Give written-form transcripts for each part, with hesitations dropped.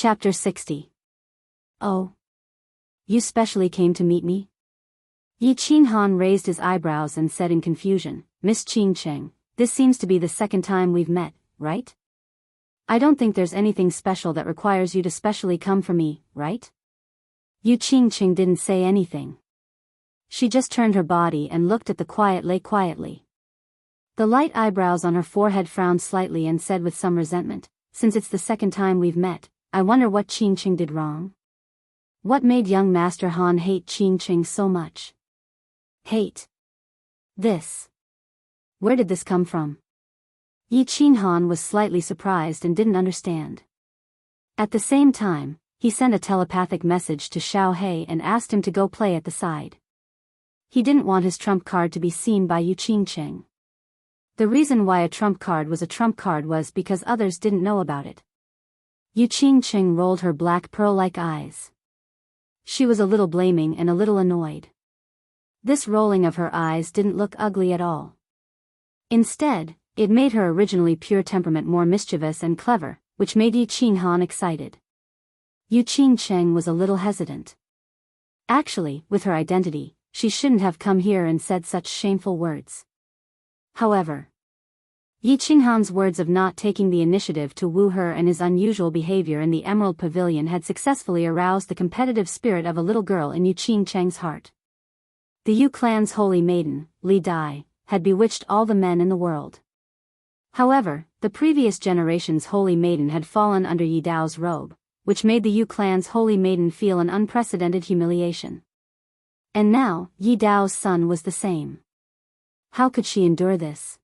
Chapter 60. Oh. You specially came to meet me? Yi Qinghan raised his eyebrows and said in confusion, Miss Qingcheng, this seems to be the second time we've met, right? I don't think there's anything special that requires you to specially come for me, right? Yi Qingcheng didn't say anything. She just turned her body and looked at the quiet lake quietly. The light eyebrows on her forehead frowned slightly and said with some resentment, since it's the second time we've met, I wonder what Qingcheng did wrong? What made young Master Han hate Qingcheng so much? Hate? This. Where did this come from? Yi Qinghan was slightly surprised and didn't understand. At the same time, he sent a telepathic message to Xiao He and asked him to go play at the side. He didn't want his trump card to be seen by Yi Qingcheng. The reason why a trump card was because others didn't know about it. Yi Qingcheng rolled her black pearl-like eyes. She was a little blaming and a little annoyed. This rolling of her eyes didn't look ugly at all. Instead, it made her originally pure temperament more mischievous and clever, which made Yi Qinghan excited. Yi Qingcheng was a little hesitant. Actually, with her identity, she shouldn't have come here and said such shameful words. However, Yi Qinghan's words of not taking the initiative to woo her and his unusual behavior in the Emerald Pavilion had successfully aroused the competitive spirit of a little girl in Yi Qingcheng's heart. The Yu clan's holy maiden, Li Dai, had bewitched all the men in the world. However, the previous generation's holy maiden had fallen under Yi Dao's robe, which made the Yu clan's holy maiden feel an unprecedented humiliation. And now, Yi Dao's son was the same. How could she endure this?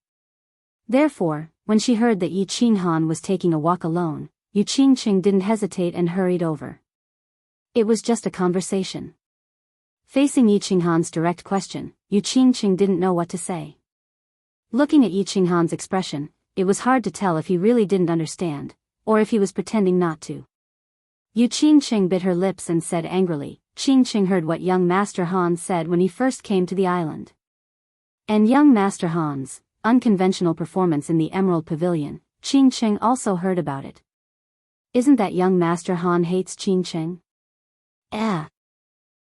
Therefore, when she heard that Yi Qinghan was taking a walk alone, Yi Qingcheng didn't hesitate and hurried over. It was just a conversation. Facing Yi Qinghan's direct question, Yi Qingcheng didn't know what to say. Looking at Yi Qinghan's expression, it was hard to tell if he really didn't understand, or if he was pretending not to. Yi Qingcheng bit her lips and said angrily, Qingcheng heard what young Master Han said when he first came to the island. And young Master Han's unconventional performance in the Emerald Pavilion, Qingcheng also heard about it. Isn't that young Master Han hates Qingcheng?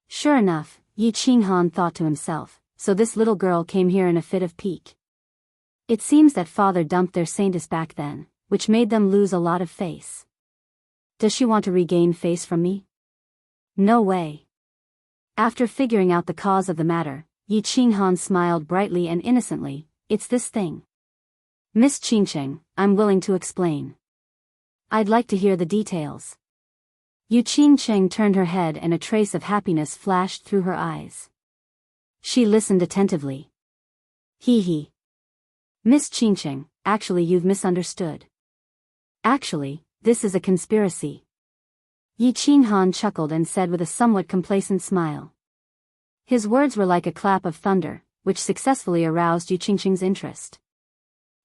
Sure enough, Yi Qinghan thought to himself, so this little girl came here in a fit of pique. It seems that father dumped their saintess back then, which made them lose a lot of face. Does she want to regain face from me? No way. After figuring out the cause of the matter, Yi Qinghan smiled brightly and innocently, it's this thing. Miss Qingcheng, I'm willing to explain. I'd like to hear the details. Yi Qingcheng turned her head and a trace of happiness flashed through her eyes. She listened attentively. Hee. Miss Qingcheng, actually you've misunderstood. Actually, this is a conspiracy. Yi Qinghan chuckled and said with a somewhat complacent smile. His words were like a clap of thunder, which successfully aroused Yi Qingcheng's interest.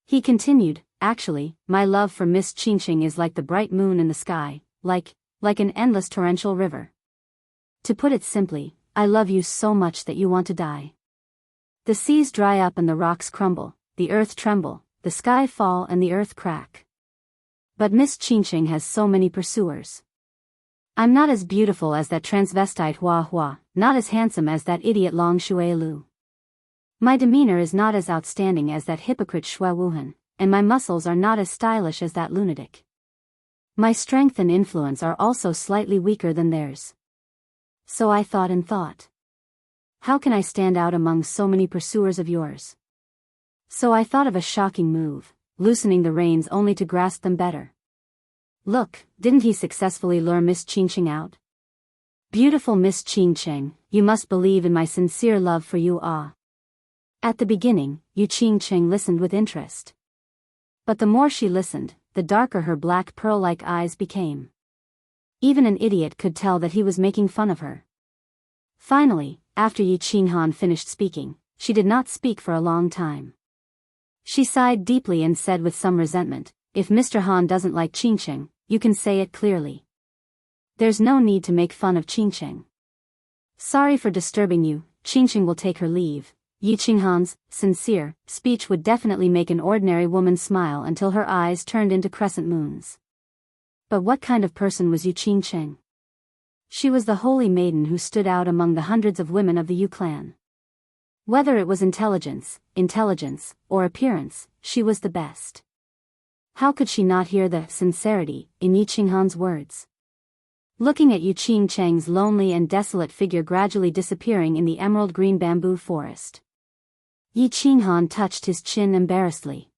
He continued, actually, my love for Miss Qingcheng is like the bright moon in the sky, like an endless torrential river. To put it simply, I love you so much that you want to die. The seas dry up and the rocks crumble, the earth tremble, the sky fall and the earth crack. But Miss Qingcheng has so many pursuers. I'm not as beautiful as that transvestite Hua Hua, not as handsome as that idiot Long Shui Lu. My demeanor is not as outstanding as that hypocrite Shui Wuhan, and my muscles are not as stylish as that lunatic. My strength and influence are also slightly weaker than theirs. So I thought. How can I stand out among so many pursuers of yours? So I thought of a shocking move, loosening the reins only to grasp them better. Look, didn't he successfully lure Miss Qingcheng out? Beautiful Miss Qingcheng, you must believe in my sincere love for you. At the beginning, Yi Qingcheng listened with interest. But the more she listened, the darker her black pearl-like eyes became. Even an idiot could tell that he was making fun of her. Finally, after Yi Qinghan finished speaking, she did not speak for a long time. She sighed deeply and said with some resentment, if Mr. Han doesn't like Qingcheng, you can say it clearly. There's no need to make fun of Qingcheng. Sorry for disturbing you, Qingcheng will take her leave. Yi Qinghan's sincere speech would definitely make an ordinary woman smile until her eyes turned into crescent moons. But what kind of person was Enchanting? She was the holy maiden who stood out among the hundreds of women of the Yu clan. Whether it was intelligence, or appearance, she was the best. How could she not hear the sincerity in Enchanting's words? Looking at Enchanting's lonely and desolate figure gradually disappearing in the emerald green bamboo forest, Enchanting touched his chin embarrassedly.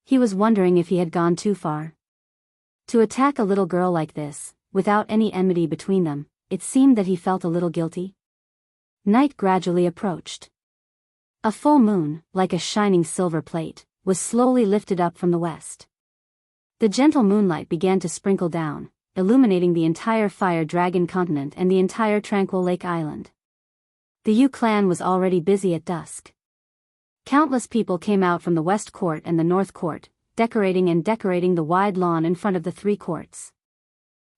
He was wondering if he had gone too far. To attack a little girl like this, without any enmity between them, it seemed that he felt a little guilty. Night gradually approached. A full moon, like a shining silver plate, was slowly lifted up from the west. The gentle moonlight began to sprinkle down, illuminating the entire Fire Dragon continent and the entire Tranquil Lake Island. The Yu clan was already busy at dusk. Countless people came out from the West Court and the North Court, decorating the wide lawn in front of the three courts.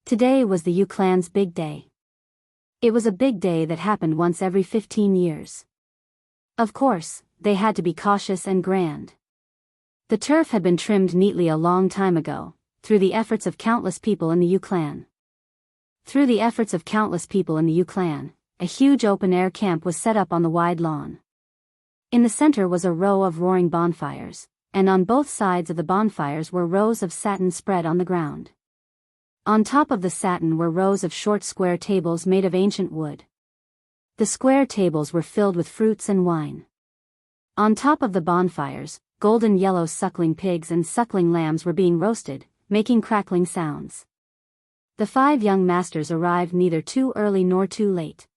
Today was the Yu clan's big day. It was a big day that happened once every 15 years. Of course, they had to be cautious and grand. The turf had been trimmed neatly a long time ago, through the efforts of countless people in the Yu clan. A huge open-air camp was set up on the wide lawn. In the center was a row of roaring bonfires, and on both sides of the bonfires were rows of satin spread on the ground. On top of the satin were rows of short square tables made of ancient wood. The square tables were filled with fruits and wine. On top of the bonfires, golden yellow suckling pigs and suckling lambs were being roasted, making crackling sounds. The 5 young masters arrived neither too early nor too late.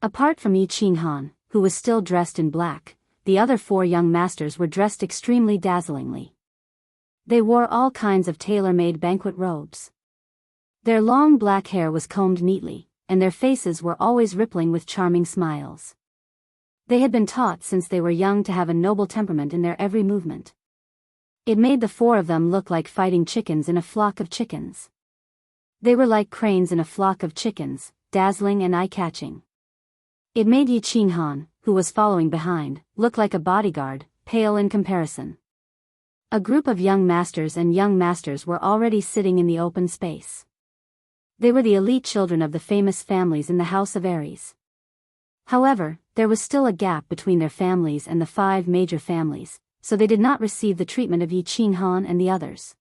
Apart from Enchanting, who was still dressed in black, the other 4 young masters were dressed extremely dazzlingly. They wore all kinds of tailor-made banquet robes. Their long black hair was combed neatly, and their faces were always rippling with charming smiles. They had been taught since they were young to have a noble temperament in their every movement. It made the 4 of them look like fighting chickens in a flock of chickens. They were like cranes in a flock of chickens, dazzling and eye-catching. It made Enchanting, who was following behind, look like a bodyguard, pale in comparison. A group of young masters were already sitting in the open space. They were the elite children of the famous families in the House of Aries. However, there was still a gap between their families and the 5 major families, so they did not receive the treatment of Enchanting and the others.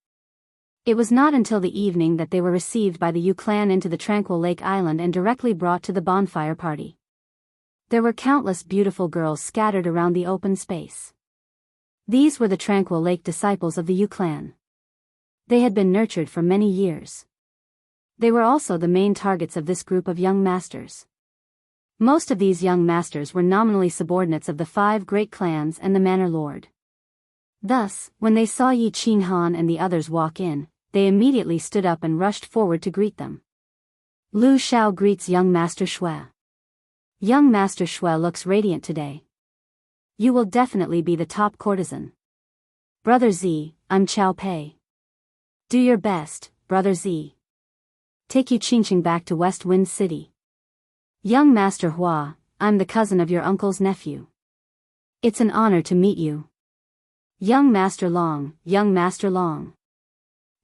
It was not until the evening that they were received by the Yu clan into the Tranquil Lake Island and directly brought to the bonfire party. There were countless beautiful girls scattered around the open space. These were the Tranquil Lake disciples of the Yu clan. They had been nurtured for many years. They were also the main targets of this group of young masters. Most of these young masters were nominally subordinates of the 5 great clans and the manor lord. Thus, when they saw Enchanting and the others walk in, they immediately stood up and rushed forward to greet them. Lu Xiao greets young Master Shui. Young Master Shui looks radiant today. You will definitely be the top courtesan. Brother Z, I'm Chao Pei. Do your best, Brother Z. Take Enchanting back to West Wind City. Young Master Hua, I'm the cousin of your uncle's nephew. It's an honor to meet you. Young Master Long.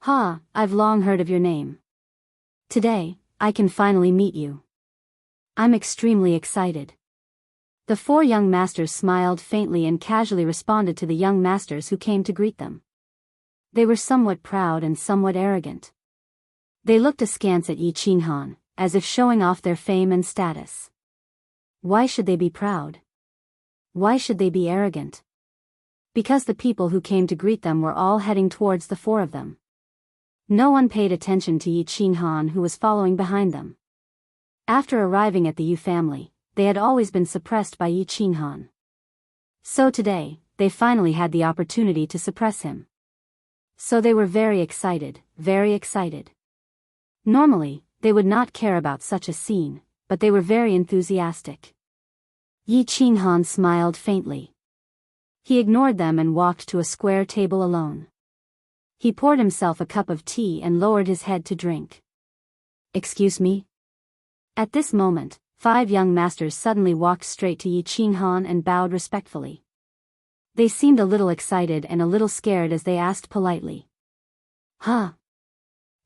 Ha, I've long heard of your name. Today, I can finally meet you. I'm extremely excited. The 4 young masters smiled faintly and casually responded to the young masters who came to greet them. They were somewhat proud and somewhat arrogant. They looked askance at Enchanting, as if showing off their fame and status. Why should they be proud? Why should they be arrogant? Because the people who came to greet them were all heading towards the 4 of them. No one paid attention to Enchanting, who was following behind them. After arriving at the Yu family, they had always been suppressed by Enchanting. So today, they finally had the opportunity to suppress him. So they were very excited, very excited. Normally, they would not care about such a scene, but they were very enthusiastic. Enchanting smiled faintly. He ignored them and walked to a square table alone. He poured himself a cup of tea and lowered his head to drink. Excuse me? At this moment, 5 young masters suddenly walked straight to Enchanting and bowed respectfully. They seemed a little excited and a little scared as they asked politely. Huh?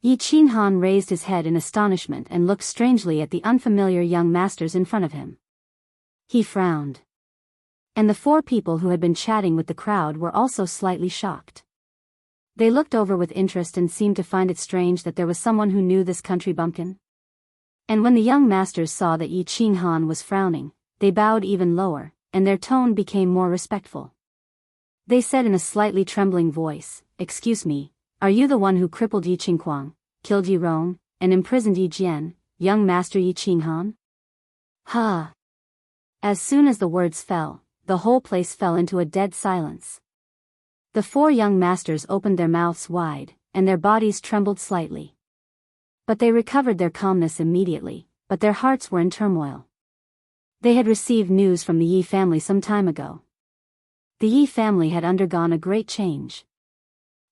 Yi Qinghan raised his head in astonishment and looked strangely at the unfamiliar young masters in front of him. He frowned. And the four people who had been chatting with the crowd were also slightly shocked. They looked over with interest and seemed to find it strange that there was someone who knew this country bumpkin. And when the young masters saw that Yi Qinghan was frowning, they bowed even lower, and their tone became more respectful. They said in a slightly trembling voice, "Excuse me, are you the one who crippled Yi Qingquang, killed Yi Rong, and imprisoned Yi Jian, young master Yi Qinghan?" "Ha!" As soon as the words fell, the whole place fell into a dead silence. The four young masters opened their mouths wide, and their bodies trembled slightly. But they recovered their calmness immediately, but their hearts were in turmoil. They had received news from the Yi family some time ago. The Yi family had undergone a great change.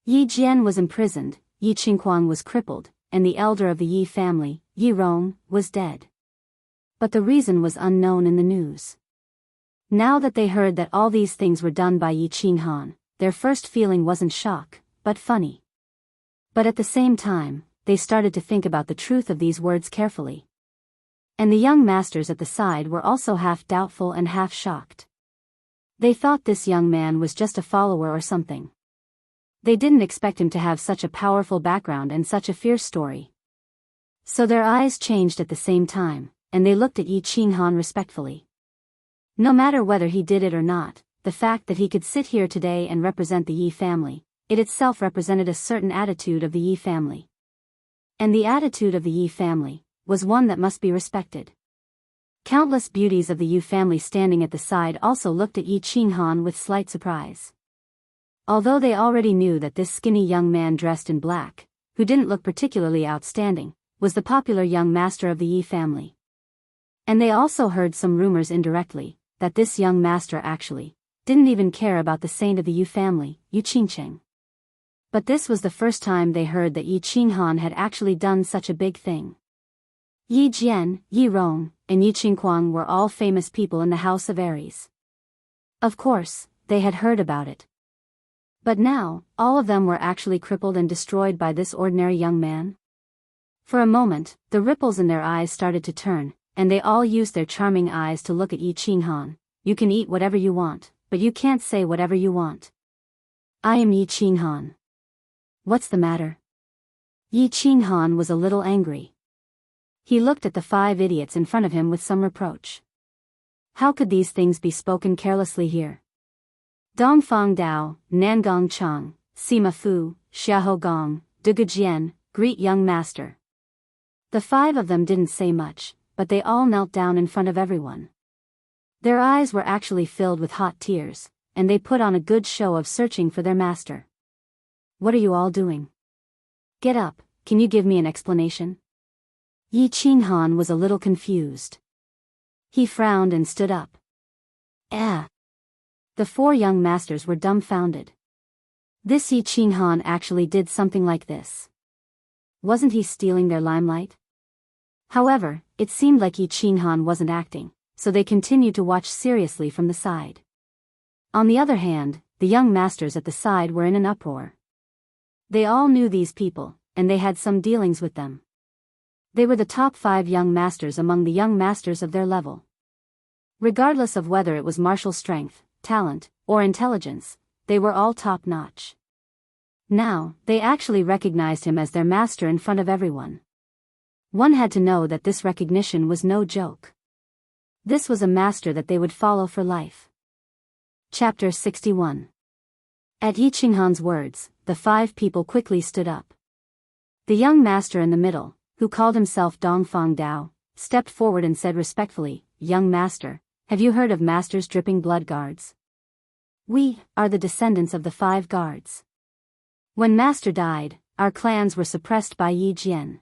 Yi Jian was imprisoned, Yi Qingquang was crippled, and the elder of the Yi family, Yi Rong, was dead. But the reason was unknown in the news. Now that they heard that all these things were done by Yi Qinghan, their first feeling wasn't shock, but funny. But at the same time, they started to think about the truth of these words carefully. And the young masters at the side were also half doubtful and half shocked. They thought this young man was just a follower or something. They didn't expect him to have such a powerful background and such a fierce story. So their eyes changed at the same time, and they looked at Yi Qinghan respectfully. No matter whether he did it or not, the fact that he could sit here today and represent the Yi family, it itself represented a certain attitude of the Yi family. And the attitude of the Yi family was one that must be respected. Countless beauties of the Yi family standing at the side also looked at Yi Qinghan with slight surprise. Although they already knew that this skinny young man dressed in black, who didn't look particularly outstanding, was the popular young master of the Yi family. And they also heard some rumors indirectly, that this young master actually didn't even care about the saint of the Yi family, Yi Qingcheng. But this was the first time they heard that Yi Qinghan had actually done such a big thing. Yi Jian, Yi Rong, and Yi Qingquang were all famous people in the house of Aries. Of course, they had heard about it. But now, all of them were actually crippled and destroyed by this ordinary young man? For a moment, the ripples in their eyes started to turn, and they all used their charming eyes to look at Yi Qinghan. "You can eat whatever you want, but you can't say whatever you want. I am Yi Qinghan. What's the matter?" Yi Qinghan was a little angry. He looked at the five idiots in front of him with some reproach. How could these things be spoken carelessly here? Dongfang Dao, Nangong Chang, Sima Fu, Xiaoho Gong, Duge Jian, greet young master. The five of them didn't say much, but they all knelt down in front of everyone. Their eyes were actually filled with hot tears, and they put on a good show of searching for their master. "What are you all doing? Get up, can you give me an explanation?" Yi Qinghan was a little confused. He frowned and stood up. The four young masters were dumbfounded. This Yi Qinghan actually did something like this. Wasn't he stealing their limelight? However, it seemed like Yi Qinghan wasn't acting, so they continued to watch seriously from the side. On the other hand, the young masters at the side were in an uproar. They all knew these people, and they had some dealings with them. They were the top 5 young masters among the young masters of their level. Regardless of whether it was martial strength, talent, or intelligence, they were all top-notch. Now, they actually recognized him as their master in front of everyone. One had to know that this recognition was no joke. This was a master that they would follow for life. Chapter 61. At Yi Qinghan's words, the 5 people quickly stood up. The young master in the middle, who called himself Dongfang Dao, stepped forward and said respectfully, "Young master, have you heard of Master's dripping blood guards? We are the descendants of the 5 guards. When Master died, our clans were suppressed by Yi Jian.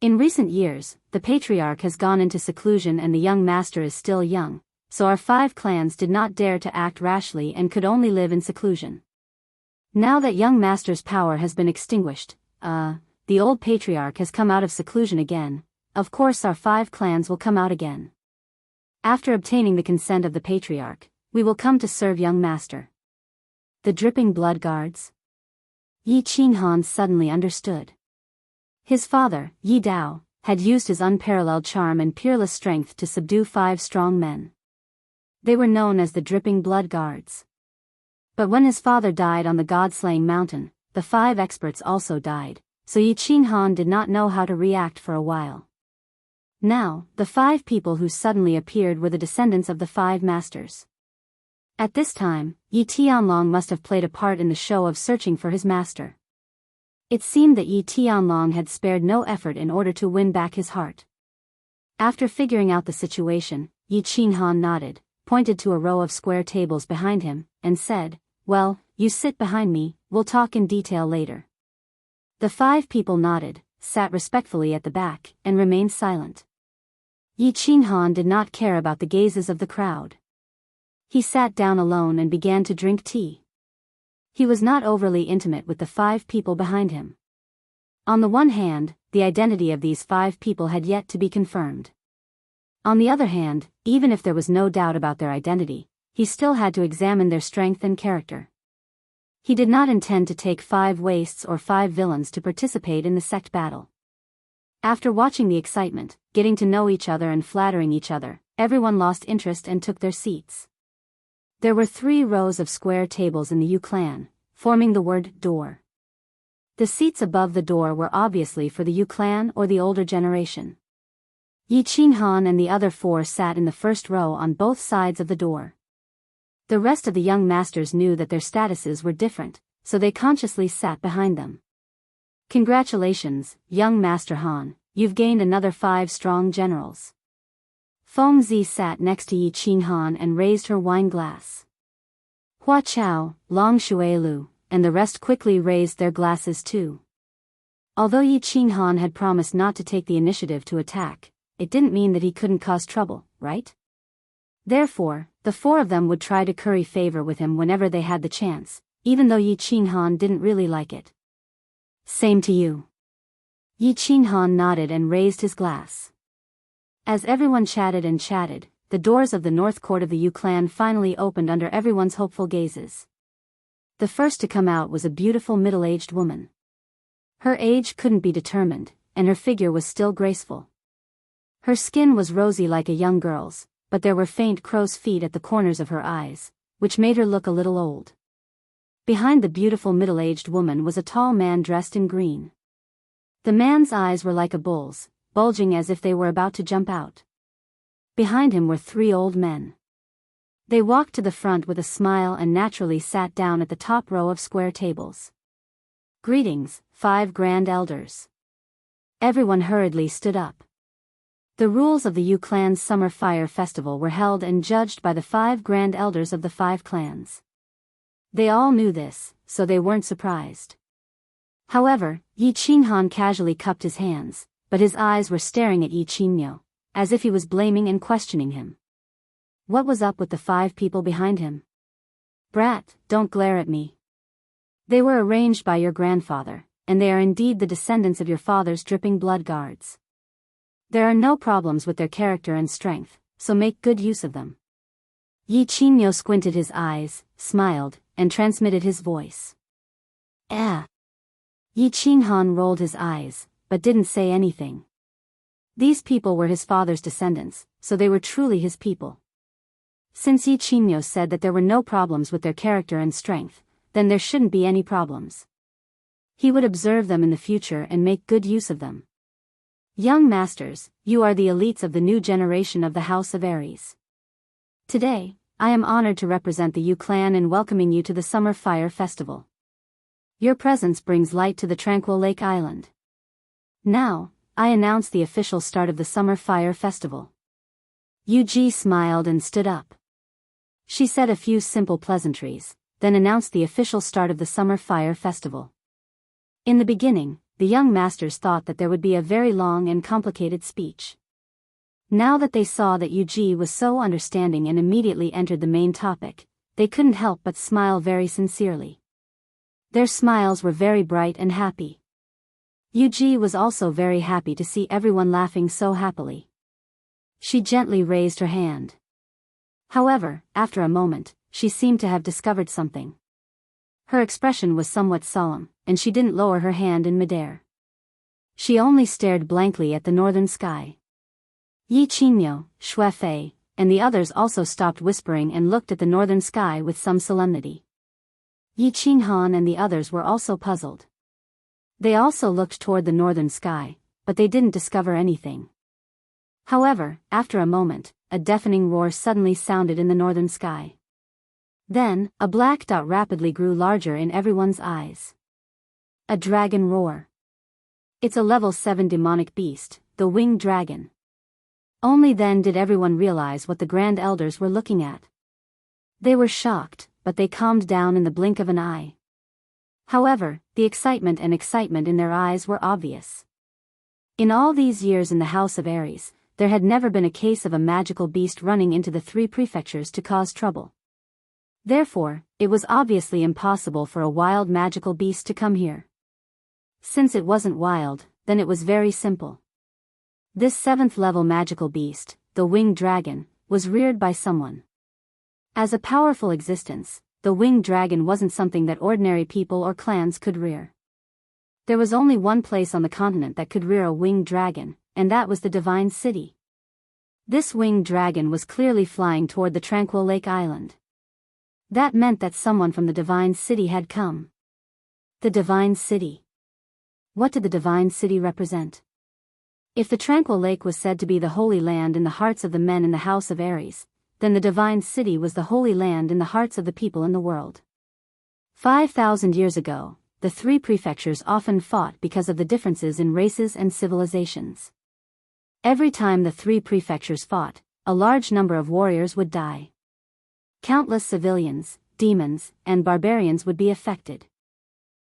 In recent years, the patriarch has gone into seclusion and the young master is still young, so our 5 clans did not dare to act rashly and could only live in seclusion. Now that young master's power has been extinguished, the old patriarch has come out of seclusion again. Of course our 5 clans will come out again. After obtaining the consent of the patriarch, we will come to serve young master." The dripping blood guards? Yi Qinghan suddenly understood. His father, Yi Dao, had used his unparalleled charm and peerless strength to subdue 5 strong men. They were known as the Dripping Blood Guards. But when his father died on the God-slaying mountain, the 5 experts also died, so Yi Qinghan did not know how to react for a while. Now, the 5 people who suddenly appeared were the descendants of the 5 masters. At this time, Yi Tianlong must have played a part in the show of searching for his master. It seemed that Yi Tianlong had spared no effort in order to win back his heart. After figuring out the situation, Yi Qinghan nodded, pointed to a row of square tables behind him, and said, "Well, you sit behind me, we'll talk in detail later." The 5 people nodded, sat respectfully at the back, and remained silent. Yi Qinghan did not care about the gazes of the crowd. He sat down alone and began to drink tea. He was not overly intimate with the 5 people behind him. On the one hand, the identity of these 5 people had yet to be confirmed. On the other hand, even if there was no doubt about their identity, he still had to examine their strength and character. He did not intend to take 5 wastes or 5 villains to participate in the sect battle. After watching the excitement, getting to know each other and flattering each other, everyone lost interest and took their seats. There were 3 rows of square tables in the Yu clan, forming the word door. The seats above the door were obviously for the Yu clan or the older generation. Yi Qinghan and the other 4 sat in the first row on both sides of the door. The rest of the young masters knew that their statuses were different, so they consciously sat behind them. "Congratulations, young Master Han, you've gained another 5 strong generals." Feng Zi sat next to Yi Qinghan and raised her wine glass. Hua Chao, Long Shuilu, and the rest quickly raised their glasses too. Although Yi Qinghan had promised not to take the initiative to attack, it didn't mean that he couldn't cause trouble, right? Therefore, the 4 of them would try to curry favor with him whenever they had the chance, even though Yi Qinghan didn't really like it. "Same to you." Yi Qinghan nodded and raised his glass. As everyone chatted and chatted, the doors of the north court of the Yu clan finally opened under everyone's hopeful gazes. The first to come out was a beautiful middle-aged woman. Her age couldn't be determined, and her figure was still graceful. Her skin was rosy like a young girl's, but there were faint crow's feet at the corners of her eyes, which made her look a little old. Behind the beautiful middle-aged woman was a tall man dressed in green. The man's eyes were like a bull's, bulging as if they were about to jump out. Behind him were 3 old men. They walked to the front with a smile and naturally sat down at the top row of square tables. "Greetings, 5 grand elders." Everyone hurriedly stood up. The rules of the Yu clan's summer fire festival were held and judged by the 5 grand elders of the 5 clans. They all knew this, so they weren't surprised. However, Yi Qinghan casually cupped his hands, but his eyes were staring at Yi Qingmyo, as if he was blaming and questioning him. What was up with the 5 people behind him? "Brat, don't glare at me. They were arranged by your grandfather, and they are indeed the descendants of your father's dripping blood guards. There are no problems with their character and strength, so make good use of them." Yi Qingmyo squinted his eyes, smiled, and transmitted his voice. Yi Qinghan rolled his eyes, but didn't say anything. These people were his father's descendants, so they were truly his people. Since Yi Qingmyo said that there were no problems with their character and strength, then there shouldn't be any problems. He would observe them in the future and make good use of them. "Young masters, you are the elites of the new generation of the House of Aries. Today, I am honored to represent the Yu clan in welcoming you to the Summer Fire Festival. Your presence brings light to the tranquil Lake Island. Now, I announce the official start of the Summer Fire Festival." Yu Ji smiled and stood up. She said a few simple pleasantries, then announced the official start of the Summer Fire Festival. In the beginning, the young masters thought that there would be a very long and complicated speech. Now that they saw that Yu Ji was so understanding and immediately entered the main topic, they couldn't help but smile very sincerely. Their smiles were very bright and happy. Yu Ji was also very happy to see everyone laughing so happily. She gently raised her hand. However, after a moment, she seemed to have discovered something. Her expression was somewhat solemn, and she didn't lower her hand in midair. She only stared blankly at the northern sky. Yi Qingyo, Xue Fei, and the others also stopped whispering and looked at the northern sky with some solemnity. Yi Qinghan and the others were also puzzled. They also looked toward the northern sky, but they didn't discover anything. However, after a moment, a deafening roar suddenly sounded in the northern sky. Then, a black dot rapidly grew larger in everyone's eyes. A dragon roar. It's a level 7 demonic beast, the winged dragon. Only then did everyone realize what the Grand Elders were looking at. They were shocked, but they calmed down in the blink of an eye. However, the excitement in their eyes were obvious. In all these years in the House of Aries, there had never been a case of a magical beast running into the 3 prefectures to cause trouble. Therefore, it was obviously impossible for a wild magical beast to come here. Since it wasn't wild, then it was very simple. This 7th level magical beast, the winged dragon, was reared by someone. As a powerful existence, the winged dragon wasn't something that ordinary people or clans could rear. There was only one place on the continent that could rear a winged dragon, and that was the Divine City. This winged dragon was clearly flying toward the Tranquil Lake Island. That meant that someone from the Divine City had come. The Divine City. What did the Divine City represent? If the Tranquil Lake was said to be the Holy Land in the hearts of the men in the House of Aries, then the Divine City was the Holy Land in the hearts of the people in the world. 5,000 years ago, the 3 prefectures often fought because of the differences in races and civilizations. Every time the 3 prefectures fought, a large number of warriors would die. Countless civilians, demons, and barbarians would be affected.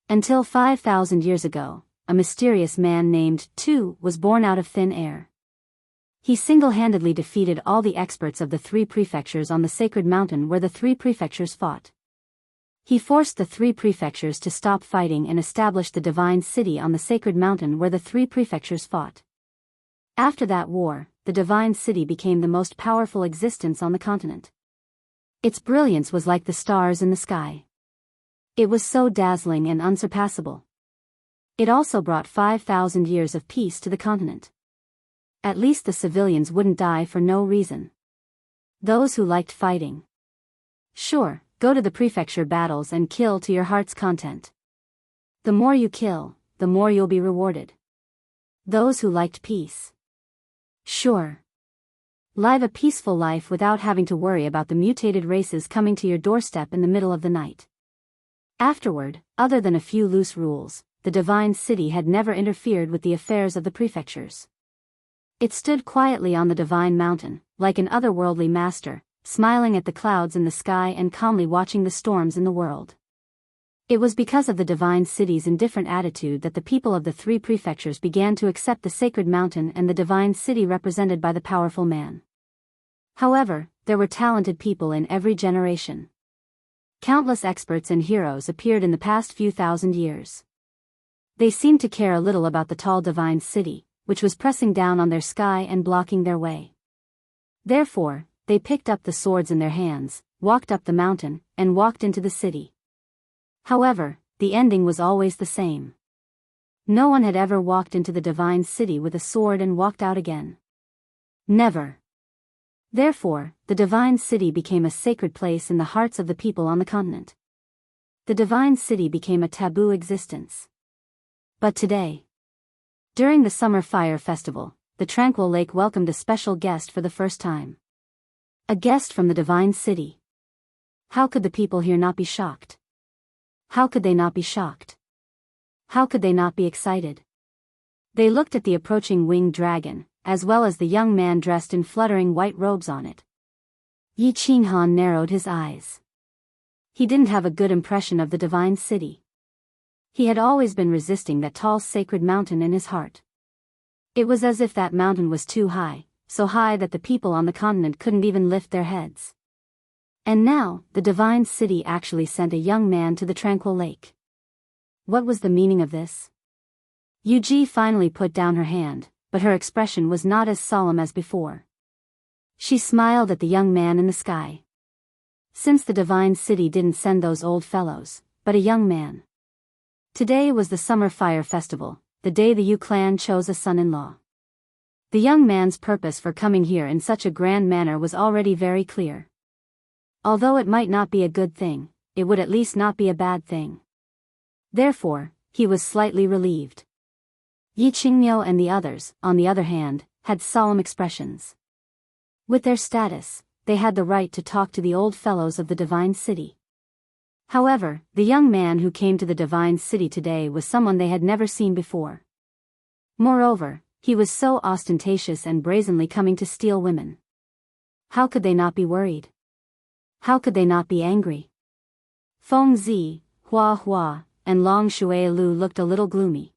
Until 5,000 years ago, a mysterious man named Tu was born out of thin air. He single-handedly defeated all the experts of the 3 prefectures on the sacred mountain where the 3 prefectures fought. He forced the 3 prefectures to stop fighting and established the Divine City on the sacred mountain where the 3 prefectures fought. After that war, the Divine City became the most powerful existence on the continent. Its brilliance was like the stars in the sky. It was so dazzling and unsurpassable. It also brought 5,000 years of peace to the continent. At least the civilians wouldn't die for no reason. Those who liked fighting. Sure, go to the prefecture battles and kill to your heart's content. The more you kill, the more you'll be rewarded. Those who liked peace. Sure. Live a peaceful life without having to worry about the mutated races coming to your doorstep in the middle of the night. Afterward, other than a few loose rules, the Divine City had never interfered with the affairs of the prefectures. It stood quietly on the Divine Mountain, like an otherworldly master, smiling at the clouds in the sky and calmly watching the storms in the world. It was because of the Divine City's indifferent attitude that the people of the 3 prefectures began to accept the sacred mountain and the Divine City represented by the powerful man. However, there were talented people in every generation. Countless experts and heroes appeared in the past few thousand years. They seemed to care a little about the tall Divine City, which was pressing down on their sky and blocking their way. Therefore, they picked up the swords in their hands, walked up the mountain, and walked into the city. However, the ending was always the same. No one had ever walked into the Divine City with a sword and walked out again. Never. Therefore, the Divine City became a sacred place in the hearts of the people on the continent. The Divine City became a taboo existence. But today, during the Summer Fire Festival, the Tranquil Lake welcomed a special guest for the first time. A guest from the Divine City. How could the people here not be shocked? How could they not be shocked? How could they not be excited? They looked at the approaching winged dragon, as well as the young man dressed in fluttering white robes on it. Yi Qinghan narrowed his eyes. He didn't have a good impression of the Divine City. He had always been resisting that tall sacred mountain in his heart. It was as if that mountain was too high, so high that the people on the continent couldn't even lift their heads. And now, the Divine City actually sent a young man to the Tranquil Lake. What was the meaning of this? Yuji finally put down her hand, but her expression was not as solemn as before. She smiled at the young man in the sky. Since the Divine City didn't send those old fellows, but a young man. Today was the Summer Fire Festival. the day the Yu clan chose a son-in-law. The young man's purpose for coming here in such a grand manner was already very clear. Although it might not be a good thing, it would at least not be a bad thing. Therefore, he was slightly relieved. Yi Qingmiu and the others, on the other hand, had solemn expressions. With their status, they had the right to talk to the old fellows of the Divine City. However, the young man who came to the Divine City today was someone they had never seen before. Moreover, he was so ostentatious and brazenly coming to steal women. How could they not be worried? How could they not be angry? Feng Zi, Hua Hua, and Long Shui Lu looked a little gloomy.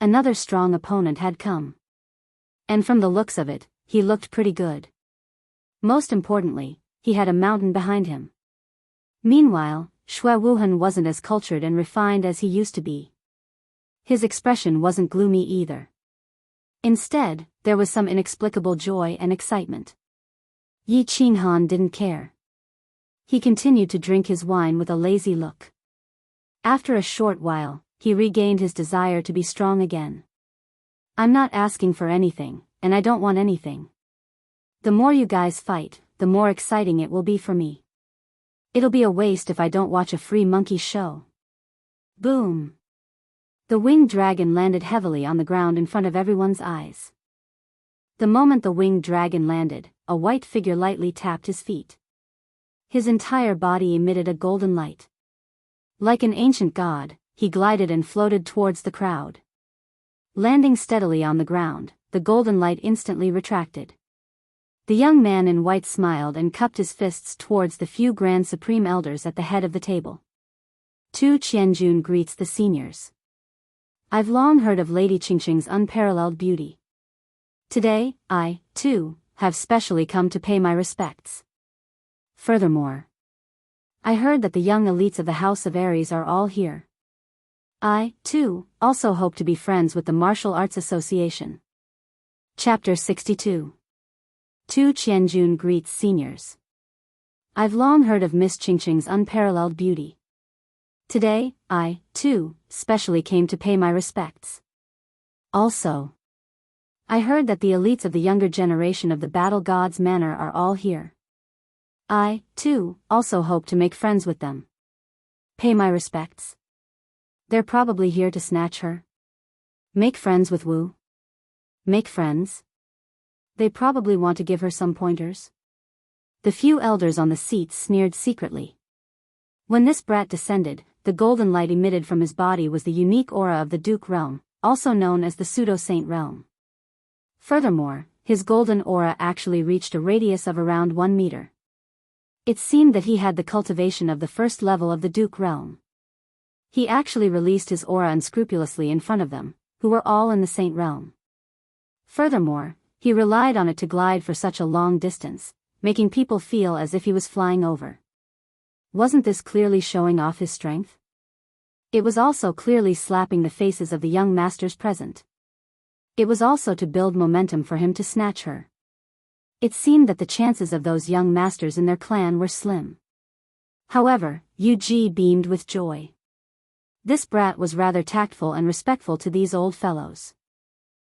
Another strong opponent had come. And from the looks of it, he looked pretty good. Most importantly, he had a mountain behind him. Meanwhile, Shui Wuhan wasn't as cultured and refined as he used to be. His expression wasn't gloomy either. Instead, there was some inexplicable joy and excitement. Yi Qinghan didn't care. He continued to drink his wine with a lazy look. After a short while, he regained his desire to be strong again. I'm not asking for anything, and I don't want anything. The more you guys fight, the more exciting it will be for me. It'll be a waste if I don't watch a free monkey show. Boom! The winged dragon landed heavily on the ground in front of everyone's eyes. The moment the winged dragon landed, a white figure lightly tapped his feet. His entire body emitted a golden light. Like an ancient god, he glided and floated towards the crowd. Landing steadily on the ground, the golden light instantly retracted. The young man in white smiled and cupped his fists towards the few grand supreme elders at the head of the table. Tu Qianjun greets the seniors. I've long heard of Lady Qingqing's unparalleled beauty. Today, I, too, have specially come to pay my respects. Furthermore, I heard that the young elites of the House of Aries are all here. I, too, also hope to be friends with the Martial Arts Association. Chapter 62. Tu Qianjun greets seniors. I've long heard of Miss Qingqing's unparalleled beauty. Today, I, too, specially came to pay my respects. Also, I heard that the elites of the younger generation of the Battle Gods Manor are all here. I, too, also hope to make friends with them. Pay my respects. They're probably here to snatch her. Make friends with Wu. Make friends? They probably want to give her some pointers. The few elders on the seats sneered secretly. When this brat descended, the golden light emitted from his body was the unique aura of the Duke Realm, also known as the Pseudo-Saint Realm. Furthermore, his golden aura actually reached a radius of around 1 meter. It seemed that he had the cultivation of the first level of the Duke Realm. He actually released his aura unscrupulously in front of them, who were all in the Saint Realm. Furthermore, he relied on it to glide for such a long distance, making people feel as if he was flying over. Wasn't this clearly showing off his strength? It was also clearly slapping the faces of the young masters present. It was also to build momentum for him to snatch her. It seemed that the chances of those young masters in their clan were slim. However, Yu Ji beamed with joy. This brat was rather tactful and respectful to these old fellows.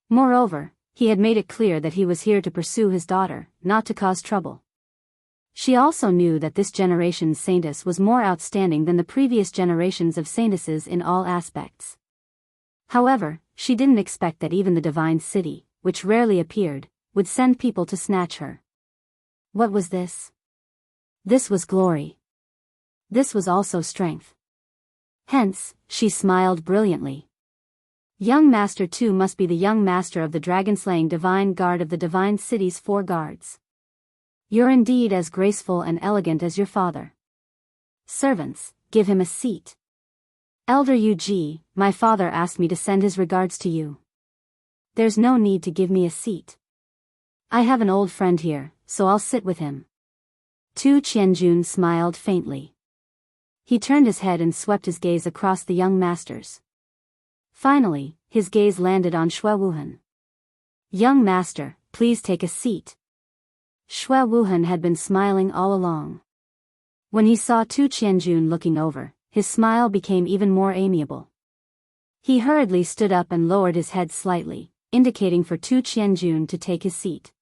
Moreover, he had made it clear that he was here to pursue his daughter, not to cause trouble. She also knew that this generation's saintess was more outstanding than the previous generations of saintesses in all aspects. However, she didn't expect that even the Divine City, which rarely appeared, would send people to snatch her. What was this? This was glory. This was also strength. Hence, she smiled brilliantly. Young Master 2 must be the young master of the dragon-slaying divine guard of the Divine City's 4 guards. You're indeed as graceful and elegant as your father. Servants, give him a seat. Elder Yu Ji, my father asked me to send his regards to you. There's no need to give me a seat. I have an old friend here, so I'll sit with him. Tu Qianjun smiled faintly. He turned his head and swept his gaze across the young masters. Finally, his gaze landed on Shui Wuhan. Young master, please take a seat. Shui Wuhan had been smiling all along. When he saw Tu Qianjun looking over, his smile became even more amiable. He hurriedly stood up and lowered his head slightly, indicating for Tu Qianjun to take his seat.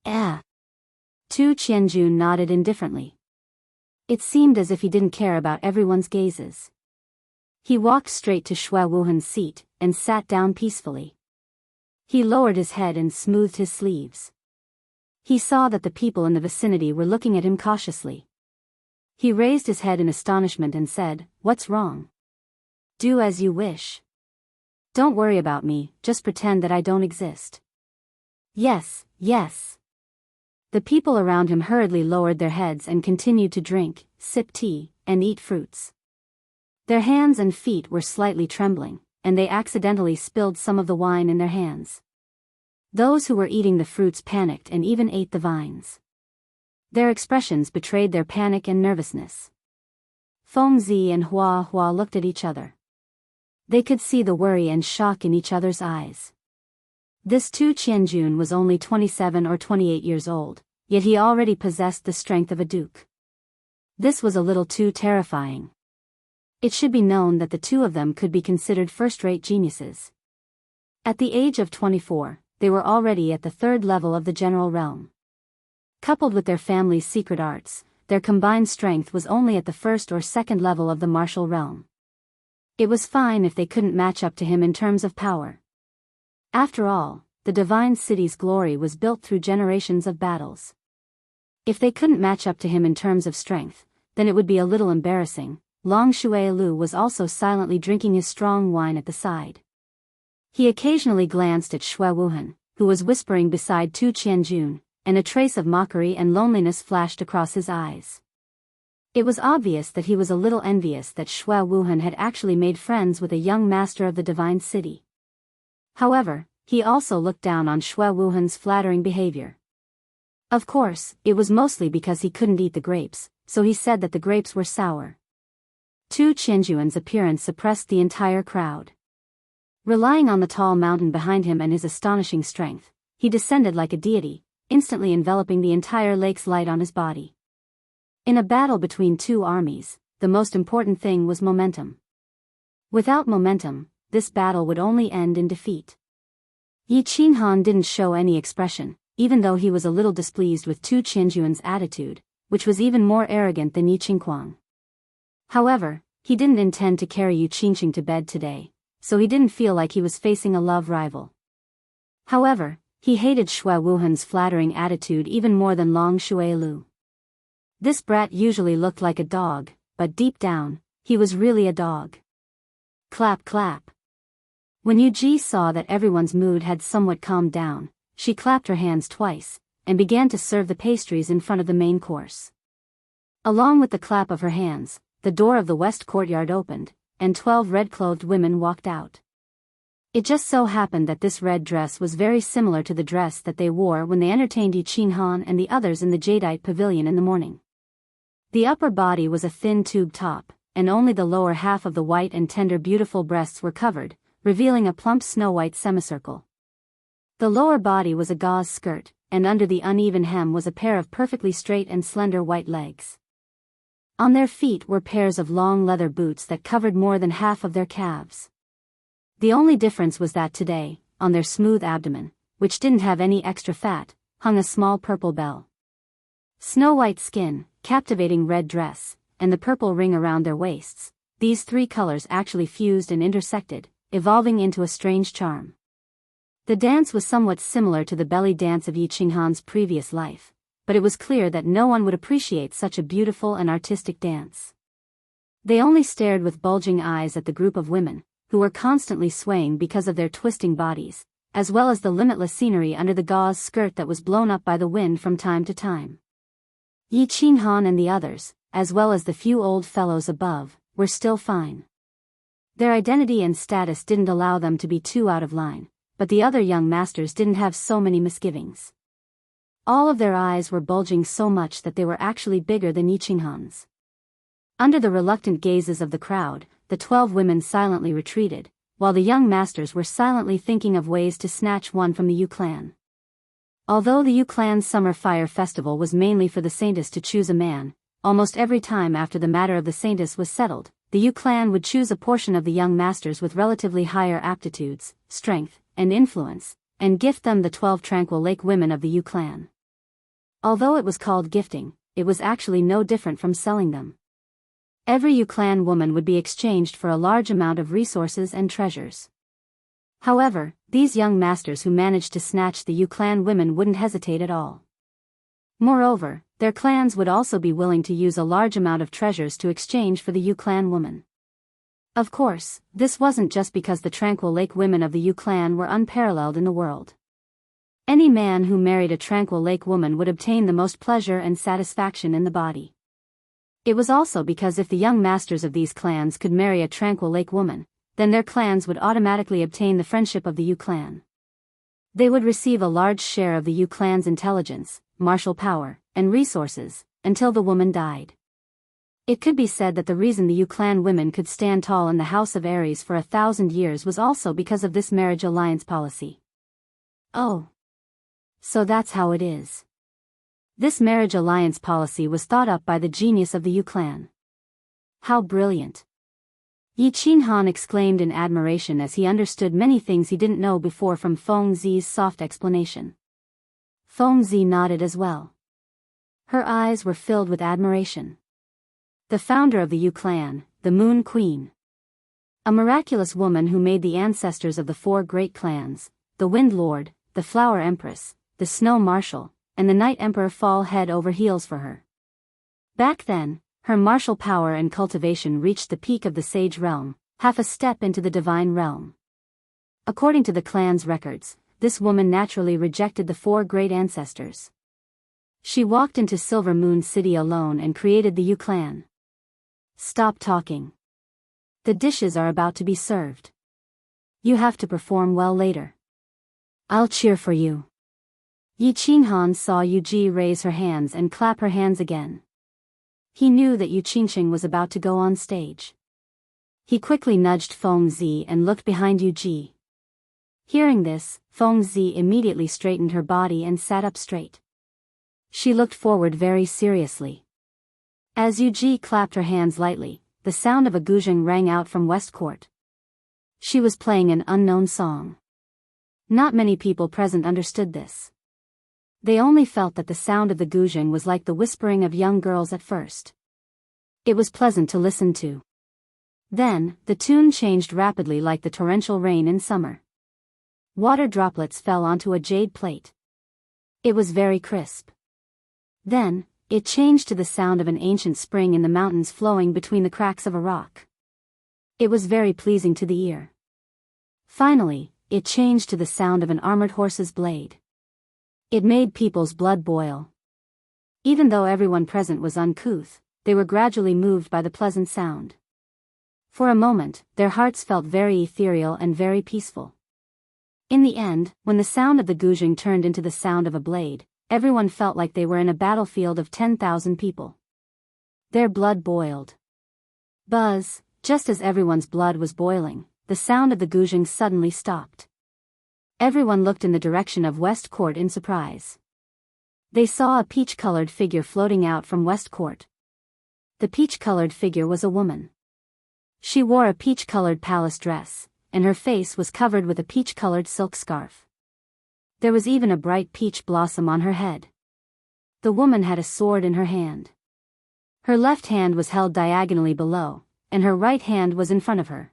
Tu Qianjun nodded indifferently. It seemed as if he didn't care about everyone's gazes. He walked straight to Xue Wuhan's seat, and sat down peacefully. He lowered his head and smoothed his sleeves. He saw that the people in the vicinity were looking at him cautiously. He raised his head in astonishment and said, "What's wrong?" "Do as you wish. Don't worry about me, just pretend that I don't exist." "Yes, yes." The people around him hurriedly lowered their heads and continued to drink, sip tea, and eat fruits. Their hands and feet were slightly trembling, and they accidentally spilled some of the wine in their hands. Those who were eating the fruits panicked and even ate the vines. Their expressions betrayed their panic and nervousness. Feng Zi and Hua Hua looked at each other. They could see the worry and shock in each other's eyes. This Tu Qianjun was only 27 or 28 years old, yet he already possessed the strength of a duke. This was a little too terrifying. It should be known that the two of them could be considered first-rate geniuses. At the age of 24, they were already at the third level of the general realm. Coupled with their family's secret arts, their combined strength was only at the first or second level of the martial realm. It was fine if they couldn't match up to him in terms of power. After all, the divine city's glory was built through generations of battles. If they couldn't match up to him in terms of strength, then it would be a little embarrassing. Long Shuilu was also silently drinking his strong wine at the side. He occasionally glanced at Xue Wuhan, who was whispering beside Tu Qianjun, and a trace of mockery and loneliness flashed across his eyes. It was obvious that he was a little envious that Xue Wuhan had actually made friends with a young master of the divine city. However, he also looked down on Xue Wuhan's flattering behavior. Of course, it was mostly because he couldn't eat the grapes, so he said that the grapes were sour. Tu Qianjuan's appearance suppressed the entire crowd. Relying on the tall mountain behind him and his astonishing strength, he descended like a deity, instantly enveloping the entire lake's light on his body. In a battle between two armies, the most important thing was momentum. Without momentum, this battle would only end in defeat. Yi Qinghan didn't show any expression, even though he was a little displeased with Tu Qianjuan's attitude, which was even more arrogant than Yi Qingquang. However, he didn't intend to carry Yu Qingqing to bed today, so he didn't feel like he was facing a love rival. However, he hated Xue Wuhan's flattering attitude even more than Long Shuilu. This brat usually looked like a dog, but deep down, he was really a dog. Clap clap. When Yu Ji saw that everyone's mood had somewhat calmed down, she clapped her hands twice, and began to serve the pastries in front of the main course. Along with the clap of her hands, the door of the west courtyard opened, and 12 red-clothed women walked out. It just so happened that this red dress was very similar to the dress that they wore when they entertained Yi Qinghan and the others in the Jadeite pavilion in the morning. The upper body was a thin tube top, and only the lower half of the white and tender beautiful breasts were covered, revealing a plump snow-white semicircle. The lower body was a gauze skirt, and under the uneven hem was a pair of perfectly straight and slender white legs. On their feet were pairs of long leather boots that covered more than half of their calves. The only difference was that today, on their smooth abdomen, which didn't have any extra fat, hung a small purple bell. Snow-white skin, captivating red dress, and the purple ring around their waists, these three colors actually fused and intersected, evolving into a strange charm. The dance was somewhat similar to the belly dance of Yi Qinghan's previous life, but it was clear that no one would appreciate such a beautiful and artistic dance. They only stared with bulging eyes at the group of women, who were constantly swaying because of their twisting bodies, as well as the limitless scenery under the gauze skirt that was blown up by the wind from time to time. Yi Qinghan and the others, as well as the few old fellows above, were still fine. Their identity and status didn't allow them to be too out of line, but the other young masters didn't have so many misgivings. All of their eyes were bulging so much that they were actually bigger than Yi Qinghan's. Under the reluctant gazes of the crowd, the 12 women silently retreated, while the young masters were silently thinking of ways to snatch one from the Yu clan. Although the Yu clan's summer fire festival was mainly for the saintess to choose a man, almost every time after the matter of the saintess was settled, the Yu clan would choose a portion of the young masters with relatively higher aptitudes, strength, and influence, and gift them the 12 Tranquil Lake women of the Yu clan. Although it was called gifting, it was actually no different from selling them. Every Yu clan woman would be exchanged for a large amount of resources and treasures. However, these young masters who managed to snatch the Yu clan women wouldn't hesitate at all. Moreover, their clans would also be willing to use a large amount of treasures to exchange for the Yu clan woman. Of course, this wasn't just because the Tranquil Lake women of the Yu clan were unparalleled in the world. Any man who married a Tranquil Lake woman would obtain the most pleasure and satisfaction in the body. It was also because if the young masters of these clans could marry a Tranquil Lake woman, then their clans would automatically obtain the friendship of the Yu clan. They would receive a large share of the Yu clan's intelligence, martial power, and resources, until the woman died. It could be said that the reason the Yu clan women could stand tall in the House of Aries for 1,000 years was also because of this marriage alliance policy. Oh. So that's how it is. This marriage alliance policy was thought up by the genius of the Yu clan. How brilliant! Yi Qinghan exclaimed in admiration as he understood many things he didn't know before from Feng Zi's soft explanation. Feng Zi nodded as well. Her eyes were filled with admiration. The founder of the Yu clan, the Moon Queen. A miraculous woman who made the ancestors of the 4 great clans, the Wind Lord, the Flower Empress, the Snow Marshal, and the Night Emperor fall head over heels for her. Back then, her martial power and cultivation reached the peak of the Sage realm, half a step into the Divine realm. According to the clan's records, this woman naturally rejected the 4 great ancestors. She walked into Silver Moon City alone and created the Yu clan. Stop talking. The dishes are about to be served. You have to perform well later. I'll cheer for you. Yi Qinghan saw Yu Ji raise her hands and clap her hands again. He knew that Yu Qingqing was about to go on stage. He quickly nudged Feng Zi and looked behind Yu Ji. Hearing this, Feng Zi immediately straightened her body and sat up straight. She looked forward very seriously. As Yu Ji clapped her hands lightly, the sound of a guzheng rang out from West Court. She was playing an unknown song. Not many people present understood this. They only felt that the sound of the guzheng was like the whispering of young girls at first. It was pleasant to listen to. Then, the tune changed rapidly like the torrential rain in summer. Water droplets fell onto a jade plate. It was very crisp. Then, it changed to the sound of an ancient spring in the mountains flowing between the cracks of a rock. It was very pleasing to the ear. Finally, it changed to the sound of an armored horse's blade. It made people's blood boil. Even though everyone present was uncouth, they were gradually moved by the pleasant sound. For a moment, their hearts felt very ethereal and very peaceful. In the end, when the sound of the guzheng turned into the sound of a blade, everyone felt like they were in a battlefield of 10,000 people. Their blood boiled. Buzz, just as everyone's blood was boiling, the sound of the guzheng suddenly stopped. Everyone looked in the direction of West Court in surprise. They saw a peach-colored figure floating out from West Court. The peach-colored figure was a woman. She wore a peach-colored palace dress, and her face was covered with a peach-colored silk scarf. There was even a bright peach blossom on her head. The woman had a sword in her hand. Her left hand was held diagonally below, and her right hand was in front of her.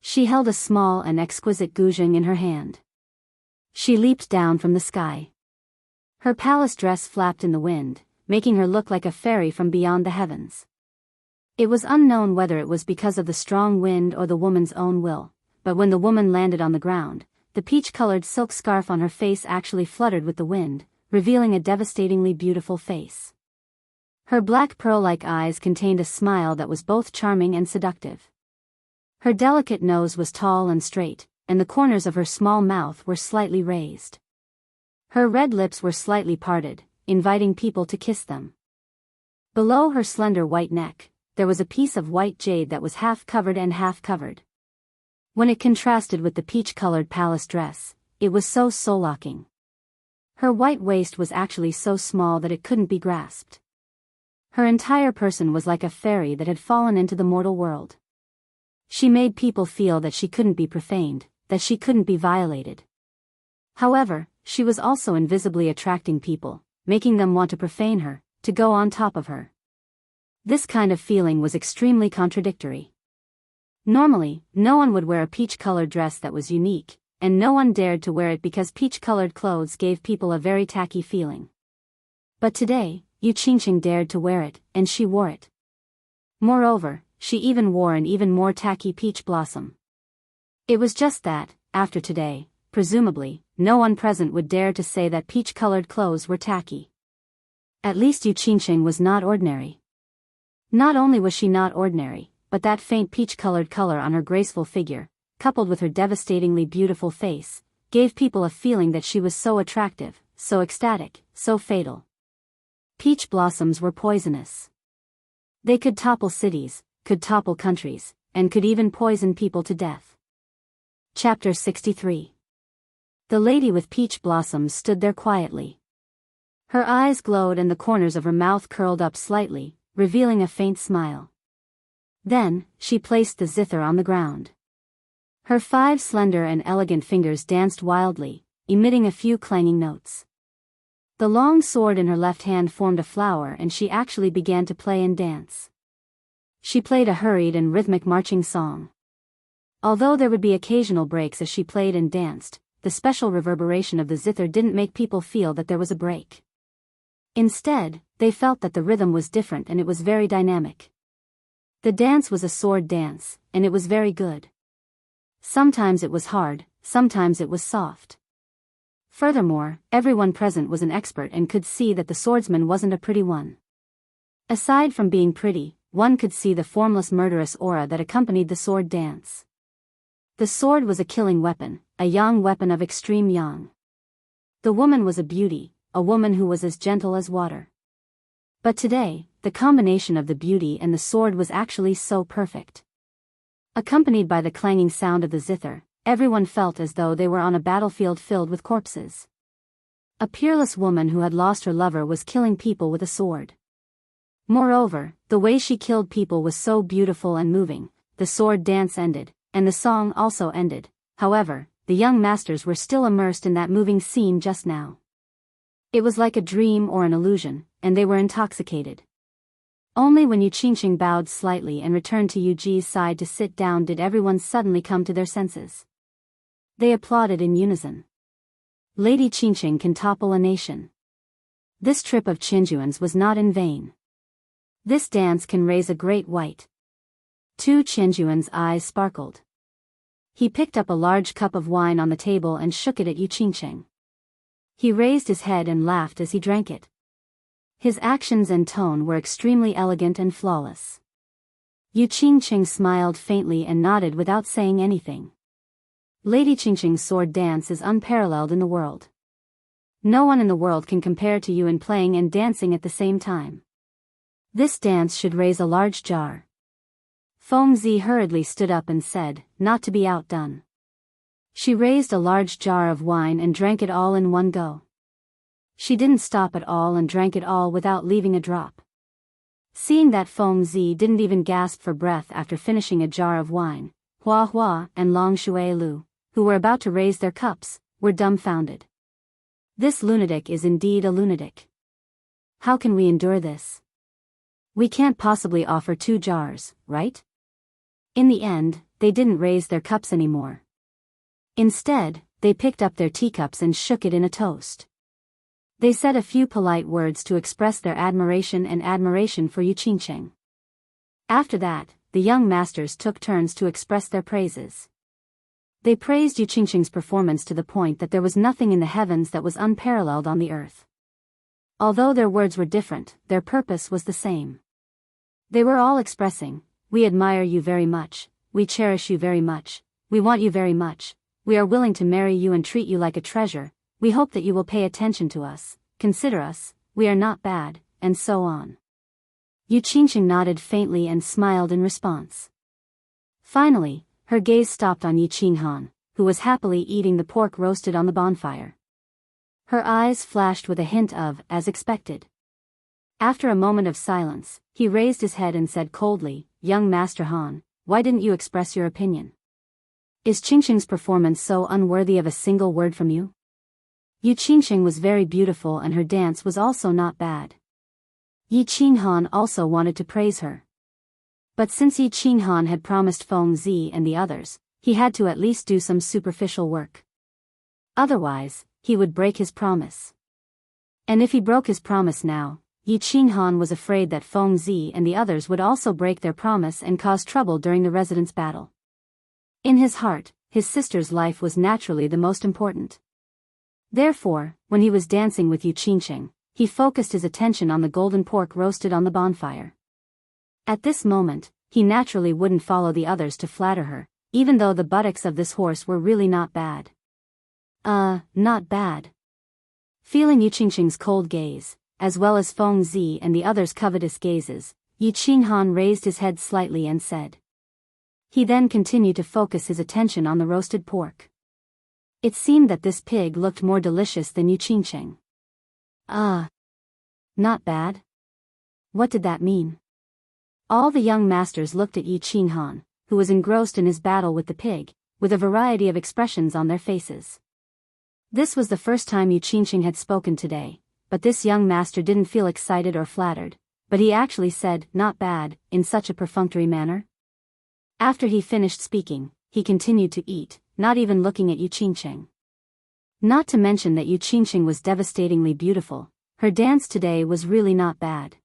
She held a small and exquisite guzheng in her hand. She leaped down from the sky. Her palace dress flapped in the wind, making her look like a fairy from beyond the heavens. It was unknown whether it was because of the strong wind or the woman's own will, but when the woman landed on the ground, the peach-colored silk scarf on her face actually fluttered with the wind, revealing a devastatingly beautiful face. Her black pearl-like eyes contained a smile that was both charming and seductive. Her delicate nose was tall and straight, and the corners of her small mouth were slightly raised. Her red lips were slightly parted, inviting people to kiss them. Below her slender white neck, there was a piece of white jade that was half covered and half covered. When it contrasted with the peach-colored palace dress, it was so soul-locking. Her white waist was actually so small that it couldn't be grasped. Her entire person was like a fairy that had fallen into the mortal world. She made people feel that she couldn't be profaned, that she couldn't be violated. However, she was also invisibly attracting people, making them want to profane her, to go on top of her. This kind of feeling was extremely contradictory. Normally, no one would wear a peach-colored dress that was unique, and no one dared to wear it because peach-colored clothes gave people a very tacky feeling. But today, Enchanting dared to wear it, and she wore it. Moreover, she even wore an even more tacky peach blossom. It was just that, after today, presumably, no one present would dare to say that peach-colored clothes were tacky. At least Enchanting was not ordinary. Not only was she not ordinary, but that faint peach-colored color on her graceful figure, coupled with her devastatingly beautiful face, gave people a feeling that she was so attractive, so ecstatic, so fatal. Peach blossoms were poisonous. They could topple cities, could topple countries, and could even poison people to death. Chapter 63. The lady with peach blossoms stood there quietly. Her eyes glowed and the corners of her mouth curled up slightly, revealing a faint smile. Then, she placed the zither on the ground. Her 5 slender and elegant fingers danced wildly, emitting a few clanging notes. The long sword in her left hand formed a flower and she actually began to play and dance. She played a hurried and rhythmic marching song. Although there would be occasional breaks as she played and danced, the special reverberation of the zither didn't make people feel that there was a break. Instead, they felt that the rhythm was different and it was very dynamic. The dance was a sword dance, and it was very good. Sometimes it was hard, sometimes it was soft. Furthermore, everyone present was an expert and could see that the swordsman wasn't a pretty one. Aside from being pretty, one could see the formless murderous aura that accompanied the sword dance. The sword was a killing weapon, a yang weapon of extreme yang. The woman was a beauty, a woman who was as gentle as water. But today, the combination of the beauty and the sword was actually so perfect. Accompanied by the clanging sound of the zither, everyone felt as though they were on a battlefield filled with corpses. A peerless woman who had lost her lover was killing people with a sword. Moreover, the way she killed people was so beautiful and moving. The sword dance ended, and the song also ended. However, the young masters were still immersed in that moving scene just now. It was like a dream or an illusion, and they were intoxicated. Only when Enchanting bowed slightly and returned to Yuji's side to sit down did everyone suddenly come to their senses. They applauded in unison. Lady Enchanting can topple a nation. This trip of Qinjuan's was not in vain. This dance can raise a great white. Tu Qinjuan's eyes sparkled. He picked up a large cup of wine on the table and shook it at Enchanting. He raised his head and laughed as he drank it. His actions and tone were extremely elegant and flawless. Enchanting smiled faintly and nodded without saying anything. Lady Enchanting's sword dance is unparalleled in the world. No one in the world can compare to you in playing and dancing at the same time. This dance should raise a large jar. Fengzi hurriedly stood up and said, not to be outdone. She raised a large jar of wine and drank it all in one go. She didn't stop at all and drank it all without leaving a drop. Seeing that Fengzi didn't even gasp for breath after finishing a jar of wine, Hua Hua and Long Shui Lu, who were about to raise their cups, were dumbfounded. This lunatic is indeed a lunatic. How can we endure this? We can't possibly offer 2 jars, right? In the end, they didn't raise their cups anymore. Instead, they picked up their teacups and shook it in a toast. They said a few polite words to express their admiration for Enchanting. After that, the young masters took turns to express their praises. They praised Enchanting's performance to the point that there was nothing in the heavens that was unparalleled on the earth. Although their words were different, their purpose was the same. They were all expressing, we admire you very much, we cherish you very much, we want you very much, we are willing to marry you and treat you like a treasure, we hope that you will pay attention to us, consider us, we are not bad, and so on. Enchanting nodded faintly and smiled in response. Finally, her gaze stopped on Enchanting, who was happily eating the pork roasted on the bonfire. Her eyes flashed with a hint of, as expected. After a moment of silence, he raised his head and said coldly, "Young Master Han, why didn't you express your opinion? Is Qingqing's performance so unworthy of a single word from you?" Yu Qingqing was very beautiful and her dance was also not bad. Yi Qinghan also wanted to praise her. But since Yi Qinghan had promised Feng Zi and the others, he had to at least do some superficial work. Otherwise, he would break his promise. And if he broke his promise now, Yi Qinghan was afraid that Feng Zi and the others would also break their promise and cause trouble during the residence battle. In his heart, his sister's life was naturally the most important. Therefore, when he was dancing with Yu Qingqing, he focused his attention on the golden pork roasted on the bonfire. At this moment, he naturally wouldn't follow the others to flatter her, even though the buttocks of this horse were really not bad. Not bad. Feeling Yu Qingqing's cold gaze, as well as Feng Zi and the others' covetous gazes, Yi Qinghan raised his head slightly and said. He then continued to focus his attention on the roasted pork. It seemed that this pig looked more delicious than Yu Qingqing. Not bad? What did that mean? All the young masters looked at Yi Qinghan, who was engrossed in his battle with the pig, with a variety of expressions on their faces. This was the first time Yu Qingqing had spoken today, but this young master didn't feel excited or flattered, but he actually said, "Not bad," in such a perfunctory manner. After he finished speaking, he continued to eat, not even looking at Yu Qingqing. Not to mention that Yu Qingqing was devastatingly beautiful, her dance today was really not bad.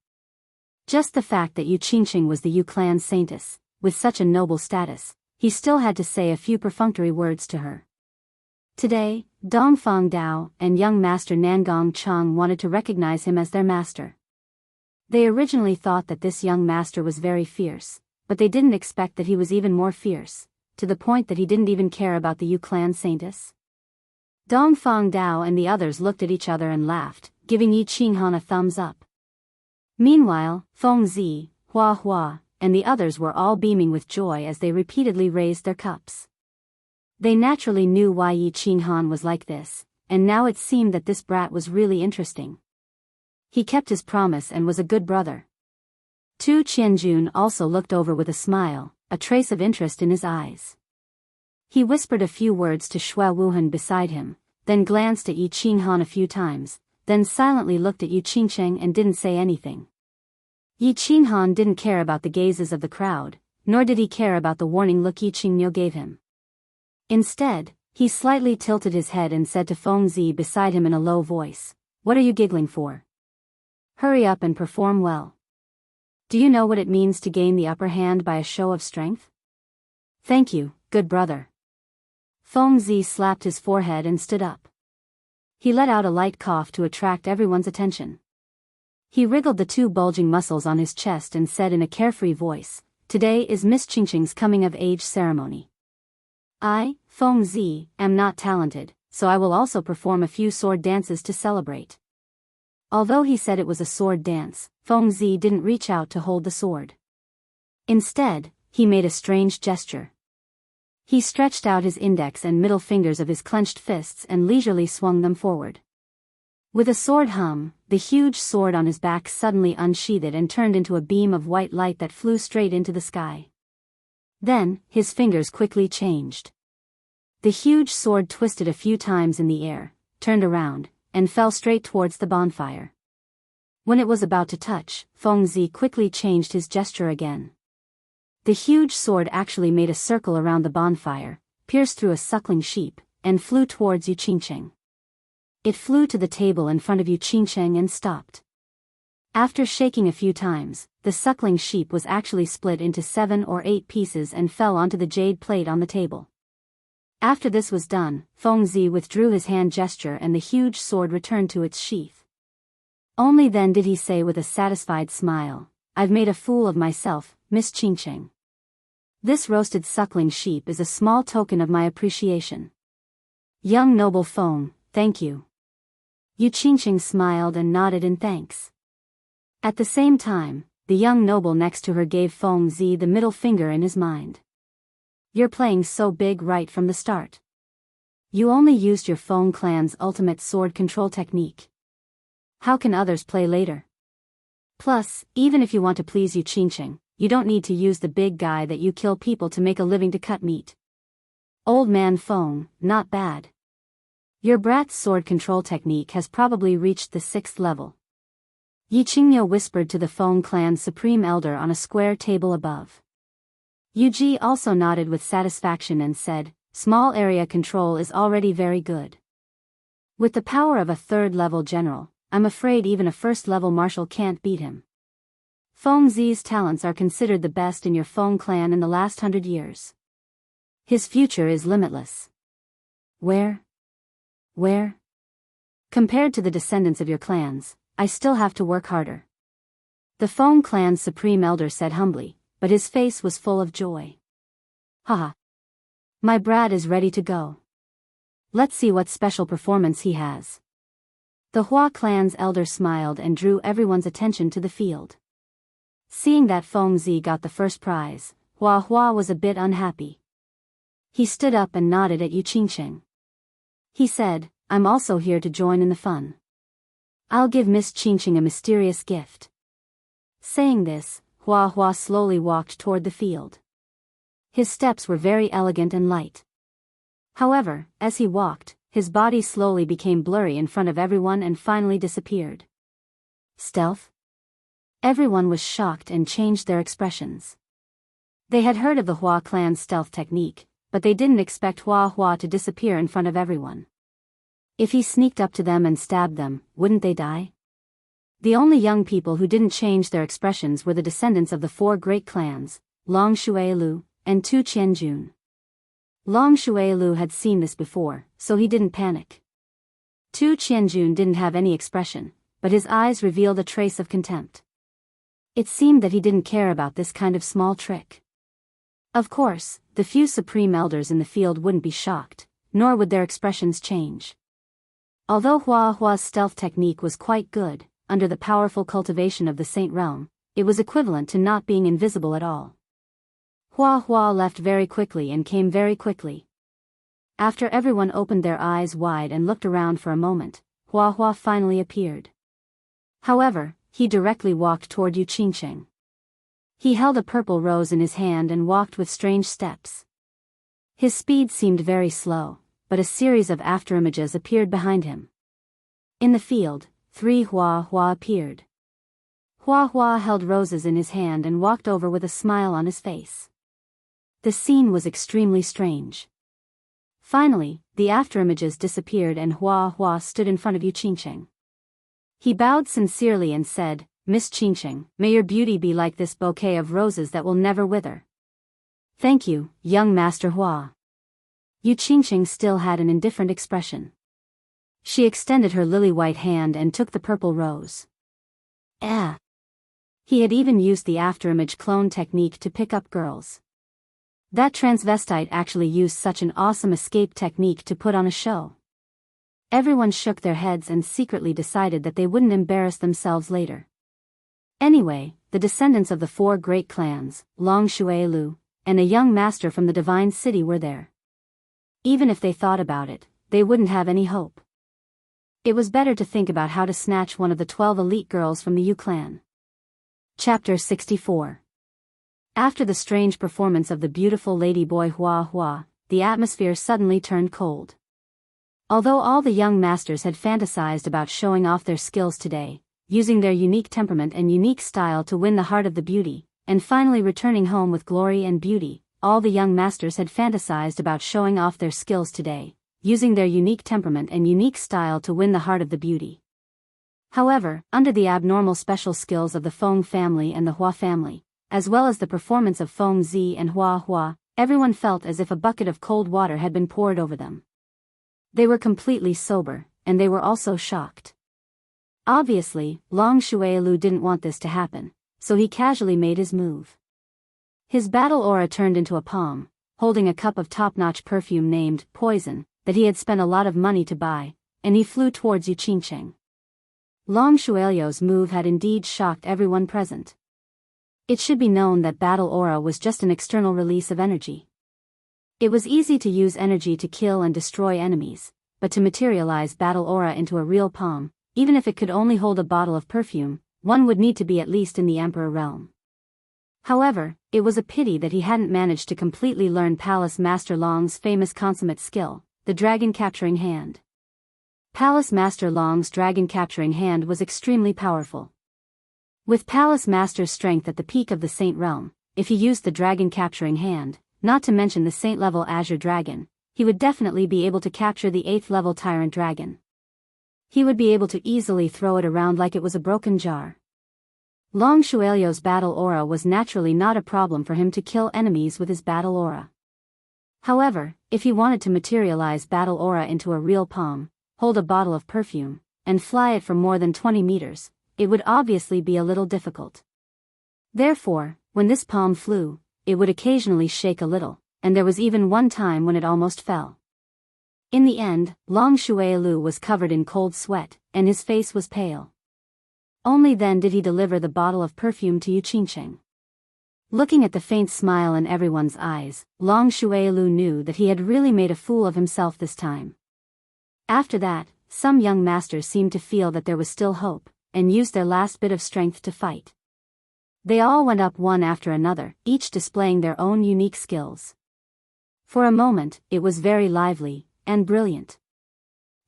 Just the fact that Yu Qingqing was the Yu clan saintess, with such a noble status, he still had to say a few perfunctory words to her. Today, Dongfang Dao and young master Nangong Cheng wanted to recognize him as their master. They originally thought that this young master was very fierce, but they didn't expect that he was even more fierce, to the point that he didn't even care about the Yu clan saintess. Dongfang Dao and the others looked at each other and laughed, giving Yi Qinghan a thumbs up. Meanwhile, Feng Zi, Hua Hua, and the others were all beaming with joy as they repeatedly raised their cups. They naturally knew why Yi Qinghan was like this, and now it seemed that this brat was really interesting. He kept his promise and was a good brother. Tu Qianjun also looked over with a smile, a trace of interest in his eyes. He whispered a few words to Xue Wuhan beside him, then glanced at Yi Qinghan a few times, then silently looked at Yu Qingqing and didn't say anything. Yi Qinghan didn't care about the gazes of the crowd, nor did he care about the warning look Yi Qingniu gave him. Instead, he slightly tilted his head and said to Feng Zi beside him in a low voice, "What are you giggling for? Hurry up and perform well. Do you know what it means to gain the upper hand by a show of strength?" "Thank you, good brother." Feng Zi slapped his forehead and stood up. He let out a light cough to attract everyone's attention. He wriggled the two bulging muscles on his chest and said in a carefree voice, "Today is Miss Qingqing's coming-of-age ceremony. I, Feng Zi, am not talented, so I will also perform a few sword dances to celebrate." Although he said it was a sword dance, Feng Zi didn't reach out to hold the sword. Instead, he made a strange gesture. He stretched out his index and middle fingers of his clenched fists and leisurely swung them forward. With a sword hum, the huge sword on his back suddenly unsheathed and turned into a beam of white light that flew straight into the sky. Then, his fingers quickly changed. The huge sword twisted a few times in the air, turned around, and fell straight towards the bonfire. When it was about to touch, Feng Zi quickly changed his gesture again. The huge sword actually made a circle around the bonfire, pierced through a suckling sheep, and flew towards Yu Qingqing. It flew to the table in front of Yu Qingqing and stopped. After shaking a few times, the suckling sheep was actually split into 7 or 8 pieces and fell onto the jade plate on the table. After this was done, Feng Zi withdrew his hand gesture and the huge sword returned to its sheath. Only then did he say with a satisfied smile, "I've made a fool of myself, Miss Qingqing. This roasted suckling sheep is a small token of my appreciation." "Young noble Feng, thank you." Yu Qingqing smiled and nodded in thanks. At the same time, the young noble next to her gave Feng Zi the middle finger in his mind. "You're playing so big right from the start. You only used your Feng clan's ultimate sword control technique. How can others play later?" Plus, even if you want to please Yu Qingqing, you don't need to use the big guy that you kill people to make a living to cut meat. Old man Feng, not bad. Your brat's sword control technique has probably reached the 6th level. Yi Qingyo whispered to the Feng clan's supreme elder on a square table above. Yu Ji also nodded with satisfaction and said, small area control is already very good. With the power of a 3rd level general, I'm afraid even a 1st level marshal can't beat him. Feng Zi's talents are considered the best in your Feng clan in the last 100 years. His future is limitless. Where? Compared to the descendants of your clans, I still have to work harder. The Feng clan's supreme elder said humbly, but his face was full of joy. Haha. My brat is ready to go. Let's see what special performance he has. The Hua clan's elder smiled and drew everyone's attention to the field. Seeing that Feng Zi got the first prize, Hua was a bit unhappy. He stood up and nodded at Yu Qingqing. He said, I'm also here to join in the fun. I'll give Miss Qingqing a mysterious gift. Saying this, Hua slowly walked toward the field. His steps were very elegant and light. However, as he walked, his body slowly became blurry in front of everyone and finally disappeared. Stealth? Everyone was shocked and changed their expressions. They had heard of the Hua clan's stealth technique, but they didn't expect Hua to disappear in front of everyone. If he sneaked up to them and stabbed them, wouldn't they die? The only young people who didn't change their expressions were the descendants of the 4 great clans, Long Shuilu, and Tu Qianjun. Long Shuilu had seen this before, so he didn't panic. Tu Qianjun didn't have any expression, but his eyes revealed a trace of contempt. It seemed that he didn't care about this kind of small trick. Of course, the few supreme elders in the field wouldn't be shocked, nor would their expressions change. Although Hua's stealth technique was quite good, under the powerful cultivation of the Saint Realm, it was equivalent to not being invisible at all. Hua left very quickly and came very quickly. After everyone opened their eyes wide and looked around for a moment, Hua finally appeared. However, he directly walked toward Yu Qingqing. He held a purple rose in his hand and walked with strange steps. His speed seemed very slow, but a series of afterimages appeared behind him. In the field, 3 Hua appeared. Hua held roses in his hand and walked over with a smile on his face. The scene was extremely strange. Finally, the afterimages disappeared and Hua stood in front of Yu Qingqing. He bowed sincerely and said, Miss Qingqing, may your beauty be like this bouquet of roses that will never wither. Thank you, young Master Hua. Yu Qingqing still had an indifferent expression. She extended her lily-white hand and took the purple rose. He had even used the afterimage clone technique to pick up girls. That transvestite actually used such an awesome escape technique to put on a show. Everyone shook their heads and secretly decided that they wouldn't embarrass themselves later. Anyway, the descendants of the 4 great clans, Long Shuilu, and a young master from the Divine City were there. Even if they thought about it, they wouldn't have any hope. It was better to think about how to snatch one of the 12 elite girls from the Yu clan. Chapter 64. After the strange performance of the beautiful ladyboy Hua, the atmosphere suddenly turned cold. Although all the young masters had fantasized about showing off their skills today, using their unique temperament and unique style to win the heart of the beauty, and finally returning home with glory and beauty, all the young masters had fantasized about showing off their skills today, using their unique temperament and unique style to win the heart of the beauty. However, under the abnormal special skills of the Feng family and the Hua family, as well as the performance of Feng Zi and Hua, everyone felt as if a bucket of cold water had been poured over them. They were completely sober, and they were also shocked. Obviously, Long Shuilu didn't want this to happen, so he casually made his move. His battle aura turned into a palm, holding a cup of top-notch perfume named Poison, that he had spent a lot of money to buy, and he flew towards Yu Qingqing. Long Shuilu's move had indeed shocked everyone present. It should be known that battle aura was just an external release of energy. It was easy to use energy to kill and destroy enemies, but to materialize battle aura into a real palm, even if it could only hold a bottle of perfume, one would need to be at least in the Emperor realm. However, it was a pity that he hadn't managed to completely learn Palace Master Long's famous consummate skill, the dragon capturing hand. Palace Master Long's dragon capturing hand was extremely powerful. With Palace Master's strength at the peak of the Saint realm, if he used the dragon capturing hand, not to mention the Saint-level Azure Dragon, he would definitely be able to capture the 8th-level Tyrant Dragon. He would be able to easily throw it around like it was a broken jar. Long Shuelio's battle aura was naturally not a problem for him to kill enemies with his battle aura. However, if he wanted to materialize battle aura into a real palm, hold a bottle of perfume, and fly it for more than 20 meters, it would obviously be a little difficult. Therefore, when this palm flew, it would occasionally shake a little, and there was even one time when it almost fell. In the end, Long Shuelu was covered in cold sweat, and his face was pale. Only then did he deliver the bottle of perfume to Yu Qingcheng. Looking at the faint smile in everyone's eyes, Long Shuelu knew that he had really made a fool of himself this time. After that, some young masters seemed to feel that there was still hope, and used their last bit of strength to fight. They all went up one after another, each displaying their own unique skills. For a moment, it was very lively and brilliant.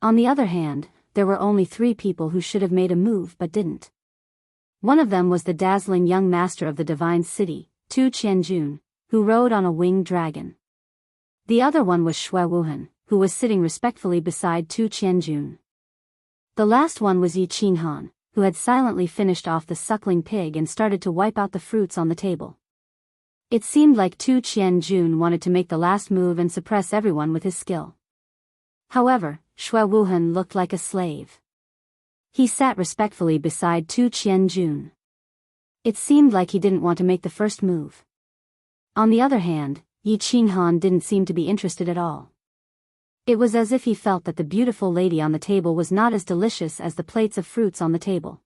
On the other hand, there were only 3 people who should have made a move but didn't. One of them was the dazzling young master of the Divine City, Tu Qianjun, who rode on a winged dragon. The other one was Xue Wuhan, who was sitting respectfully beside Tu Qianjun. The last one was Yi Qinghan, who had silently finished off the suckling pig and started to wipe out the fruits on the table. It seemed like Tu Qianjun wanted to make the last move and suppress everyone with his skill. However, Xue Wuhan looked like a slave. He sat respectfully beside Tu Qianjun. It seemed like he didn't want to make the first move. On the other hand, Yi Qinghan didn't seem to be interested at all. It was as if he felt that the beautiful lady on the table was not as delicious as the plates of fruits on the table.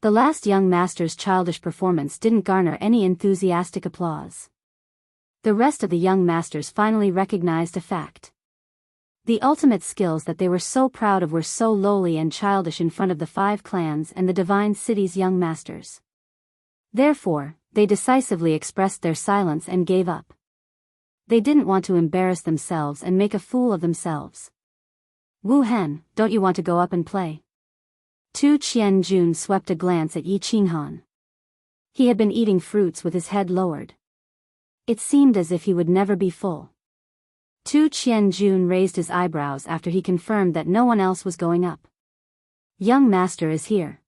The last young master's childish performance didn't garner any enthusiastic applause. The rest of the young masters finally recognized a fact. The ultimate skills that they were so proud of were so lowly and childish in front of the 5 clans and the Divine City's young masters. Therefore, they decisively expressed their silence and gave up. They didn't want to embarrass themselves and make a fool of themselves. Wu Hen, don't you want to go up and play? Tu Qianjun swept a glance at Yi Qinghan. He had been eating fruits with his head lowered. It seemed as if he would never be full. Tu Qianjun raised his eyebrows after he confirmed that no one else was going up. Young master is here.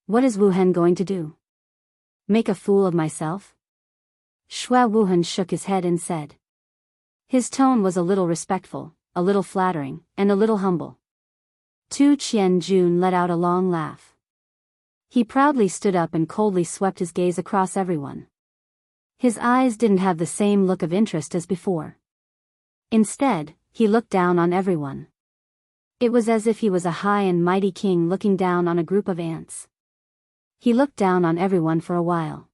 What is Wu Hen going to do? Make a fool of myself? Xue Wuhan shook his head and said. His tone was a little respectful, a little flattering, and a little humble. Tu Qianjun let out a long laugh. He proudly stood up and coldly swept his gaze across everyone. His eyes didn't have the same look of interest as before. Instead, he looked down on everyone. It was as if he was a high and mighty king looking down on a group of ants. He looked down on everyone for a while.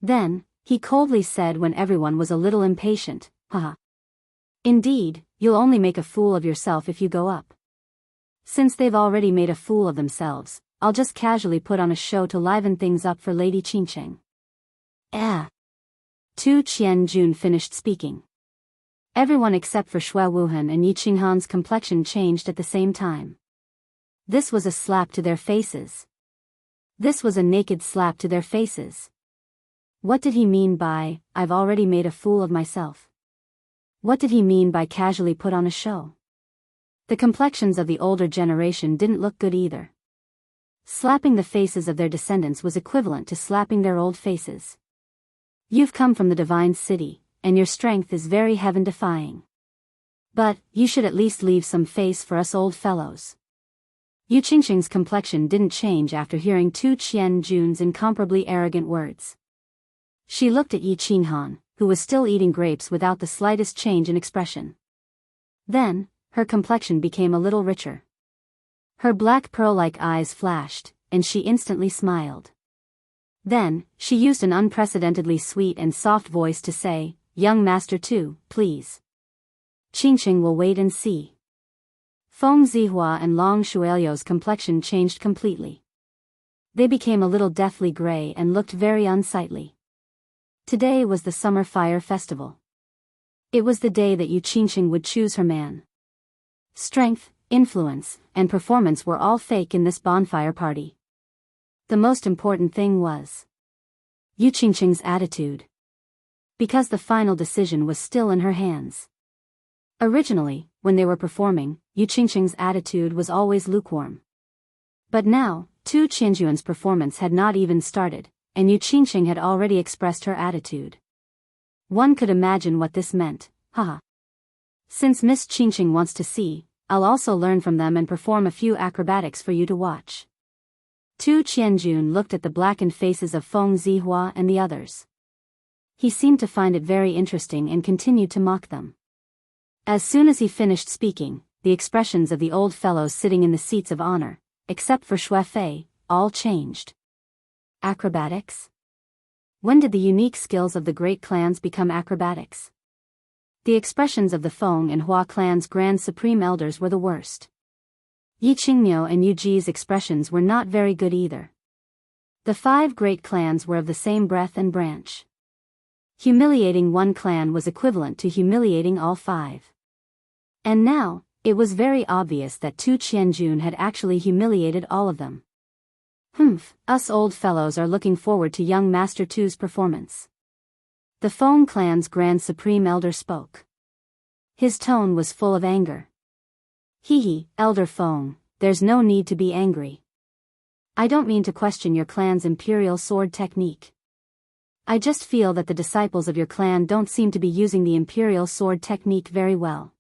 Then, he coldly said when everyone was a little impatient, haha. Indeed, you'll only make a fool of yourself if you go up. Since they've already made a fool of themselves, I'll just casually put on a show to liven things up for Lady Qingcheng. Tu Qianjun finished speaking. Everyone except for Xue Wuhan and Yi Qinghan's complexion changed at the same time. This was a slap to their faces. This was a naked slap to their faces. What did he mean by, I've already made a fool of myself? What did he mean by casually put on a show? The complexions of the older generation didn't look good either. Slapping the faces of their descendants was equivalent to slapping their old faces. You've come from the Divine City, and your strength is very heaven-defying. But, you should at least leave some face for us old fellows. Yu Qingcheng's complexion didn't change after hearing Tu Qianjun's incomparably arrogant words. She looked at Yi Qinghan, who was still eating grapes without the slightest change in expression. Then, her complexion became a little richer. Her black pearl-like eyes flashed, and she instantly smiled. Then, she used an unprecedentedly sweet and soft voice to say, Young Master Tu, please. Qingcheng will wait and see. Feng Zihua and Long Shuelio's complexion changed completely. They became a little deathly gray and looked very unsightly. Today was the summer fire festival. It was the day that Enchanting would choose her man. Strength, influence, and performance were all fake in this bonfire party. The most important thing was Enchanting's attitude. Because the final decision was still in her hands. Originally, when they were performing, Enchanting's attitude was always lukewarm. But now, Tu Qianjuan's performance had not even started, and Enchanting had already expressed her attitude. One could imagine what this meant, haha. Since Miss Enchanting wants to see, I'll also learn from them and perform a few acrobatics for you to watch. Tu Qianjun looked at the blackened faces of Feng Zihua and the others. He seemed to find it very interesting and continued to mock them. As soon as he finished speaking, the expressions of the old fellows sitting in the seats of honor, except for Xue Fei, all changed. Acrobatics? When did the unique skills of the great clans become acrobatics? The expressions of the Feng and Hua clans' Grand Supreme Elders were the worst. Yi Qingmiu and Yu Ji's expressions were not very good either. The 5 great clans were of the same breath and branch. Humiliating one clan was equivalent to humiliating all 5. And now, it was very obvious that Tu Qianjun had actually humiliated all of them. Us old fellows are looking forward to young Master Tu's performance. The Feng clan's Grand Supreme Elder spoke. His tone was full of anger. Hee, Elder Feng, there's no need to be angry. I don't mean to question your clan's imperial sword technique. I just feel that the disciples of your clan don't seem to be using the imperial sword technique very well.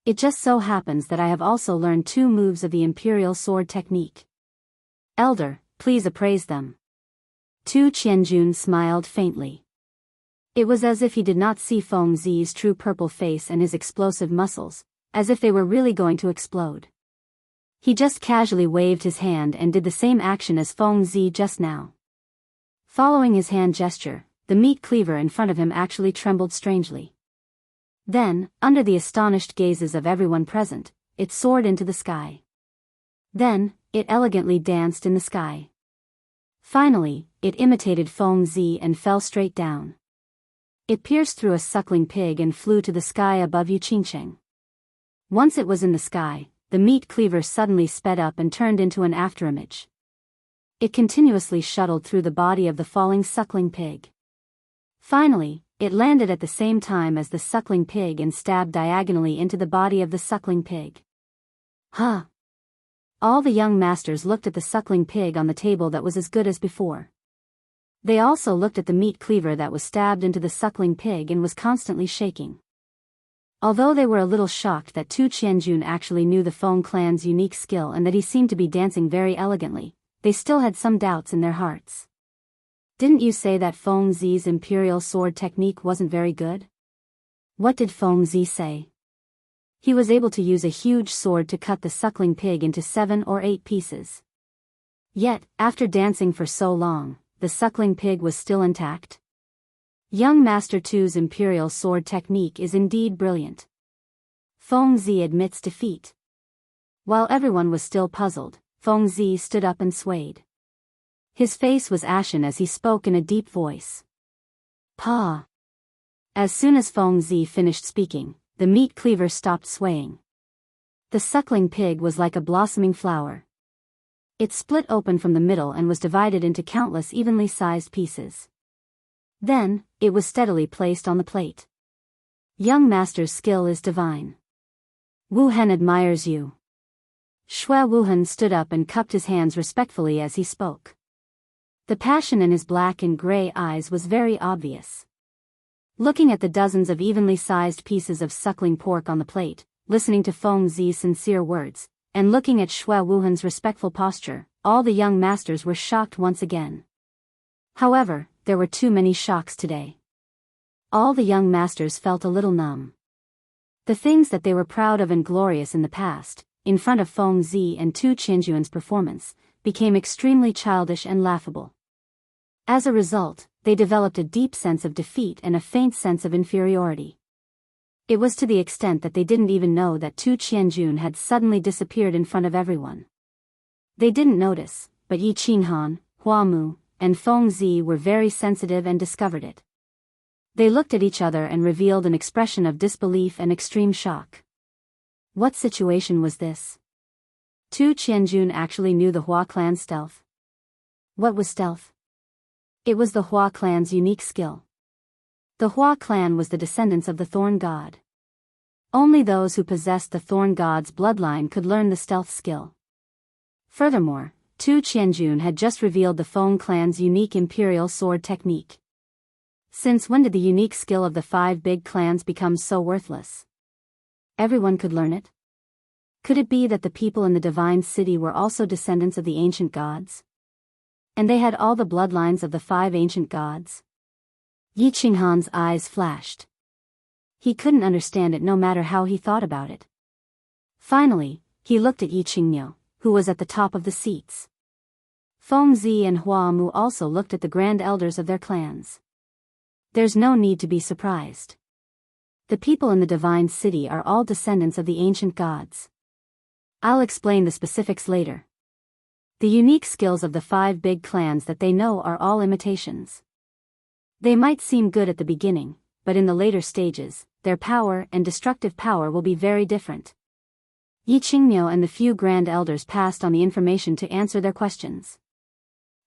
It just so happens that I have also learned 2 moves of the imperial sword technique. Elder, please appraise them. Tu Qianjun smiled faintly. It was as if he did not see Feng Zi's true purple face and his explosive muscles, as if they were really going to explode. He just casually waved his hand and did the same action as Feng Zi just now. Following his hand gesture, the meat cleaver in front of him actually trembled strangely. Then, under the astonished gazes of everyone present, it soared into the sky. Then, it elegantly danced in the sky. Finally, it imitated Feng Zi and fell straight down. It pierced through a suckling pig and flew to the sky above Enchanting. Once it was in the sky, the meat cleaver suddenly sped up and turned into an afterimage. It continuously shuttled through the body of the falling suckling pig. Finally, it landed at the same time as the suckling pig and stabbed diagonally into the body of the suckling pig. Huh! All the young masters looked at the suckling pig on the table that was as good as before. They also looked at the meat cleaver that was stabbed into the suckling pig and was constantly shaking. Although they were a little shocked that Tu Qianjun actually knew the Feng clan's unique skill and that he seemed to be dancing very elegantly, they still had some doubts in their hearts. Didn't you say that Feng Zi's imperial sword technique wasn't very good? What did Feng Zi say? He was able to use a huge sword to cut the suckling pig into 7 or 8 pieces. Yet, after dancing for so long, the suckling pig was still intact. Young Master Tu's imperial sword technique is indeed brilliant. Feng Zi admits defeat. While everyone was still puzzled, Feng Zi stood up and swayed. His face was ashen as he spoke in a deep voice. Pa! As soon as Feng Zi finished speaking, the meat cleaver stopped swaying. The suckling pig was like a blossoming flower. It split open from the middle and was divided into countless evenly sized pieces. Then, it was steadily placed on the plate. Young Master's skill is divine. Wu Hen admires you. Xue Wuhan stood up and cupped his hands respectfully as he spoke. The passion in his black and gray eyes was very obvious. Looking at the dozens of evenly sized pieces of suckling pork on the plate, listening to Feng Zi's sincere words, and looking at Xue Wuhan's respectful posture, all the young masters were shocked once again. However, there were too many shocks today. All the young masters felt a little numb. The things that they were proud of and glorious in the past, in front of Feng Zi and Tu Qianjuan's performance, became extremely childish and laughable. As a result, they developed a deep sense of defeat and a faint sense of inferiority. It was to the extent that they didn't even know that Tu Qianjun had suddenly disappeared in front of everyone. They didn't notice, but but Yi Qinghan, Hua Mu, and Feng Zi were very sensitive and discovered it. They looked at each other and revealed an expression of disbelief and extreme shock. What situation was this? Tu Qianjun actually knew the Hua clan's stealth. What was stealth? It was the Hua clan's unique skill. The Hua clan was the descendants of the Thorn God. Only those who possessed the Thorn God's bloodline could learn the stealth skill. Furthermore, Tu Qianjun had just revealed the Feng clan's unique imperial sword technique. Since when did the unique skill of the 5 big clans become so worthless? Everyone could learn it? Could it be that the people in the divine city were also descendants of the ancient gods? And they had all the bloodlines of the 5 ancient gods? Yi Qinghan's eyes flashed. He couldn't understand it no matter how he thought about it. Finally, he looked at Yi Qingniu, who was at the top of the seats. Feng Zi and Hua Mu also looked at the grand elders of their clans. There's no need to be surprised. The people in the divine city are all descendants of the ancient gods. I'll explain the specifics later. The unique skills of the 5 big clans that they know are all imitations. They might seem good at the beginning, but in the later stages, their power and destructive power will be very different. Yi Qingniu and the few grand elders passed on the information to answer their questions.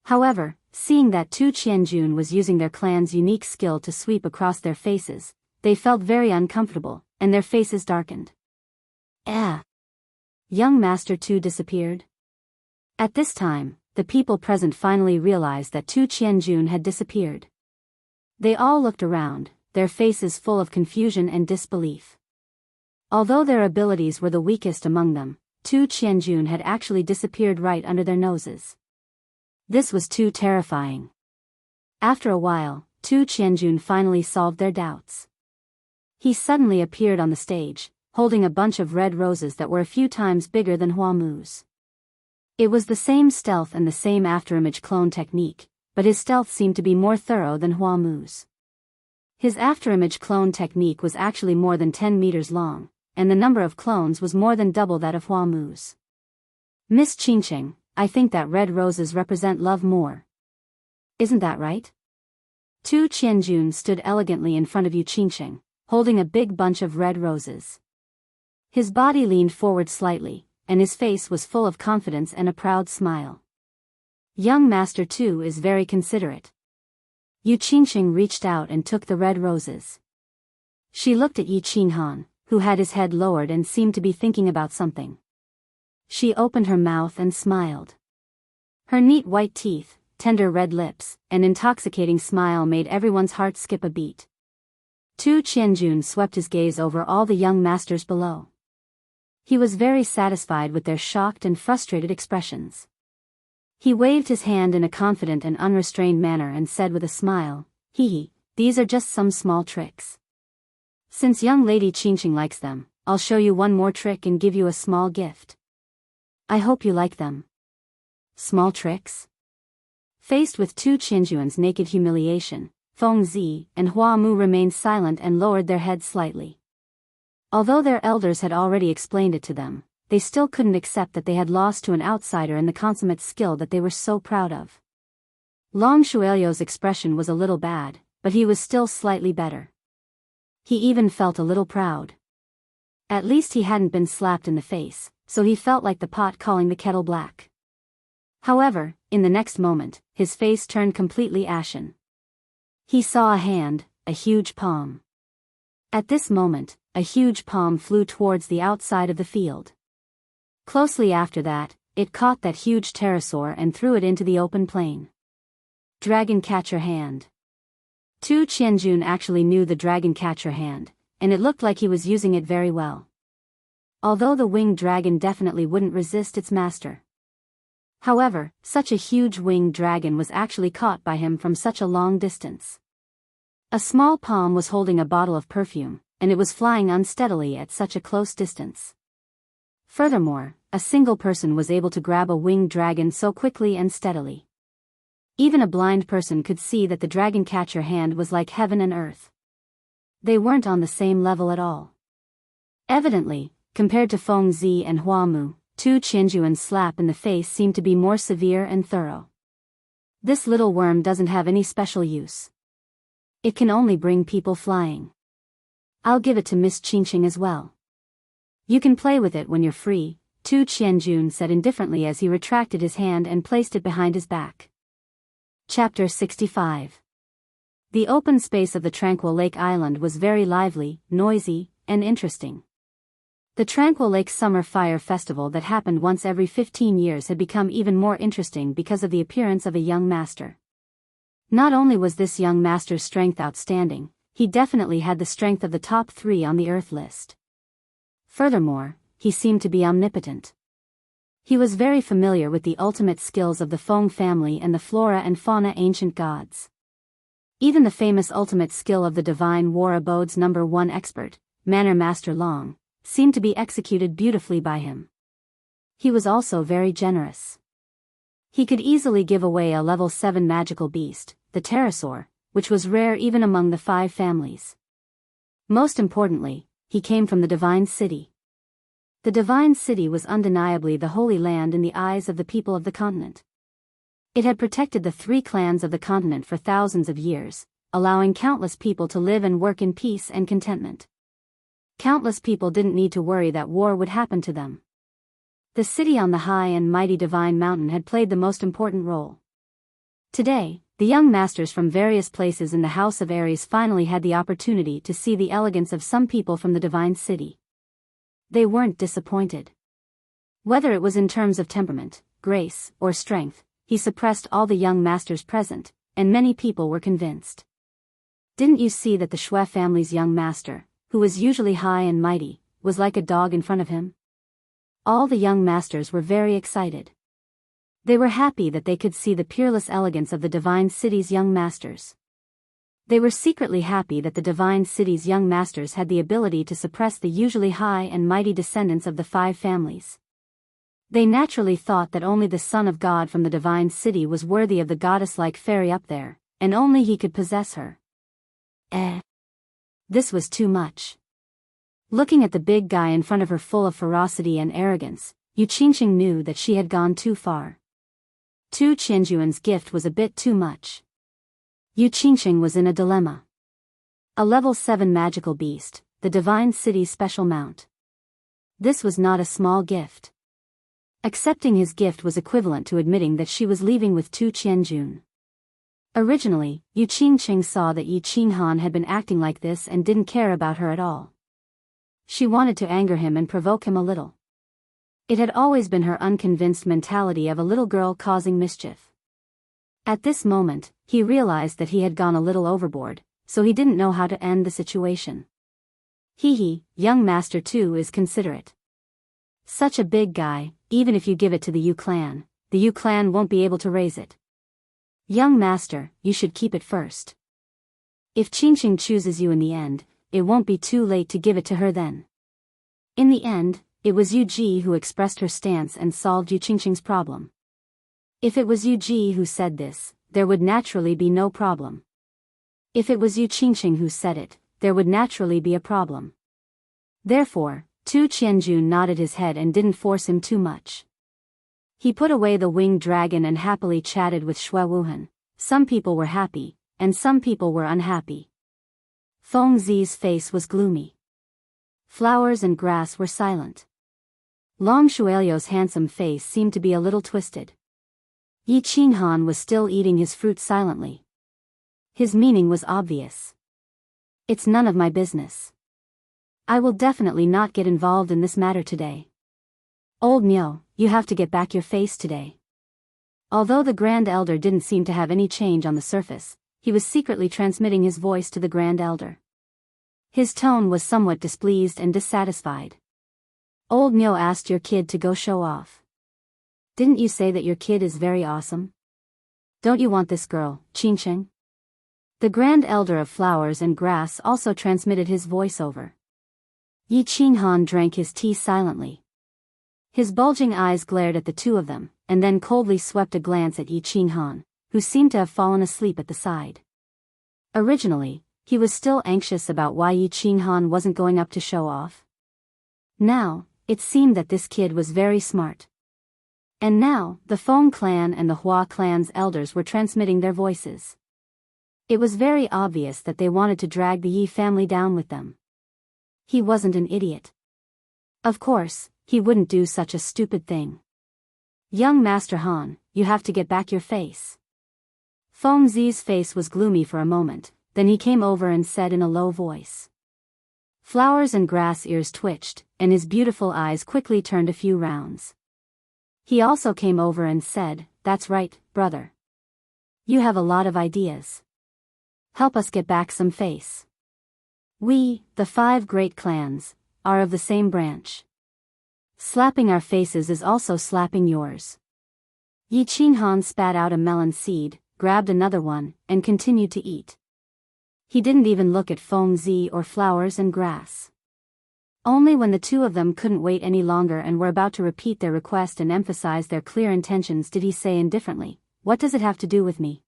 However, seeing that Tu Qianjun was using their clan's unique skill to sweep across their faces, they felt very uncomfortable, and their faces darkened. Young Master Tu disappeared. At this time, the people present finally realized that Tu Qianjun had disappeared. They all looked around, their faces full of confusion and disbelief. Although their abilities were the weakest among them, Tu Qianjun had actually disappeared right under their noses. This was too terrifying. After a while, Tu Qianjun finally solved their doubts. He suddenly appeared on the stage, holding a bunch of red roses that were a few times bigger than Hua Mu's. It was the same stealth and the same afterimage clone technique, but his stealth seemed to be more thorough than Hua Mu's. His afterimage clone technique was actually more than 10 meters long, and the number of clones was more than double that of Hua Mu's. Miss Qingqing, I think that red roses represent love more. Isn't that right? Tu Qianjun stood elegantly in front of Yu Qingqing, holding a big bunch of red roses. His body leaned forward slightly, and his face was full of confidence and a proud smile. Young Master Tu is very considerate. Yu Qingqing reached out and took the red roses. She looked at Yi Qinghan, who had his head lowered and seemed to be thinking about something. She opened her mouth and smiled. Her neat white teeth, tender red lips, and intoxicating smile made everyone's heart skip a beat. Tu Qianjun swept his gaze over all the young masters below. He was very satisfied with their shocked and frustrated expressions. He waved his hand in a confident and unrestrained manner and said with a smile, "Hee, these are just some small tricks. Since young lady Qingqing likes them, I'll show you one more trick and give you a small gift. I hope you like them." Small tricks? Faced with Tu Qianjun's naked humiliation, Feng Zi and Hua Mu remained silent and lowered their heads slightly. Although their elders had already explained it to them, they still couldn't accept that they had lost to an outsider in the consummate skill that they were so proud of. Long Shuelio's expression was a little bad, but he was still slightly better. He even felt a little proud. At least he hadn't been slapped in the face, so he felt like the pot calling the kettle black. However, in the next moment, his face turned completely ashen. He saw a hand, a huge palm. At this moment, a huge palm flew towards the outside of the field. Closely after that, it caught that huge pterosaur and threw it into the open plain. Dragon Catcher Hand. Tu Qianjun actually knew the Dragon Catcher Hand, and it looked like he was using it very well. Although the winged dragon definitely wouldn't resist its master. However, such a huge winged dragon was actually caught by him from such a long distance. A small palm was holding a bottle of perfume, and it was flying unsteadily at such a close distance. Furthermore, a single person was able to grab a winged dragon so quickly and steadily. Even a blind person could see that the Dragon Catcher Hand was like heaven and earth. They weren't on the same level at all. Evidently, compared to Feng Zi and Hua Mu, Tu Qianjuan's slap in the face seemed to be more severe and thorough. This little worm doesn't have any special use. It can only bring people flying. I'll give it to Miss Qingqing as well. You can play with it when you're free, Tu Qianjun said indifferently as he retracted his hand and placed it behind his back. Chapter 65. The open space of the tranquil lake island was very lively, noisy, and interesting. The Tranquil Lake Summer Fire Festival that happened once every 15 years had become even more interesting because of the appearance of a young master. Not only was this young master's strength outstanding, he definitely had the strength of the top 3 on the Earth list. Furthermore, he seemed to be omnipotent. He was very familiar with the ultimate skills of the Feng family and the flora and fauna ancient gods. Even the famous ultimate skill of the Divine War Abode's #1 expert, Manor Master Long, seemed to be executed beautifully by him. He was also very generous. He could easily give away a level 7 magical beast, the pterosaur, which was rare even among the 5 families. Most importantly, he came from the Divine City. The Divine City was undeniably the Holy Land in the eyes of the people of the continent. It had protected the 3 clans of the continent for thousands of years, allowing countless people to live and work in peace and contentment. Countless people didn't need to worry that war would happen to them. The city on the high and mighty Divine Mountain had played the most important role. Today, the young masters from various places in the House of Aries finally had the opportunity to see the elegance of some people from the Divine City. They weren't disappointed. Whether it was in terms of temperament, grace, or strength, he suppressed all the young masters present, and many people were convinced. Didn't you see that the Shui family's young master, who was usually high and mighty, was like a dog in front of him? All the young masters were very excited. They were happy that they could see the peerless elegance of the Divine City's young masters. They were secretly happy that the Divine City's young masters had the ability to suppress the usually high and mighty descendants of the 5 families. They naturally thought that only the Son of God from the Divine City was worthy of the goddess-like fairy up there, and only he could possess her. This was too much. Looking at the big guy in front of her full of ferocity and arrogance, Yu Qingqing knew that she had gone too far. Tu Qianjuan's gift was a bit too much. Yu Qingqing was in a dilemma. A level 7 magical beast, the Divine City's special mount. This was not a small gift. Accepting his gift was equivalent to admitting that she was leaving with Tu Qianjun. Originally, Yu Qingqing saw that Yi Qinghan had been acting like this and didn't care about her at all. She wanted to anger him and provoke him a little. It had always been her unconvinced mentality of a little girl causing mischief. At this moment, he realized that he had gone a little overboard, so he didn't know how to end the situation. Young master too is considerate. Such a big guy, even if you give it to the Yu clan won't be able to raise it. Young master, you should keep it first. If Qingqing chooses you in the end, it won't be too late to give it to her then. In the end, it was Yu Ji who expressed her stance and solved Yu Qingqing's problem. If it was Yu Ji who said this, there would naturally be no problem. If it was Yu Qingqing who said it, there would naturally be a problem. Therefore, Tu Qianjun nodded his head and didn't force him too much. He put away the winged dragon and happily chatted with Shui Wuhan. Some people were happy, and some people were unhappy. Feng Zi's face was gloomy. Flowers and grass were silent. Long Shuelio's handsome face seemed to be a little twisted. Yi Qinghan was still eating his fruit silently. His meaning was obvious. It's none of my business. I will definitely not get involved in this matter today. Old Miao, you have to get back your face today. Although the Grand Elder didn't seem to have any change on the surface, he was secretly transmitting his voice to the Grand Elder. His tone was somewhat displeased and dissatisfied. Old Miao asked your kid to go show off. Didn't you say that your kid is very awesome? Don't you want this girl, Qingqing? The Grand Elder of Flowers and Grass also transmitted his voice over. Yi Qinghan drank his tea silently. His bulging eyes glared at the two of them, and then coldly swept a glance at Yi Qinghan, who seemed to have fallen asleep at the side. Originally, he was still anxious about why Yi Qinghan wasn't going up to show off. Now, It seemed that this kid was very smart. And now, the Feng clan and the Hua clan's elders were transmitting their voices. It was very obvious that they wanted to drag the Yi family down with them. He wasn't an idiot. Of course, he wouldn't do such a stupid thing. Young Master Han, you have to get back your face. Feng Zi's face was gloomy for a moment, then he came over and said in a low voice. Flowers and Grass' ears twitched, and his beautiful eyes quickly turned a few rounds. He also came over and said, That's right, brother. You have a lot of ideas. Help us get back some face. We, the 5 great clans, are of the same branch. Slapping our faces is also slapping yours. Yi Qinghan spat out a melon seed, grabbed another one, and continued to eat. He didn't even look at Feng Zi or Flowers and Grass. Only when the two of them couldn't wait any longer and were about to repeat their request and emphasize their clear intentions did he say indifferently, What does it have to do with me?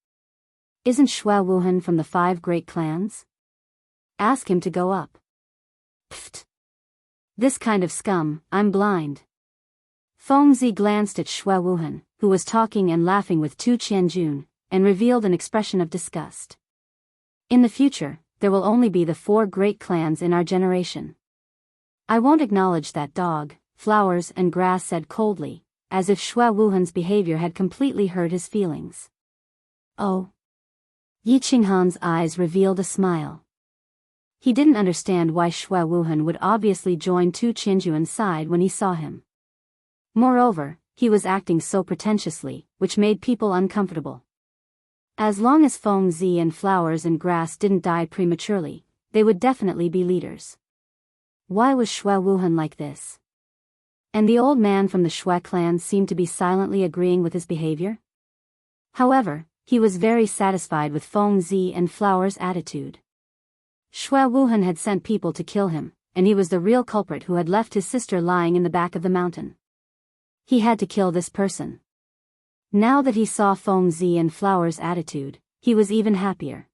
Isn't Xue Wuhan from the 5 great clans? Ask him to go up. Pfft. This kind of scum, I'm blind. Feng Zi glanced at Xue Wuhan, who was talking and laughing with Tu Qianjun, and revealed an expression of disgust. In the future, there will only be the 4 great clans in our generation. I won't acknowledge that dog, Flowers and Grass said coldly, as if Xue Wuhan's behavior had completely hurt his feelings. Oh. Yi Qinghan's eyes revealed a smile. He didn't understand why Xue Wuhan would obviously join Tu Qianjuan's side when he saw him. Moreover, he was acting so pretentiously, which made people uncomfortable. As long as Feng Zi and Flowers and Grass didn't die prematurely, they would definitely be leaders. Why was Xue Wuhan like this? And the old man from the Xue clan seemed to be silently agreeing with his behavior? However, he was very satisfied with Feng Zi and Flowers' attitude. Xue Wuhan had sent people to kill him, and he was the real culprit who had left his sister lying in the back of the mountain. He had to kill this person. Now that he saw Feng Zi and Flowers' attitude, he was even happier.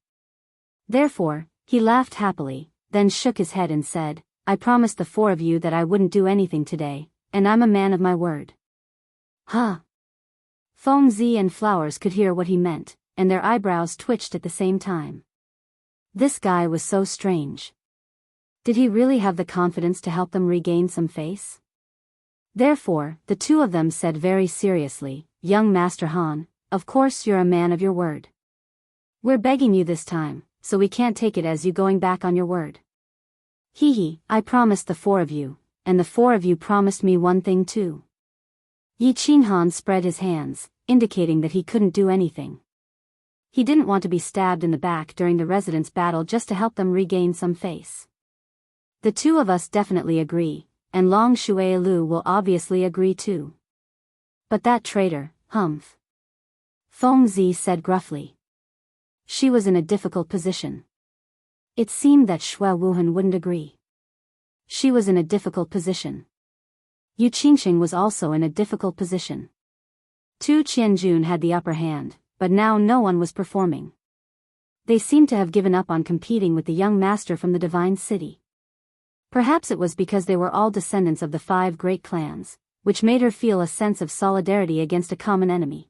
Therefore, he laughed happily, then shook his head and said, I promised the 4 of you that I wouldn't do anything today, and I'm a man of my word. Huh? Feng Zi and Flowers could hear what he meant, and their eyebrows twitched at the same time. This guy was so strange. Did he really have the confidence to help them regain some face? Therefore, the 2 of them said very seriously, Young Master Han, of course you're a man of your word. We're begging you this time, so we can't take it as you going back on your word. Hee, I promised the 4 of you, and the 4 of you promised me one thing too. Yi Qinghan spread his hands, indicating that he couldn't do anything. He didn't want to be stabbed in the back during the residents' battle just to help them regain some face. The 2 of us definitely agree, and Long Shui Lu will obviously agree too. But that traitor, Humph. Feng Zi said gruffly. She was in a difficult position. It seemed that Xue Wuhan wouldn't agree. She was in a difficult position. Yu Qingxing was also in a difficult position. Tu Qianjun had the upper hand, but now no one was performing. They seemed to have given up on competing with the young master from the Divine City. Perhaps it was because they were all descendants of the 5 great clans, which made her feel a sense of solidarity against a common enemy.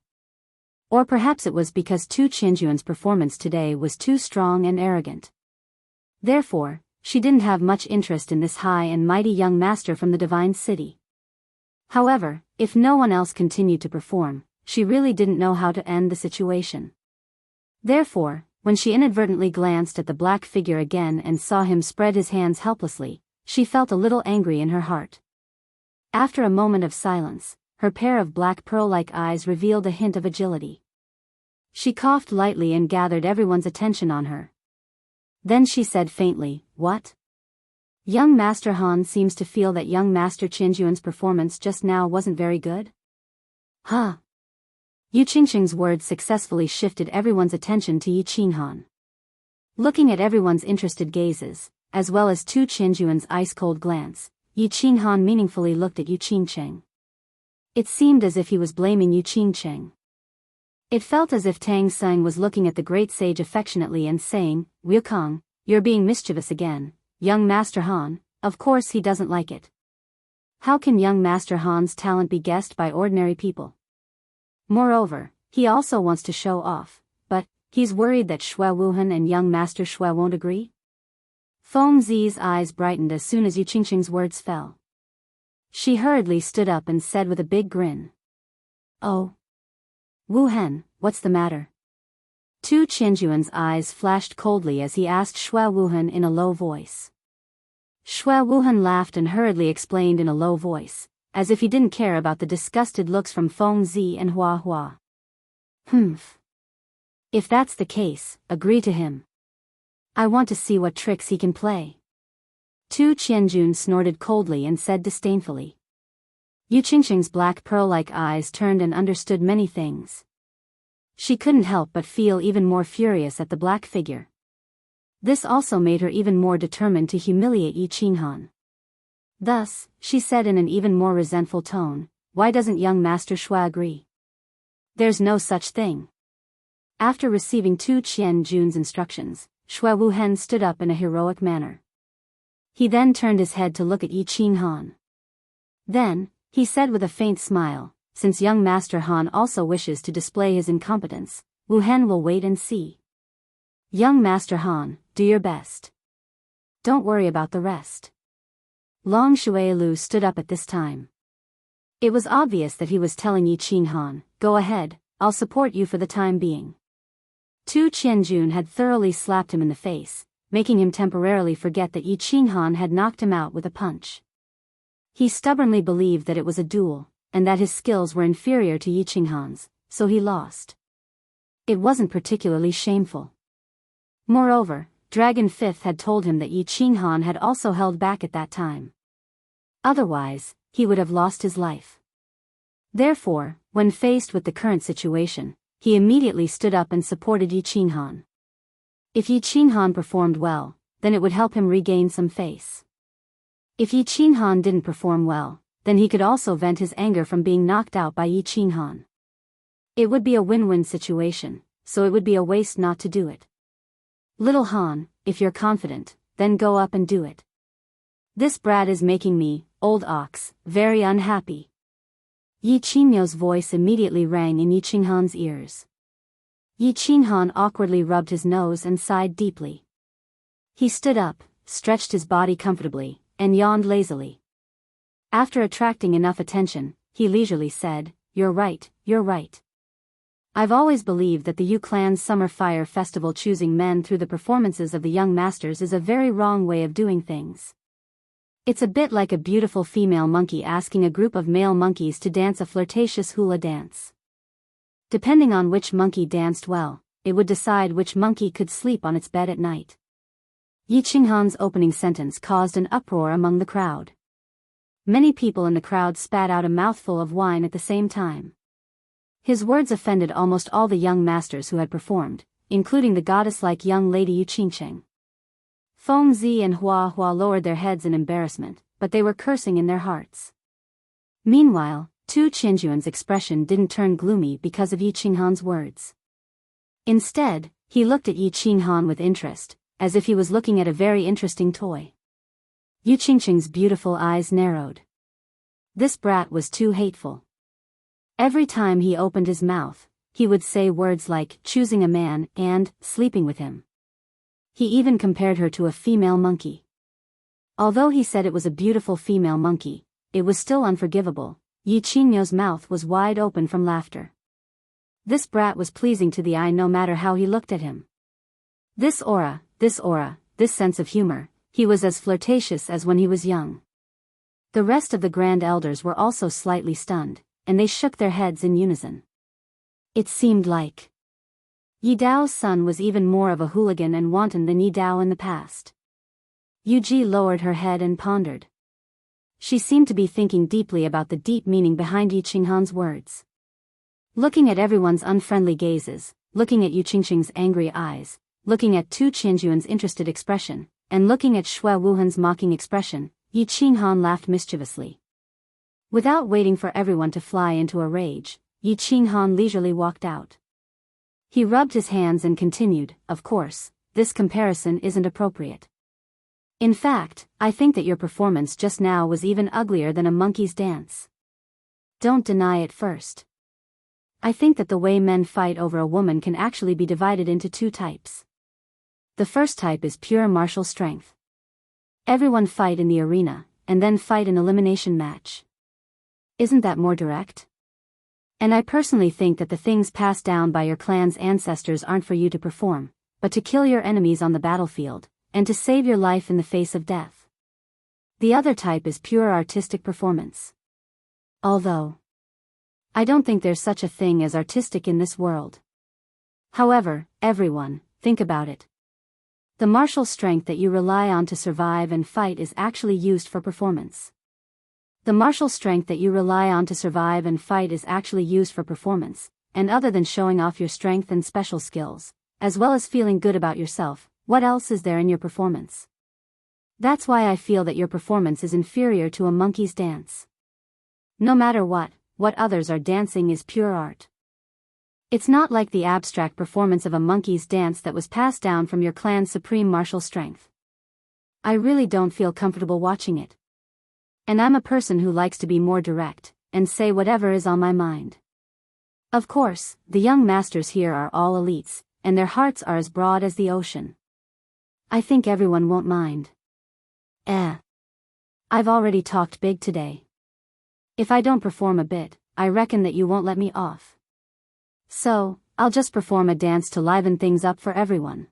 Or perhaps it was because Tu Qianjuan's performance today was too strong and arrogant. Therefore, she didn't have much interest in this high and mighty young master from the Divine City. However, if no one else continued to perform, she really didn't know how to end the situation. Therefore, when she inadvertently glanced at the black figure again and saw him spread his hands helplessly, she felt a little angry in her heart. After a moment of silence, her pair of black pearl-like eyes revealed a hint of agility. She coughed lightly and gathered everyone's attention on her. Then she said faintly, What? Young Master Han seems to feel that young Master Qianjuan's performance just now wasn't very good? Huh? Yu Qingxing's words successfully shifted everyone's attention to Yi Qinghan. Looking at everyone's interested gazes, as well as Tu Qianjuan's ice-cold glance, Yi Qinghan meaningfully looked at Yu Qingcheng. It seemed as if he was blaming Yu Qingcheng. It felt as if Tang Seng was looking at the great sage affectionately and saying, Wukong, you're being mischievous again, young Master Han, of course he doesn't like it. How can young Master Han's talent be guessed by ordinary people? Moreover, he also wants to show off, but he's worried that Shui Wuhan and young Master Shui won't agree? Feng Zi's eyes brightened as soon as Yu Qingqing's words fell. She hurriedly stood up and said with a big grin. Oh. Wu Hen, what's the matter? Tu Qianjuan's eyes flashed coldly as he asked Shui Wuhan in a low voice. Shui Wuhan laughed and hurriedly explained in a low voice, as if he didn't care about the disgusted looks from Feng Zi and Hua Hua. Humph. If that's the case, agree to him. I want to see what tricks he can play. Tu Qianjun snorted coldly and said disdainfully. Yu Qingqing's black pearl-like eyes turned and understood many things. She couldn't help but feel even more furious at the black figure. This also made her even more determined to humiliate Yi Qinghan. Thus, she said in an even more resentful tone, why doesn't young Master Shui agree? There's no such thing. After receiving Tu Qianjun's instructions, Shui Wuhen stood up in a heroic manner. He then turned his head to look at Yi Qinghan. Then, he said with a faint smile, since young Master Han also wishes to display his incompetence, Wu Hen will wait and see. Young Master Han, do your best. Don't worry about the rest. Long Shuilu stood up at this time. It was obvious that he was telling Yi Qinghan, go ahead, I'll support you for the time being. Tu Qianjun had thoroughly slapped him in the face, making him temporarily forget that Yi Qinghan had knocked him out with a punch. He stubbornly believed that it was a duel, and that his skills were inferior to Yi Qinghan's, so he lost. It wasn't particularly shameful. Moreover, Dragon Fifth had told him that Yi Qinghan had also held back at that time. Otherwise, he would have lost his life. Therefore, when faced with the current situation, he immediately stood up and supported Yi Qinghan. If Yi Qinghan performed well, then it would help him regain some face. If Yi Qinghan didn't perform well, then he could also vent his anger from being knocked out by Yi Qinghan. It would be a win-win situation, so it would be a waste not to do it. Little Han, if you're confident, then go up and do it. This brat is making me, old ox, very unhappy. Yi Qingmyo's voice immediately rang in Yi Qinghan's ears. Yi Qinghan awkwardly rubbed his nose and sighed deeply. He stood up, stretched his body comfortably, and yawned lazily. After attracting enough attention, he leisurely said, you're right, you're right. I've always believed that the Yu clan's summer fire festival choosing men through the performances of the young masters is a very wrong way of doing things. It's a bit like a beautiful female monkey asking a group of male monkeys to dance a flirtatious hula dance. Depending on which monkey danced well, it would decide which monkey could sleep on its bed at night. Yi Qinghan's opening sentence caused an uproar among the crowd. Many people in the crowd spat out a mouthful of wine at the same time. His words offended almost all the young masters who had performed, including the goddess-like young lady Yu Qingqing. Feng Zi and Hua Hua lowered their heads in embarrassment, but they were cursing in their hearts. Meanwhile, Tu Qianjuan's expression didn't turn gloomy because of Yi Qinghan's words. Instead, he looked at Yi Qinghan with interest, as if he was looking at a very interesting toy. Yu Qingqing's beautiful eyes narrowed. This brat was too hateful. Every time he opened his mouth, he would say words like choosing a man and sleeping with him. He even compared her to a female monkey. Although he said it was a beautiful female monkey, it was still unforgivable. Yi Qingmyo's mouth was wide open from laughter. This brat was pleasing to the eye no matter how he looked at him. This aura, this sense of humor, he was as flirtatious as when he was young. The rest of the grand elders were also slightly stunned, and they shook their heads in unison. It seemed like Yi Dao's son was even more of a hooligan and wanton than Yi Dao in the past. Yu Ji lowered her head and pondered. She seemed to be thinking deeply about the deep meaning behind Yi Qinghan's words. Looking at everyone's unfriendly gazes, looking at Yu Qingqing's angry eyes, looking at Tu Qianjuan's interested expression, and looking at Shui Wuhan's mocking expression, Yi Qinghan laughed mischievously. Without waiting for everyone to fly into a rage, Yi Qinghan leisurely walked out. He rubbed his hands and continued, of course, this comparison isn't appropriate. In fact, I think that your performance just now was even uglier than a monkey's dance. Don't deny it first. I think that the way men fight over a woman can actually be divided into two types. The first type is pure martial strength. Everyone fight in the arena, and then fight an elimination match. Isn't that more direct? And I personally think that the things passed down by your clan's ancestors aren't for you to perform, but to kill your enemies on the battlefield, and to save your life in the face of death. The other type is pure artistic performance. Although I don't think there's such a thing as artistic in this world. However, everyone, think about it. The martial strength that you rely on to survive and fight is actually used for performance. The martial strength that you rely on to survive and fight is actually used for performance, and other than showing off your strength and special skills, as well as feeling good about yourself, what else is there in your performance? That's why I feel that your performance is inferior to a monkey's dance. No matter what others are dancing is pure art. It's not like the abstract performance of a monkey's dance that was passed down from your clan's supreme martial strength. I really don't feel comfortable watching it. And I'm a person who likes to be more direct, and say whatever is on my mind. Of course, the young masters here are all elites, and their hearts are as broad as the ocean. I think everyone won't mind. I've already talked big today. If I don't perform a bit, I reckon that you won't let me off. So, I'll just perform a dance to liven things up for everyone.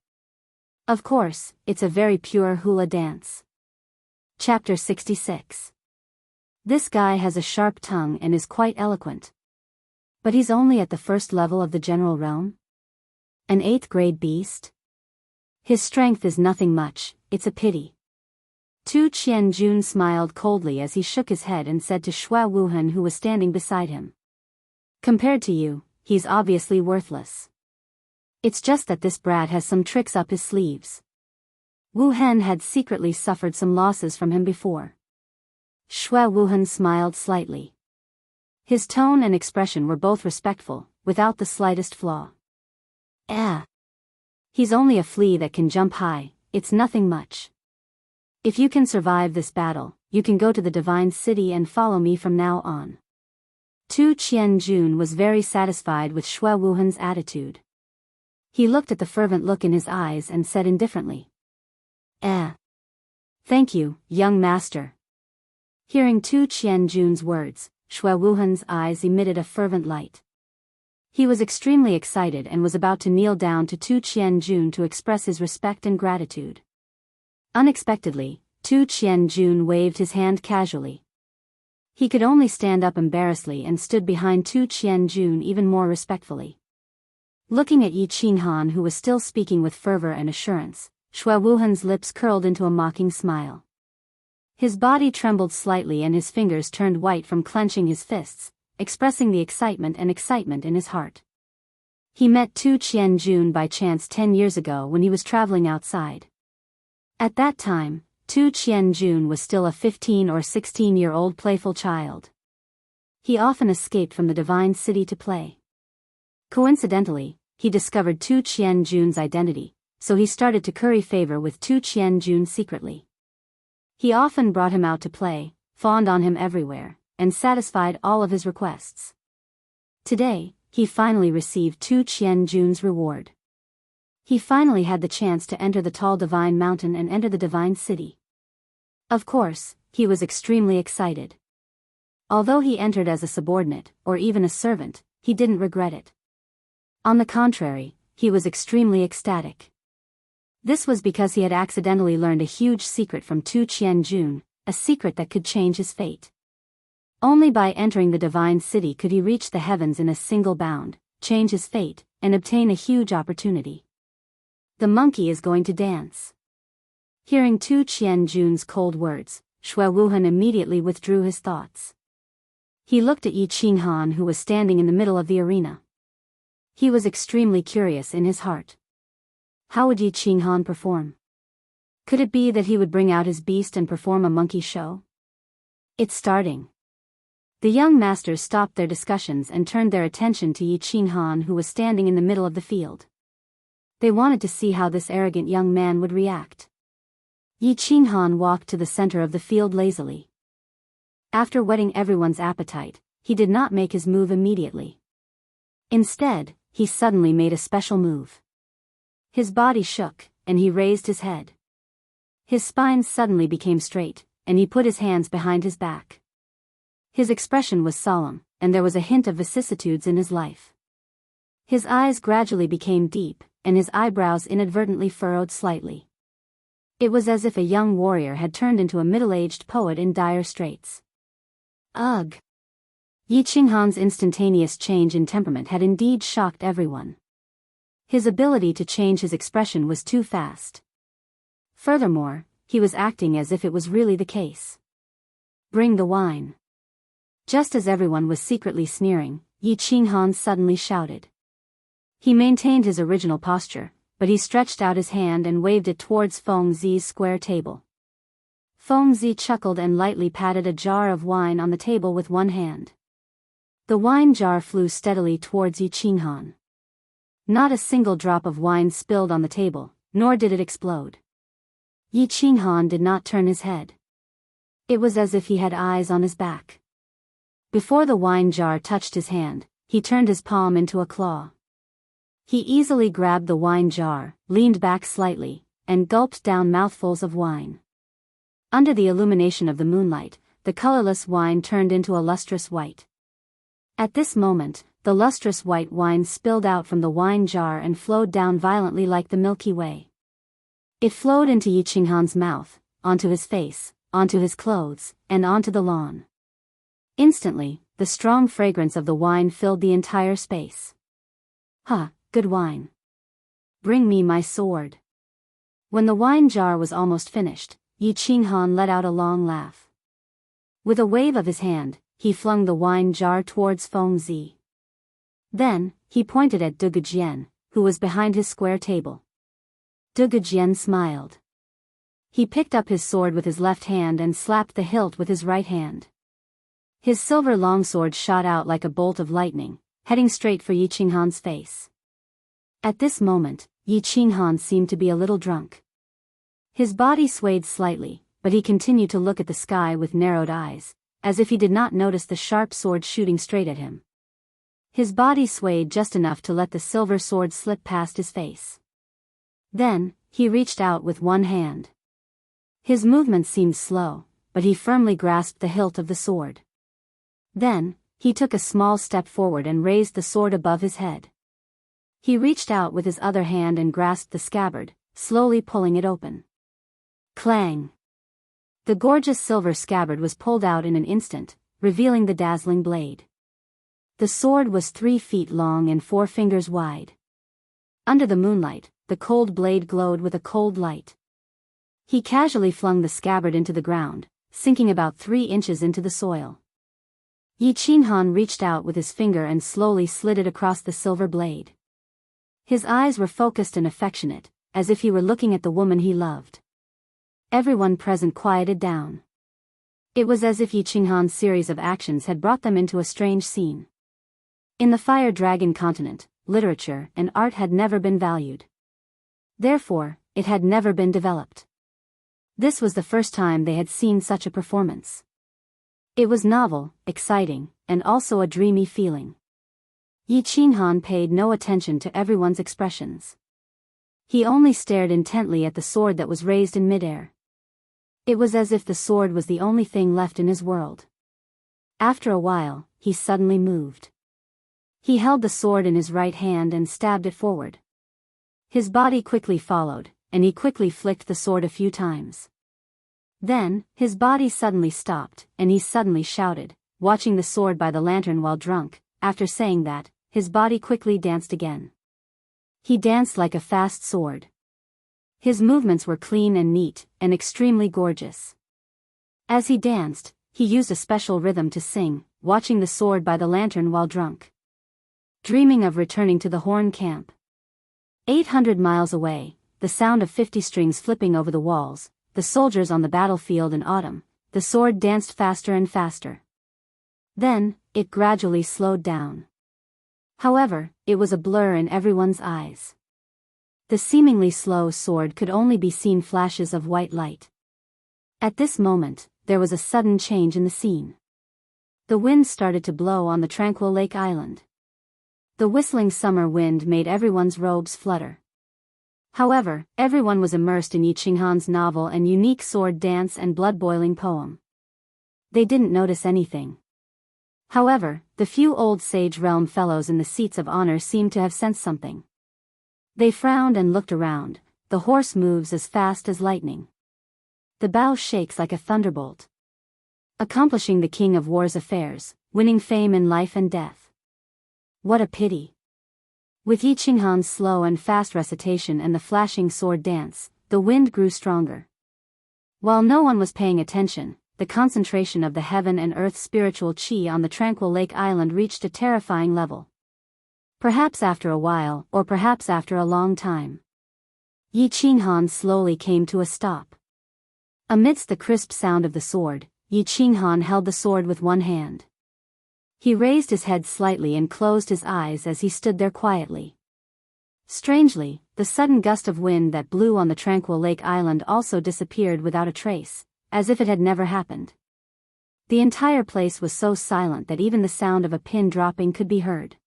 Of course, it's a very pure hula dance. Chapter 66. This guy has a sharp tongue and is quite eloquent. But he's only at the first level of the general realm? An 8th grade beast? His strength is nothing much, it's a pity. Tu Qianjun smiled coldly as he shook his head and said to Xue Wuhan, who was standing beside him. Compared to you, he's obviously worthless. It's just that this brat has some tricks up his sleeves. Wu Hen had secretly suffered some losses from him before. Xue Wuhan smiled slightly. His tone and expression were both respectful, without the slightest flaw. He's only a flea that can jump high, it's nothing much. If you can survive this battle, you can go to the Divine City and follow me from now on. Tu Qianjun was very satisfied with Xue Wuhan's attitude. He looked at the fervent look in his eyes and said indifferently. Thank you, young master. Hearing Tu Qianjun's words, Xue Wuhan's eyes emitted a fervent light. He was extremely excited and was about to kneel down to Tu Qianjun to express his respect and gratitude. Unexpectedly, Tu Qianjun waved his hand casually. He could only stand up embarrassedly and stood behind Tu Qianjun even more respectfully. Looking at Yi Qinghan, who was still speaking with fervor and assurance, Xue Wuhan's lips curled into a mocking smile. His body trembled slightly and his fingers turned white from clenching his fists, expressing the excitement in his heart. He met Tu Qianjun by chance 10 years ago when he was traveling outside. At that time, Tu Qianjun was still a 15 or 16-year-old playful child. He often escaped from the Divine City to play. Coincidentally, he discovered Tu Qianjun's identity, so he started to curry favor with Tu Qianjun secretly. He often brought him out to play, fawned on him everywhere, and satisfied all of his requests. Today, he finally received Tu Qianjun's reward. He finally had the chance to enter the tall divine mountain and enter the Divine City. Of course, he was extremely excited. Although he entered as a subordinate, or even a servant, he didn't regret it. On the contrary, he was extremely ecstatic. This was because he had accidentally learned a huge secret from Tu Qianjun, a secret that could change his fate. Only by entering the Divine City could he reach the heavens in a single bound, change his fate, and obtain a huge opportunity. The monkey is going to dance. Hearing Tu Qianjun's cold words, Xue Wuhan immediately withdrew his thoughts. He looked at Yi Qinghan, who was standing in the middle of the arena. He was extremely curious in his heart. How would Yi Qinghan perform? Could it be that he would bring out his beast and perform a monkey show? It's starting. The young masters stopped their discussions and turned their attention to Yi Qinghan, who was standing in the middle of the field. They wanted to see how this arrogant young man would react. Yi Qinghan walked to the center of the field lazily. After whetting everyone's appetite, he did not make his move immediately. Instead, he suddenly made a special move. His body shook, and he raised his head. His spine suddenly became straight, and he put his hands behind his back. His expression was solemn, and there was a hint of vicissitudes in his life. His eyes gradually became deep, and his eyebrows inadvertently furrowed slightly. It was as if a young warrior had turned into a middle-aged poet in dire straits. Ugh! Yi Qinghan's instantaneous change in temperament had indeed shocked everyone. His ability to change his expression was too fast. Furthermore, he was acting as if it was really the case. Bring the wine. Just as everyone was secretly sneering, Yi Qinghan suddenly shouted. He maintained his original posture, but he stretched out his hand and waved it towards Feng Zi's square table. Feng Zi chuckled and lightly patted a jar of wine on the table with one hand. The wine jar flew steadily towards Yi Qinghan. Not a single drop of wine spilled on the table, nor did it explode. Yi Qinghan did not turn his head. It was as if he had eyes on his back. Before the wine jar touched his hand, he turned his palm into a claw. He easily grabbed the wine jar, leaned back slightly, and gulped down mouthfuls of wine. Under the illumination of the moonlight, the colorless wine turned into a lustrous white. At this moment, the lustrous white wine spilled out from the wine jar and flowed down violently like the Milky Way. It flowed into Yi Qinghan's mouth, onto his face, onto his clothes, and onto the lawn. Instantly, the strong fragrance of the wine filled the entire space. "Ha, good wine. Bring me my sword." When the wine jar was almost finished, Yi Qinghan let out a long laugh. With a wave of his hand, he flung the wine jar towards Feng Zi. Then, he pointed at De Gujian, who was behind his square table. De Gujian smiled. He picked up his sword with his left hand and slapped the hilt with his right hand. His silver longsword shot out like a bolt of lightning, heading straight for Yi Qinghan's face. At this moment, Yi Qinghan seemed to be a little drunk. His body swayed slightly, but he continued to look at the sky with narrowed eyes, as if he did not notice the sharp sword shooting straight at him. His body swayed just enough to let the silver sword slip past his face. Then, he reached out with one hand. His movements seemed slow, but he firmly grasped the hilt of the sword. Then, he took a small step forward and raised the sword above his head. He reached out with his other hand and grasped the scabbard, slowly pulling it open. Clang! The gorgeous silver scabbard was pulled out in an instant, revealing the dazzling blade. The sword was 3 feet long and 4 fingers wide. Under the moonlight, the cold blade glowed with a cold light. He casually flung the scabbard into the ground, sinking about 3 inches into the soil. Yi Qinghan reached out with his finger and slowly slid it across the silver blade. His eyes were focused and affectionate, as if he were looking at the woman he loved. Everyone present quieted down. It was as if Yi Qinghan's series of actions had brought them into a strange scene. In the Fire Dragon continent, literature and art had never been valued. Therefore, it had never been developed. This was the first time they had seen such a performance. It was novel, exciting, and also a dreamy feeling. Yi Qinghan paid no attention to everyone's expressions. He only stared intently at the sword that was raised in midair. It was as if the sword was the only thing left in his world. After a while, he suddenly moved. He held the sword in his right hand and stabbed it forward. His body quickly followed, and he quickly flicked the sword a few times. Then, his body suddenly stopped, and he suddenly shouted, watching the sword by the lantern while drunk. After saying that, his body quickly danced again. He danced like a fast sword. His movements were clean and neat, and extremely gorgeous. As he danced, he used a special rhythm to sing, watching the sword by the lantern while drunk. Dreaming of returning to the Horn Camp. 800 miles away, the sound of 50 strings flipping over the walls, the soldiers on the battlefield in autumn, the sword danced faster and faster. Then, it gradually slowed down. However, it was a blur in everyone's eyes. The seemingly slow sword could only be seen flashes of white light. At this moment, there was a sudden change in the scene. The wind started to blow on the tranquil lake island. The whistling summer wind made everyone's robes flutter. However, everyone was immersed in Yi Qinghan's novel and unique sword dance and blood-boiling poem. They didn't notice anything. However, the few old Sage Realm fellows in the seats of honor seemed to have sensed something. They frowned and looked around. The horse moves as fast as lightning. The bow shakes like a thunderbolt. Accomplishing the King of War's affairs, winning fame in life and death. What a pity. With Yi Qinghan's slow and fast recitation and the flashing sword dance, the wind grew stronger. While no one was paying attention, the concentration of the heaven and earth spiritual chi on the tranquil lake island reached a terrifying level. Perhaps after a while, or perhaps after a long time, Yi Qinghan slowly came to a stop. Amidst the crisp sound of the sword, Yi Qinghan held the sword with one hand. He raised his head slightly and closed his eyes as he stood there quietly. Strangely, the sudden gust of wind that blew on the tranquil lake island also disappeared without a trace, as if it had never happened. The entire place was so silent that even the sound of a pin dropping could be heard.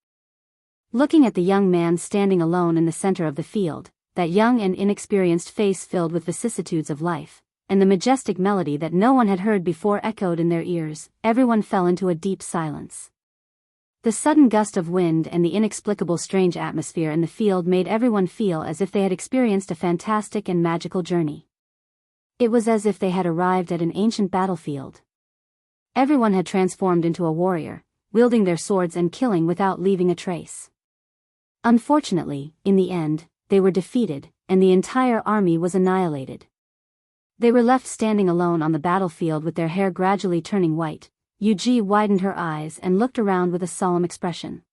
Looking at the young man standing alone in the center of the field, that young and inexperienced face filled with vicissitudes of life, and the majestic melody that no one had heard before echoed in their ears, everyone fell into a deep silence. The sudden gust of wind and the inexplicable strange atmosphere in the field made everyone feel as if they had experienced a fantastic and magical journey. It was as if they had arrived at an ancient battlefield. Everyone had transformed into a warrior, wielding their swords and killing without leaving a trace. Unfortunately, in the end, they were defeated, and the entire army was annihilated. They were left standing alone on the battlefield with their hair gradually turning white. Yuji widened her eyes and looked around with a solemn expression.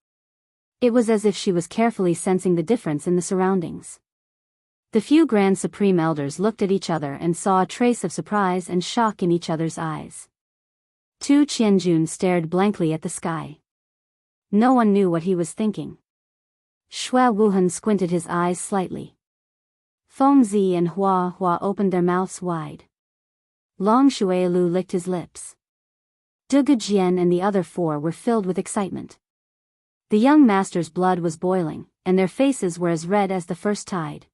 It was as if she was carefully sensing the difference in the surroundings. The few Grand Supreme Elders looked at each other and saw a trace of surprise and shock in each other's eyes. Tu Qianjun stared blankly at the sky. No one knew what he was thinking. Xue Wuhan squinted his eyes slightly. Feng Zi and Hua Hua opened their mouths wide. Long Xuelu licked his lips. Du Gujian and the other four were filled with excitement. The young master's blood was boiling, and their faces were as red as the first tide.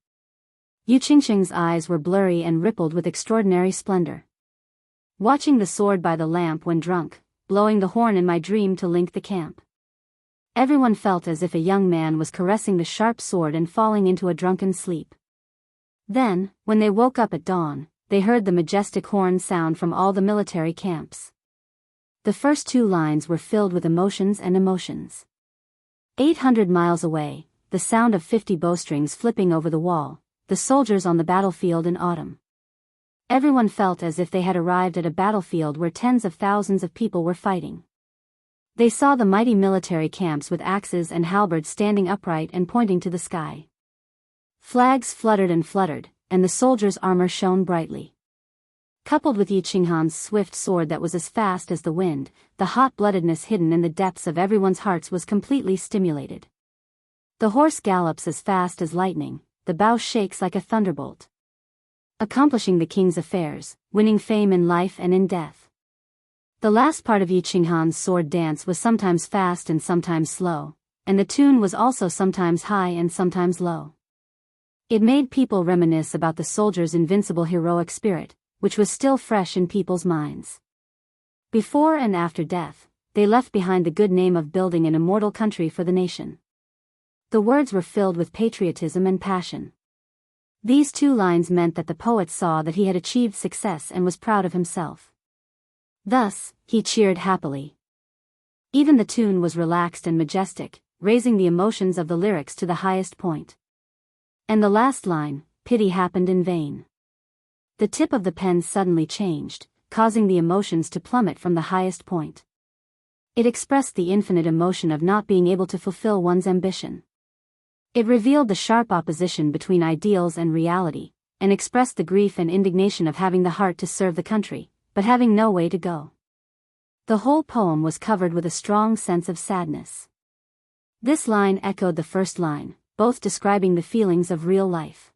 Yu Qingqing's eyes were blurry and rippled with extraordinary splendor. Watching the sword by the lamp when drunk, blowing the horn in my dream to link the camp. Everyone felt as if a young man was caressing the sharp sword and falling into a drunken sleep. Then, when they woke up at dawn, they heard the majestic horn sound from all the military camps. The first two lines were filled with emotions and emotions. 800 miles away, the sound of 50 bowstrings flipping over the wall, the soldiers on the battlefield in autumn. Everyone felt as if they had arrived at a battlefield where tens of thousands of people were fighting. They saw the mighty military camps with axes and halberds standing upright and pointing to the sky. Flags fluttered, and the soldiers' armor shone brightly. Coupled with Yi Qinghan's swift sword that was as fast as the wind, the hot-bloodedness hidden in the depths of everyone's hearts was completely stimulated. The horse gallops as fast as lightning, the bow shakes like a thunderbolt. Accomplishing the king's affairs, winning fame in life and in death. The last part of Yi Qinghan's sword dance was sometimes fast and sometimes slow, and the tune was also sometimes high and sometimes low. It made people reminisce about the soldiers' invincible heroic spirit, which was still fresh in people's minds. Before and after death, they left behind the good name of building an immortal country for the nation. The words were filled with patriotism and passion. These two lines meant that the poet saw that he had achieved success and was proud of himself. Thus, he cheered happily. Even the tune was relaxed and majestic, raising the emotions of the lyrics to the highest point. And the last line, pity happened in vain. The tip of the pen suddenly changed, causing the emotions to plummet from the highest point. It expressed the infinite emotion of not being able to fulfill one's ambition. It revealed the sharp opposition between ideals and reality, and expressed the grief and indignation of having the heart to serve the country, but having no way to go. The whole poem was covered with a strong sense of sadness. This line echoed the first line, both describing the feelings of real life.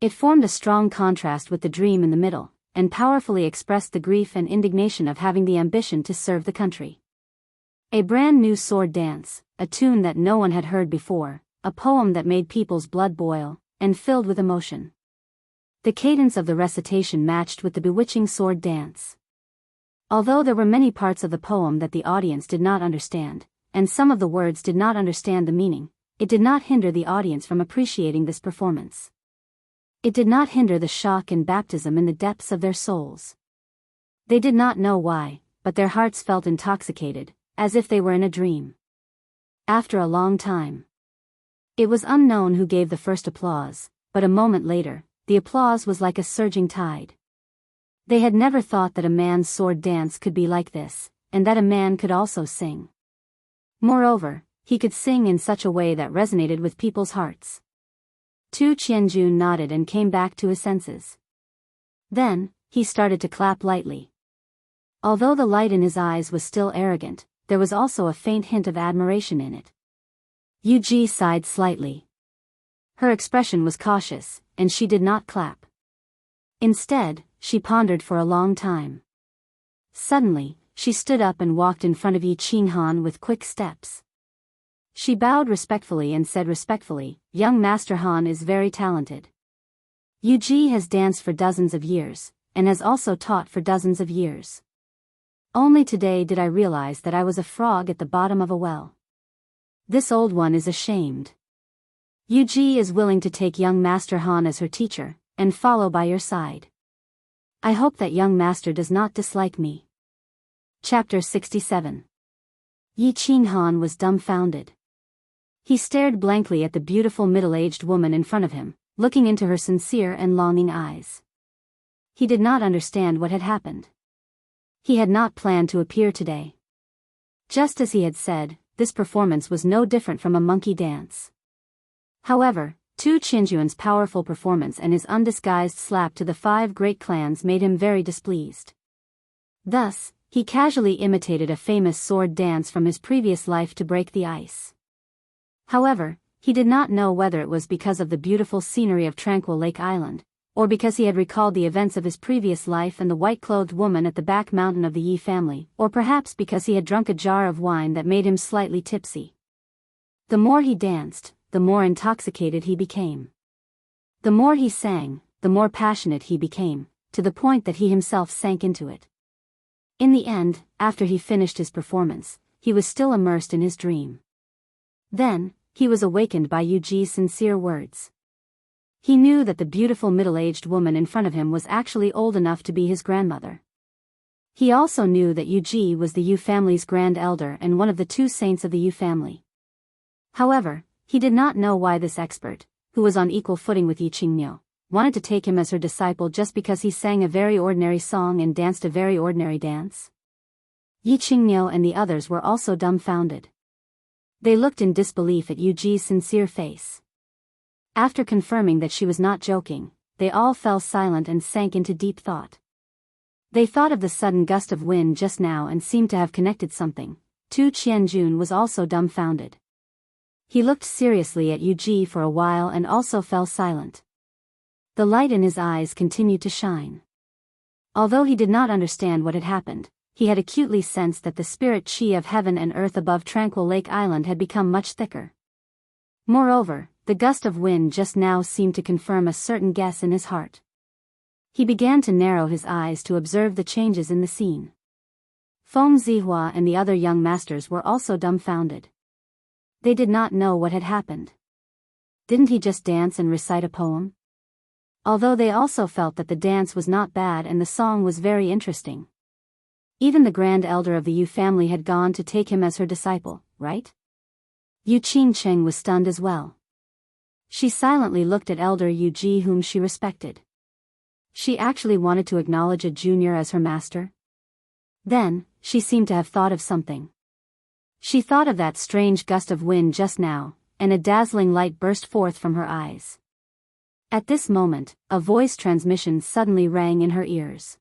It formed a strong contrast with the dream in the middle, and powerfully expressed the grief and indignation of having the ambition to serve the country. A brand new sword dance, a tune that no one had heard before, a poem that made people's blood boil, and filled with emotion. The cadence of the recitation matched with the bewitching sword dance. Although there were many parts of the poem that the audience did not understand, and some of the words did not understand the meaning, it did not hinder the audience from appreciating this performance. It did not hinder the shock and baptism in the depths of their souls. They did not know why, but their hearts felt intoxicated, as if they were in a dream. After a long time, it was unknown who gave the first applause, but a moment later, the applause was like a surging tide. They had never thought that a man's sword dance could be like this, and that a man could also sing. Moreover, he could sing in such a way that resonated with people's hearts. Tu Qianjun nodded and came back to his senses. Then, he started to clap lightly. Although the light in his eyes was still arrogant, there was also a faint hint of admiration in it. Yu Ji sighed slightly. Her expression was cautious, and she did not clap. Instead, she pondered for a long time. Suddenly, she stood up and walked in front of Yi Qinghan with quick steps. She bowed respectfully and said respectfully, "Young Master Han is very talented. Yu Ji has danced for dozens of years, and has also taught for dozens of years. Only today did I realize that I was a frog at the bottom of a well. This old one is ashamed. Yu Ji is willing to take young Master Han as her teacher, and follow by your side. I hope that young master does not dislike me." Chapter 67. Yi Qinghan was dumbfounded. He stared blankly at the beautiful middle-aged woman in front of him, looking into her sincere and longing eyes. He did not understand what had happened. He had not planned to appear today. Just as he had said, this performance was no different from a monkey dance. However, Tu Qianjuan's powerful performance and his undisguised slap to the 5 great clans made him very displeased. Thus, he casually imitated a famous sword dance from his previous life to break the ice. However, he did not know whether it was because of the beautiful scenery of Tranquil Lake Island, or because he had recalled the events of his previous life and the white-clothed woman at the back mountain of the Yi family, or perhaps because he had drunk a jar of wine that made him slightly tipsy. The more he danced, the more intoxicated he became. The more he sang, the more passionate he became, to the point that he himself sank into it. In the end, after he finished his performance, he was still immersed in his dream. Then, he was awakened by Yu Ji's sincere words. He knew that the beautiful middle-aged woman in front of him was actually old enough to be his grandmother. He also knew that Yu Ji was the Yu family's grand elder and one of the 2 saints of the Yu family. However, he did not know why this expert, who was on equal footing with Yi Qingmiao, wanted to take him as her disciple just because he sang a very ordinary song and danced a very ordinary dance. Yi Qingmiao and the others were also dumbfounded. They looked in disbelief at Yu Ji's sincere face. After confirming that she was not joking, they all fell silent and sank into deep thought. They thought of the sudden gust of wind just now and seemed to have connected something. Tu Qianjun was also dumbfounded. He looked seriously at Yu Ji for a while and also fell silent. The light in his eyes continued to shine. Although he did not understand what had happened, he had acutely sensed that the spirit chi of heaven and earth above Tranquil Lake Island had become much thicker. Moreover, the gust of wind just now seemed to confirm a certain guess in his heart. He began to narrow his eyes to observe the changes in the scene. Feng Zihua and the other young masters were also dumbfounded. They did not know what had happened. Didn't he just dance and recite a poem? Although they also felt that the dance was not bad and the song was very interesting. Even the grand elder of the Yu family had gone to take him as her disciple, right? Yu Qingcheng was stunned as well. She silently looked at elder Yu Ji, whom she respected. She actually wanted to acknowledge a junior as her master? Then, she seemed to have thought of something. She thought of that strange gust of wind just now, and a dazzling light burst forth from her eyes. At this moment, a voice transmission suddenly rang in her ears.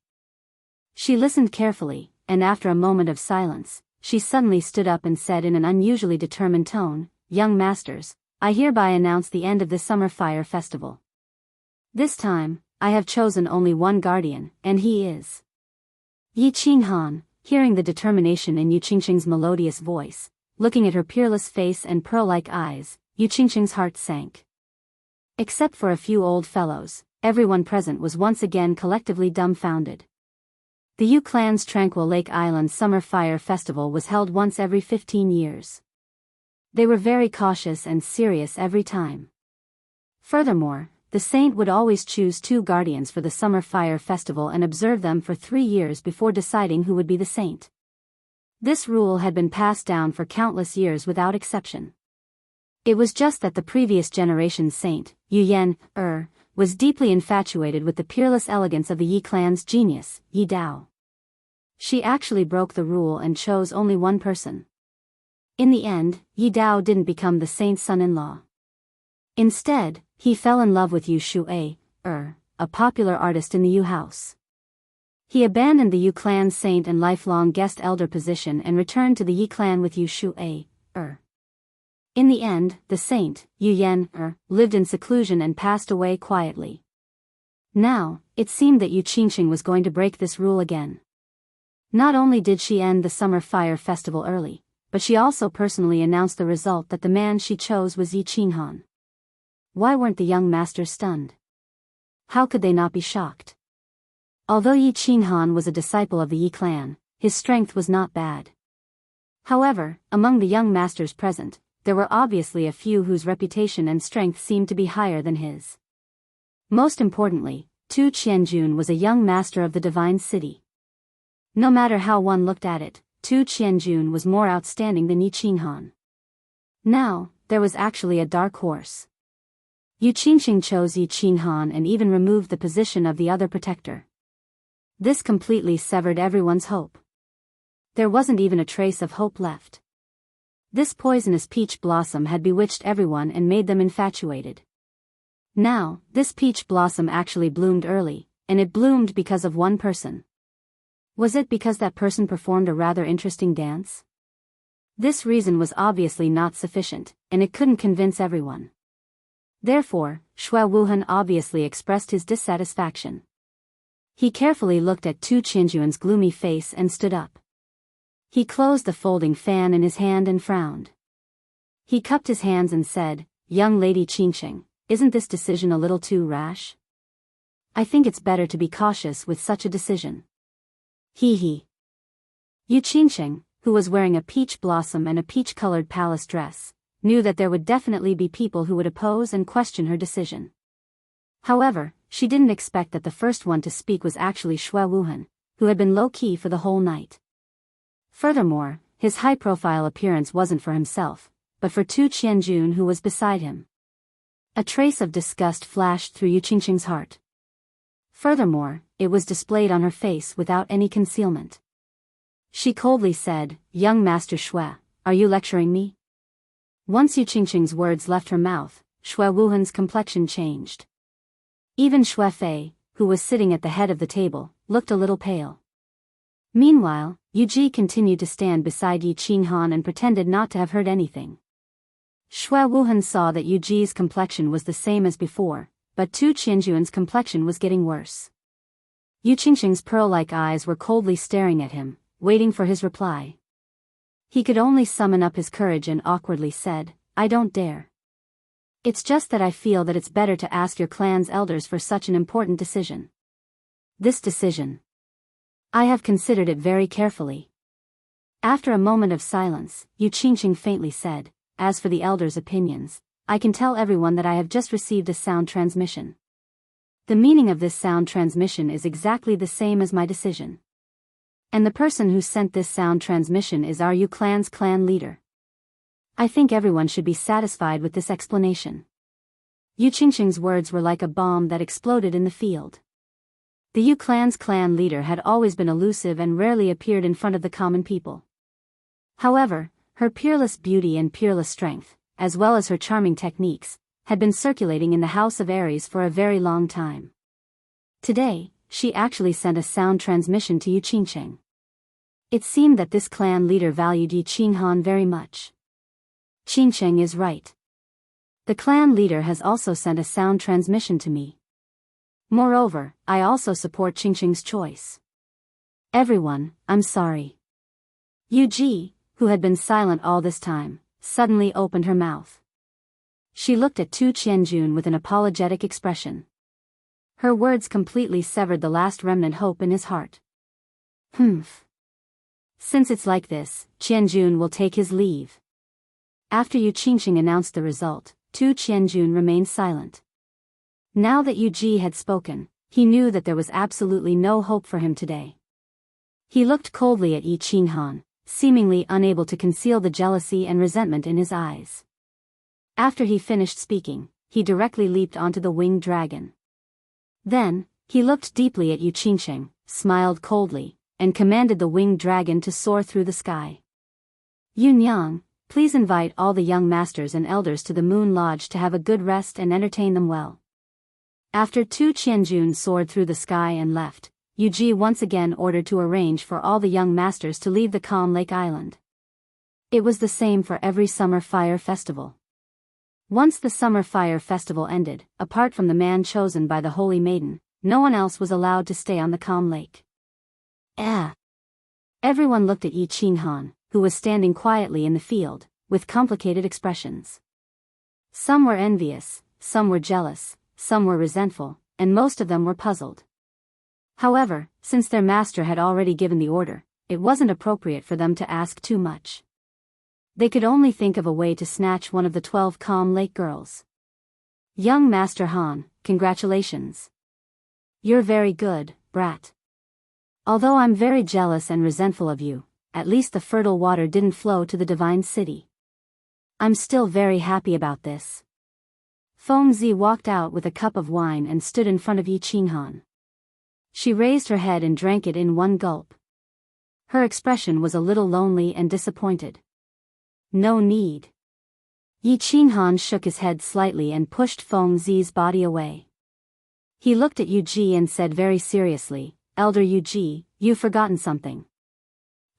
She listened carefully, and after a moment of silence, she suddenly stood up and said in an unusually determined tone, "Young masters, I hereby announce the end of this summer fire festival. This time, I have chosen only one guardian, and he is Yi Qinghan. Hearing the determination in Yu Qingqing's melodious voice, looking at her peerless face and pearl-like eyes, Yu Qingqing's heart sank. Except for a few old fellows, everyone present was once again collectively dumbfounded. The Yu clan's tranquil Lake Island Summer Fire Festival was held once every 15 years. They were very cautious and serious every time. Furthermore, the saint would always choose 2 guardians for the Summer Fire Festival and observe them for 3 years before deciding who would be the saint. This rule had been passed down for countless years without exception. It was just that the previous generation's saint, Yu Yan, was deeply infatuated with the peerless elegance of the Yi clan's genius, Yi Dao. She actually broke the rule and chose only one person. In the end, Yi Dao didn't become the saint's son-in-law. Instead, he fell in love with Yu Shuai, a popular artist in the Yu house. He abandoned the Yu clan's saint and lifelong guest elder position and returned to the Yi clan with Yu Shuai. In the end, the saint, Yu Yan, lived in seclusion and passed away quietly. Now, it seemed that Yu Qingqing was going to break this rule again. Not only did she end the Summer Fire Festival early, but she also personally announced the result that the man she chose was Yi Qinghan. Why weren't the young masters stunned? How could they not be shocked? Although Yi Qinghan was a disciple of the Yi clan, his strength was not bad. However, among the young masters present, there were obviously a few whose reputation and strength seemed to be higher than his. Most importantly, Tu Qianjun was a young master of the Divine City. No matter how one looked at it, Tu Qianjun was more outstanding than Yi Qinghan. Now, there was actually a dark horse. Yu Qingqing chose Yi Qinghan and even removed the position of the other protector. This completely severed everyone's hope. There wasn't even a trace of hope left. This poisonous peach blossom had bewitched everyone and made them infatuated. Now, this peach blossom actually bloomed early, and it bloomed because of one person. Was it because that person performed a rather interesting dance? This reason was obviously not sufficient, and it couldn't convince everyone. Therefore, Xue Wuhan obviously expressed his dissatisfaction. He carefully looked at Tu Qianjun's gloomy face and stood up. He closed the folding fan in his hand and frowned. He cupped his hands and said, "Young Lady Qingqing, isn't this decision a little too rash? I think it's better to be cautious with such a decision." He. Yu Qingqing, who was wearing a peach blossom and a peach-colored palace dress, knew that there would definitely be people who would oppose and question her decision. However, she didn't expect that the first one to speak was actually Xue Wuhan, who had been low-key for the whole night. Furthermore, his high-profile appearance wasn't for himself, but for Tu Qianjun who was beside him. A trace of disgust flashed through Yu Qingqing's heart. Furthermore, it was displayed on her face without any concealment. She coldly said, "Young Master Xue, are you lecturing me?" Once Yu Qingqing's words left her mouth, Xue Wuhan's complexion changed. Even Xue Fei, who was sitting at the head of the table, looked a little pale. Meanwhile, Yu Ji continued to stand beside Yi Qinghan and pretended not to have heard anything. Xue Wuhan saw that Yu Ji's complexion was the same as before, but Tu Qianjun's complexion was getting worse. Yu Qingqing's pearl-like eyes were coldly staring at him, waiting for his reply. He could only summon up his courage and awkwardly said, "I don't dare. It's just that I feel that it's better to ask your clan's elders for such an important decision. This decision. I have considered it very carefully." After a moment of silence, Yu Qingqing faintly said, "As for the elders' opinions, I can tell everyone that I have just received a sound transmission. The meaning of this sound transmission is exactly the same as my decision. And the person who sent this sound transmission is our Yu clan's clan leader. I think everyone should be satisfied with this explanation." Yu Qingqing's words were like a bomb that exploded in the field. The Yu clan's clan leader had always been elusive and rarely appeared in front of the common people. However, her peerless beauty and peerless strength, as well as her charming techniques, had been circulating in the House of Aries for a very long time. Today, she actually sent a sound transmission to Yu Qingqing. It seemed that this clan leader valued Yi Qinghan very much. Qingqing is right. The clan leader has also sent a sound transmission to me. Moreover, I also support Qingqing's choice. Everyone, I'm sorry. Yu, who had been silent all this time, suddenly opened her mouth. She looked at Tu Qianjun with an apologetic expression. Her words completely severed the last remnant hope in his heart. Humph. Since it's like this, Qianjun will take his leave. After Yu Qingqing announced the result, Tu Qianjun remained silent. Now that Yu had spoken, he knew that there was absolutely no hope for him today. He looked coldly at Yi Qinghan, seemingly unable to conceal the jealousy and resentment in his eyes. After he finished speaking, he directly leaped onto the winged dragon. Then, he looked deeply at Yu Qingqing, smiled coldly, and commanded the winged dragon to soar through the sky. Yunyang, please invite all the young masters and elders to the Moon Lodge to have a good rest and entertain them well. After Tu Qianjun soared through the sky and left, Yu once again ordered to arrange for all the young masters to leave the Calm Lake Island. It was the same for every summer fire festival. Once the summer fire festival ended, apart from the man chosen by the Holy Maiden, no one else was allowed to stay on the Calm Lake. Everyone looked at Yi Qinghan, who was standing quietly in the field, with complicated expressions. Some were envious, some were jealous, some were resentful, and most of them were puzzled. However, since their master had already given the order, it wasn't appropriate for them to ask too much. They could only think of a way to snatch one of the 12 Calm Lake girls. Young Master Han, congratulations. You're very good, brat. Although I'm very jealous and resentful of you, at least the fertile water didn't flow to the divine city. I'm still very happy about this. Fengzi walked out with a cup of wine and stood in front of Yi Qinghan. She raised her head and drank it in one gulp. Her expression was a little lonely and disappointed. No need. Yi Qinghan shook his head slightly and pushed Fengzi's body away. He looked at Yu and said very seriously, Elder Yu, you've forgotten something.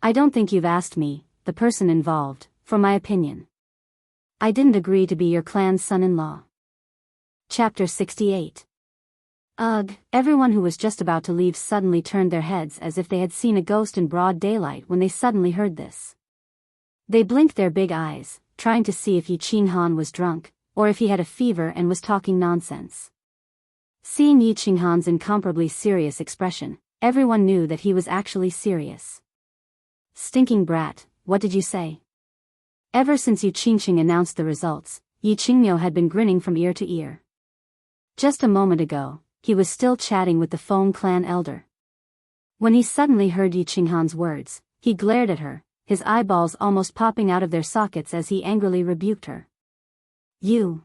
I don't think you've asked me, the person involved, for my opinion. I didn't agree to be your clan's son-in-law. Chapter 68. Ugh, everyone who was just about to leave suddenly turned their heads as if they had seen a ghost in broad daylight when they suddenly heard this. They blinked their big eyes, trying to see if Yi Qinghan was drunk, or if he had a fever and was talking nonsense. Seeing Yi Qinghan's incomparably serious expression, everyone knew that he was actually serious. Stinking brat, what did you say? Ever since Yu Qingqing announced the results, Yi Qingmiu had been grinning from ear to ear. Just a moment ago, he was still chatting with the Feng clan elder. When he suddenly heard Yi Qinghan's words, he glared at her, his eyeballs almost popping out of their sockets as he angrily rebuked her. Yu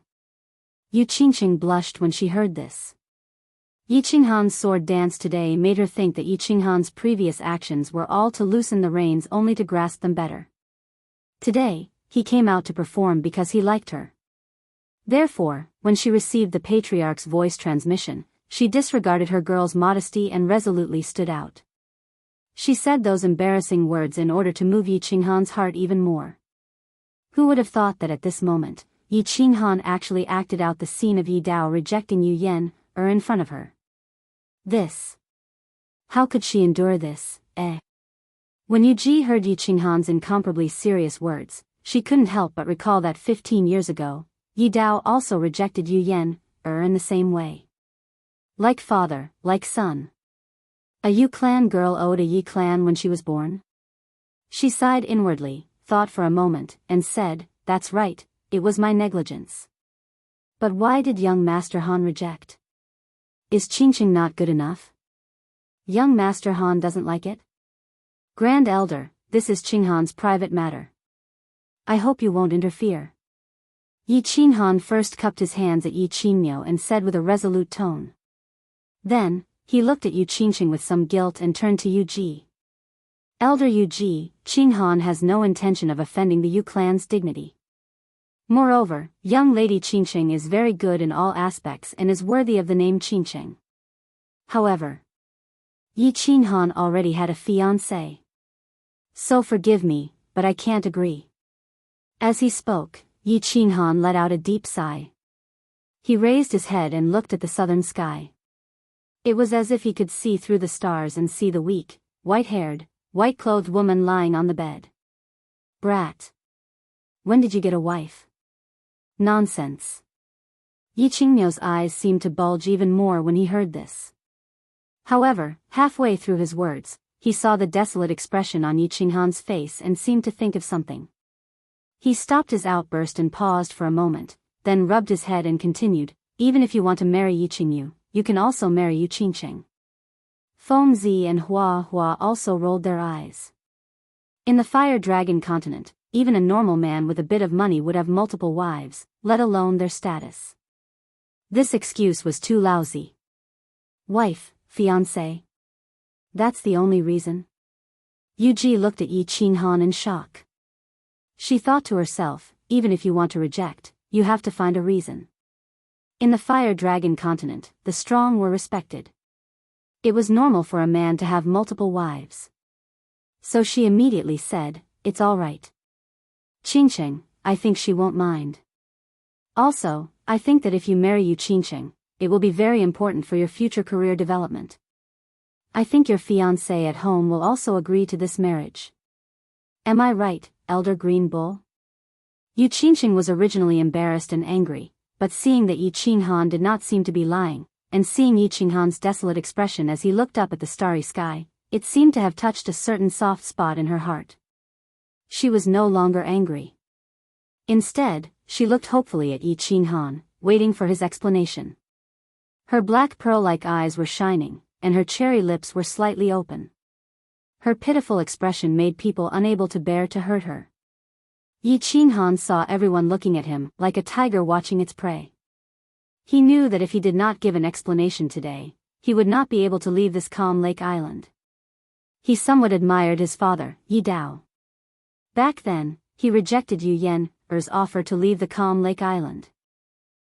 Qingqing blushed when she heard this. Yi Qinghan's sword dance today made her think that Yi Qinghan's previous actions were all to loosen the reins only to grasp them better. Today, he came out to perform because he liked her. Therefore, when she received the patriarch's voice transmission, she disregarded her girl's modesty and resolutely stood out. She said those embarrassing words in order to move Yi Qinghan's heart even more. Who would have thought that at this moment, Yi Qinghan actually acted out the scene of Yi Dao rejecting Yu Yan, in front of her? This. How could she endure this, When Yu heard Yi Qinghan's incomparably serious words, she couldn't help but recall that 15 years ago, Yi Dao also rejected Yu Yan, in the same way. Like father, like son. A Yu clan girl owed a Yi clan when she was born? She sighed inwardly, thought for a moment, and said, that's right, it was my negligence. But why did young Master Han reject? Is Qingqing not good enough? Young Master Han doesn't like it? Grand Elder, this is Qinghan's private matter. I hope you won't interfere. Yi Qinghan first cupped his hands at Yi Qingmiu and said with a resolute tone. Then, he looked at Yu Qingqing with some guilt and turned to Yu Ji. Elder Yu Ji, Qinghan has no intention of offending the Yu clan's dignity. Moreover, young lady Qingqing is very good in all aspects and is worthy of the name Qingqing. However, Yi Qinghan already had a fiancé. So forgive me, but I can't agree. As he spoke, Yi Qinghan let out a deep sigh. He raised his head and looked at the southern sky. It was as if he could see through the stars and see the weak, white-haired, white-clothed woman lying on the bed. Brat. When did you get a wife? Nonsense. Yi Qingmiu's eyes seemed to bulge even more when he heard this. However, halfway through his words, he saw the desolate expression on Yi Qinghan's face and seemed to think of something. He stopped his outburst and paused for a moment, then rubbed his head and continued, even if you want to marry Yi Qingmiu, you can also marry Yu Qingcheng. Feng Zi and Hua Hua also rolled their eyes. In the Fire Dragon continent, even a normal man with a bit of money would have multiple wives, let alone their status. This excuse was too lousy. Wife, fiancé. That's the only reason? Yu Ji looked at Yi Qinghan in shock. She thought to herself, even if you want to reject, you have to find a reason. In the Fire Dragon continent, the strong were respected. It was normal for a man to have multiple wives. So she immediately said, it's all right. Qingcheng, I think she won't mind. Also, I think that if you marry Yu Qingcheng, it will be very important for your future career development. I think your fiancé at home will also agree to this marriage. Am I right, Elder Green Bull? Yu Qingcheng was originally embarrassed and angry, but seeing that Yi Qinghan did not seem to be lying, and seeing Yi Qinghan's desolate expression as he looked up at the starry sky, it seemed to have touched a certain soft spot in her heart. She was no longer angry. Instead, she looked hopefully at Yi Qinghan, waiting for his explanation. Her black pearl-like eyes were shining, and her cherry lips were slightly open. Her pitiful expression made people unable to bear to hurt her. Yi Qinghan saw everyone looking at him like a tiger watching its prey. He knew that if he did not give an explanation today, he would not be able to leave this calm lake island. He somewhat admired his father, Yi Dao. Back then, he rejected Yu Yen's offer to leave the calm lake island.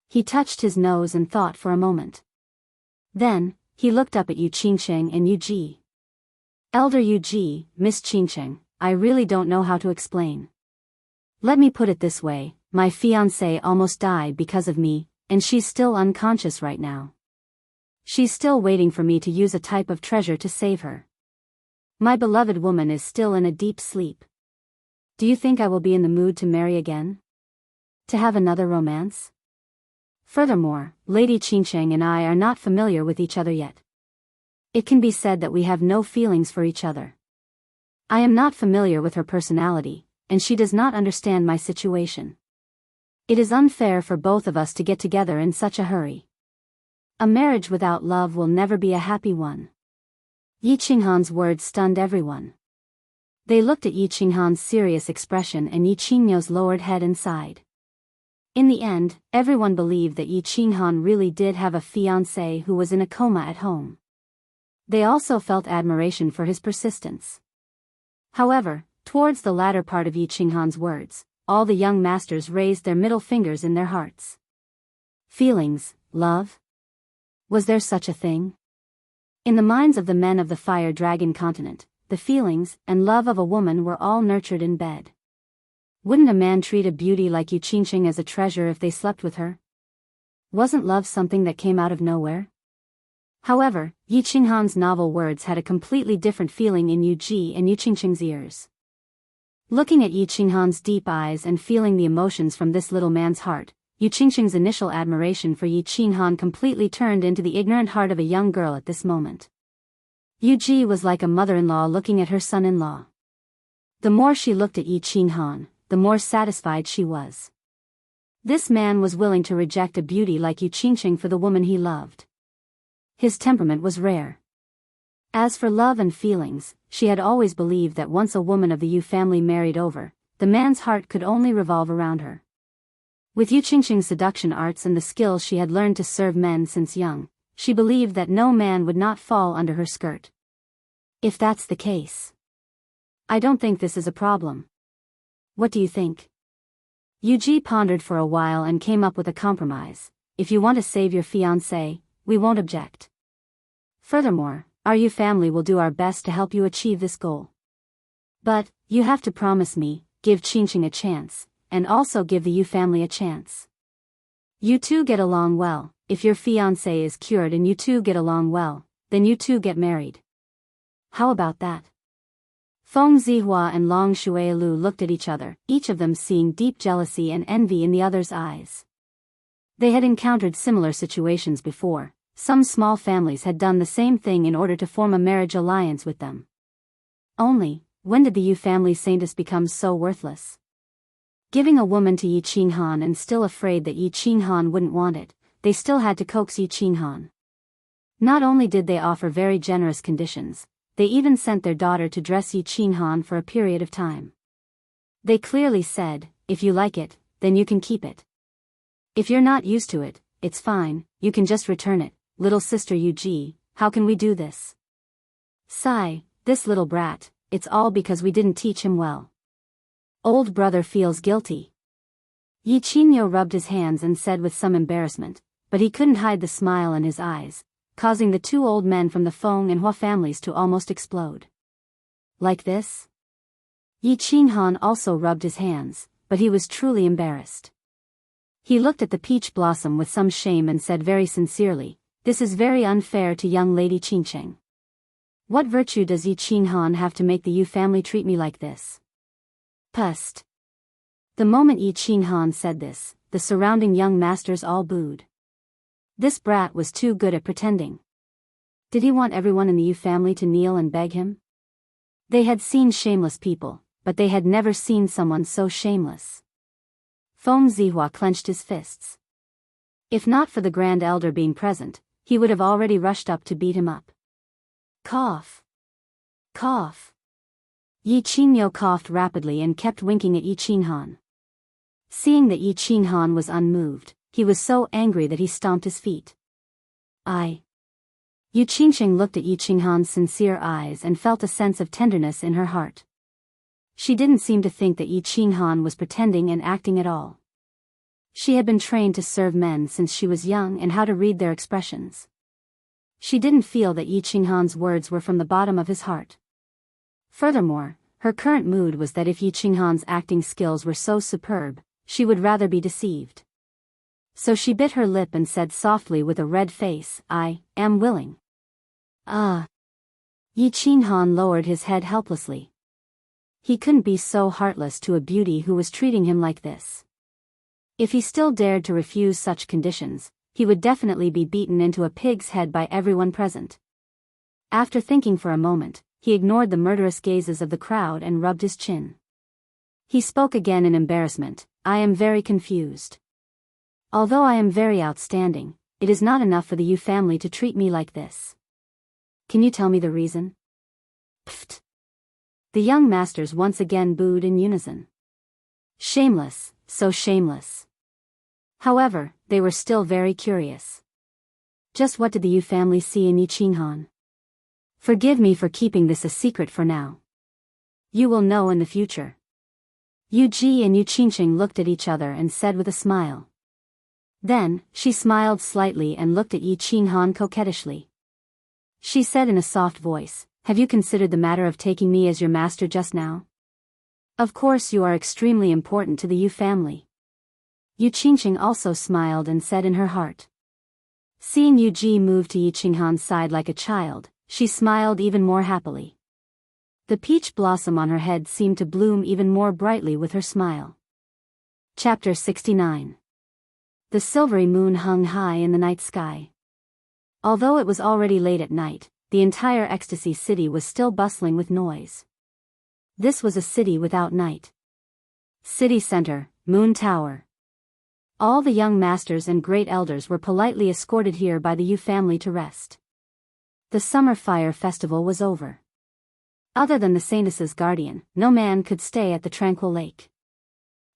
He touched his nose and thought for a moment. Then, he looked up at Yu Qingcheng and Yu Ji. Elder Yu Ji, Miss Qingcheng, I really don't know how to explain. Let me put it this way, my fiancée almost died because of me, and she's still unconscious right now. She's still waiting for me to use a type of treasure to save her. My beloved woman is still in a deep sleep. Do you think I will be in the mood to marry again? To have another romance? Furthermore, Lady Qingcheng and I are not familiar with each other yet. It can be said that we have no feelings for each other. I am not familiar with her personality, and she does not understand my situation. It is unfair for both of us to get together in such a hurry. A marriage without love will never be a happy one. Yi Qinghan's words stunned everyone. They looked at Yi Qinghan's serious expression and Yi Qingmiu's lowered head and sighed. In the end, everyone believed that Yi Qinghan really did have a fiancé who was in a coma at home. They also felt admiration for his persistence. However, towards the latter part of Yi Qinghan's words, all the young masters raised their middle fingers in their hearts. Feelings, love? Was there such a thing? In the minds of the men of the Fire Dragon continent, the feelings and love of a woman were all nurtured in bed. Wouldn't a man treat a beauty like Yu Qingcheng as a treasure if they slept with her? Wasn't love something that came out of nowhere? However, Yi Qinghan's novel words had a completely different feeling in Yu Ji and Yu Qingcheng's ears. Looking at Yi Qinghan's deep eyes and feeling the emotions from this little man's heart, Yu Qingcheng's initial admiration for Yi Qinghan completely turned into the ignorant heart of a young girl at this moment. Yu Ji was like a mother-in-law looking at her son-in-law. The more she looked at Yi Qinghan, the more satisfied she was. This man was willing to reject a beauty like Yu Qingcheng for the woman he loved. His temperament was rare. As for love and feelings, she had always believed that once a woman of the Yu family married over, the man's heart could only revolve around her. With Yu Qingcheng's seduction arts and the skills she had learned to serve men since young, she believed that no man would not fall under her skirt. If that's the case, I don't think this is a problem. What do you think? Yu Ji pondered for a while and came up with a compromise. If you want to save your fiancé, we won't object. Furthermore, our Yu family will do our best to help you achieve this goal. But, you have to promise me, give Qingcheng a chance, and also give the Yu family a chance. You two get along well. If your fiancé is cured and you two get along well, then you two get married. How about that? Feng Zihua and Long Shuilu looked at each other, each of them seeing deep jealousy and envy in the other's eyes. They had encountered similar situations before. Some small families had done the same thing in order to form a marriage alliance with them. Only, when did the Yu family saintess become so worthless? Giving a woman to Yi Qinghan and still afraid that Yi Qinghan wouldn't want it, they still had to coax Yi Qinghan. Not only did they offer very generous conditions, they even sent their daughter to dress Yi Qinghan for a period of time. They clearly said, if you like it, then you can keep it. If you're not used to it, it's fine, you can just return it. Little sister Yu Ji, how can we do this? Sigh, this little brat, it's all because we didn't teach him well. Old brother feels guilty. Yi Qingyo rubbed his hands and said with some embarrassment, but he couldn't hide the smile in his eyes, causing the two old men from the Feng and Hua families to almost explode. Like this? Yi Qinghan also rubbed his hands, but he was truly embarrassed. He looked at the peach blossom with some shame and said very sincerely, this is very unfair to young lady Qingcheng. What virtue does Yi Qinghan have to make the Yu family treat me like this? Pust. The moment Yi Qinghan said this, the surrounding young masters all booed. This brat was too good at pretending. Did he want everyone in the Yu family to kneel and beg him? They had seen shameless people, but they had never seen someone so shameless. Feng Zihua clenched his fists. If not for the Grand Elder being present, he would have already rushed up to beat him up. Cough. Cough. Yi Qingyo coughed rapidly and kept winking at Yi Qinghan. Seeing that Yi Qinghan was unmoved, he was so angry that he stomped his feet. Yu Qingcheng looked at Yi Qinghan's sincere eyes and felt a sense of tenderness in her heart. She didn't seem to think that Yi Qinghan was pretending and acting at all. She had been trained to serve men since she was young and how to read their expressions. She didn't feel that Yi Qinghan's words were from the bottom of his heart. Furthermore, her current mood was that if Yi Qinghan's acting skills were so superb, she would rather be deceived. So she bit her lip and said softly with a red face, I am willing. Yi Qinghan lowered his head helplessly. He couldn't be so heartless to a beauty who was treating him like this. If he still dared to refuse such conditions, he would definitely be beaten into a pig's head by everyone present. After thinking for a moment, he ignored the murderous gazes of the crowd and rubbed his chin. He spoke again in embarrassment, I am very confused. Although I am very outstanding, it is not enough for the Yu family to treat me like this. Can you tell me the reason? Pfft. The young masters once again booed in unison. Shameless, so shameless. However, they were still very curious. Just what did the Yu family see in Yi Qinghan? Forgive me for keeping this a secret for now. You will know in the future. Yu Ji and Yu Qingcheng looked at each other and said with a smile. Then, she smiled slightly and looked at Yi Qinghan coquettishly. She said in a soft voice, have you considered the matter of taking me as your master just now? Of course you are extremely important to the Yu family. Yu Qingcheng also smiled and said in her heart. Seeing Yu Ji move to Yi Qinghan's side like a child, she smiled even more happily. The peach blossom on her head seemed to bloom even more brightly with her smile. Chapter 69. The silvery moon hung high in the night sky. Although it was already late at night, the entire Ecstasy City was still bustling with noise. This was a city without night. City center, Moon Tower. All the young masters and great elders were politely escorted here by the Yu family to rest. The summer fire festival was over. Other than the saintess's guardian, no man could stay at the tranquil lake.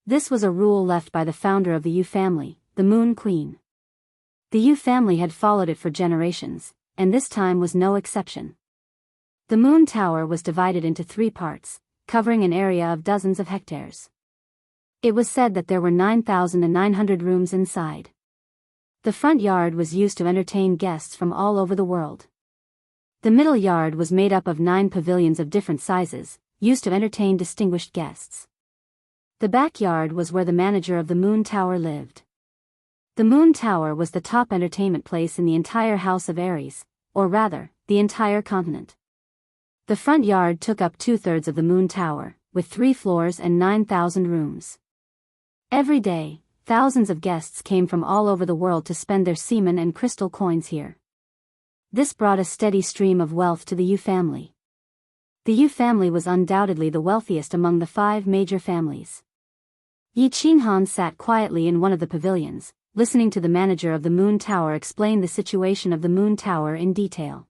This was a rule left by the founder of the Yu family, the Moon Queen. The Yu family had followed it for generations, and this time was no exception. The Moon Tower was divided into 3 parts, covering an area of dozens of hectares. It was said that there were 9,900 rooms inside. The front yard was used to entertain guests from all over the world. The middle yard was made up of 9 pavilions of different sizes, used to entertain distinguished guests. The backyard was where the manager of the Moon Tower lived. The Moon Tower was the top entertainment place in the entire House of Aries, or rather, the entire continent. The front yard took up 2/3 of the Moon Tower, with 3 floors and 9,000 rooms. Every day, thousands of guests came from all over the world to spend their semen and crystal coins here. This brought a steady stream of wealth to the Yu family. The Yu family was undoubtedly the wealthiest among the 5 major families. Yi Qinghan sat quietly in one of the pavilions, listening to the manager of the Moon Tower explain the situation of the Moon Tower in detail.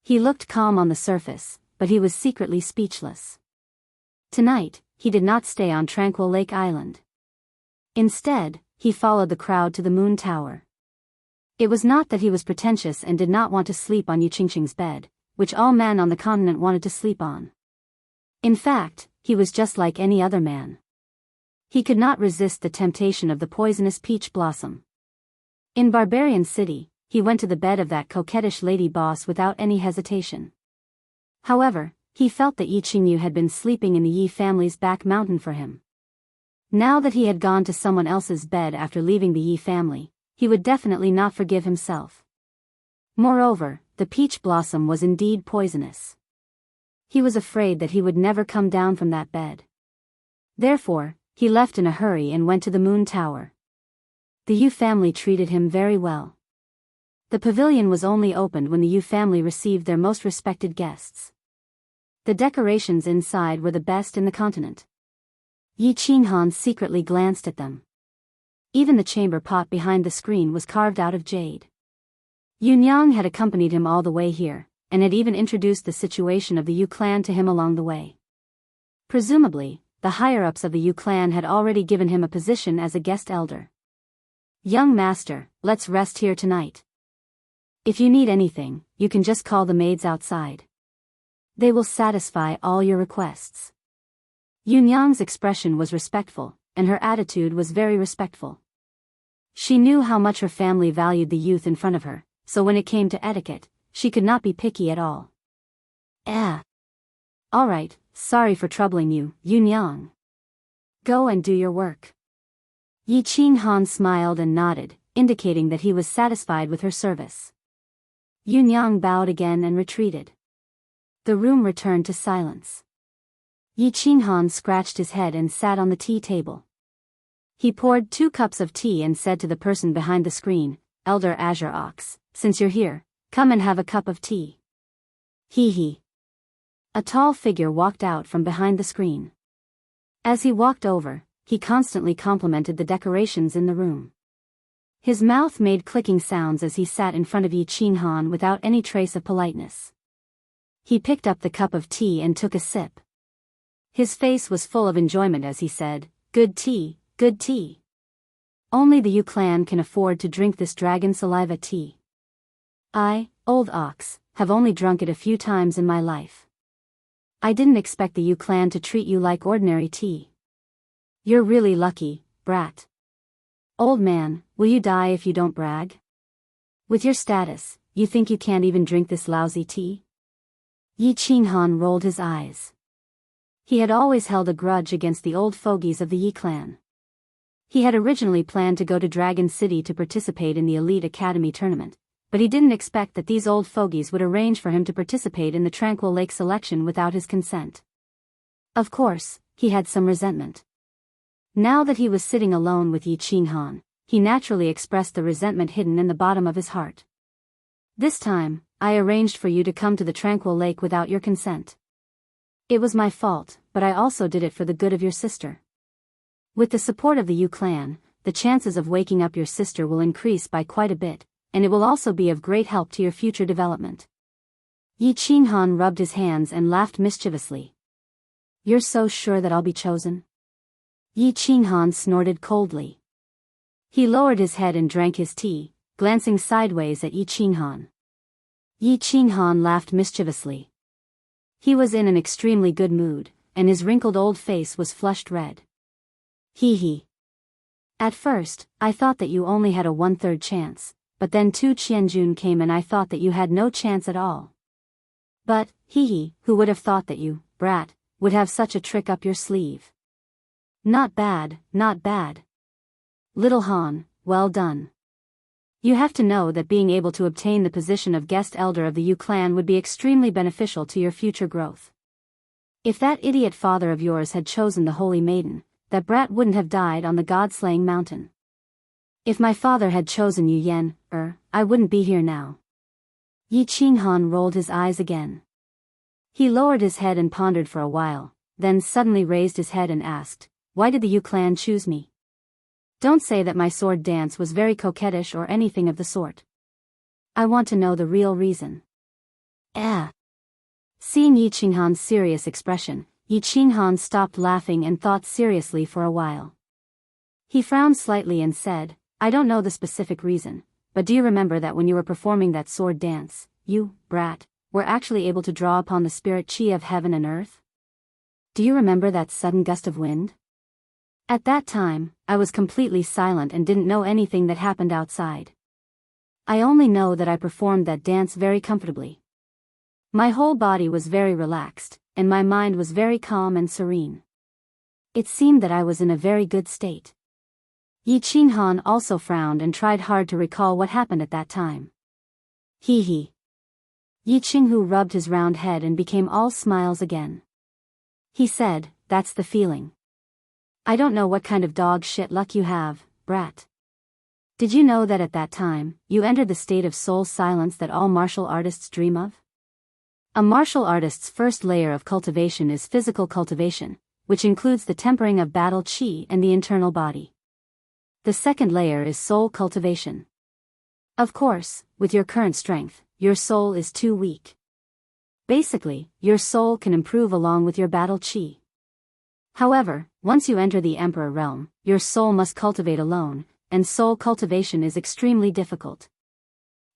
He looked calm on the surface, but he was secretly speechless. Tonight, he did not stay on Tranquil Lake Island. Instead, he followed the crowd to the Moon Tower. It was not that he was pretentious and did not want to sleep on Yu Qingqing's bed, which all men on the continent wanted to sleep on. In fact, he was just like any other man. He could not resist the temptation of the poisonous peach blossom. In Barbarian City, he went to the bed of that coquettish lady boss without any hesitation. However, he felt that Yi Qingyu had been sleeping in the Yi family's back mountain for him. Now that he had gone to someone else's bed after leaving the Yi family, he would definitely not forgive himself. Moreover, the peach blossom was indeed poisonous. He was afraid that he would never come down from that bed. Therefore, he left in a hurry and went to the Moon Tower. The Yu family treated him very well. The pavilion was only opened when the Yu family received their most respected guests. The decorations inside were the best in the continent. Yi Qinghan secretly glanced at them. Even the chamber pot behind the screen was carved out of jade. Yunyang had accompanied him all the way here, and had even introduced the situation of the Yu clan to him along the way. Presumably, the higher-ups of the Yu clan had already given him a position as a guest elder. "Young master, let's rest here tonight. If you need anything, you can just call the maids outside. They will satisfy all your requests." Yunyang's expression was respectful, and her attitude was very respectful. She knew how much her family valued the youth in front of her, so when it came to etiquette, she could not be picky at all. All right, sorry for troubling you, Yunyang. Go and do your work." Yi Qinghan smiled and nodded, indicating that he was satisfied with her service. Yunyang bowed again and retreated. The room returned to silence. Yi Qinghan scratched his head and sat on the tea table. He poured 2 cups of tea and said to the person behind the screen, "Elder Azure Ox, since you're here, come and have a cup of tea." He. A tall figure walked out from behind the screen. As he walked over, he constantly complimented the decorations in the room. His mouth made clicking sounds as he sat in front of Yi Qinghan without any trace of politeness. He picked up the cup of tea and took a sip. His face was full of enjoyment as he said, "Good tea, good tea. Only the Yu clan can afford to drink this dragon saliva tea. I, old ox, have only drunk it a few times in my life. I didn't expect the Yu clan to treat you like ordinary tea. You're really lucky, brat. Old man, will you die if you don't brag? With your status, you think you can't even drink this lousy tea?" Yi Qinghan rolled his eyes. He had always held a grudge against the old fogies of the Yi clan. He had originally planned to go to Dragon City to participate in the Elite Academy tournament, but he didn't expect that these old fogies would arrange for him to participate in the Tranquil Lake selection without his consent. Of course, he had some resentment. Now that he was sitting alone with Yi Qinghan, he naturally expressed the resentment hidden in the bottom of his heart. "This time, I arranged for you to come to the Tranquil Lake without your consent. It was my fault, but I also did it for the good of your sister. With the support of the Yu clan, the chances of waking up your sister will increase by quite a bit, and it will also be of great help to your future development." Yi Qinghan rubbed his hands and laughed mischievously. "You're so sure that I'll be chosen?" Yi Qinghan snorted coldly. He lowered his head and drank his tea, glancing sideways at Yi Qinghan. Yi Qinghan laughed mischievously. He was in an extremely good mood, and his wrinkled old face was flushed red. He. At first, I thought that you only had a 1/3 chance, but then Tu Qianjun came and I thought that you had no chance at all. But, who would have thought that you, brat, would have such a trick up your sleeve? Not bad, not bad. Little Han, well done. You have to know that being able to obtain the position of guest elder of the Yu clan would be extremely beneficial to your future growth. If that idiot father of yours had chosen the Holy Maiden, that brat wouldn't have died on the God-slaying mountain. If my father had chosen Yu Yen, I wouldn't be here now. Yi Qinghan rolled his eyes again. He lowered his head and pondered for a while, then suddenly raised his head and asked, "Why did the Yu clan choose me? Don't say that my sword dance was very coquettish or anything of the sort. I want to know the real reason." Seeing Yi Qinghan's serious expression, Yi Qinghan stopped laughing and thought seriously for a while. He frowned slightly and said, "I don't know the specific reason, but do you remember that when you were performing that sword dance, you, brat, were actually able to draw upon the spirit chi of heaven and earth? Do you remember that sudden gust of wind? At that time, I was completely silent and didn't know anything that happened outside. I only know that I performed that dance very comfortably. My whole body was very relaxed, and my mind was very calm and serene. It seemed that I was in a very good state." Yi Qinghan also frowned and tried hard to recall what happened at that time. He. Yi Qinghu rubbed his round head and became all smiles again. He said, "That's the feeling. I don't know what kind of dog shit luck you have, brat. Did you know that at that time, you entered the state of soul silence that all martial artists dream of? A martial artist's first layer of cultivation is physical cultivation, which includes the tempering of battle chi and the internal body. The second layer is soul cultivation. Of course, with your current strength, your soul is too weak. Basically, your soul can improve along with your battle chi. However, once you enter the Emperor realm, your soul must cultivate alone, and soul cultivation is extremely difficult.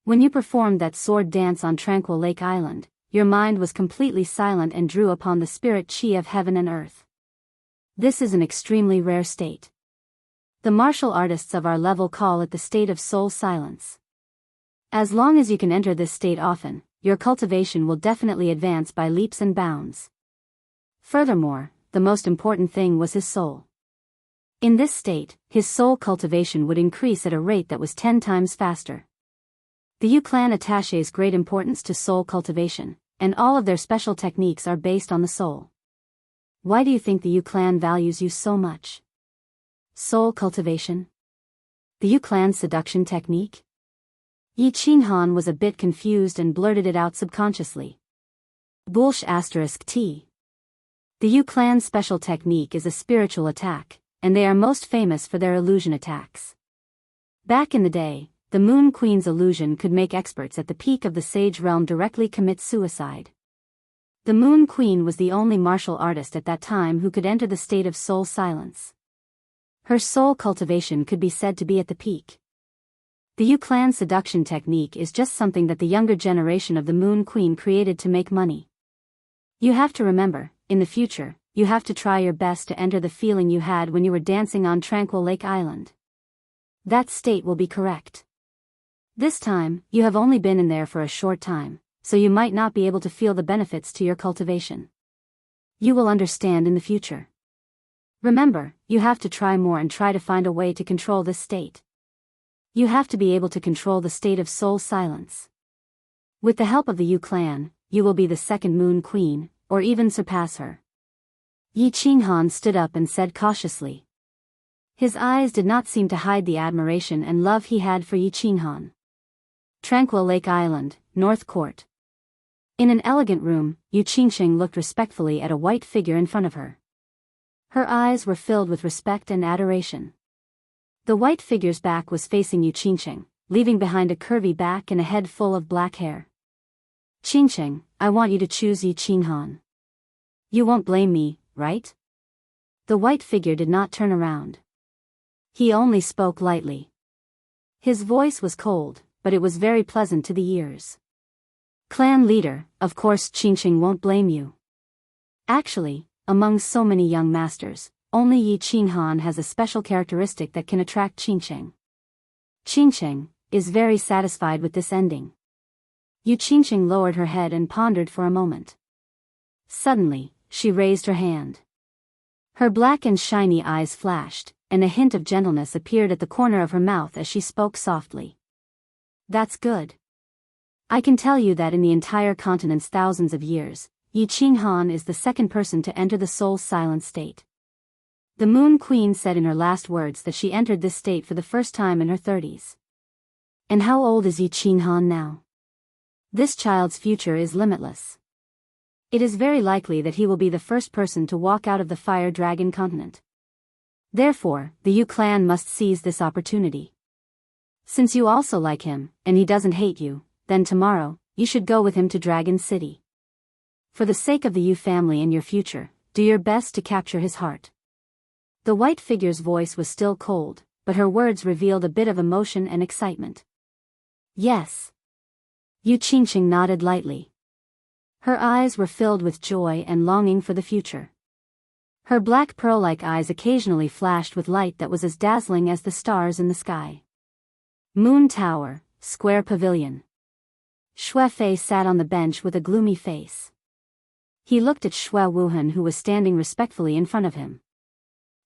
When you performed that sword dance on Tranquil Lake Island, your mind was completely silent and drew upon the spirit chi of heaven and earth. This is an extremely rare state. The martial artists of our level call it the state of soul silence. As long as you can enter this state often, your cultivation will definitely advance by leaps and bounds. Furthermore, the most important thing was his soul. In this state, his soul cultivation would increase at a rate that was 10 times faster. The Yu clan attaches great importance to soul cultivation, and all of their special techniques are based on the soul. Why do you think the Yu clan values you so much? Soul cultivation? The Yu clan seduction technique? Yi Qinghan was a bit confused and blurted it out subconsciously. *T. The Yu clan's special technique is a spiritual attack, and they are most famous for their illusion attacks. Back in the day, the Moon Queen's illusion could make experts at the peak of the Sage realm directly commit suicide. The Moon Queen was the only martial artist at that time who could enter the state of soul silence. Her soul cultivation could be said to be at the peak. The Yu clan seduction technique is just something that the younger generation of the Moon Queen created to make money. You have to remember, in the future, you have to try your best to enter the feeling you had when you were dancing on Tranquil Lake Island. That state will be correct. This time, you have only been in there for a short time, so you might not be able to feel the benefits to your cultivation. You will understand in the future. Remember, you have to try more and try to find a way to control this state. You have to be able to control the state of soul silence. With the help of the Yu clan, you will be the second Moon Queen, or even surpass her. Yi Qinghan stood up and said cautiously. His eyes did not seem to hide the admiration and love he had for Yi Qinghan. Tranquil Lake Island, North Court. In an elegant room, Yu Qingsheng looked respectfully at a white figure in front of her. Her eyes were filled with respect and adoration. The white figure's back was facing Yu Qingsheng, leaving behind a curvy back and a head full of black hair. "Qingsheng, I want you to choose Yi Qinghan. You won't blame me, right?" The white figure did not turn around. He only spoke lightly. His voice was cold, but it was very pleasant to the ears. "Clan leader, of course Qingsheng won't blame you. Actually, among so many young masters, only Yi Qinghan has a special characteristic that can attract Qingsheng. Qingsheng is very satisfied with this ending." Yu Qingsheng lowered her head and pondered for a moment. Suddenly, she raised her hand. Her black and shiny eyes flashed, and a hint of gentleness appeared at the corner of her mouth as she spoke softly. That's good. I can tell you that in the entire continent's thousands of years, Yi Qinghan is the second person to enter the soul's silent state. The Moon Queen said in her last words that she entered this state for the first time in her 30s. And how old is Yi Qinghan now? This child's future is limitless. It is very likely that he will be the first person to walk out of the Fire Dragon continent. Therefore, the Yu clan must seize this opportunity. Since you also like him, and he doesn't hate you, then tomorrow, you should go with him to Dragon City. For the sake of the Yu family and your future, do your best to capture his heart. The white figure's voice was still cold, but her words revealed a bit of emotion and excitement. Yes. Yu Qingqing nodded lightly. Her eyes were filled with joy and longing for the future. Her black pearl-like eyes occasionally flashed with light that was as dazzling as the stars in the sky. Moon Tower, Square Pavilion. Xue Fei sat on the bench with a gloomy face. He looked at Xue Wuhan, who was standing respectfully in front of him.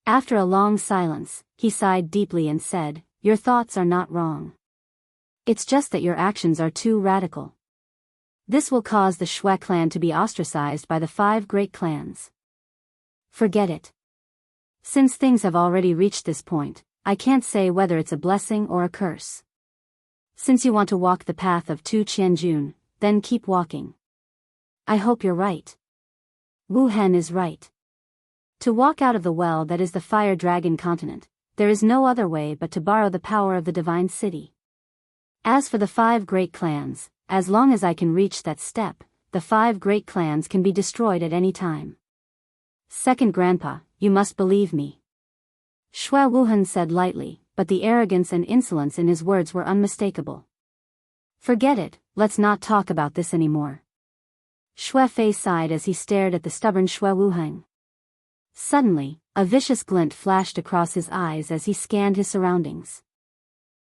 After a long silence, he sighed deeply and said, "Your thoughts are not wrong. It's just that your actions are too radical. This will cause the Xue clan to be ostracized by the 5 great clans. Forget it. Since things have already reached this point, I can't say whether it's a blessing or a curse. Since you want to walk the path of Tu Qianjun, then keep walking. I hope you're right." Wu Hen is right. To walk out of the well that is the Fire Dragon continent, there is no other way but to borrow the power of the Divine City. As for the 5 great clans, as long as I can reach that step, the 5 great clans can be destroyed at any time. Second Grandpa, you must believe me. Xue Wuhan said lightly, but the arrogance and insolence in his words were unmistakable. Forget it, let's not talk about this anymore. Xue Fei sighed as he stared at the stubborn Xue Wuhan. Suddenly, a vicious glint flashed across his eyes as he scanned his surroundings.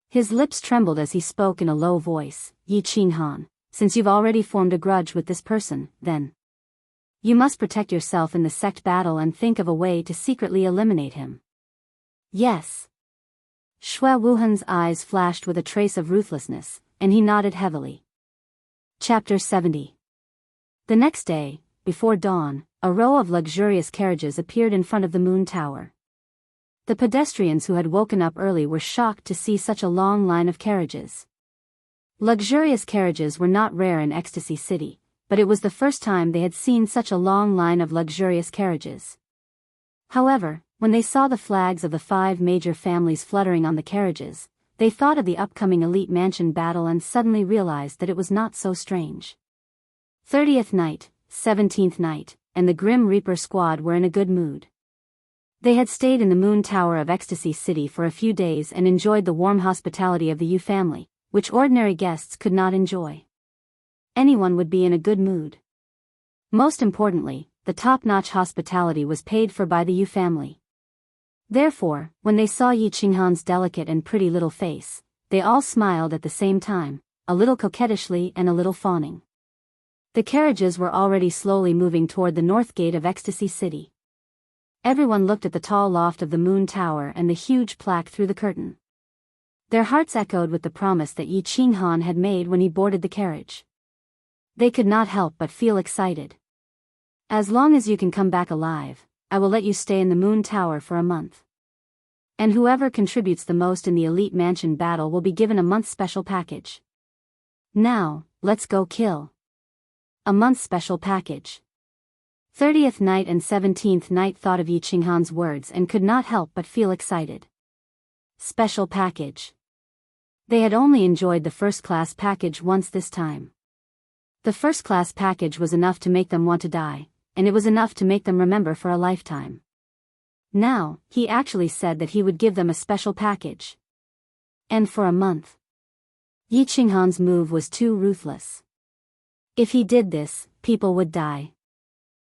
His lips trembled as he spoke in a low voice, "Yi Qinghan, since you've already formed a grudge with this person, then you must protect yourself in the sect battle and think of a way to secretly eliminate him." Yes. Xue Wuhan's eyes flashed with a trace of ruthlessness, and he nodded heavily. Chapter 70. The next day, before dawn, a row of luxurious carriages appeared in front of the Moon Tower. The pedestrians who had woken up early were shocked to see such a long line of carriages. Luxurious carriages were not rare in Ecstasy City, but it was the first time they had seen such a long line of luxurious carriages. However, when they saw the flags of the 5 major families fluttering on the carriages, they thought of the upcoming Elite Mansion battle and suddenly realized that it was not so strange. 30th Night, 17th Night, and the Grim Reaper squad were in a good mood. They had stayed in the Moon Tower of Ecstasy City for a few days and enjoyed the warm hospitality of the Yu family, which ordinary guests could not enjoy. Anyone would be in a good mood. Most importantly, the top-notch hospitality was paid for by the Yu family. Therefore, when they saw Yi Qinghan's delicate and pretty little face, they all smiled at the same time, a little coquettishly and a little fawning. The carriages were already slowly moving toward the north gate of Ecstasy City. Everyone looked at the tall loft of the Moon Tower and the huge plaque through the curtain. Their hearts echoed with the promise that Yi Qinghan had made when he boarded the carriage. They could not help but feel excited. "As long as you can come back alive, I will let you stay in the Moon Tower for a month. And whoever contributes the most in the Elite Mansion battle will be given a month's special package. Now, let's go kill." A month's special package. 30th Night and 17th Night thought of Yi Qinghan's words and could not help but feel excited. Special package. They had only enjoyed the first-class package once this time. The first-class package was enough to make them want to die, and it was enough to make them remember for a lifetime. Now, he actually said that he would give them a special package. And for a month. Yi Qinghan's move was too ruthless. If he did this, people would die.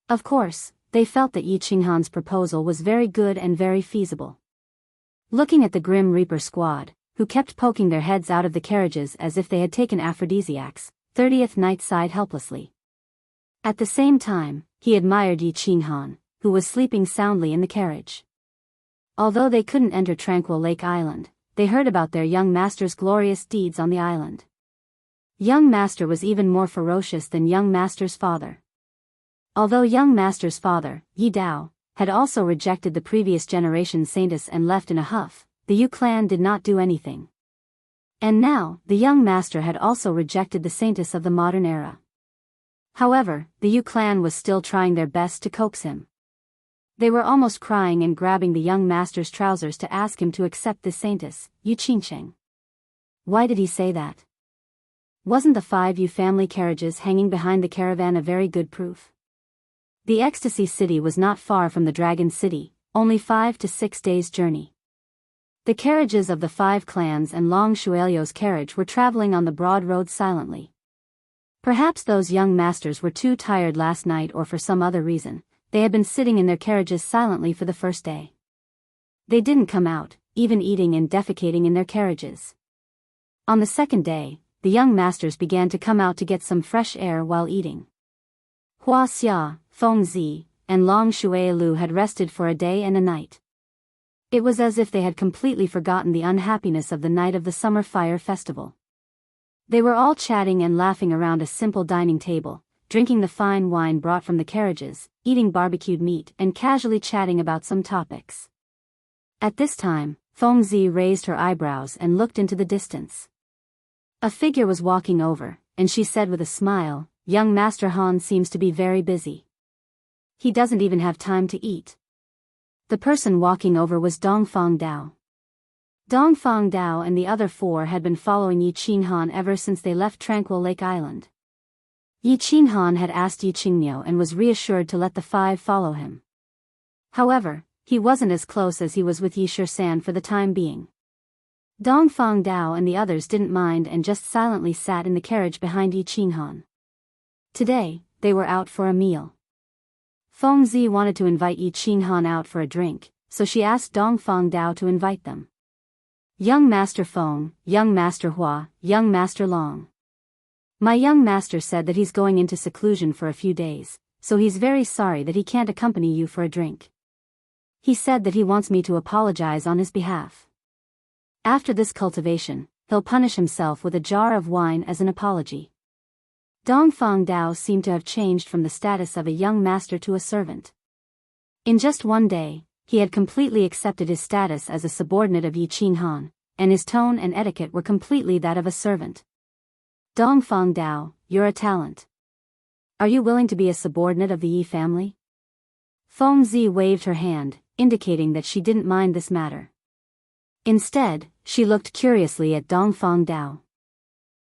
Of course, they felt that Yi Qinghan's proposal was very good and very feasible. Looking at the Grim Reaper squad, who kept poking their heads out of the carriages as if they had taken aphrodisiacs, 30th Night sighed helplessly. At the same time, he admired Yi Qinghan, who was sleeping soundly in the carriage. Although they couldn't enter Tranquil Lake Island, they heard about their young master's glorious deeds on the island. Young master was even more ferocious than young master's father. Although young master's father, Yi Dao, had also rejected the previous generation's saintess and left in a huff, the Yu clan did not do anything. And now, the young master had also rejected the saintess of the modern era. However, the Yu clan was still trying their best to coax him. They were almost crying and grabbing the young master's trousers to ask him to accept this saintess, Yu Qingcheng. Why did he say that? Wasn't the 5 Yu family carriages hanging behind the caravan a very good proof? The Ecstasy City was not far from the Dragon City, only 5 to 6 days' journey. The carriages of the 5 clans and Long Shuelio's carriage were traveling on the broad road silently. Perhaps those young masters were too tired last night, or for some other reason, they had been sitting in their carriages silently for the first day. They didn't come out, even eating and defecating in their carriages. On the second day, the young masters began to come out to get some fresh air while eating. Hua Xia, Feng Zi, and Long Shuelu had rested for a day and a night. It was as if they had completely forgotten the unhappiness of the night of the Summer Fire Festival. They were all chatting and laughing around a simple dining table, drinking the fine wine brought from the carriages, eating barbecued meat and casually chatting about some topics. At this time, Feng Zi raised her eyebrows and looked into the distance. A figure was walking over, and she said with a smile, "Young Master Han seems to be very busy. He doesn't even have time to eat." The person walking over was Dongfang Dao. Dongfang Dao and the other 4 had been following Yi Qinghan ever since they left Tranquil Lake Island. Yi Qinghan had asked Yi Qingniu and was reassured to let the 5 follow him. However, he wasn't as close as he was with Yi Shisan for the time being. Dongfang Dao and the others didn't mind and just silently sat in the carriage behind Yi Qinghan. Today, they were out for a meal. Feng Zi wanted to invite Yi Qinghan out for a drink, so she asked Dongfang Dao to invite them. Young Master Feng, Young Master Hua, Young Master Long. My young master said that he's going into seclusion for a few days, so he's very sorry that he can't accompany you for a drink. He said that he wants me to apologize on his behalf. After this cultivation, he'll punish himself with a jar of wine as an apology. Dongfang Dao seemed to have changed from the status of a young master to a servant. In just one day, he had completely accepted his status as a subordinate of Yi Qinghan, and his tone and etiquette were completely that of a servant. Dongfang Dao, you're a talent. Are you willing to be a subordinate of the Yi family? Feng Zi waved her hand, indicating that she didn't mind this matter. Instead, she looked curiously at Dongfang Dao.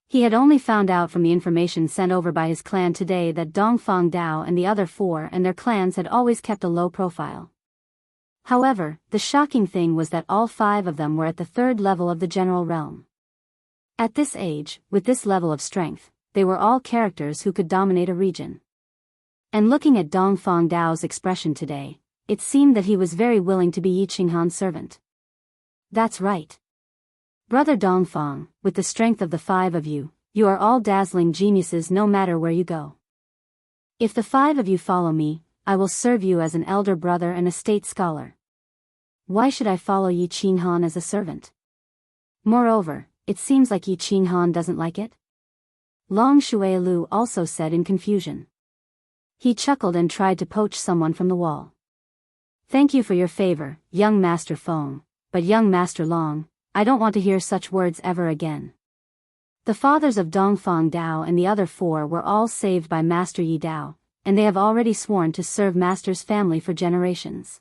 He had only found out from the information sent over by his clan today that Dongfang Dao and the other 4 and their clans had always kept a low profile. However, the shocking thing was that all 5 of them were at the 3rd level of the general realm. At this age, with this level of strength, they were all characters who could dominate a region. And looking at Dongfang Dao's expression today, it seemed that he was very willing to be Yi Qinghan's servant. That's right. Brother Dongfang, with the strength of the 5 of you, you are all dazzling geniuses no matter where you go. If the 5 of you follow me, I will serve you as an elder brother and a state scholar. Why should I follow Yi Qinghan as a servant? Moreover, it seems like Yi Qinghan doesn't like it. Long Shuelu also said in confusion. He chuckled and tried to poach someone from the wall. Thank you for your favor, young Master Feng, but young Master Long, I don't want to hear such words ever again. The fathers of Dongfang Dao and the other 4 were all saved by Master Yi Dao, and they have already sworn to serve Master's family for generations.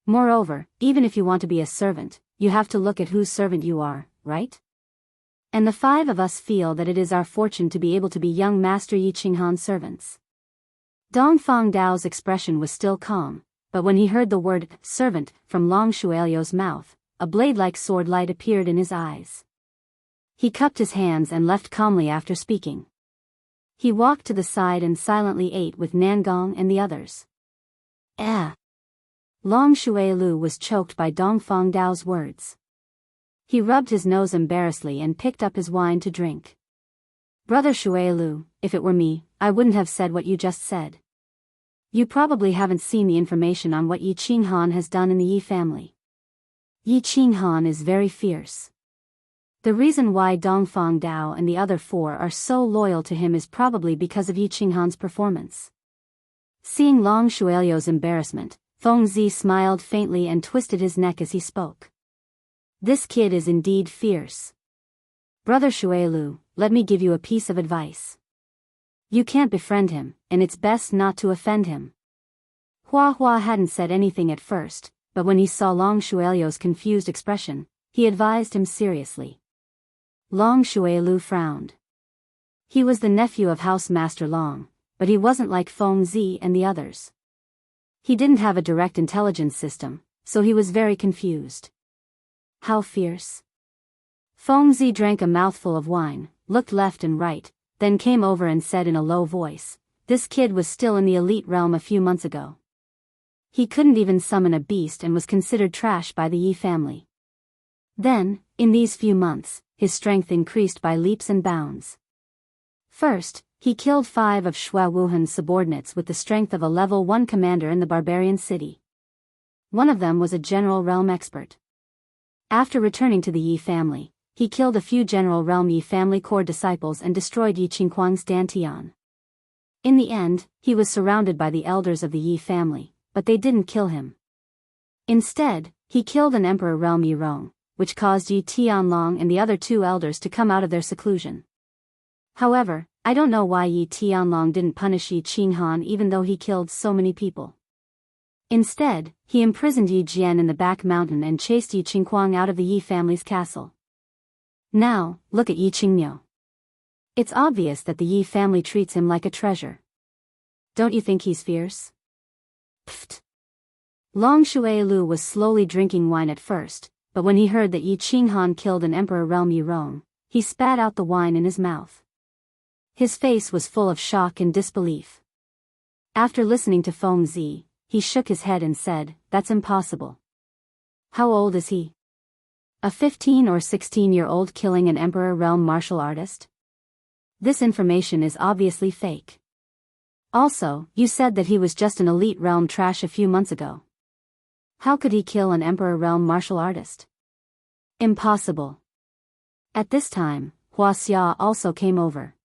Moreover, even if you want to be a servant, you have to look at whose servant you are, right? And the 5 of us feel that it is our fortune to be able to be young Master Yi Qinghan's servants. Dongfang Dao's expression was still calm, but when he heard the word servant from Long Shuelio's mouth, a blade-like sword light appeared in his eyes. He cupped his hands and left calmly after speaking. He walked to the side and silently ate with Nangong and the others. Long Shuelu was choked by Dongfang Dao's words. He rubbed his nose embarrassedly and picked up his wine to drink. Brother Shuelu, if it were me, I wouldn't have said what you just said. You probably haven't seen the information on what Yi Qinghan has done in the Yi family. Yi Qinghan is very fierce. The reason why Dongfang Dao and the other four are so loyal to him is probably because of Yi Qinghan's performance. Seeing Long Shuelio's embarrassment, Feng Zi smiled faintly and twisted his neck as he spoke. This kid is indeed fierce. Brother Shuelu, let me give you a piece of advice. You can't befriend him, and it's best not to offend him. Hua Hua hadn't said anything at first, but when he saw Long Shuelio's confused expression, he advised him seriously. Long Shuelu frowned. He was the nephew of House Master Long, but he wasn't like Feng Zi and the others. He didn't have a direct intelligence system, so he was very confused. How fierce? Feng Zi drank a mouthful of wine, looked left and right, then came over and said in a low voice, this kid was still in the elite realm a few months ago. He couldn't even summon a beast and was considered trash by the Yi family. Then, in these few months, his strength increased by leaps and bounds. First, he killed 5 of Xue Wuhan's subordinates with the strength of a level 1 commander in the barbarian city. One of them was a general realm expert. After returning to the Yi family, he killed a few general realm Yi family core disciples and destroyed Yi Qinghuang's Dantian. In the end, he was surrounded by the elders of the Yi family, but they didn't kill him. Instead, he killed an emperor realm Yi Rong, which caused Yi Tianlong and the other 2 elders to come out of their seclusion. However, I don't know why Yi Tianlong didn't punish Yi Qinghan even though he killed so many people. Instead, he imprisoned Yi Jian in the back mountain and chased Yi Qinghuang out of the Yi family's castle. Now, look at Yi Qingmiu. It's obvious that the Yi family treats him like a treasure. Don't you think he's fierce? Pfft. Long Shuelu was slowly drinking wine at first, but when he heard that Yi Qinghan killed an emperor realm Yi Rong, he spat out the wine in his mouth. His face was full of shock and disbelief. After listening to Feng Zi, he shook his head and said, that's impossible. How old is he? A 15 or 16-year-old killing an emperor realm martial artist? This information is obviously fake. Also, you said that he was just an elite realm trash a few months ago. How could he kill an emperor realm martial artist? Impossible. At this time, Hua Xia also came over.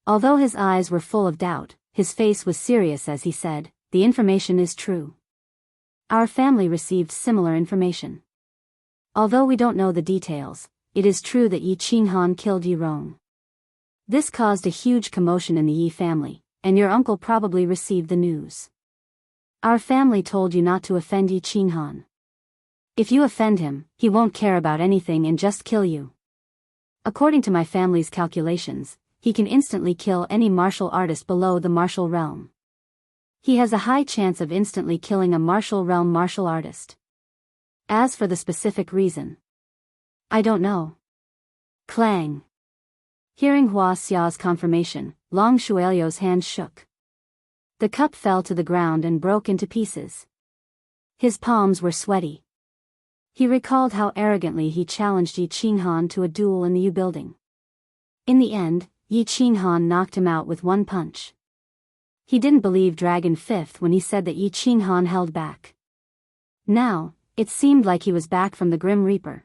Although his eyes were full of doubt, his face was serious as he said, the information is true. Our family received similar information. Although we don't know the details, it is true that Yi Qinghan killed Yi Rong. This caused a huge commotion in the Yi family, and your uncle probably received the news. Our family told you not to offend Yi Qinghan. If you offend him, he won't care about anything and just kill you. According to my family's calculations, he can instantly kill any martial artist below the martial realm. He has a high chance of instantly killing a martial realm martial artist. As for the specific reason, I don't know. Clang. Hearing Hua Xia's confirmation, Long Shuelio's hand shook. The cup fell to the ground and broke into pieces. His palms were sweaty. He recalled how arrogantly he challenged Yi Qinghan to a duel in the U building. In the end, Yi Qinghan knocked him out with one punch. He didn't believe Dragon Fifth when he said that Yi Qinghan held back. Now, it seemed like he was back from the Grim Reaper.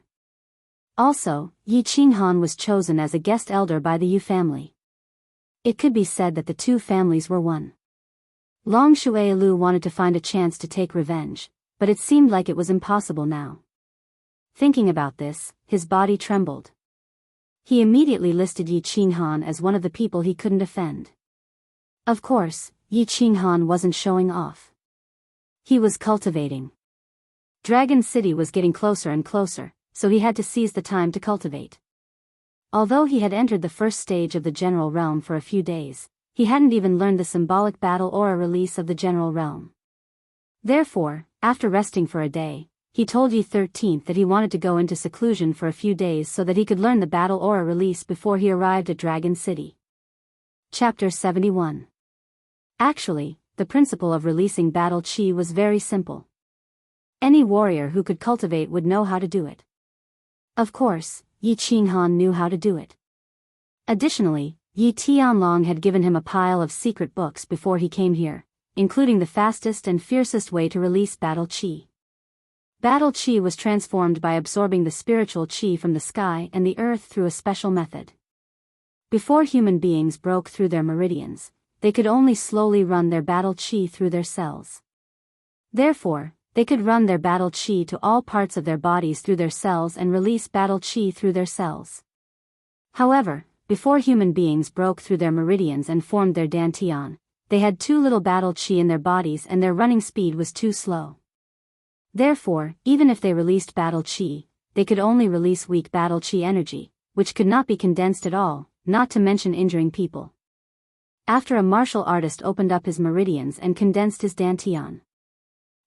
Also, Yi Qinghan was chosen as a guest elder by the Yu family. It could be said that the 2 families were one. Long Shuelu wanted to find a chance to take revenge, but it seemed like it was impossible now. Thinking about this, his body trembled. He immediately listed Yi Qinghan as one of the people he couldn't offend. Of course, Yi Qinghan wasn't showing off. He was cultivating. Dragon City was getting closer and closer, so he had to seize the time to cultivate. Although he had entered the first stage of the general realm for a few days, he hadn't even learned the symbolic battle aura release of the general realm. Therefore, after resting for a day, he told Yi 13th that he wanted to go into seclusion for a few days so that he could learn the battle aura release before he arrived at Dragon City. Chapter 71. Actually, the principle of releasing battle chi was very simple. Any warrior who could cultivate would know how to do it. Of course, Yi Qinghan knew how to do it. Additionally, Yi Tianlong had given him a pile of secret books before he came here, including the fastest and fiercest way to release battle chi. Battle Qi was transformed by absorbing the spiritual Qi from the sky and the earth through a special method. Before human beings broke through their meridians, they could only slowly run their battle Qi through their cells. Therefore, they could run their battle Qi to all parts of their bodies through their cells and release battle Qi through their cells. However, before human beings broke through their meridians and formed their dantian, they had too little battle Qi in their bodies and their running speed was too slow. Therefore, even if they released battle Qi, they could only release weak battle Qi energy, which could not be condensed at all, not to mention injuring people. After a martial artist opened up his meridians and condensed his dantian.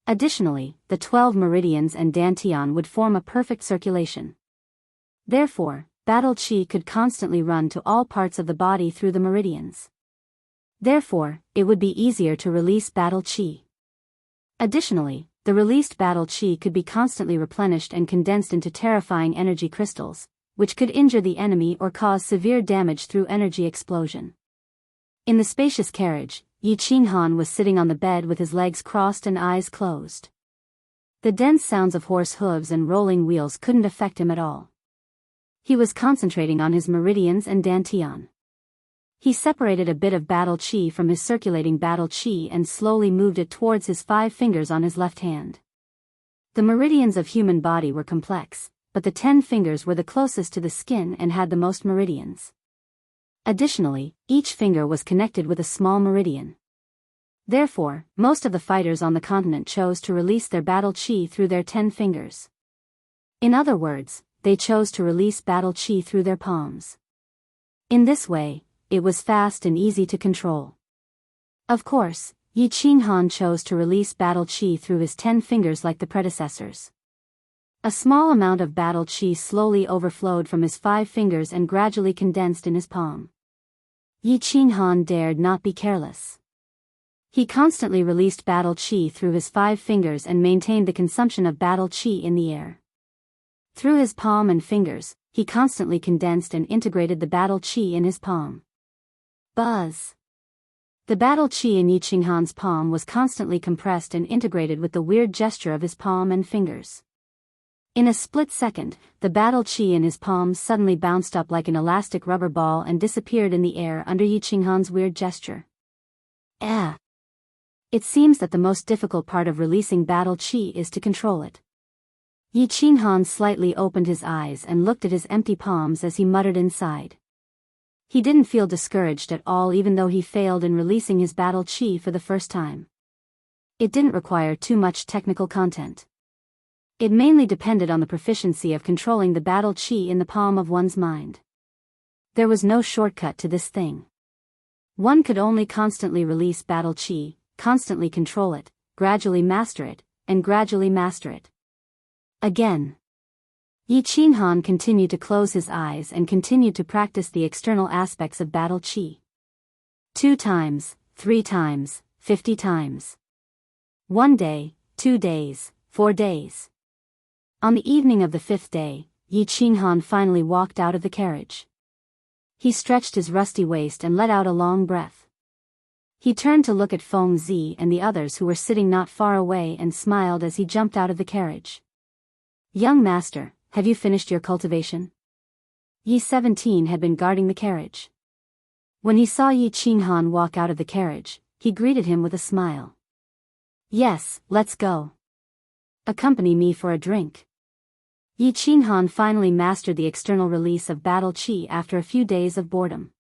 Additionally, the 12 meridians and dantian would form a perfect circulation. Therefore, battle Qi could constantly run to all parts of the body through the meridians. Therefore, it would be easier to release battle Qi. Additionally, the released battle Qi could be constantly replenished and condensed into terrifying energy crystals, which could injure the enemy or cause severe damage through energy explosion. In the spacious carriage, Yi Qinghan was sitting on the bed with his legs crossed and eyes closed. The dense sounds of horse hooves and rolling wheels couldn't affect him at all. He was concentrating on his meridians and dantian. He separated a bit of battle Qi from his circulating battle Qi and slowly moved it towards his 5 fingers on his left hand. The meridians of human body were complex, but the 10 fingers were the closest to the skin and had the most meridians. Additionally, each finger was connected with a small meridian. Therefore, most of the fighters on the continent chose to release their battle Qi through their 10 fingers. In other words, they chose to release battle Qi through their palms. In this way, it was fast and easy to control. Of course, Yi Qinghan chose to release battle Qi through his 10 fingers like the predecessors. A small amount of battle Qi slowly overflowed from his 5 fingers and gradually condensed in his palm. Yi Qinghan dared not be careless. He constantly released battle Qi through his 5 fingers and maintained the consumption of battle Qi in the air. Through his palm and fingers, he constantly condensed and integrated the battle Qi in his palm. Buzz! The battle Qi in Yi Qinghan's palm was constantly compressed and integrated with the weird gesture of his palm and fingers. In a split second, the battle Qi in his palm suddenly bounced up like an elastic rubber ball and disappeared in the air under Yi Qinghan's weird gesture. It seems that the most difficult part of releasing battle Qi is to control it. Yi Qinghan slightly opened his eyes and looked at his empty palms as he muttered inside. He didn't feel discouraged at all even though he failed in releasing his battle Qi for the first time. It didn't require too much technical content. It mainly depended on the proficiency of controlling the battle Qi in the palm of one's mind. There was no shortcut to this thing. One could only constantly release battle Qi, constantly control it, gradually master it, and gradually master it. Again. Yi Qinghan continued to close his eyes and continued to practice the external aspects of battle Qi. 2 times, 3 times, 50 times. 1 day, 2 days, 4 days. On the evening of the 5th day, Yi Qinghan finally walked out of the carriage. He stretched his rusty waist and let out a long breath. He turned to look at Feng Zi and the others who were sitting not far away and smiled as he jumped out of the carriage. "Young master, have you finished your cultivation?" Yi 17 had been guarding the carriage. When he saw Yi Qinghan walk out of the carriage, he greeted him with a smile. "Yes, let's go. Accompany me for a drink." Yi Qinghan finally mastered the external release of battle Qi after a few days of boredom.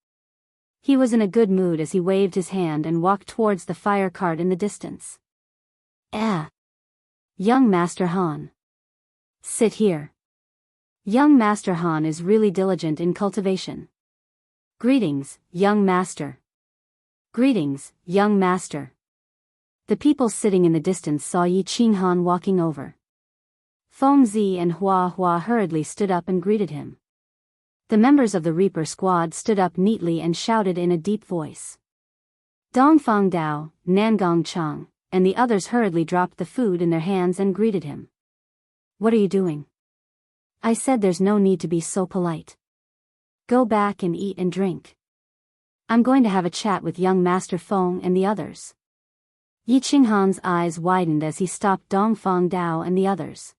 He was in a good mood as he waved his hand and walked towards the fire cart in the distance. Young Master Han. Sit here. Young Master Han is really diligent in cultivation. Greetings, young master. Greetings, young master. The people sitting in the distance saw Yi Qinghan walking over. Feng Zi and Hua Hua hurriedly stood up and greeted him. The members of the Reaper squad stood up neatly and shouted in a deep voice. Dongfang Dao, Nangong Chang, and the others hurriedly dropped the food in their hands and greeted him. "What are you doing?" "I said there's no need to be so polite. Go back and eat and drink. I'm going to have a chat with young Master Feng and the others." Yi Qinghan's eyes widened as he stopped Dongfang Dao and the others.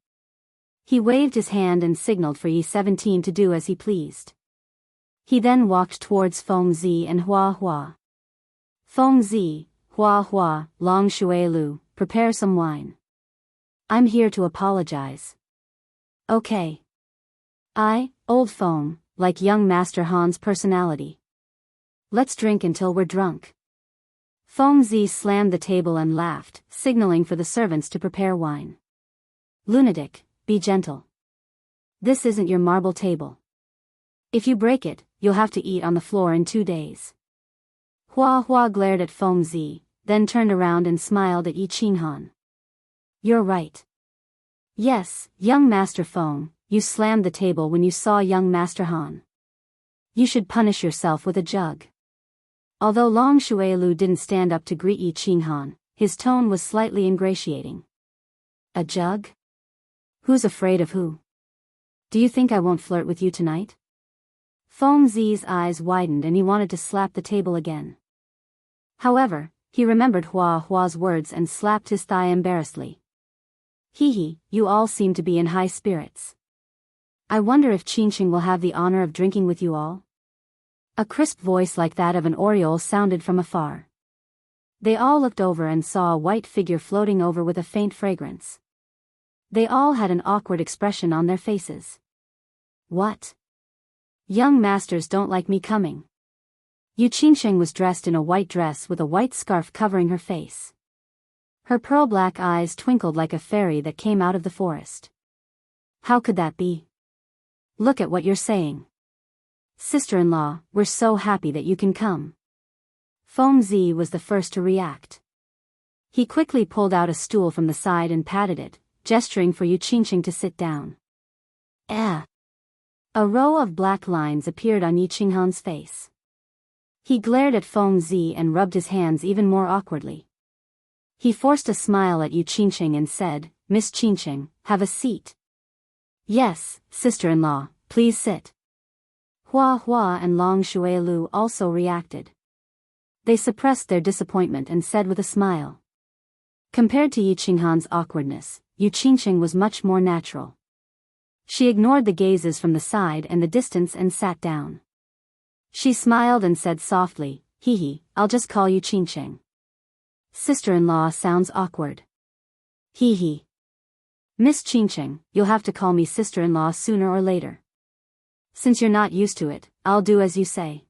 He waved his hand and signaled for Yi-17 to do as he pleased. He then walked towards Feng Zi and Hua Hua. Feng Zi, Hua Hua, Long Shui Lu, prepare some wine. I'm here to apologize. Okay. Old Feng, like young Master Han's personality. Let's drink until we're drunk. Feng Zi slammed the table and laughed, signaling for the servants to prepare wine. Lunatic, be gentle. This isn't your marble table. If you break it, you'll have to eat on the floor in 2 days. Hua Hua glared at Feng Zi, then turned around and smiled at Yi Qinghan. You're right. Yes, young Master Feng, you slammed the table when you saw young Master Han. You should punish yourself with a jug. Although Long Shuilu didn't stand up to greet Yi Qinghan, his tone was slightly ingratiating. A jug? Who's afraid of who? Do you think I won't flirt with you tonight? Feng Zi's eyes widened and he wanted to slap the table again. However, he remembered Hua Hua's words and slapped his thigh embarrassedly. Hee, you all seem to be in high spirits. I wonder if Qingqing will have the honor of drinking with you all? A crisp voice like that of an oriole sounded from afar. They all looked over and saw a white figure floating over with a faint fragrance. They all had an awkward expression on their faces. What? Young masters don't like me coming. Yu Qingsheng was dressed in a white dress with a white scarf covering her face. Her pearl-black eyes twinkled like a fairy that came out of the forest. How could that be? Look at what you're saying. Sister-in-law, we're so happy that you can come. Feng Zi was the first to react. He quickly pulled out a stool from the side and patted it, gesturing for Yu Qingsheng to sit down. A row of black lines appeared on Yi Qinghan's face. He glared at Feng Zi and rubbed his hands even more awkwardly. He forced a smile at Yu Qingsheng and said, Miss Qingsheng, have a seat. Yes, sister-in-law, please sit. Hua Hua and Long Shuilu also reacted. They suppressed their disappointment and said with a smile. Compared to Yi Qinghan's awkwardness, Yu Qingsheng was much more natural. She ignored the gazes from the side and the distance and sat down. She smiled and said softly, Hee, I'll just call you Qingsheng. Sister-in-law sounds awkward. Hee. Miss Qingsheng, you'll have to call me sister-in-law sooner or later. Since you're not used to it, I'll do as you say.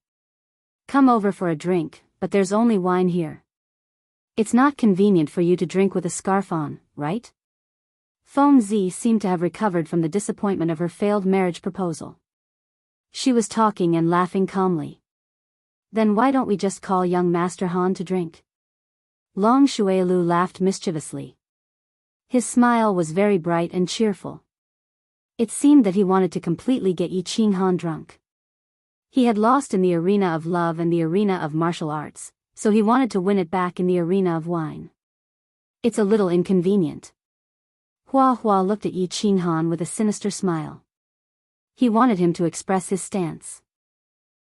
Come over for a drink, but there's only wine here. It's not convenient for you to drink with a scarf on, right? Feng Zi seemed to have recovered from the disappointment of her failed marriage proposal. She was talking and laughing calmly. Then why don't we just call young Master Han to drink? Long Shuilu laughed mischievously. His smile was very bright and cheerful. It seemed that he wanted to completely get Yi Qinghan drunk. He had lost in the arena of love and the arena of martial arts, so he wanted to win it back in the arena of wine. It's a little inconvenient. Hua Hua looked at Yi Qinghan with a sinister smile. He wanted him to express his stance.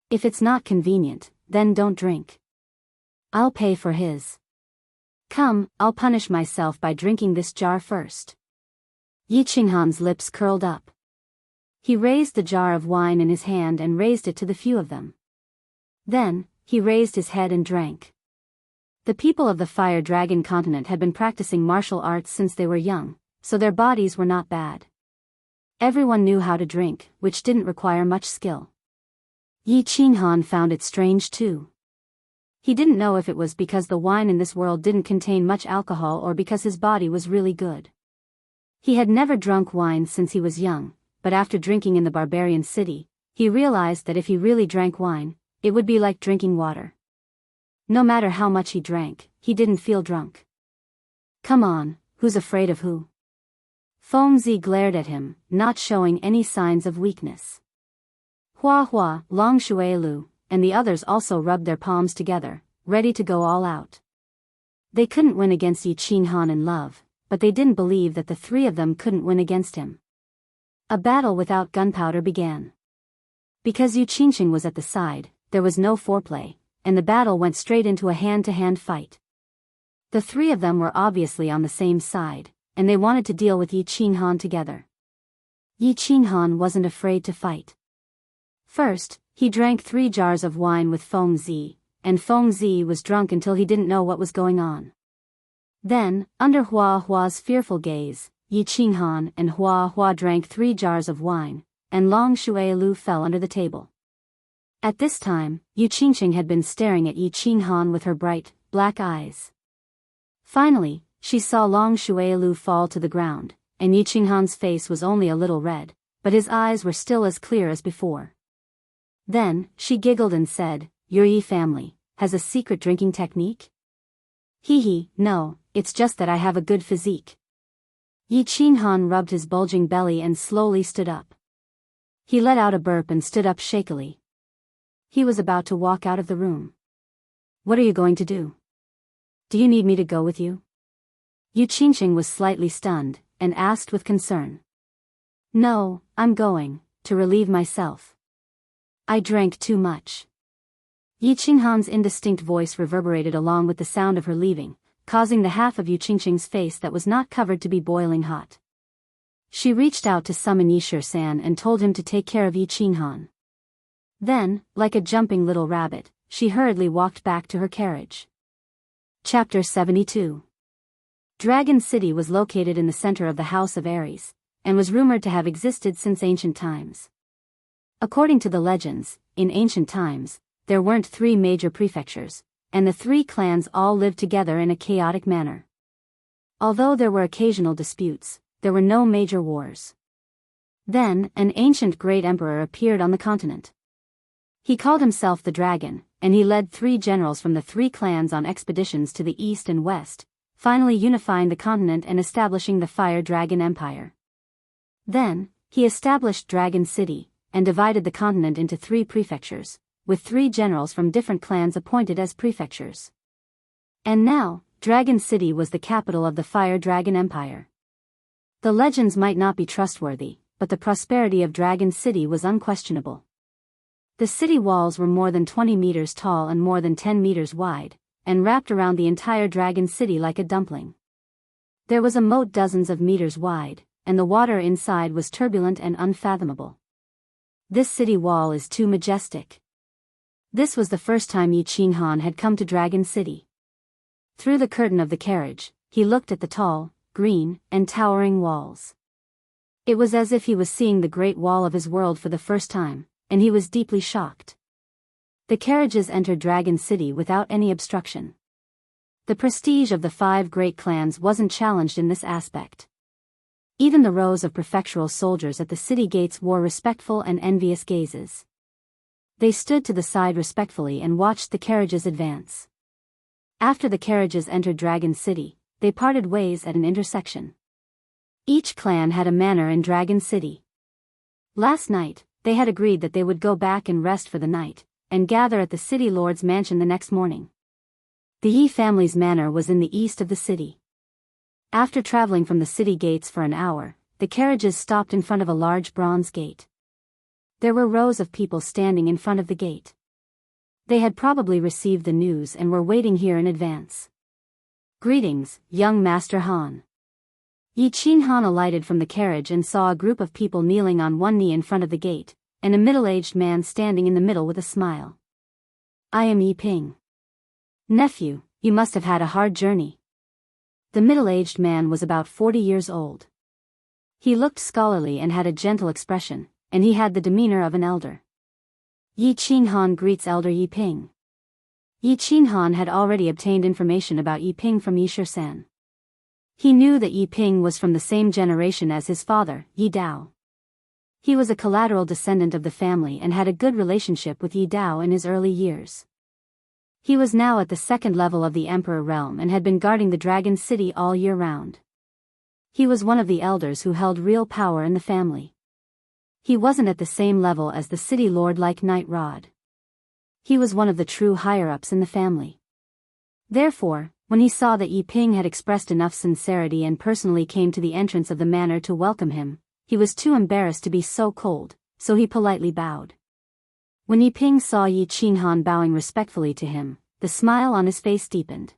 If it's not convenient, then don't drink. I'll pay for his. Come, I'll punish myself by drinking this jar first. Yi Qinghan's lips curled up. He raised the jar of wine in his hand and raised it to the few of them. Then, he raised his head and drank. The people of the Fire Dragon continent had been practicing martial arts since they were young, so their bodies were not bad. Everyone knew how to drink, which didn't require much skill. Yi Qinghan found it strange too. He didn't know if it was because the wine in this world didn't contain much alcohol or because his body was really good. He had never drunk wine since he was young, but after drinking in the barbarian city, he realized that if he really drank wine, it would be like drinking water. No matter how much he drank, he didn't feel drunk. Come on, who's afraid of who? Feng Zi glared at him, not showing any signs of weakness. Hua Hua, Long Shuilu, and the others also rubbed their palms together, ready to go all out. They couldn't win against Yi Qinghan in love, but they didn't believe that the three of them couldn't win against him. A battle without gunpowder began. Because Yu Qingqing was at the side, there was no foreplay, and the battle went straight into a hand-to-hand fight. The three of them were obviously on the same side, and they wanted to deal with Yi Qinghan together. Yi Qinghan wasn't afraid to fight. First, he drank 3 jars of wine with Feng Zi, and Feng Zi was drunk until he didn't know what was going on. Then, under Hua Hua's fearful gaze, Yi Qinghan and Hua Hua drank 3 jars of wine, and Long Shuailu fell under the table. At this time, Yu Qingqing had been staring at Yi Qinghan with her bright, black eyes. Finally, she saw Long Shuailu fall to the ground, and Yi Qinghan's face was only a little red, but his eyes were still as clear as before. Then, she giggled and said, "Your Yi family has a secret drinking technique?" "Hee, no, it's just that I have a good physique." Yi Qinghan rubbed his bulging belly and slowly stood up. He let out a burp and stood up shakily. He was about to walk out of the room. "What are you going to do? Do you need me to go with you?" Yu Qingqing was slightly stunned, and asked with concern. "No, I'm going to relieve myself. I drank too much." Yi Qinghan's indistinct voice reverberated along with the sound of her leaving, causing the half of Yu Qingqing's face that was not covered to be boiling hot. She reached out to summon Yisher-san and told him to take care of Yi Qinghan. Then, like a jumping little rabbit, she hurriedly walked back to her carriage. Chapter 72. Dragon City was located in the center of the House of Ares, and was rumored to have existed since ancient times. According to the legends, in ancient times, there weren't 3 major prefectures, and the 3 clans all lived together in a chaotic manner. Although there were occasional disputes, there were no major wars. Then, an ancient great emperor appeared on the continent. He called himself the Dragon, and he led 3 generals from the 3 clans on expeditions to the east and west, finally unifying the continent and establishing the Fire Dragon Empire. Then, he established Dragon City, and divided the continent into 3 prefectures, with 3 generals from different clans appointed as prefectures. And now, Dragon City was the capital of the Fire Dragon Empire. The legends might not be trustworthy, but the prosperity of Dragon City was unquestionable. The city walls were more than 20 meters tall and more than 10 meters wide, and wrapped around the entire Dragon City like a dumpling. There was a moat dozens of meters wide, and the water inside was turbulent and unfathomable. This city wall is too majestic. This was the first time Yi Qinghan had come to Dragon City. Through the curtain of the carriage, he looked at the tall, green, and towering walls. It was as if he was seeing the Great Wall of his world for the first time, and he was deeply shocked. The carriages entered Dragon City without any obstruction. The prestige of the 5 great clans wasn't challenged in this aspect. Even the rows of prefectural soldiers at the city gates wore respectful and envious gazes. They stood to the side respectfully and watched the carriages advance. After the carriages entered Dragon City, they parted ways at an intersection. Each clan had a manor in Dragon City. Last night, they had agreed that they would go back and rest for the night, and gather at the city lord's mansion the next morning. The Yi family's manor was in the east of the city. After traveling from the city gates for an hour, the carriages stopped in front of a large bronze gate. There were rows of people standing in front of the gate. They had probably received the news and were waiting here in advance. "Greetings, young Master Han." Yi Qinghan alighted from the carriage and saw a group of people kneeling on one knee in front of the gate, and a middle-aged man standing in the middle with a smile. "I am Yi Ping. Nephew, you must have had a hard journey." The middle-aged man was about 40 years old. He looked scholarly and had a gentle expression, and he had the demeanor of an elder. Yi Qinghan greets Elder Yi Ping. Yi Qinghan had already obtained information about Yi Ping from Yisher-san. He knew that Yi Ping was from the same generation as his father, Yi Dao. He was a collateral descendant of the family and had a good relationship with Yi Dao in his early years. He was now at the 2nd level of the Emperor realm and had been guarding the Dragon City all year round. He was one of the elders who held real power in the family. He wasn't at the same level as the city lord like Knight Rod. He was one of the true higher-ups in the family. Therefore, when he saw that Yi Ping had expressed enough sincerity and personally came to the entrance of the manor to welcome him, he was too embarrassed to be so cold, so he politely bowed. When Yi Ping saw Yi Qinghan bowing respectfully to him, the smile on his face deepened.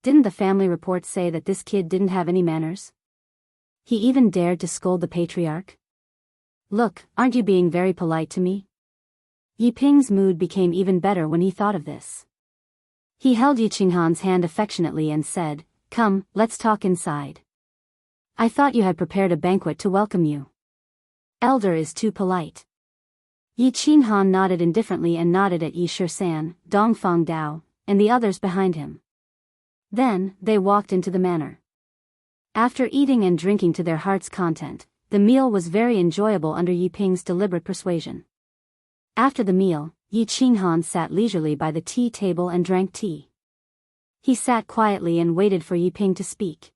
Didn't the family report say that this kid didn't have any manners? He even dared to scold the patriarch? Look, aren't you being very polite to me? Yi Ping's mood became even better when he thought of this. He held Yi Qinghan's hand affectionately and said, "Come, let's talk inside. I thought you had prepared a banquet to welcome you. Elder is too polite." Yi Qinghan nodded indifferently and nodded at Yi Shisan, Dongfang Dao, and the others behind him. Then, they walked into the manor. After eating and drinking to their heart's content, the meal was very enjoyable under Yi Ping's deliberate persuasion. After the meal, Yi Qinghan sat leisurely by the tea table and drank tea. He sat quietly and waited for Yi Ping to speak.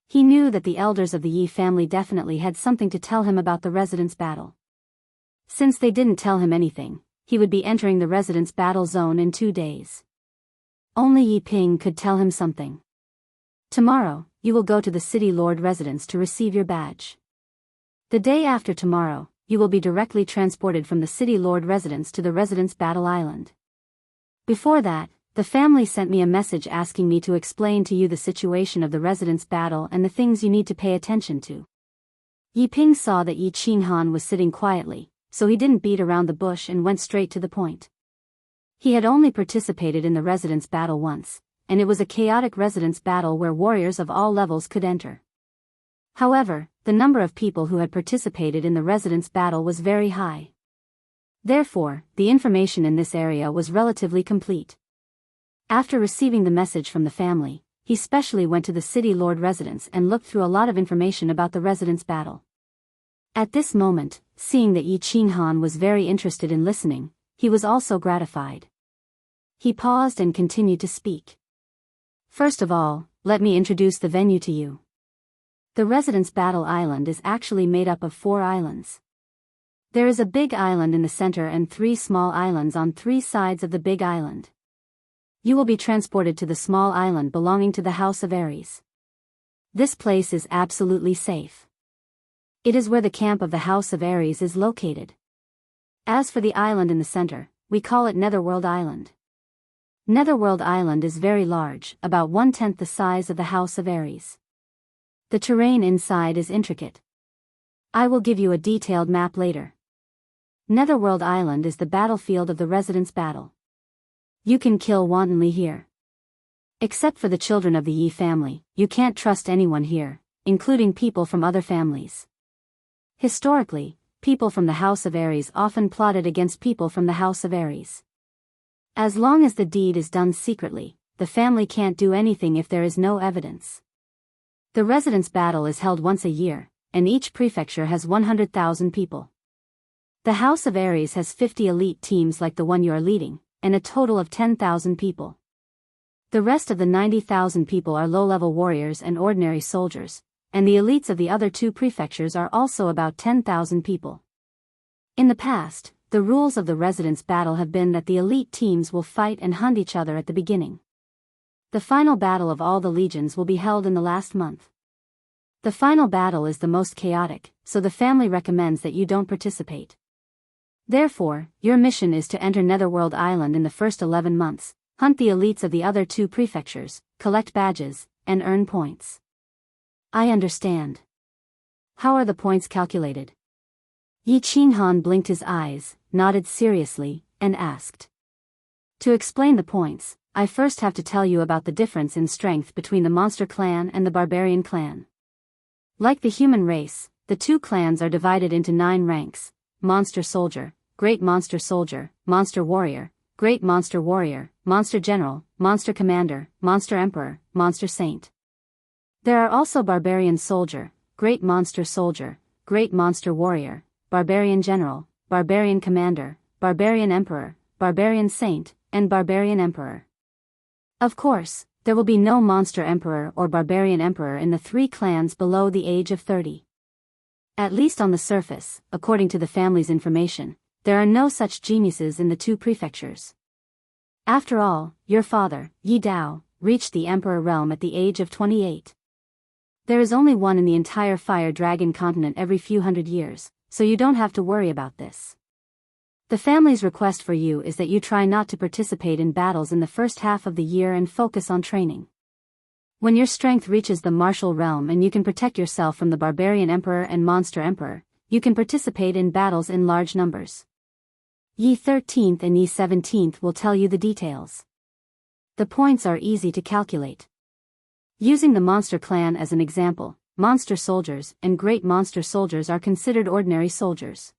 He knew that the elders of the Yi family definitely had something to tell him about the residence battle. Since they didn't tell him anything, he would be entering the residence battle zone in 2 days. Only Yi Ping could tell him something. Tomorrow, you will go to the city lord residence to receive your badge. The day after tomorrow, you will be directly transported from the city lord residence to the residence battle island. Before that, the family sent me a message asking me to explain to you the situation of the residence battle and the things you need to pay attention to. Yi Ping saw that Yi Qinghan was sitting quietly, so he didn't beat around the bush and went straight to the point. He had only participated in the residence battle once, and it was a chaotic residence battle where warriors of all levels could enter. However, the number of people who had participated in the residence battle was very high. Therefore, the information in this area was relatively complete. After receiving the message from the family, he specially went to the city lord residence and looked through a lot of information about the residence battle. At this moment, seeing that Yi Qinghan was very interested in listening, he was also gratified. He paused and continued to speak. First of all, let me introduce the venue to you. The residence battle island is actually made up of 4 islands. There is a big island in the center and 3 small islands on 3 sides of the big island. You will be transported to the small island belonging to the House of Aries. This place is absolutely safe. It is where the camp of the House of Aries is located. As for the island in the center, we call it Netherworld Island. Netherworld Island is very large, about 1/10 the size of the House of Aries. The terrain inside is intricate. I will give you a detailed map later. Netherworld Island is the battlefield of the residence battle. You can kill wantonly here. Except for the children of the Yi family, you can't trust anyone here, including people from other families. Historically, people from the House of Aries often plotted against people from the House of Aries. As long as the deed is done secretly, the family can't do anything if there is no evidence. The residence battle is held once a year, and each prefecture has 100,000 people. The House of Aries has 50 elite teams like the one you are leading, and a total of 10,000 people. The rest of the 90,000 people are low-level warriors and ordinary soldiers, and the elites of the other 2 prefectures are also about 10,000 people. In the past, the rules of the residence battle have been that the elite teams will fight and hunt each other at the beginning. The final battle of all the legions will be held in the last month. The final battle is the most chaotic, so the family recommends that you don't participate. Therefore, your mission is to enter Netherworld Island in the first 11 months, hunt the elites of the other 2 prefectures, collect badges, and earn points. I understand. How are the points calculated? Yi Qinghan blinked his eyes, nodded seriously, and asked. To explain the points, I first have to tell you about the difference in strength between the monster clan and the barbarian clan. Like the human race, the 2 clans are divided into 9 ranks: monster soldier, great monster soldier, monster warrior, great monster warrior, monster general, monster commander, monster emperor, monster saint. There are also barbarian soldier, great monster soldier, great monster warrior, barbarian general, barbarian commander, barbarian emperor, barbarian saint, and barbarian emperor. Of course, there will be no monster emperor or barbarian emperor in the 3 clans below the age of 30. At least on the surface, according to the family's information, there are no such geniuses in the 2 prefectures. After all, your father, Yi Dao, reached the emperor realm at the age of 28. There is only one in the entire Fire Dragon continent every few hundred years, so you don't have to worry about this. The family's request for you is that you try not to participate in battles in the first half of the year and focus on training. When your strength reaches the martial realm and you can protect yourself from the barbarian emperor and monster emperor, you can participate in battles in large numbers. Ye 13th and Ye 17th will tell you the details. The points are easy to calculate. Using the monster clan as an example, monster soldiers and great monster soldiers are considered ordinary soldiers.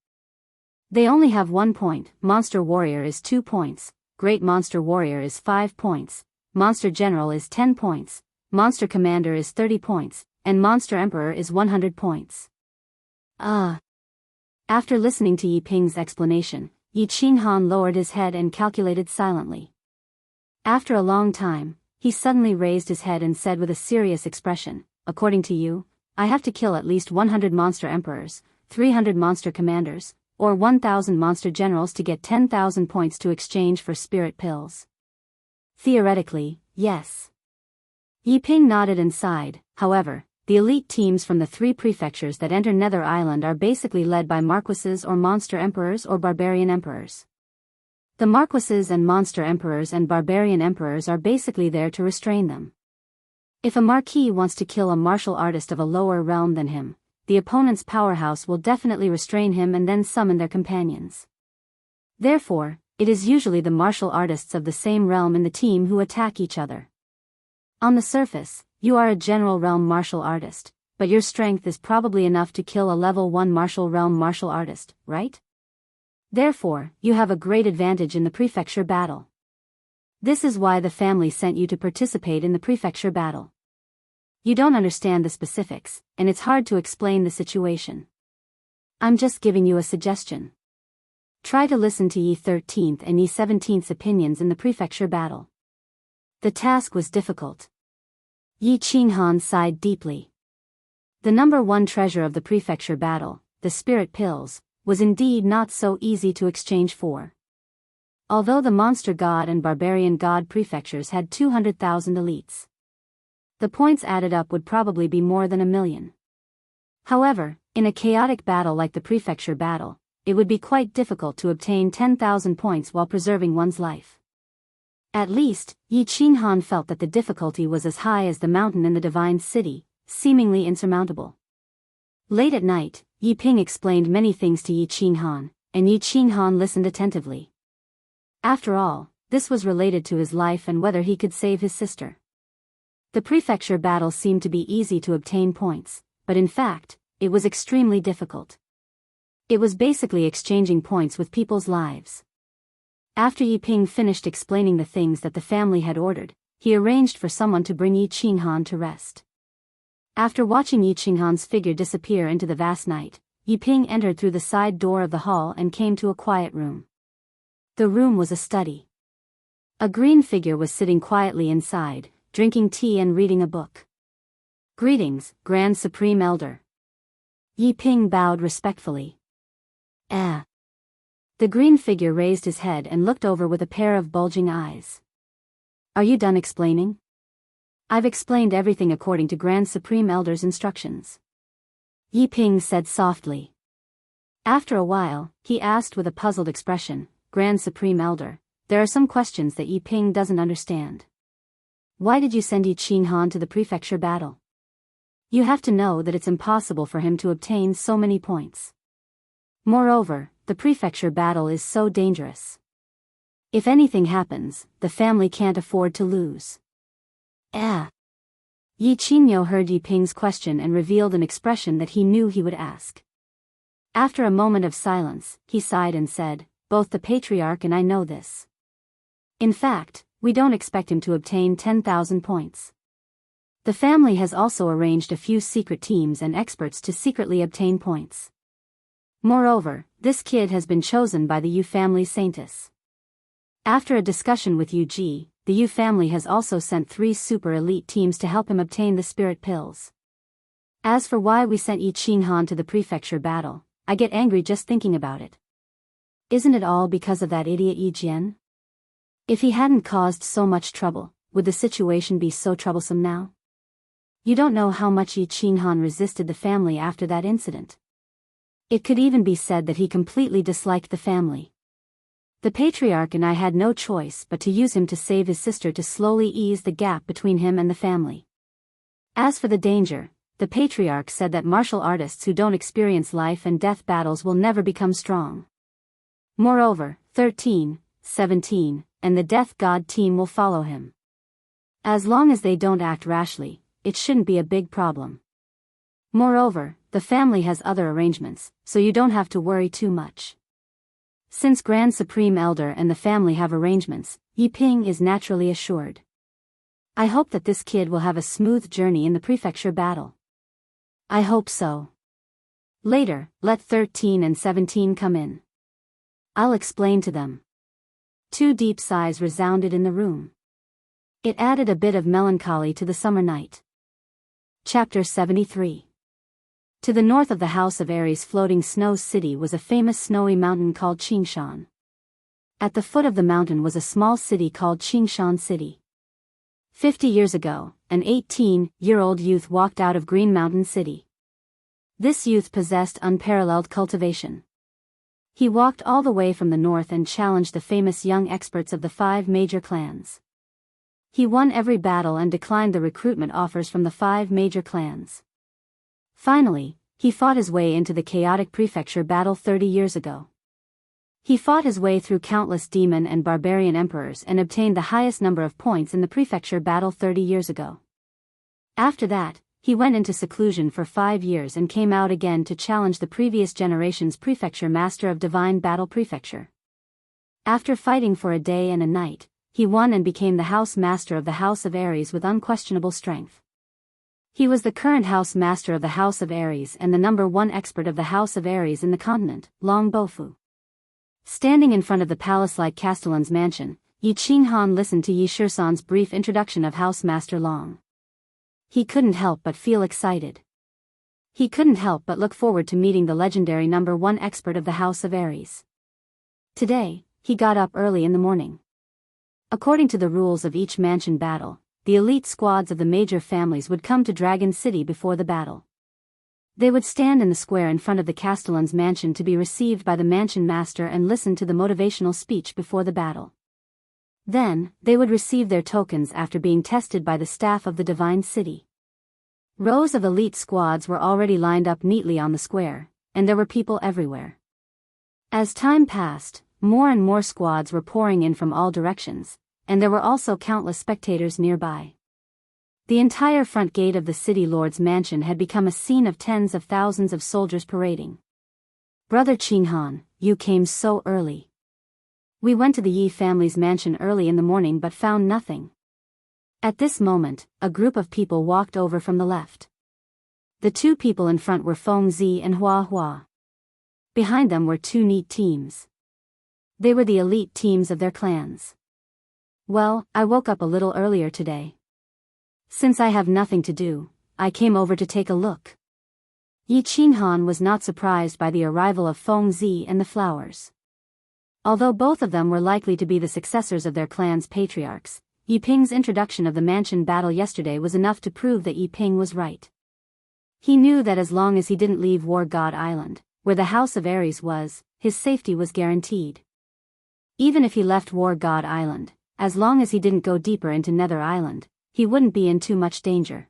They only have 1 point, monster warrior is 2 points, great monster warrior is 5 points, monster general is 10 points, monster commander is 30 points, and monster emperor is 100 points. After listening to Yi Ping's explanation, Yi Qinghan lowered his head and calculated silently. After a long time, he suddenly raised his head and said with a serious expression, "According to you, I have to kill at least 100 monster emperors, 300 monster commanders, or 1,000 monster generals to get 10,000 points to exchange for spirit pills." Theoretically, yes. Yi Ping nodded and sighed. However, the elite teams from the 3 prefectures that enter Nether Island are basically led by marquises or monster emperors or barbarian emperors. The marquises and monster emperors and barbarian emperors are basically there to restrain them. If a marquis wants to kill a martial artist of a lower realm than him, the opponent's powerhouse will definitely restrain him and then summon their companions. Therefore, it is usually the martial artists of the same realm in the team who attack each other. On the surface, you are a general realm martial artist, but your strength is probably enough to kill a level 1 martial realm martial artist, right? Therefore, you have a great advantage in the prefecture battle. This is why the family sent you to participate in the prefecture battle. You don't understand the specifics, and it's hard to explain the situation. I'm just giving you a suggestion. Try to listen to Ye 13th and Ye 17th's opinions in the prefecture battle. The task was difficult. Yi Qinghan sighed deeply. The number 1 treasure of the prefecture battle, the spirit pills, was indeed not so easy to exchange for. Although the monster god and barbarian god prefectures had 200,000 elites, the points added up would probably be more than 1,000,000. However, in a chaotic battle like the prefecture battle, it would be quite difficult to obtain 10,000 points while preserving one's life. At least, Yi Qinghan felt that the difficulty was as high as the mountain in the divine city, seemingly insurmountable. Late at night, Yi Ping explained many things to Yi Qinghan, and Yi Qinghan listened attentively. After all, this was related to his life and whether he could save his sister. The prefecture battle seemed to be easy to obtain points, but in fact, it was extremely difficult. It was basically exchanging points with people's lives. After Yi Ping finished explaining the things that the family had ordered, he arranged for someone to bring Yi Qinghan to rest. After watching Yi Qinghan's figure disappear into the vast night, Yi Ping entered through the side door of the hall and came to a quiet room. The room was a study. A green figure was sitting quietly inside, drinking tea and reading a book. "Greetings, Grand Supreme Elder." Yi Ping bowed respectfully. The green figure raised his head and looked over with a pair of bulging eyes. "Are you done explaining?" "I've explained everything according to Grand Supreme Elder's instructions," Yi Ping said softly. After a while, he asked with a puzzled expression, "Grand Supreme Elder, there are some questions that Yi Ping doesn't understand. Why did you send Yi Qinghan to the prefecture battle? You have to know that it's impossible for him to obtain so many points. Moreover, the prefecture battle is so dangerous. If anything happens, the family can't afford to lose." Yi Qingyo heard Yi Ping's question and revealed an expression that he knew he would ask. After a moment of silence, he sighed and said, "Both the patriarch and I know this. In fact, we don't expect him to obtain 10,000 points. The family has also arranged a few secret teams and experts to secretly obtain points. Moreover, this kid has been chosen by the Yu family Saintess. After a discussion with Yu Ji, the Yu family has also sent 3 super elite teams to help him obtain the spirit pills. As for why we sent Yi Qinghan to the prefecture battle, I get angry just thinking about it. Isn't it all because of that idiot Yi Jian? If he hadn't caused so much trouble, would the situation be so troublesome now? You don't know how much Yi Qinghan resisted the family after that incident. It could even be said that he completely disliked the family. The patriarch and I had no choice but to use him to save his sister to slowly ease the gap between him and the family. As for the danger, the patriarch said that martial artists who don't experience life and death battles will never become strong. Moreover, 13, 17, and the death god team will follow him. As long as they don't act rashly, it shouldn't be a big problem. Moreover, the family has other arrangements, so you don't have to worry too much. Since Grand Supreme Elder and the family have arrangements, Yiping is naturally assured. I hope that this kid will have a smooth journey in the prefecture battle. I hope so. Later, let 13 and 17 come in. I'll explain to them. 2 deep sighs resounded in the room. It added a bit of melancholy to the summer night. Chapter 73. To the north of the House of Aries' floating snow city was a famous snowy mountain called Qingshan. At the foot of the mountain was a small city called Qingshan City. 50 years ago, an 18-year-old youth walked out of Green Mountain City. This youth possessed unparalleled cultivation. He walked all the way from the north and challenged the famous young experts of the 5 major clans. He won every battle and declined the recruitment offers from the 5 major clans. Finally, he fought his way into the chaotic prefecture battle 30 years ago. He fought his way through countless demon and barbarian emperors and obtained the highest number of points in the prefecture battle 30 years ago. After that, he went into seclusion for 5 years and came out again to challenge the previous generation's prefecture master of divine battle prefecture. After fighting for a day and a night, he won and became the house master of the House of Aries with unquestionable strength. He was the current house master of the House of Aries and the number 1 expert of the House of Aries in the continent, Long Bofu. Standing in front of the palace-like castellan's mansion, Yi Qinghan listened to Yi Shisan's brief introduction of House Master Long. He couldn't help but feel excited. He couldn't help but look forward to meeting the legendary number 1 expert of the House of Aries. Today, he got up early in the morning. According to the rules of each mansion battle, the elite squads of the major families would come to Dragon City before the battle. They would stand in the square in front of the castellan's mansion to be received by the mansion master and listen to the motivational speech before the battle. Then, they would receive their tokens after being tested by the staff of the Divine City. Rows of elite squads were already lined up neatly on the square, and there were people everywhere. As time passed, more and more squads were pouring in from all directions, and there were also countless spectators nearby. The entire front gate of the city lord's mansion had become a scene of tens of thousands of soldiers parading. Brother Qinghan, you came so early. We went to the Yi family's mansion early in the morning but found nothing. At this moment, a group of people walked over from the left. The 2 people in front were Feng Zi and Hua Hua. Behind them were 2 neat teams. They were the elite teams of their clans. Well, I woke up a little earlier today. Since I have nothing to do, I came over to take a look. Yi Qinghan was not surprised by the arrival of Feng Zi and the flowers. Although both of them were likely to be the successors of their clan's patriarchs, Yiping's introduction of the mansion battle yesterday was enough to prove that Yiping was right. He knew that as long as he didn't leave War God Island, where the House of Aries was, his safety was guaranteed. Even if he left War God Island, as long as he didn't go deeper into Nether Island, he wouldn't be in too much danger.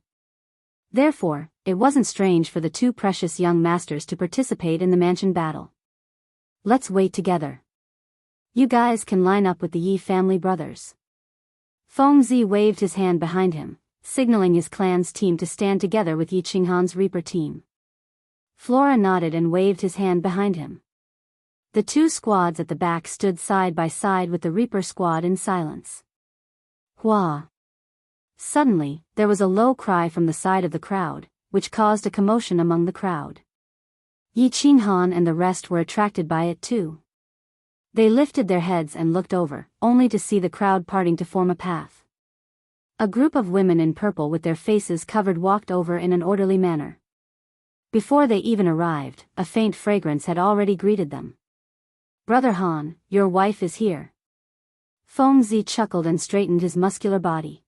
Therefore, it wasn't strange for the 2 precious young masters to participate in the mansion battle. Let's wait together. You guys can line up with the Yi family brothers. Feng Zi waved his hand behind him, signaling his clan's team to stand together with Yi Qinghan's Reaper team. Flora nodded and waved his hand behind him. The 2 squads at the back stood side by side with the Reaper squad in silence. Hua. Suddenly, there was a low cry from the side of the crowd, which caused a commotion among the crowd. Yi Qinghan and the rest were attracted by it too. They lifted their heads and looked over, only to see the crowd parting to form a path. A group of women in purple with their faces covered walked over in an orderly manner. Before they even arrived, a faint fragrance had already greeted them. Brother Han, your wife is here. Feng Zi chuckled and straightened his muscular body.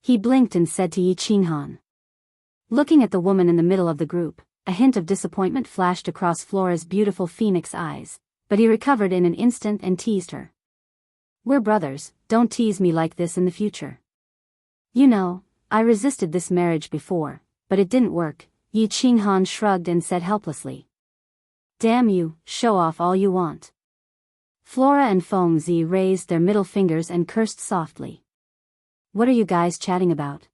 He blinked and said to Yi Qinghan. Looking at the woman in the middle of the group, a hint of disappointment flashed across Flora's beautiful phoenix eyes, but he recovered in an instant and teased her. We're brothers, don't tease me like this in the future. You know, I resisted this marriage before, but it didn't work. Yi Qinghan shrugged and said helplessly. Damn you, show off all you want. Flora and Fengzi raised their middle fingers and cursed softly. What are you guys chatting about?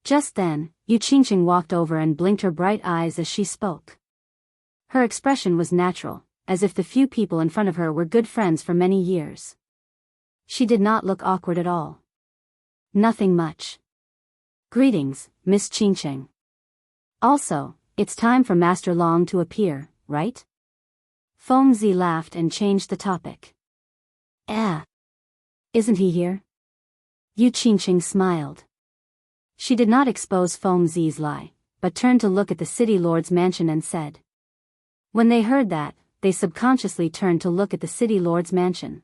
Just then, Yu Qingqing walked over and blinked her bright eyes as she spoke. Her expression was natural, as if the few people in front of her were good friends for many years. She did not look awkward at all. Nothing much. Greetings, Miss Qingqing. Also, it's time for Master Long to appear, right? Fengzi laughed and changed the topic. Isn't he here? Yu Qingqing smiled. She did not expose Fengzi's lie, but turned to look at the city lord's mansion and said. When they heard that, they subconsciously turned to look at the city lord's mansion.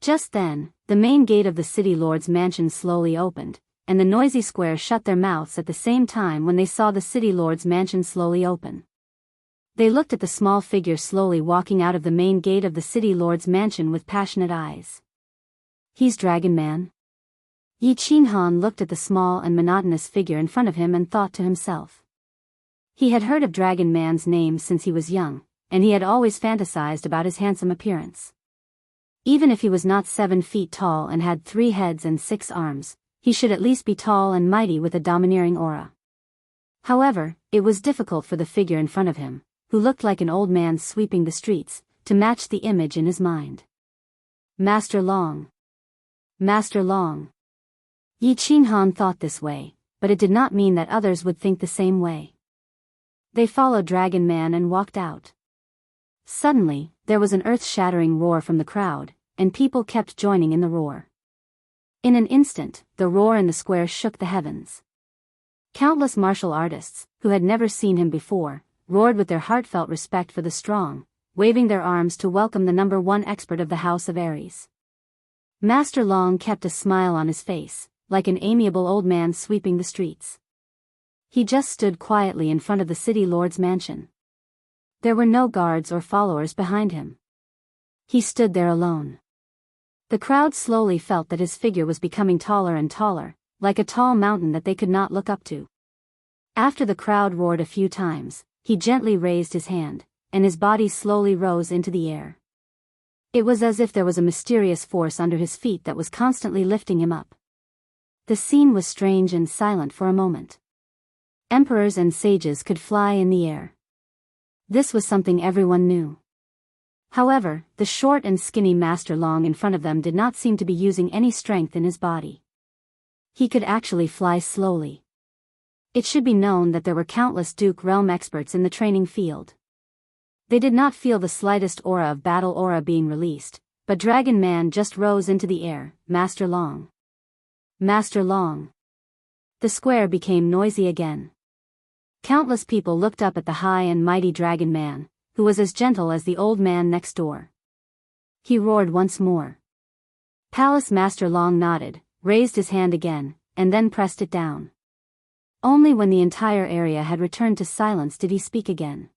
Just then, the main gate of the city lord's mansion slowly opened, and the noisy square shut their mouths at the same time when they saw the city lord's mansion slowly open. They looked at the small figure slowly walking out of the main gate of the city lord's mansion with passionate eyes. He's Dragon Man. Yi Qinghan looked at the small and monotonous figure in front of him and thought to himself. He had heard of Dragon Man's name since he was young, and he had always fantasized about his handsome appearance. Even if he was not 7 feet tall and had 3 heads and 6 arms, he should at least be tall and mighty with a domineering aura. However, it was difficult for the figure in front of him, who looked like an old man sweeping the streets, to match the image in his mind. Master Long. Master Long. Yi Qinghan thought this way, but it did not mean that others would think the same way. They followed Dragon Man and walked out. Suddenly, there was an earth-shattering roar from the crowd, and people kept joining in the roar. In an instant, the roar in the square shook the heavens. Countless martial artists, who had never seen him before, roared with their heartfelt respect for the strong, waving their arms to welcome the #1 expert of the House of Aries. Master Long kept a smile on his face, like an amiable old man sweeping the streets. He just stood quietly in front of the city lord's mansion. There were no guards or followers behind him. He stood there alone. The crowd slowly felt that his figure was becoming taller and taller, like a tall mountain that they could not look up to. After the crowd roared a few times, he gently raised his hand, and his body slowly rose into the air. It was as if there was a mysterious force under his feet that was constantly lifting him up. The scene was strange and silent for a moment. Emperors and sages could fly in the air. This was something everyone knew. However, the short and skinny Master Long in front of them did not seem to be using any strength in his body. He could actually fly slowly. It should be known that there were countless Duke Realm experts in the training field. They did not feel the slightest aura of battle aura being released, but Dragon Man just rose into the air. Master Long. Master Long. The square became noisy again. Countless people looked up at the high and mighty Dragon Man, who was as gentle as the old man next door. He roared once more. Palace Master Long nodded, raised his hand again, and then pressed it down. Only when the entire area had returned to silence did he speak again.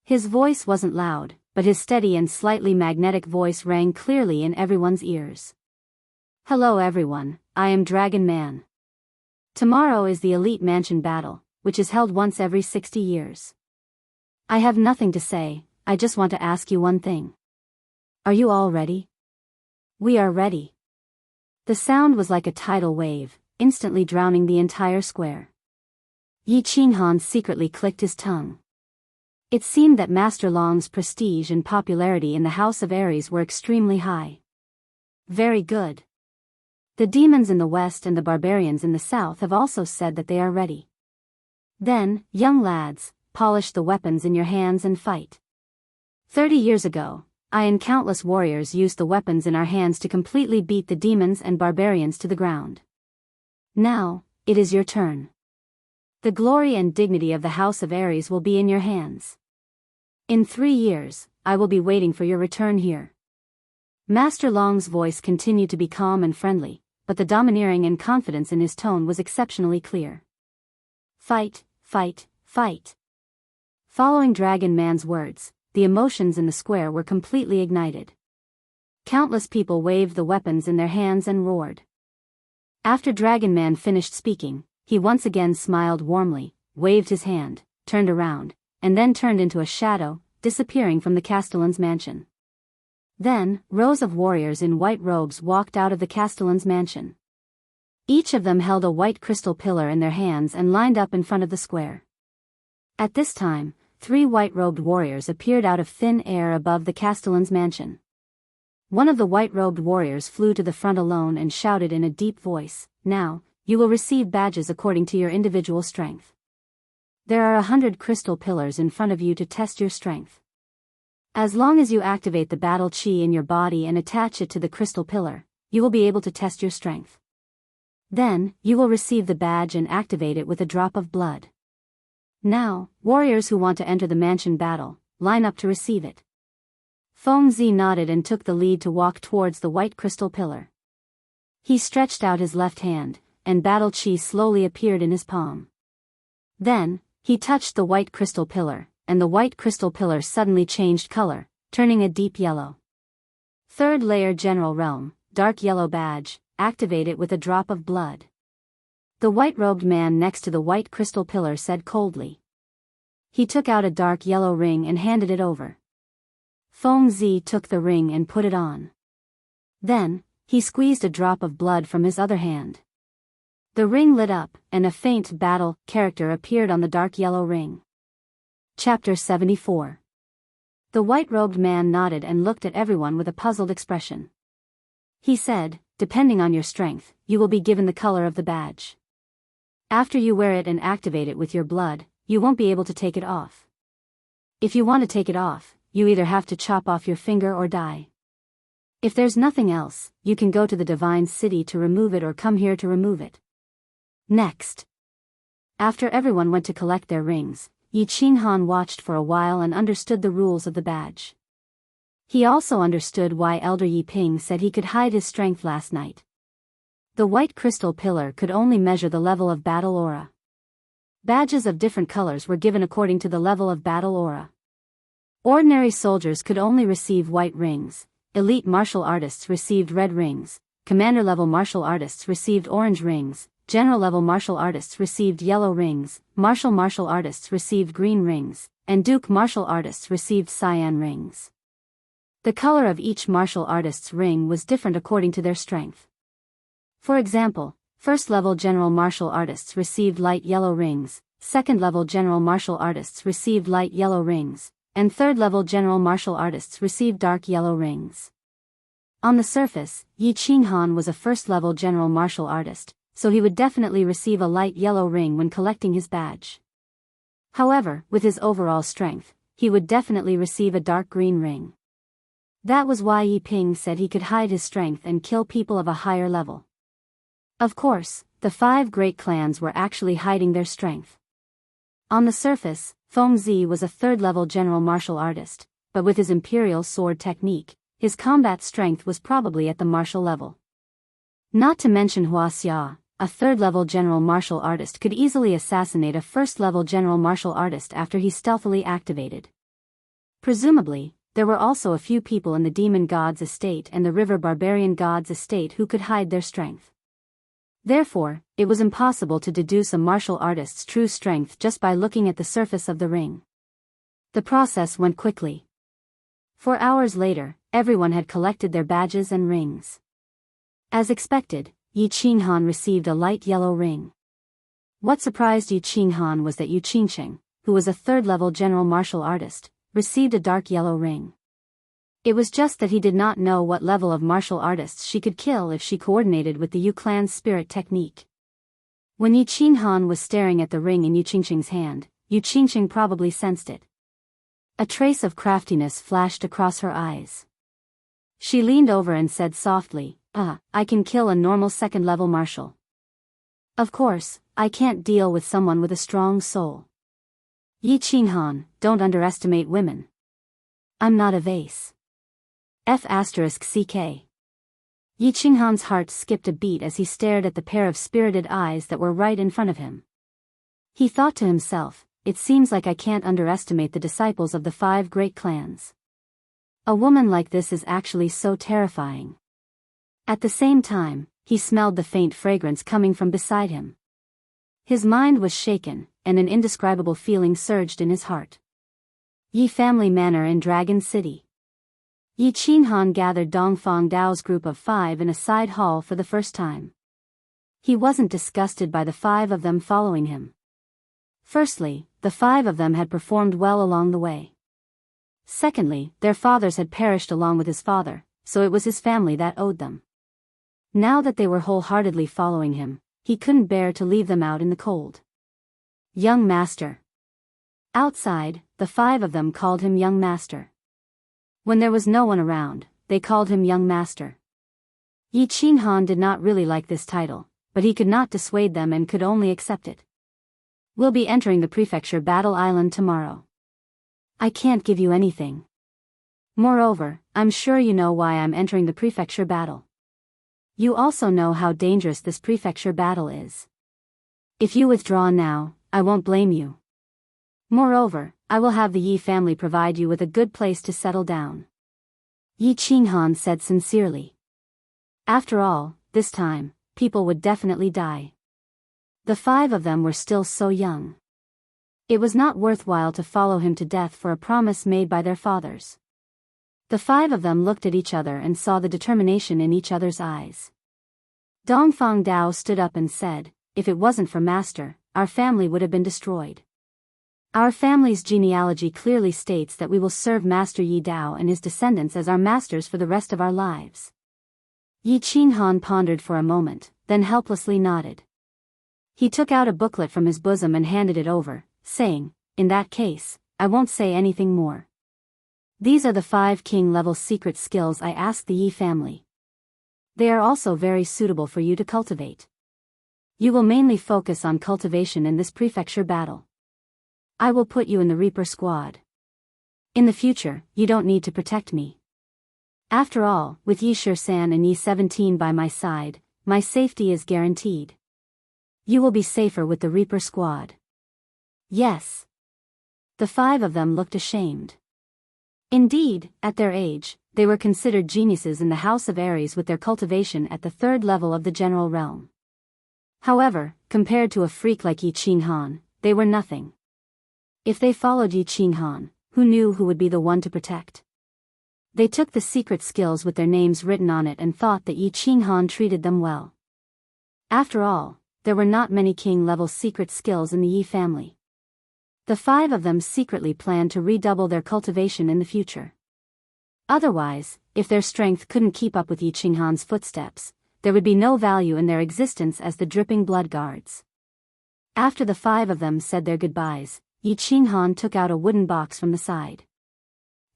His voice wasn't loud, but his steady and slightly magnetic voice rang clearly in everyone's ears. Hello everyone, I am Dragon Man. Tomorrow is the Elite Mansion Battle, which is held once every 60 years. I have nothing to say, I just want to ask you one thing. Are you all ready? We are ready. The sound was like a tidal wave, instantly drowning the entire square. Yi Qinghan secretly clicked his tongue. It seemed that Master Long's prestige and popularity in the House of Aries were extremely high. Very good. The demons in the west and the barbarians in the south have also said that they are ready. Then, young lads, polish the weapons in your hands and fight. 30 years ago, I and countless warriors used the weapons in our hands to completely beat the demons and barbarians to the ground. Now, it is your turn. The glory and dignity of the House of Aries will be in your hands. In 3 years, I will be waiting for your return here. Master Long's voice continued to be calm and friendly, but the domineering and confidence in his tone was exceptionally clear. Fight, fight, fight. Following Dragon Man's words, the emotions in the square were completely ignited. Countless people waved the weapons in their hands and roared. After Dragon Man finished speaking, he once again smiled warmly, waved his hand, turned around, and then turned into a shadow, disappearing from the castellan's mansion. Then, rows of warriors in white robes walked out of the castellan's mansion. Each of them held a white crystal pillar in their hands and lined up in front of the square. At this time, 3 white-robed warriors appeared out of thin air above the castellan's mansion. One of the white-robed warriors flew to the front alone and shouted in a deep voice, "Now, you will receive badges according to your individual strength. There are 100 crystal pillars in front of you to test your strength. As long as you activate the battle chi in your body and attach it to the crystal pillar, you will be able to test your strength. Then, you will receive the badge and activate it with a drop of blood. Now, warriors who want to enter the mansion battle, line up to receive it." Feng Zi nodded and took the lead to walk towards the white crystal pillar. He stretched out his left hand, and battle chi slowly appeared in his palm. Then, he touched the white crystal pillar, and the white crystal pillar suddenly changed color, turning a deep yellow. Third layer General Realm, dark yellow badge, activate it with a drop of blood. The white-robed man next to the white crystal pillar said coldly. He took out a dark yellow ring and handed it over. Feng Zi took the ring and put it on. Then, he squeezed a drop of blood from his other hand. The ring lit up, and a faint battle character appeared on the dark yellow ring. Chapter 74. The white-robed man nodded and looked at everyone with a puzzled expression. He said, "Depending on your strength, you will be given the color of the badge. After you wear it and activate it with your blood, you won't be able to take it off. If you want to take it off, you either have to chop off your finger or die. If there's nothing else, you can go to the Divine City to remove it or come here to remove it." Next. After everyone went to collect their rings, Yi Qinghan watched for a while and understood the rules of the badge. He also understood why Elder Yi Ping said he could hide his strength last night. The white crystal pillar could only measure the level of battle aura. Badges of different colors were given according to the level of battle aura. Ordinary soldiers could only receive white rings, elite martial artists received red rings, commander-level martial artists received orange rings, general-level martial artists received yellow rings, martial artists received green rings, and duke martial artists received cyan rings. The color of each martial artist's ring was different according to their strength. For example, first-level general martial artists received light yellow rings, second-level general martial artists received light yellow rings, and third-level general martial artists received dark yellow rings. On the surface, Yi Qinghan was a first-level general martial artist, so he would definitely receive a light yellow ring when collecting his badge. However, with his overall strength, he would definitely receive a dark green ring. That was why Yi Ping said he could hide his strength and kill people of a higher level. Of course, the 5 great clans were actually hiding their strength. On the surface, Feng Zi was a third-level general martial artist, but with his imperial sword technique, his combat strength was probably at the martial level. Not to mention Hua Xia, a third-level general martial artist could easily assassinate a first-level general martial artist after he stealthily activated. Presumably, there were also a few people in the Demon God's estate and the River Barbarian God's estate who could hide their strength. Therefore, it was impossible to deduce a martial artist's true strength just by looking at the surface of the ring. The process went quickly. 4 hours later, everyone had collected their badges and rings. As expected, Yi Qinghan received a light yellow ring. What surprised Yi Qinghan was that Yu Qingcheng, who was a third-level general martial artist, received a dark yellow ring. It was just that he did not know what level of martial artists she could kill if she coordinated with the Yu clan's spirit technique. When Yi Qinghan was staring at the ring in Yu Qingcheng's hand, Yu Qingcheng probably sensed it. A trace of craftiness flashed across her eyes. She leaned over and said softly, I can kill a normal second-level martial. Of course, I can't deal with someone with a strong soul. Yi Qinghan, don't underestimate women. I'm not a vase. F***ck. Yi Qinghan's heart skipped a beat as he stared at the pair of spirited eyes that were right in front of him. He thought to himself, it seems like I can't underestimate the disciples of the 5 great clans. A woman like this is actually so terrifying. At the same time, he smelled the faint fragrance coming from beside him. His mind was shaken, and an indescribable feeling surged in his heart. Yi family manor in Dragon City. Yi Qinghan gathered Dongfang Dao's group of 5 in a side hall for the first time. He wasn't disgusted by the 5 of them following him. Firstly, the 5 of them had performed well along the way. Secondly, their fathers had perished along with his father, so it was his family that owed them. Now that they were wholeheartedly following him, he couldn't bear to leave them out in the cold. Young Master. Outside, the 5 of them called him Young Master. When there was no one around, they called him Young Master. Yi Qinghan did not really like this title, but he could not dissuade them and could only accept it. We'll be entering the prefecture battle island tomorrow. I can't give you anything. Moreover, I'm sure you know why I'm entering the prefecture battle. You also know how dangerous this prefecture battle is. If you withdraw now, I won't blame you. Moreover, I will have the Yi family provide you with a good place to settle down. Yi Qinghan said sincerely. After all, this time, people would definitely die. The 5 of them were still so young. It was not worthwhile to follow him to death for a promise made by their fathers. The 5 of them looked at each other and saw the determination in each other's eyes. Dongfang Dao stood up and said, "If it wasn't for Master, our family would have been destroyed. Our family's genealogy clearly states that we will serve Master Yi Dao and his descendants as our masters for the rest of our lives." Yi Qinghan pondered for a moment, then helplessly nodded. He took out a booklet from his bosom and handed it over, saying, "In that case, I won't say anything more. These are the 5 king-level secret skills I asked the Yi family. They are also very suitable for you to cultivate. You will mainly focus on cultivation in this prefecture battle. I will put you in the Reaper squad. In the future, you don't need to protect me. After all, with Yi Shisan and Yi 17 by my side, my safety is guaranteed. You will be safer with the Reaper squad." Yes. The 5 of them looked ashamed. Indeed, at their age, they were considered geniuses in the House of Aries with their cultivation at the 3rd level of the general realm. However, compared to a freak like Yi Qinghan, they were nothing. If they followed Yi Qinghan, who knew who would be the one to protect? They took the secret skills with their names written on it and thought that Yi Qinghan treated them well. After all, there were not many king-level secret skills in the Yi family. The 5 of them secretly planned to redouble their cultivation in the future. Otherwise, if their strength couldn't keep up with Yi Qinghan's footsteps, there would be no value in their existence as the dripping blood guards. After the 5 of them said their goodbyes, Yi Qinghan took out a wooden box from the side.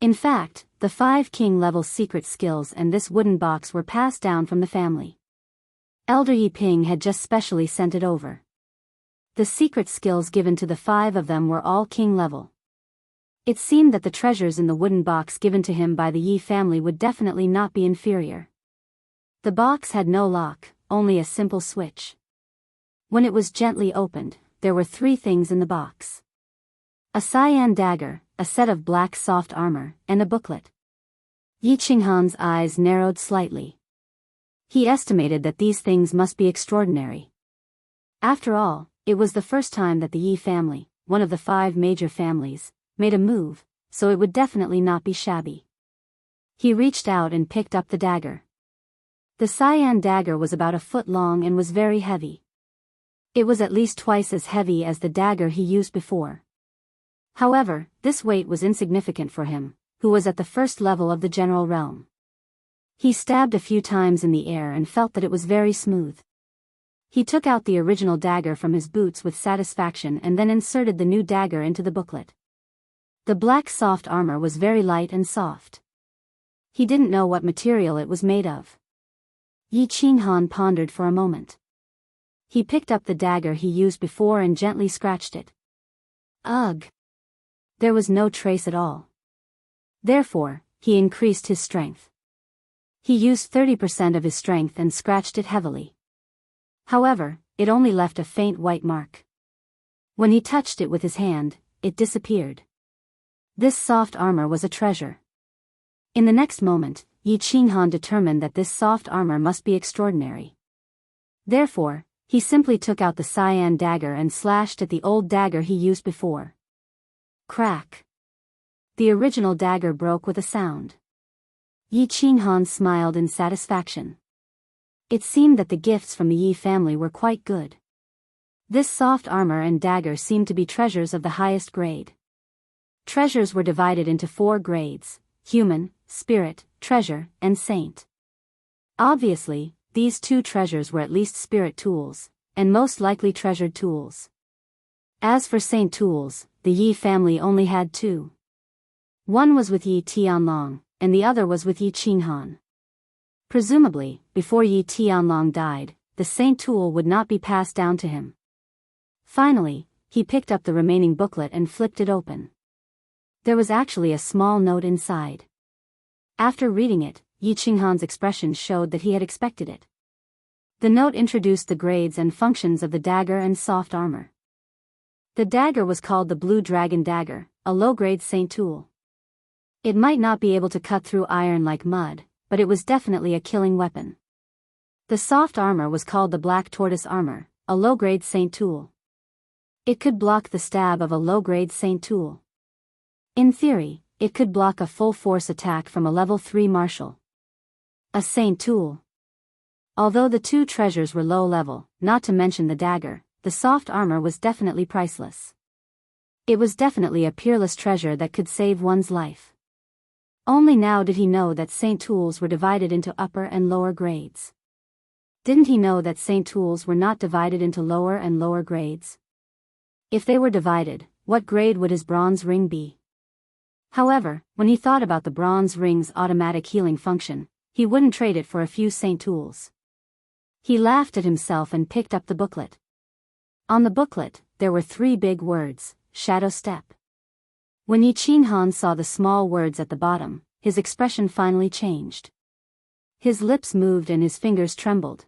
In fact, the 5 king-level secret skills and this wooden box were passed down from the family. Elder Yi Ping had just specially sent it over. The secret skills given to the 5 of them were all king level. It seemed that the treasures in the wooden box given to him by the Yi family would definitely not be inferior. The box had no lock, only a simple switch. When it was gently opened, there were 3 things in the box: a cyan dagger, a set of black soft armor, and a booklet. Yi Qinghan's eyes narrowed slightly. He estimated that these things must be extraordinary. After all, it was the first time that the Yi family, one of the 5 major families, made a move, so it would definitely not be shabby. He reached out and picked up the dagger. The cyan dagger was about a foot long and was very heavy. It was at least twice as heavy as the dagger he used before. However, this weight was insignificant for him, who was at the 1st level of the general realm. He stabbed a few times in the air and felt that it was very smooth. He took out the original dagger from his boots with satisfaction and then inserted the new dagger into the booklet. The black soft armor was very light and soft. He didn't know what material it was made of. Yi Qinghan pondered for a moment. He picked up the dagger he used before and gently scratched it. Ugh! There was no trace at all. Therefore, he increased his strength. He used 30% of his strength and scratched it heavily. However, it only left a faint white mark. When he touched it with his hand, it disappeared. This soft armor was a treasure. In the next moment, Yi Qinghan determined that this soft armor must be extraordinary. Therefore, He simply took out the cyan dagger and slashed at the old dagger he used before. Crack! The original dagger broke with a sound. Yi Qinghan smiled in satisfaction. It seemed that the gifts from the Yi family were quite good. This soft armor and dagger seemed to be treasures of the highest grade. Treasures were divided into 4 grades: human, spirit, treasure, and saint. Obviously, these 2 treasures were at least spirit tools, and most likely treasured tools. As for saint tools, the Yi family only had 2. One was with Yi Tianlong, and the other was with Yi Qinghan. Presumably, before Yi Tianlong died, the saint tool would not be passed down to him. Finally, he picked up the remaining booklet and flipped it open. There was actually a small note inside. After reading it, Yi Qinghan's expression showed that he had expected it. The note introduced the grades and functions of the dagger and soft armor. The dagger was called the Blue Dragon Dagger, a low-grade saint tool. It might not be able to cut through iron like mud, but it was definitely a killing weapon. The soft armor was called the Black Tortoise Armor, a low-grade saint tool. It could block the stab of a low-grade saint tool. In theory, it could block a full-force attack from a level 3 martial. A saint tool. Although the 2 treasures were low-level, not to mention the dagger, the soft armor was definitely priceless. It was definitely a peerless treasure that could save one's life. Only now did he know that saint tools were divided into upper and lower grades. Didn't he know that saint tools were not divided into lower and lower grades? If they were divided, what grade would his bronze ring be? However, when he thought about the bronze ring's automatic healing function, he wouldn't trade it for a few saint tools. He laughed at himself and picked up the booklet. On the booklet, there were 3 big words: Shadow Step. When Yi Qinghan saw the small words at the bottom, his expression finally changed. His lips moved and his fingers trembled.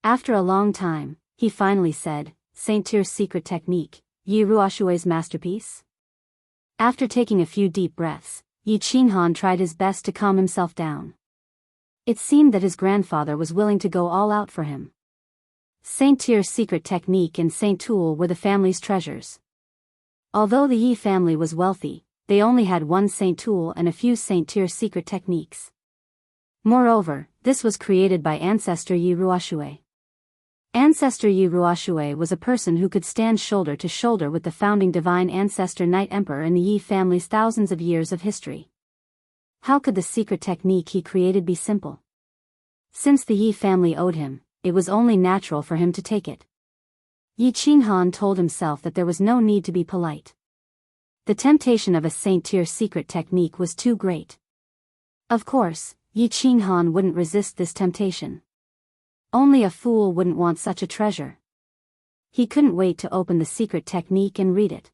After a long time, he finally said, "Saint Tyr's secret technique, Yi Ruoshui's masterpiece?" After taking a few deep breaths, Yi Qinghan tried his best to calm himself down. It seemed that his grandfather was willing to go all out for him. Saint Tyr's secret technique and saint tool were the family's treasures. Although the Yi family was wealthy, they only had 1 saint tool and a few Saint Tyr's secret techniques. Moreover, this was created by Ancestor Yi Ruoshui. Ancestor Yi Ruoshui was a person who could stand shoulder to shoulder with the founding divine ancestor Knight Emperor in the Yi family's thousands of years of history. How could the secret technique he created be simple? Since the Yi family owed him, it was only natural for him to take it. Yi Qinghan told himself that there was no need to be polite. The temptation of a Saint Tyr's secret technique was too great. Of course, Yi Qinghan wouldn't resist this temptation. Only a fool wouldn't want such a treasure. He couldn't wait to open the secret technique and read it.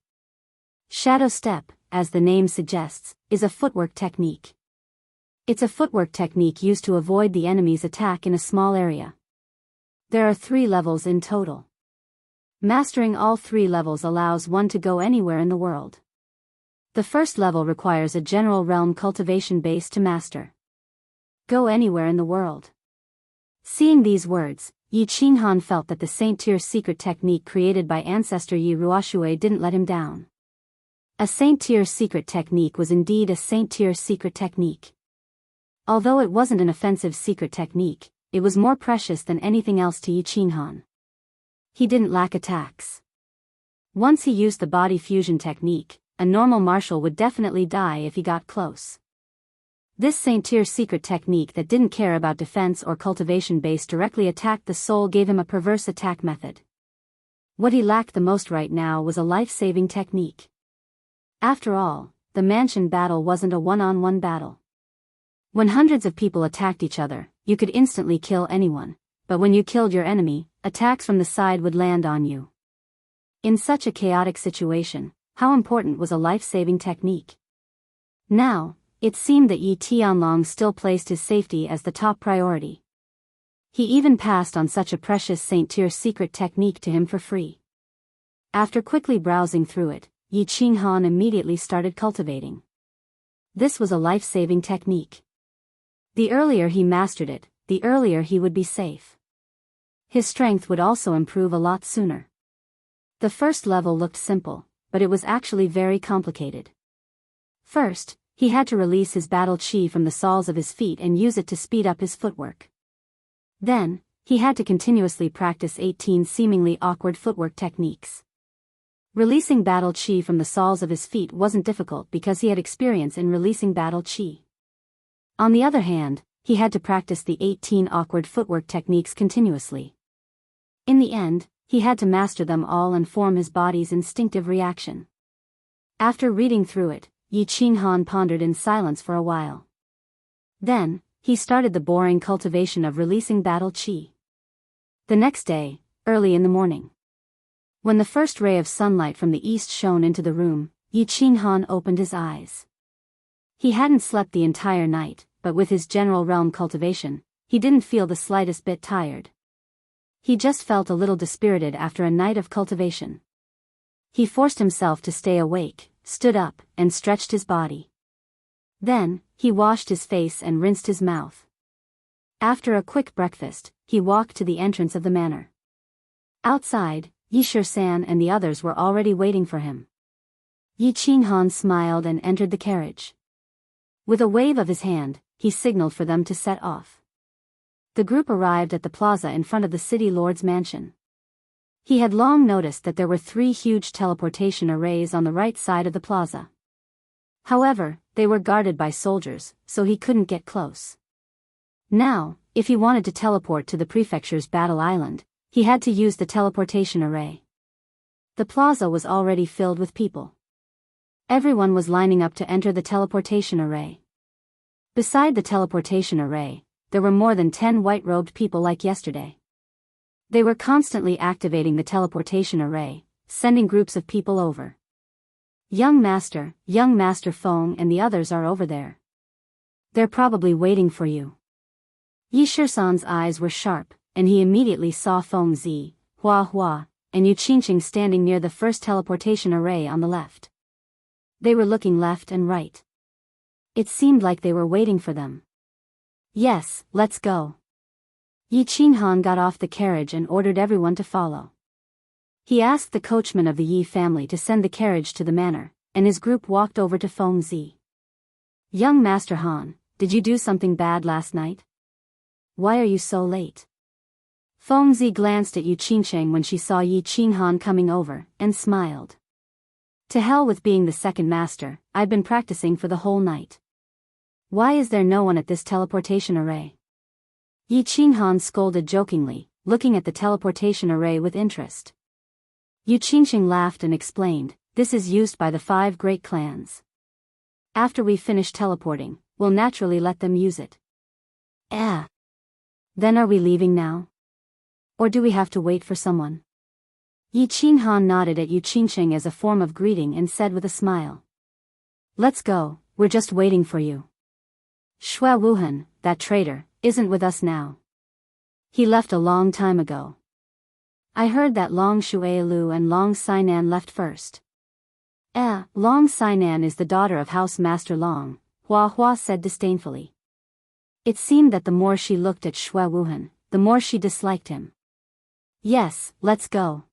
Shadow Step, as the name suggests, is a footwork technique. It's a footwork technique used to avoid the enemy's attack in a small area. There are 3 levels in total. Mastering all 3 levels allows one to go anywhere in the world. The first level requires a general realm cultivation base to master. Go anywhere in the world. Seeing these words, Yi Qinghan felt that the Saint Tyr's secret technique created by Ancestor Yi Ruoshui didn't let him down. A Saint Tyr's secret technique was indeed a Saint Tyr's secret technique. Although it wasn't an offensive secret technique, it was more precious than anything else to Yi Qinghan. He didn't lack attacks. Once he used the body fusion technique, a normal martial would definitely die if he got close. This Saint Tyr's secret technique that didn't care about defense or cultivation base directly attacked the soul gave him a perverse attack method. What he lacked the most right now was a life-saving technique. After all, the mansion battle wasn't a one-on-one battle. When hundreds of people attacked each other, you could instantly kill anyone, but when you killed your enemy, attacks from the side would land on you. In such a chaotic situation, how important was a life-saving technique? Now, it seemed that Yi Tianlong still placed his safety as the top priority. He even passed on such a precious Saint Tyr's secret technique to him for free. After quickly browsing through it, Yi Qinghan immediately started cultivating. This was a life-saving technique. The earlier he mastered it, the earlier he would be safe. his strength would also improve a lot sooner. The first level looked simple, but it was actually very complicated. First, he had to release his battle chi from the soles of his feet and use it to speed up his footwork. Then, he had to continuously practice 18 seemingly awkward footwork techniques. Releasing battle chi from the soles of his feet wasn't difficult because he had experience in releasing battle chi. On the other hand, he had to practice the 18 awkward footwork techniques continuously. In the end, he had to master them all and form his body's instinctive reaction. After reading through it, Yi Qinghan pondered in silence for a while. Then, he started the boring cultivation of releasing battle chi. The next day, early in the morning, when the first ray of sunlight from the east shone into the room, Yi Qinghan opened his eyes. He hadn't slept the entire night, but with his general realm cultivation, he didn't feel the slightest bit tired. He just felt a little dispirited after a night of cultivation. He forced himself to stay awake, stood up, and stretched his body. Then, he washed his face and rinsed his mouth. After a quick breakfast, he walked to the entrance of the manor. Outside, Yishir-san and the others were already waiting for him. Yi Qinghan smiled and entered the carriage. With a wave of his hand, he signaled for them to set off. The group arrived at the plaza in front of the city lord's mansion. He had long noticed that there were 3 huge teleportation arrays on the right side of the plaza. However, they were guarded by soldiers, so he couldn't get close. Now, if he wanted to teleport to the prefecture's battle island, he had to use the teleportation array. The plaza was already filled with people. Everyone was lining up to enter the teleportation array. Beside the teleportation array, there were more than 10 white-robed people like yesterday. They were constantly activating the teleportation array, sending groups of people over. Young Master Feng and the others are over there. They're probably waiting for you. Yishir-san's eyes were sharp, and he immediately saw Feng Zi, Hua Hua, and Yu Qingqing standing near the first teleportation array on the left. They were looking left and right. It seemed like they were waiting for them. Yes, let's go. Yi Qinghan got off the carriage and ordered everyone to follow. He asked the coachman of the Yi family to send the carriage to the manor, and his group walked over to Feng Zi. Young Master Han, did you do something bad last night? Why are you so late? Feng Zi glanced at Yu Qingqing when she saw Yi Qinghan coming over, and smiled. To hell with being the second master, I've been practicing for the whole night. Why is there no one at this teleportation array? Yi Qinghan scolded jokingly, looking at the teleportation array with interest. Yu Qingqing laughed and explained, this is used by the 5 great clans. After we finish teleporting, we'll naturally let them use it. Then are we leaving now? Or do we have to wait for someone? Yi Qinghan nodded at Yu Qingqing as a form of greeting and said with a smile. Let's go, we're just waiting for you. Xue Wuhan, that traitor, isn't with us now. He left a long time ago. I heard that Long Shuailu and Long Sainan left first. Long Sainan is the daughter of House Master Long, Hua Hua said disdainfully. It seemed that the more she looked at Xue Wuhan, the more she disliked him. Yes, let's go.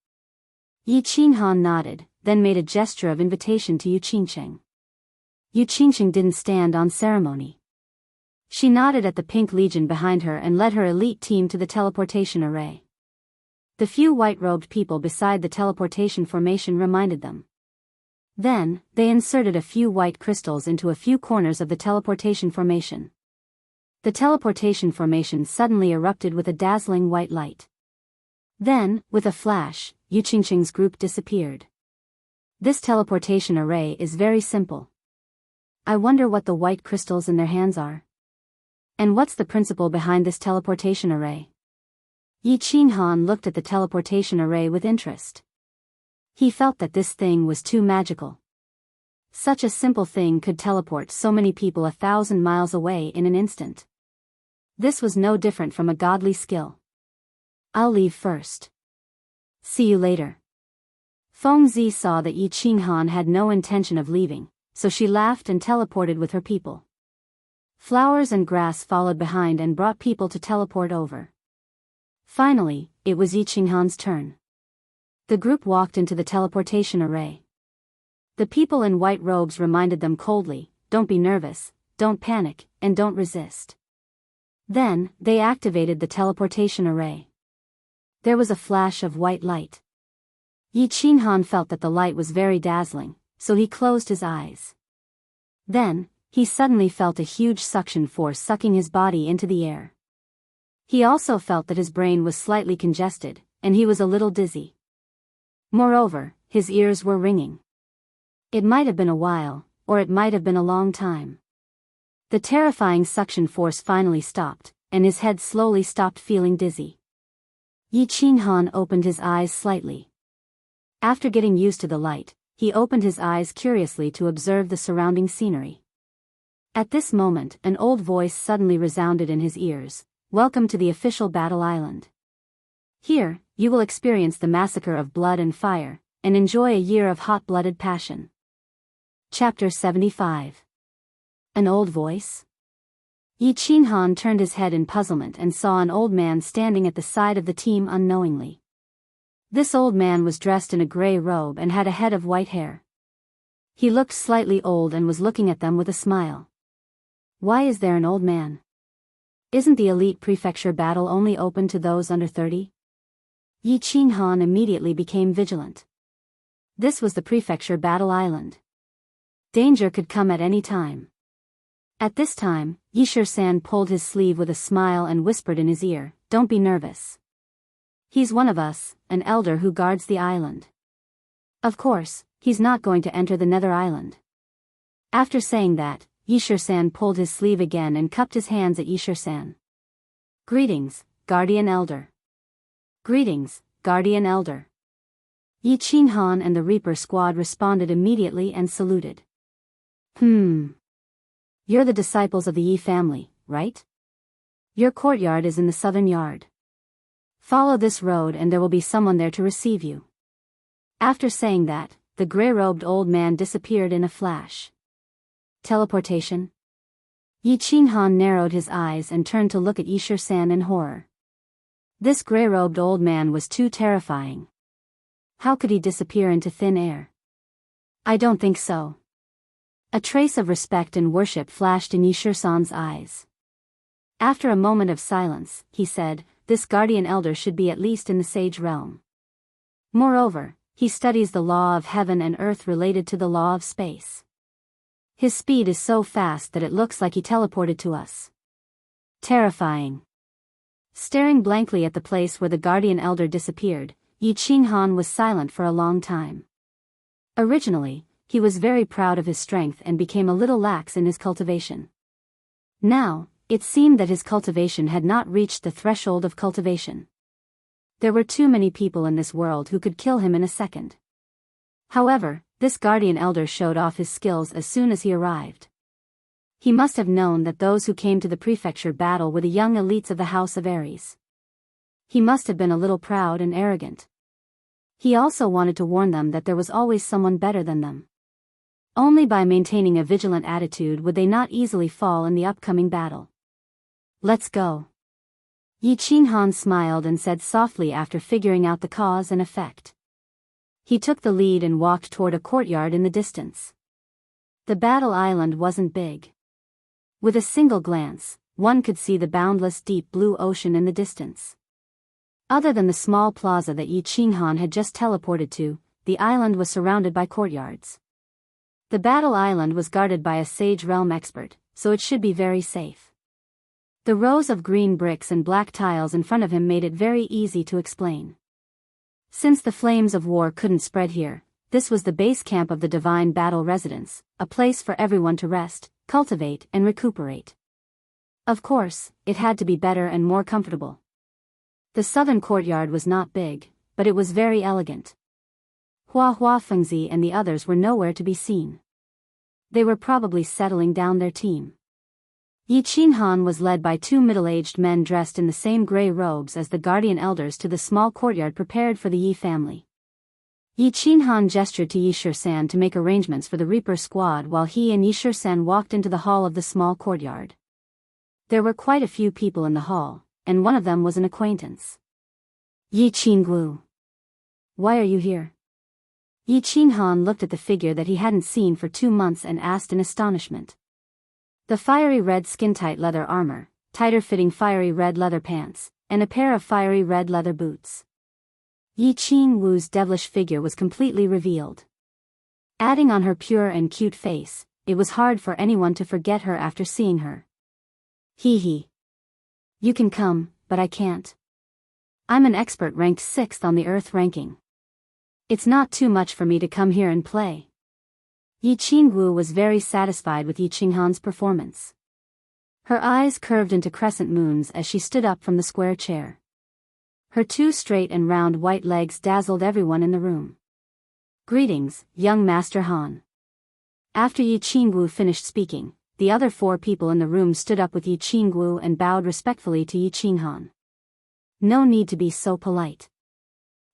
Yi Qinghan nodded, then made a gesture of invitation to Yu Qingqing. Yu Qingqing didn't stand on ceremony. She nodded at the Pink Legion behind her and led her elite team to the teleportation array. The few white-robed people beside the teleportation formation reminded them. Then, they inserted a few white crystals into a few corners of the teleportation formation. The teleportation formation suddenly erupted with a dazzling white light. Then, with a flash, Yu Qingqing's group disappeared. This teleportation array is very simple. I wonder what the white crystals in their hands are. And what's the principle behind this teleportation array? Yi Qinghan looked at the teleportation array with interest. He felt that this thing was too magical. Such a simple thing could teleport so many people 1,000 miles away in an instant. This was no different from a godly skill. I'll leave first. See you later. Feng Zi saw that Yi Qinghan had no intention of leaving, so she laughed and teleported with her people. Flowers and grass followed behind and brought people to teleport over. Finally, it was Yi Qinghan's turn. The group walked into the teleportation array. The people in white robes reminded them coldly, "Don't be nervous, don't panic, and don't resist." Then, they activated the teleportation array. There was a flash of white light. Yi Qinghan felt that the light was very dazzling, so he closed his eyes. Then, he suddenly felt a huge suction force sucking his body into the air. He also felt that his brain was slightly congested, and he was a little dizzy. Moreover, his ears were ringing. It might have been a while, or it might have been a long time. The terrifying suction force finally stopped, and his head slowly stopped feeling dizzy. Yi Qinghan opened his eyes slightly. After getting used to the light, he opened his eyes curiously to observe the surrounding scenery. At this moment, an old voice suddenly resounded in his ears. "Welcome to the official battle island. Here, you will experience the massacre of blood and fire, and enjoy a year of hot-blooded passion." Chapter 75. An old voice? Yi Qinghan turned his head in puzzlement and saw an old man standing at the side of the team unknowingly. This old man was dressed in a gray robe and had a head of white hair. He looked slightly old and was looking at them with a smile. Why is there an old man? Isn't the elite prefecture battle only open to those under 30? Yi Qinghan immediately became vigilant. This was the prefecture battle island. Danger could come at any time. At this time, Yi San pulled his sleeve with a smile and whispered in his ear, "Don't be nervous. He's one of us, an elder who guards the island. Of course, he's not going to enter the Nether Island." After saying that, Yi San pulled his sleeve again and cupped his hands at Yi San. "Greetings, Guardian Elder." "Greetings, Guardian Elder." Yi Qinghan and the Reaper squad responded immediately and saluted. You're the disciples of the Yi family, right? Your courtyard is in the southern yard. Follow this road and there will be someone there to receive you." After saying that, the gray-robed old man disappeared in a flash. Teleportation? Yi Qinghan narrowed his eyes and turned to look at Yi San in horror. This gray-robed old man was too terrifying. How could he disappear into thin air? I don't think so. A trace of respect and worship flashed in Yi San's eyes. After a moment of silence, he said, "This guardian elder should be at least in the sage realm. Moreover, he studies the law of heaven and earth related to the law of space. His speed is so fast that it looks like he teleported to us." Terrifying. Staring blankly at the place where the guardian elder disappeared, Yi Qinghan was silent for a long time. Originally, he was very proud of his strength and became a little lax in his cultivation. Now, it seemed that his cultivation had not reached the threshold of cultivation. There were too many people in this world who could kill him in a second. However, this guardian elder showed off his skills as soon as he arrived. He must have known that those who came to the prefecture battle were the young elites of the House of Aries. He must have been a little proud and arrogant. He also wanted to warn them that there was always someone better than them. Only by maintaining a vigilant attitude would they not easily fall in the upcoming battle. "Let's go." Yi Qinghan smiled and said softly after figuring out the cause and effect. He took the lead and walked toward a courtyard in the distance. The battle island wasn't big. With a single glance, one could see the boundless deep blue ocean in the distance. Other than the small plaza that Yi Qinghan had just teleported to, the island was surrounded by courtyards. The battle island was guarded by a Sage Realm expert, so it should be very safe. The rows of green bricks and black tiles in front of him made it very easy to explain. Since the flames of war couldn't spread here, this was the base camp of the Divine Battle Residence, a place for everyone to rest, cultivate and recuperate. Of course, it had to be better and more comfortable. The southern courtyard was not big, but it was very elegant. Hua Fengzi and the others were nowhere to be seen. They were probably settling down their team. Yi Qinghan was led by two middle-aged men dressed in the same gray robes as the guardian elders to the small courtyard prepared for the Yi family. Yi Qinghan gestured to Yi San to make arrangements for the Reaper squad while he and Yi San walked into the hall of the small courtyard. There were quite a few people in the hall, and one of them was an acquaintance. Yi Qinggu. Why are you here? Yi Qinghan looked at the figure that he hadn't seen for 2 months and asked in astonishment. The fiery red skin-tight leather armor, tighter-fitting fiery red leather pants, and a pair of fiery red leather boots. Yi Qingwu's devilish figure was completely revealed. Adding on her pure and cute face, it was hard for anyone to forget her after seeing her. Hee hee. You can come, but I can't. I'm an expert ranked 6th on the Earth ranking. It's not too much for me to come here and play. Yi Qingwu was very satisfied with Yi Qinghan's performance. Her eyes curved into crescent moons as she stood up from the square chair. Her 2 straight and round white legs dazzled everyone in the room. Greetings, young Master Han. After Yi Qingwu finished speaking, the other 4 people in the room stood up with Yi Qingwu and bowed respectfully to Yi Qinghan. No need to be so polite.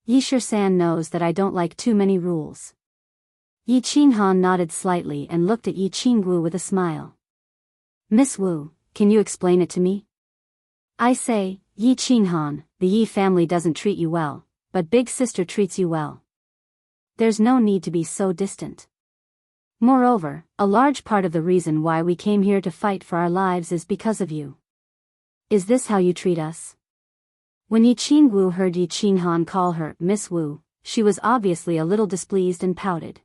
Yi Shisan knows that I don't like too many rules. Yi Qinghan nodded slightly and looked at Yi Qingwu with a smile. Miss Wu, can you explain it to me? I say, Yi Qinghan, the Yi family doesn't treat you well, but big sister treats you well. There's no need to be so distant. Moreover, a large part of the reason why we came here to fight for our lives is because of you. Is this how you treat us? When Yi Qingwu heard Yi Qinghan call her Miss Wu, she was obviously a little displeased and pouted.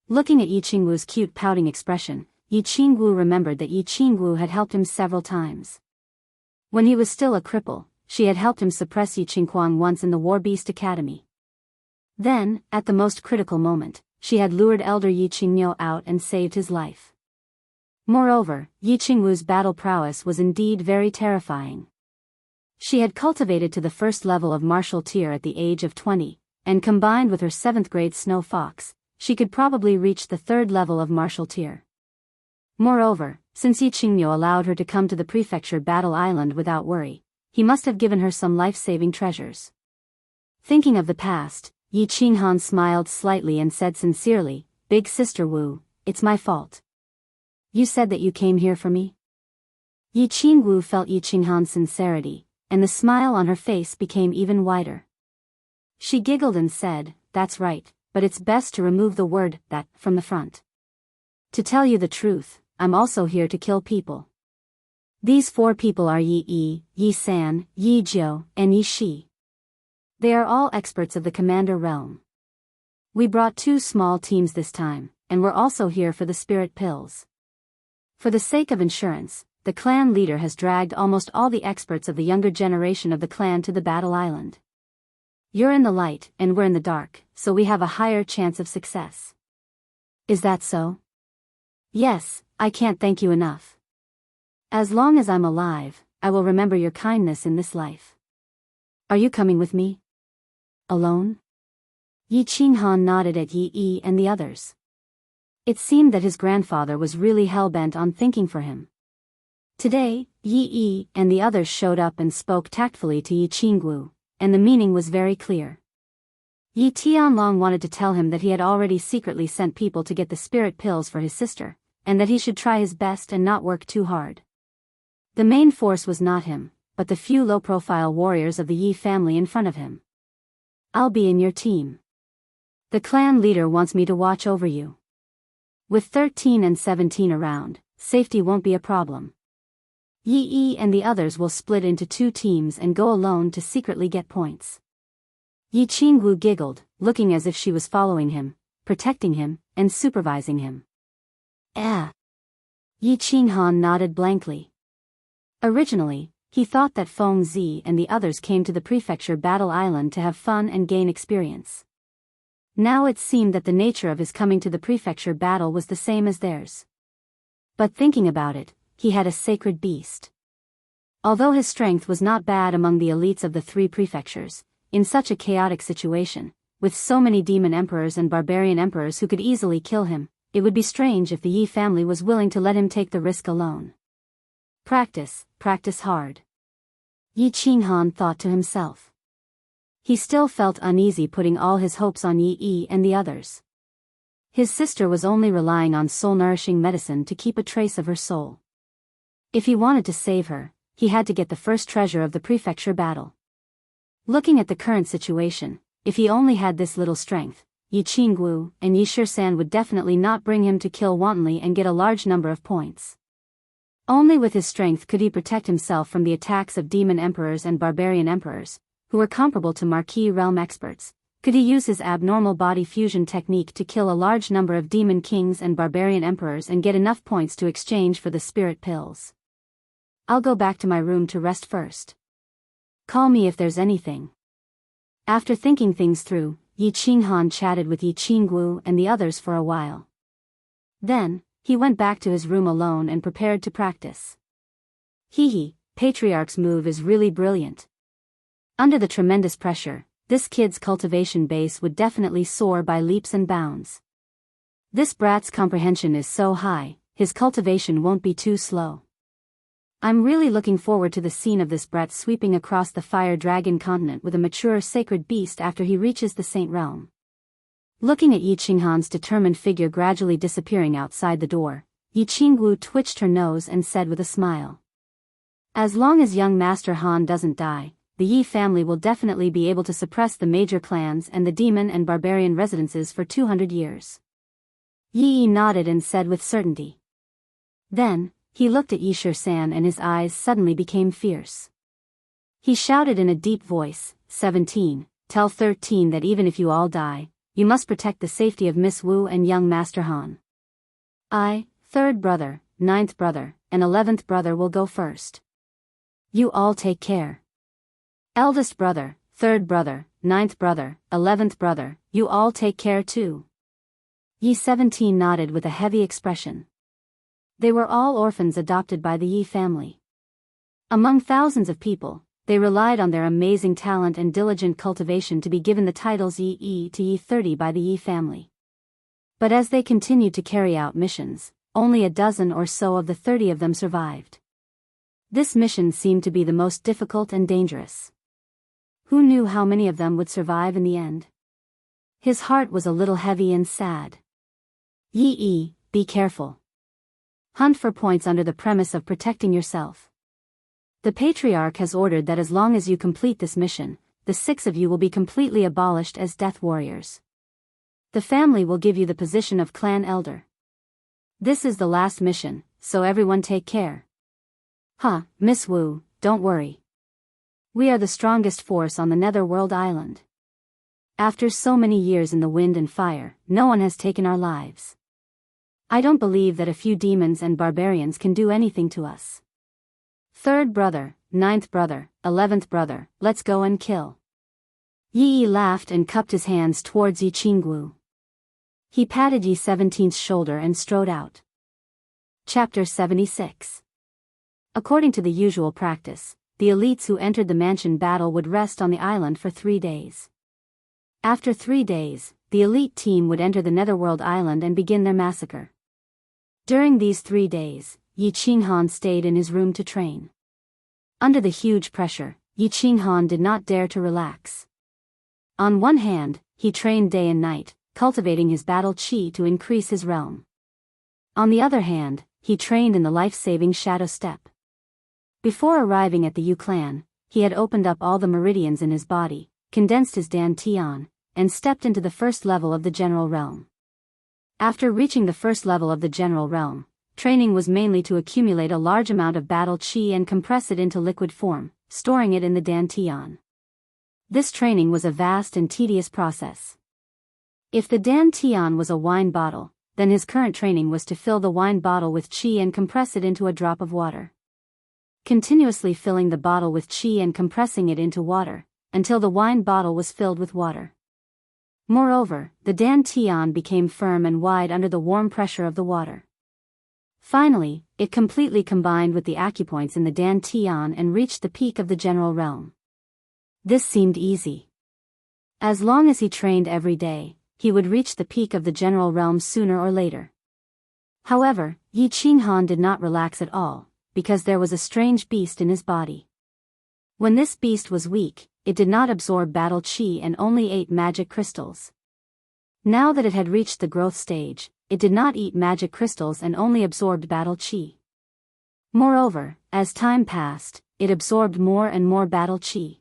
Looking at Yi Qingwu's cute pouting expression, Yi Qingwu remembered that Yi Qingwu had helped him several times. When he was still a cripple, she had helped him suppress Yi Qingquang once in the War Beast Academy. Then, at the most critical moment, she had lured elder Yi Qingniu out and saved his life. Moreover, Yi Qingwu's battle prowess was indeed very terrifying. She had cultivated to the first level of martial tier at the age of 20, and combined with her 7th grade snow fox, she could probably reach the 3rd level of martial tier. Moreover, since Yi Qingniu allowed her to come to the prefecture battle island without worry, he must have given her some life-saving treasures. Thinking of the past, Yi Qinghan smiled slightly and said sincerely, Big Sister Wu, it's my fault. You said that you came here for me? Yi Qingwu felt Yi Qinghan's sincerity, and the smile on her face became even wider. She giggled and said, That's right, but it's best to remove the word that from the front. To tell you the truth, I'm also here to kill people. These 4 people are Yi Yi, Yi San, Yi Jiu, and Yi Shi. They are all experts of the Commander realm. We brought 2 small teams this time, and we're also here for the spirit pills. For the sake of insurance, the clan leader has dragged almost all the experts of the younger generation of the clan to the battle island. You're in the light, and we're in the dark, so we have a higher chance of success. Is that so? Yes, I can't thank you enough. As long as I'm alive, I will remember your kindness in this life. Are you coming with me? Alone? Yi Qinghan nodded at Yi Yi and the others. It seemed that his grandfather was really hell-bent on thinking for him. Today, Yi Yi and the others showed up and spoke tactfully to Yi Qingwu, and the meaning was very clear. Yi Tianlong wanted to tell him that he had already secretly sent people to get the spirit pills for his sister, and that he should try his best and not work too hard. The main force was not him, but the few low-profile warriors of the Yi family in front of him. I'll be in your team. The clan leader wants me to watch over you. With 13 and 17 around, safety won't be a problem. Yi Yi and the others will split into 2 teams and go alone to secretly get points. Yi Qingwu giggled, looking as if she was following him, protecting him, and supervising him. Yi Qinghan nodded blankly. Originally, he thought that Feng Zi and the others came to the prefecture battle island to have fun and gain experience. Now it seemed that the nature of his coming to the prefecture battle was the same as theirs. But thinking about it, he had a sacred beast. Although his strength was not bad among the elites of the 3 prefectures, in such a chaotic situation, with so many demon emperors and barbarian emperors who could easily kill him, it would be strange if the Yi family was willing to let him take the risk alone. Practice hard. Yi Qinghan thought to himself. He still felt uneasy putting all his hopes on Yi Yi and the others. His sister was only relying on soul-nourishing medicine to keep a trace of her soul. If he wanted to save her, he had to get the first treasure of the prefecture battle. Looking at the current situation, if he only had this little strength, Yi Qingguo and Yi Shisan would definitely not bring him to kill wantonly and get a large number of points. Only with his strength could he protect himself from the attacks of demon emperors and barbarian emperors, who were comparable to Marquis realm experts. Could he use his abnormal body fusion technique to kill a large number of demon kings and barbarian emperors and get enough points to exchange for the spirit pills? I'll go back to my room to rest first. Call me if there's anything. After thinking things through, Yi Qinghan chatted with Yi Qingguo and the others for a while. Then, he went back to his room alone and prepared to practice. Patriarch's move is really brilliant. Under the tremendous pressure, this kid's cultivation base would definitely soar by leaps and bounds. This brat's comprehension is so high, his cultivation won't be too slow. I'm really looking forward to the scene of this brat sweeping across the fire dragon continent with a mature sacred beast after he reaches the Saint Realm. Looking at Yi Qinghan's determined figure gradually disappearing outside the door, Yi Qingguo twitched her nose and said with a smile. As long as young Master Han doesn't die, the Yi family will definitely be able to suppress the major clans and the demon and barbarian residences for 200 years. Yi nodded and said with certainty. Then, he looked at Yi Shisan and his eyes suddenly became fierce. He shouted in a deep voice, 17, tell 13 that even if you all die, you must protect the safety of Miss Wu and young Master Han. I, 3rd brother, 9th brother, and 11th brother will go first. You all take care. Eldest brother, 3rd brother, 9th brother, 11th brother, you all take care too. Yi 17 nodded with a heavy expression. They were all orphans adopted by the Yi family. Among thousands of people, they relied on their amazing talent and diligent cultivation to be given the titles Yi to Yi 30 by the Yi family. But as they continued to carry out missions, only a dozen or so of the 30 of them survived. This mission seemed to be the most difficult and dangerous. Who knew how many of them would survive in the end? His heart was a little heavy and sad. Yi, be careful. Hunt for points under the premise of protecting yourself. The Patriarch has ordered that as long as you complete this mission, the 6 of you will be completely abolished as death warriors. The family will give you the position of clan elder. This is the last mission, so everyone take care. Miss Wu, don't worry. We are the strongest force on the Netherworld Island. After so many years in the wind and fire, no one has taken our lives. I don't believe that a few demons and barbarians can do anything to us. 3rd brother, 9th brother, 11th brother, let's go and kill. Yi laughed and cupped his hands towards Yi Qingguo. He patted Yi 17's shoulder and strode out. Chapter 76. According to the usual practice, the elites who entered the mansion battle would rest on the island for 3 days. After 3 days, the elite team would enter the Netherworld Island and begin their massacre. During these 3 days, Yi Qinghan stayed in his room to train. Under the huge pressure, Yi Qinghan did not dare to relax. On one hand, he trained day and night, cultivating his battle chi to increase his realm. On the other hand, he trained in the life-saving Shadow Step. Before arriving at the Yu clan, he had opened up all the meridians in his body, condensed his dantian, and stepped into the first level of the general realm. After reaching the first level of the general realm, training was mainly to accumulate a large amount of battle chi and compress it into liquid form, storing it in the dantian. This training was a vast and tedious process. If the dantian was a wine bottle, then his current training was to fill the wine bottle with chi and compress it into a drop of water. Continuously filling the bottle with chi and compressing it into water, until the wine bottle was filled with water. Moreover, the dantian became firm and wide under the warm pressure of the water. Finally, it completely combined with the acupoints in the dantian and reached the peak of the general realm. This seemed easy. As long as he trained every day, he would reach the peak of the general realm sooner or later. However, Yi Qinghan did not relax at all, because there was a strange beast in his body. When this beast was weak, it did not absorb battle chi and only ate magic crystals. Now that it had reached the growth stage, it did not eat magic crystals and only absorbed battle chi. Moreover, as time passed, it absorbed more and more battle chi.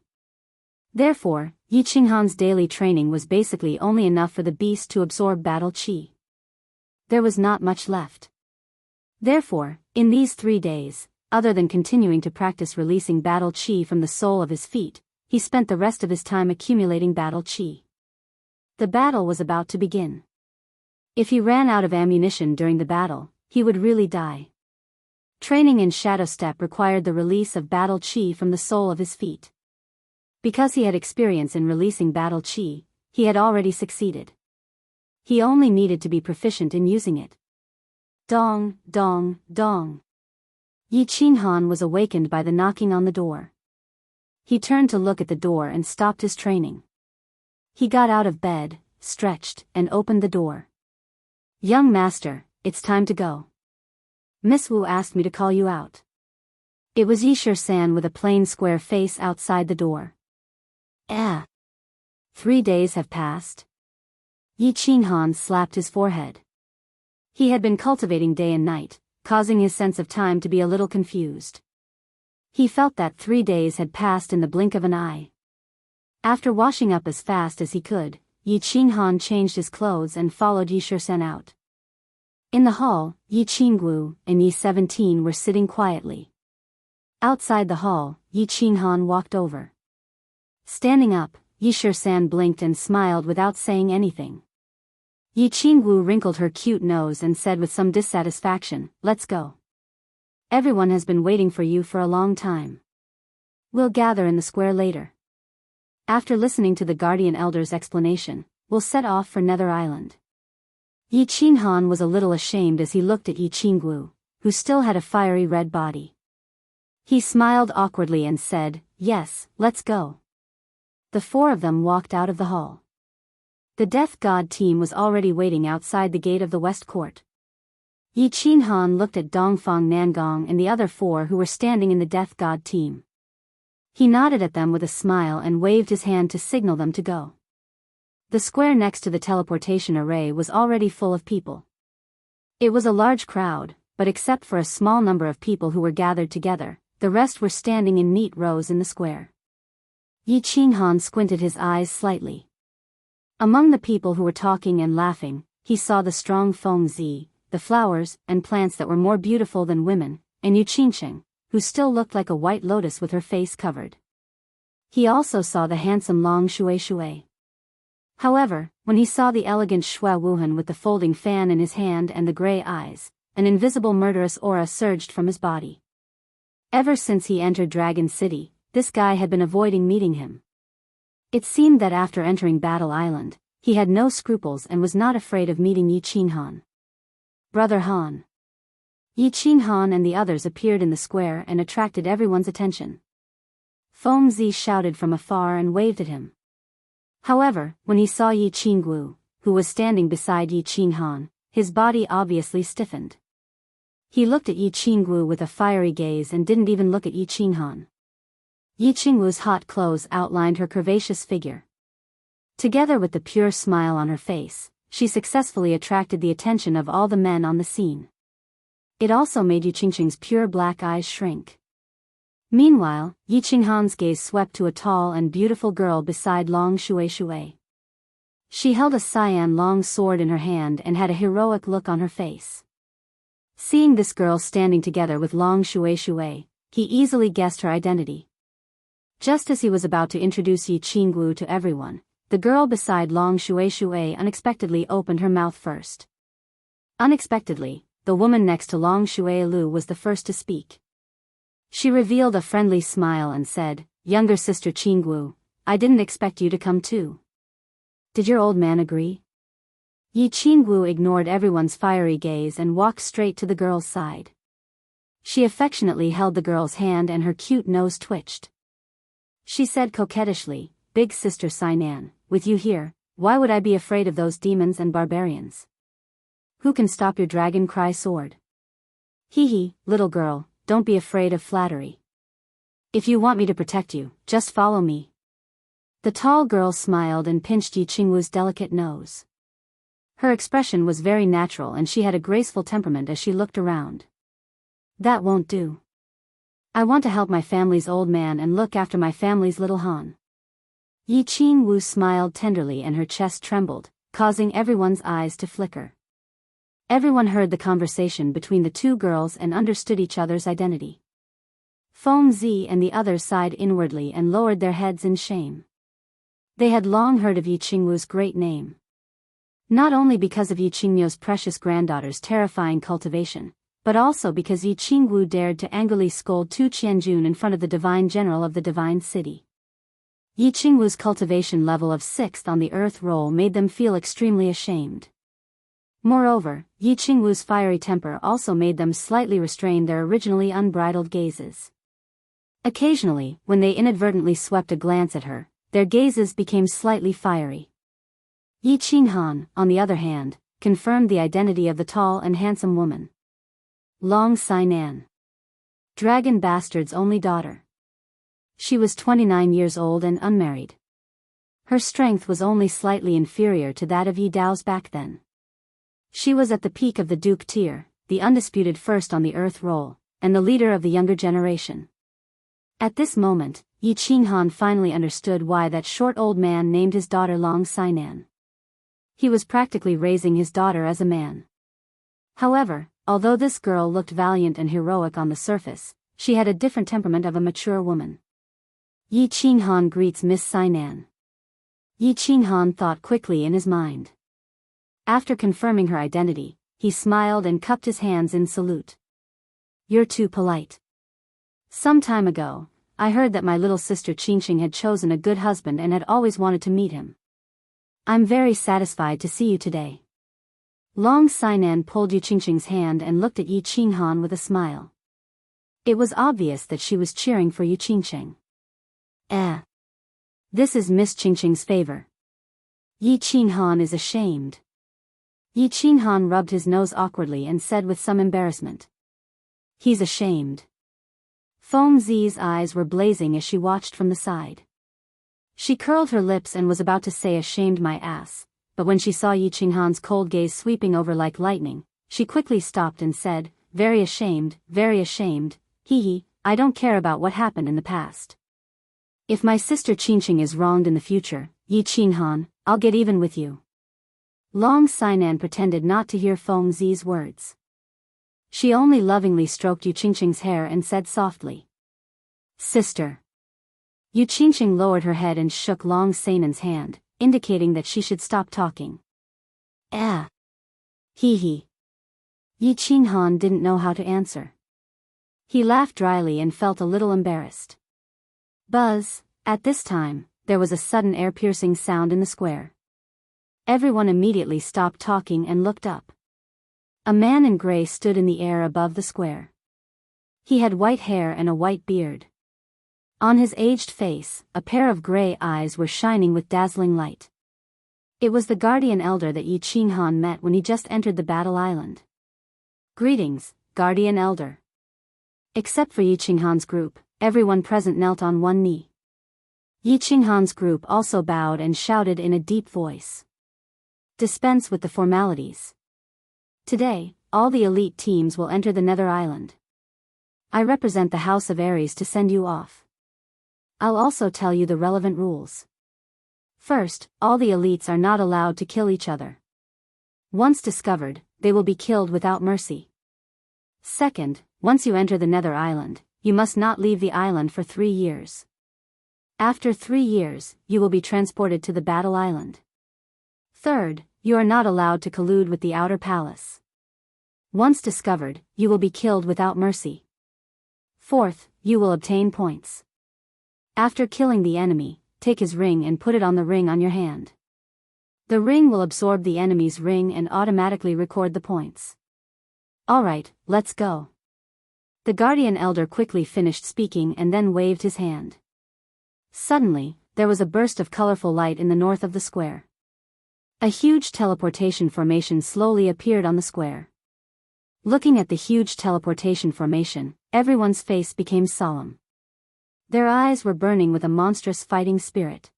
Therefore, Yi Qinghan's daily training was basically only enough for the beast to absorb battle qi. There was not much left. Therefore, in these 3 days, other than continuing to practice releasing battle qi from the sole of his feet, he spent the rest of his time accumulating battle qi. The battle was about to begin. If he ran out of ammunition during the battle, he would really die. Training in Shadow Step required the release of battle qi from the sole of his feet. Because he had experience in releasing battle qi, he had already succeeded. He only needed to be proficient in using it. Dong, dong, dong. Yi Qinghan was awakened by the knocking on the door. He turned to look at the door and stopped his training. He got out of bed, stretched, and opened the door. "Young master, it's time to go. Miss Wu asked me to call you out." It was Yishir-san with a plain square face outside the door. 3 days have passed. Yi Qinghan slapped his forehead. He had been cultivating day and night, causing his sense of time to be a little confused. He felt that 3 days had passed in the blink of an eye. After washing up as fast as he could, Yi Qinghan changed his clothes and followed Yishir-san out. In the hall, Yi Qinggu and Yi 17 were sitting quietly. Outside the hall, Yi Qinghan walked over. Standing up, Yishir-san blinked and smiled without saying anything. Yi Qinggu wrinkled her cute nose and said with some dissatisfaction, "Let's go. Everyone has been waiting for you for a long time. We'll gather in the square later. After listening to the Guardian Elder's explanation, we'll set off for Nether Island." Yi Qinghan was a little ashamed as he looked at Yi Qinggu, who still had a fiery red body. He smiled awkwardly and said, "Yes, let's go." The 4 of them walked out of the hall. The Death God team was already waiting outside the gate of the West Court. Yi Qinghan looked at Dongfang Nangong and the other 4 who were standing in the Death God team. He nodded at them with a smile and waved his hand to signal them to go. The square next to the teleportation array was already full of people. It was a large crowd, but except for a small number of people who were gathered together, the rest were standing in neat rows in the square. Yi Qinghan squinted his eyes slightly. Among the people who were talking and laughing, he saw the strong Feng Zi, the flowers and plants that were more beautiful than women, and Yu Qingsheng, who still looked like a white lotus with her face covered. He also saw the handsome Long Shui Shui. However, when he saw the elegant Shua Wuhan with the folding fan in his hand and the gray eyes, an invisible murderous aura surged from his body. Ever since he entered Dragon City, this guy had been avoiding meeting him. It seemed that after entering Battle Island, he had no scruples and was not afraid of meeting Yi Qinghan. "Brother Han." Yi Qinghan and the others appeared in the square and attracted everyone's attention. Feng Zi shouted from afar and waved at him. However, when he saw Yi Qinggu, who was standing beside Yi Qinghan, his body obviously stiffened. He looked at Yi Qinggu with a fiery gaze and didn't even look at Yi Qinghan. Yi Qinggu's hot clothes outlined her curvaceous figure. Together with the pure smile on her face, she successfully attracted the attention of all the men on the scene. It also made Yi Qingsheng's pure black eyes shrink. Meanwhile, Yi Qinghan's gaze swept to a tall and beautiful girl beside Long Shui Shui. She held a cyan long sword in her hand and had a heroic look on her face. Seeing this girl standing together with Long Shui Shui, he easily guessed her identity. Just as he was about to introduce Yi Qinggu to everyone, the girl beside Long Shui Shui unexpectedly opened her mouth first. Unexpectedly, the woman next to Long Shui Lu was the first to speak. She revealed a friendly smile and said, "Younger sister Qinggu, I didn't expect you to come too. Did your old man agree?" Yi Qinggu ignored everyone's fiery gaze and walked straight to the girl's side. She affectionately held the girl's hand and her cute nose twitched. She said coquettishly, "Big sister Sainan, with you here, why would I be afraid of those demons and barbarians? Who can stop your dragon cry sword? Hee hee, little girl, don't be afraid of flattery. If you want me to protect you, just follow me." The tall girl smiled and pinched Yi Qingwu's delicate nose. Her expression was very natural and she had a graceful temperament as she looked around. "That won't do. I want to help my family's old man and look after my family's little Han." Yi Qingwu smiled tenderly and her chest trembled, causing everyone's eyes to flicker. Everyone heard the conversation between the two girls and understood each other's identity. Feng Zi and the others sighed inwardly and lowered their heads in shame. They had long heard of Yi Qingwu's great name. Not only because of Yi Qingmyo's precious granddaughter's terrifying cultivation, but also because Yi Qingwu dared to angrily scold Tu Qianjun in front of the divine general of the divine city. Yi Qingwu's cultivation level of 6th on the earth roll made them feel extremely ashamed. Moreover, Yi Qingwu's fiery temper also made them slightly restrain their originally unbridled gazes. Occasionally, when they inadvertently swept a glance at her, their gazes became slightly fiery. Yi Qinghan, on the other hand, confirmed the identity of the tall and handsome woman. Long Sainan. Dragon Bastard's only daughter. She was 29 years old and unmarried. Her strength was only slightly inferior to that of Yi Dao's back then. She was at the peak of the Duke tier, the undisputed first on the earth roll, and the leader of the younger generation. At this moment, Yi Qinghan finally understood why that short old man named his daughter Long Sainan. He was practically raising his daughter as a man. However, although this girl looked valiant and heroic on the surface, she had a different temperament of a mature woman. Yi Qinghan greets Miss Sainan. Yi Qinghan thought quickly in his mind. After confirming her identity, he smiled and cupped his hands in salute. You're too polite. Some time ago, I heard that my little sister Qingqing had chosen a good husband and had always wanted to meet him. I'm very satisfied to see you today. Long Sainan pulled Yi Qingqing's hand and looked at Yi Qinghan with a smile. It was obvious that she was cheering for Yi Qingqing. This is Miss Qingqing's favor. Yi Qinghan is ashamed. Yi Qinghan rubbed his nose awkwardly and said with some embarrassment. He's ashamed. Feng Zi's eyes were blazing as she watched from the side. She curled her lips and was about to say ashamed my ass, but when she saw Yi Qinghan's cold gaze sweeping over like lightning, she quickly stopped and said, very ashamed, hee hee, I don't care about what happened in the past. If my sister Qingqing is wronged in the future, Yi Qinghan, I'll get even with you. Long Sainan pretended not to hear Feng Zi's words. She only lovingly stroked Yi Qingqing's hair and said softly. Sister. Yi Qingqing lowered her head and shook Long Sainan's hand, indicating that she should stop talking. Hee hee. Yi Qinghan didn't know how to answer. He laughed dryly and felt a little embarrassed. Buzz, at this time, there was a sudden ear-piercing sound in the square. Everyone immediately stopped talking and looked up. A man in gray stood in the air above the square. He had white hair and a white beard. On his aged face, a pair of gray eyes were shining with dazzling light. It was the guardian elder that Yi Qinghan met when he just entered the battle island. Greetings, guardian elder. Except for Yi Qinghan's group, everyone present knelt on one knee. Yi Qinghan's group also bowed and shouted in a deep voice. Dispense with the formalities. Today, all the elite teams will enter the Nether Island. I represent the House of Ares to send you off. I'll also tell you the relevant rules. First, all the elites are not allowed to kill each other. Once discovered, they will be killed without mercy. Second, once you enter the Nether Island, you must not leave the island for 3 years. After 3 years, you will be transported to the Battle Island. Third, you are not allowed to collude with the Outer Palace. Once discovered, you will be killed without mercy. Fourth, you will obtain points. After killing the enemy, take his ring and put it on the ring on your hand. The ring will absorb the enemy's ring and automatically record the points. Alright, let's go. The guardian elder quickly finished speaking and then waved his hand. Suddenly, there was a burst of colorful light in the north of the square. A huge teleportation formation slowly appeared on the square. Looking at the huge teleportation formation, everyone's face became solemn. Their eyes were burning with a monstrous fighting spirit.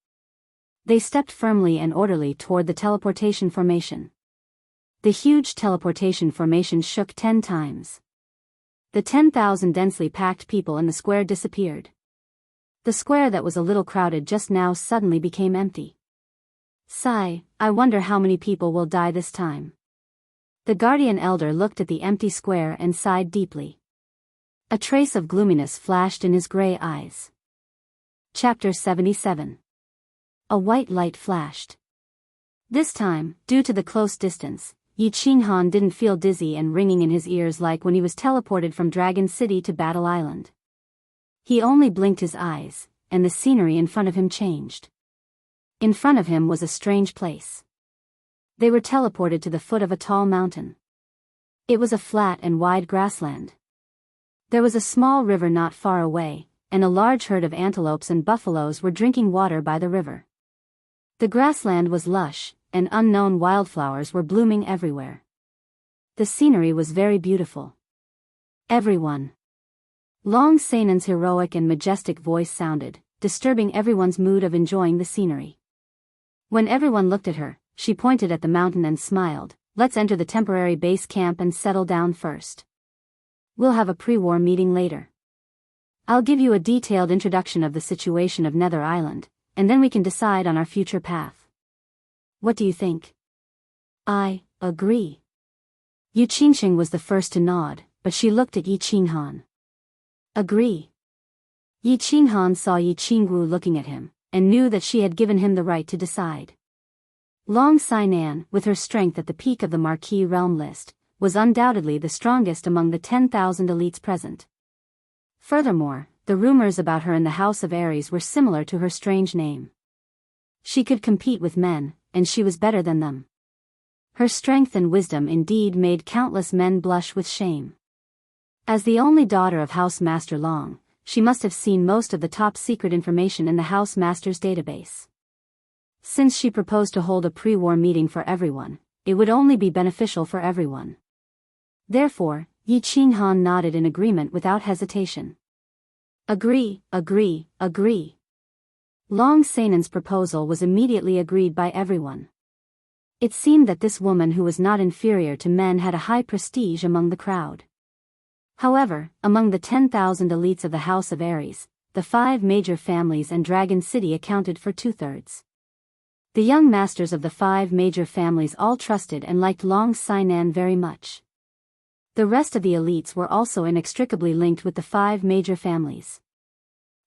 They stepped firmly and orderly toward the teleportation formation. The huge teleportation formation shook 10 times. The 10,000 densely packed people in the square disappeared. The square that was a little crowded just now suddenly became empty. Sigh, I wonder how many people will die this time. The guardian elder looked at the empty square and sighed deeply. A trace of gloominess flashed in his gray eyes. Chapter 77. A white light flashed. This time, due to the close distance, Yi Qinghan didn't feel dizzy and ringing in his ears like when he was teleported from Dragon City to Battle Island. He only blinked his eyes, and the scenery in front of him changed. In front of him was a strange place. They were teleported to the foot of a tall mountain. It was a flat and wide grassland. There was a small river not far away, and a large herd of antelopes and buffaloes were drinking water by the river. The grassland was lush, and unknown wildflowers were blooming everywhere. The scenery was very beautiful. Everyone. Long Sainan's heroic and majestic voice sounded, disturbing everyone's mood of enjoying the scenery. When everyone looked at her, she pointed at the mountain and smiled. Let's enter the temporary base camp and settle down first. We'll have a pre-war meeting later. I'll give you a detailed introduction of the situation of Nether Island, and then we can decide on our future path. What do you think? I agree. Yu Qingqing was the first to nod, but she looked at Yi Qinghan. Agree. Yi Qinghan saw Yi Qingwu looking at him, and knew that she had given him the right to decide. Long Sainan, with her strength at the peak of the Marquis realm list, was undoubtedly the strongest among the 10,000 elites present. Furthermore, the rumors about her in the House of Ares were similar to her strange name. She could compete with men, and she was better than them. Her strength and wisdom indeed made countless men blush with shame. As the only daughter of House Master Long, she must have seen most of the top-secret information in the House Master's database. Since she proposed to hold a pre-war meeting for everyone, it would only be beneficial for everyone. Therefore, Yi Qinghan nodded in agreement without hesitation. Agree, agree, agree. Long Sainan's proposal was immediately agreed by everyone. It seemed that this woman who was not inferior to men had a high prestige among the crowd. However, among the 10,000 elites of the House of Ares, the 5 major families and Dragon City accounted for 2/3. The young masters of the 5 major families all trusted and liked Long Sainan very much. The rest of the elites were also inextricably linked with the 5 major families.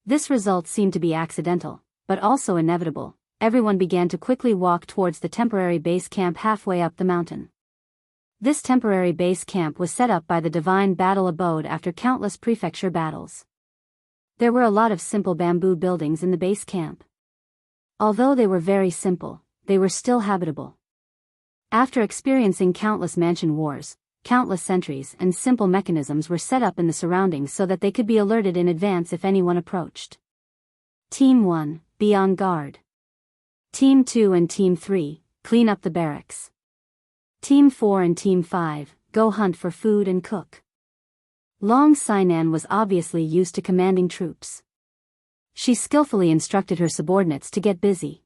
This result seemed to be accidental, but also inevitable. Everyone began to quickly walk towards the temporary base camp halfway up the mountain. This temporary base camp was set up by the Divine Battle Abode after countless prefecture battles. There were a lot of simple bamboo buildings in the base camp. Although they were very simple, they were still habitable. After experiencing countless mansion wars, countless sentries and simple mechanisms were set up in the surroundings so that they could be alerted in advance if anyone approached. Team 1, be on guard. Team 2 and Team 3, clean up the barracks. Team 4 and Team 5, go hunt for food and cook. Long Sainan was obviously used to commanding troops. She skillfully instructed her subordinates to get busy.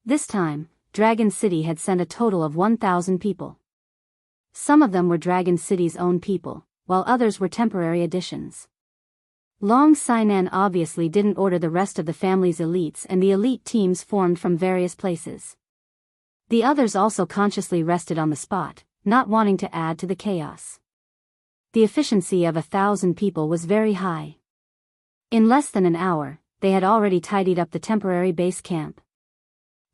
This time, Dragon City had sent a total of 1,000 people. Some of them were Dragon City's own people, while others were temporary additions. Long Sainan obviously didn't order the rest of the family's elites, and the elite teams formed from various places. The others also consciously rested on the spot, not wanting to add to the chaos. The efficiency of 1,000 people was very high. In less than an hour, they had already tidied up the temporary base camp.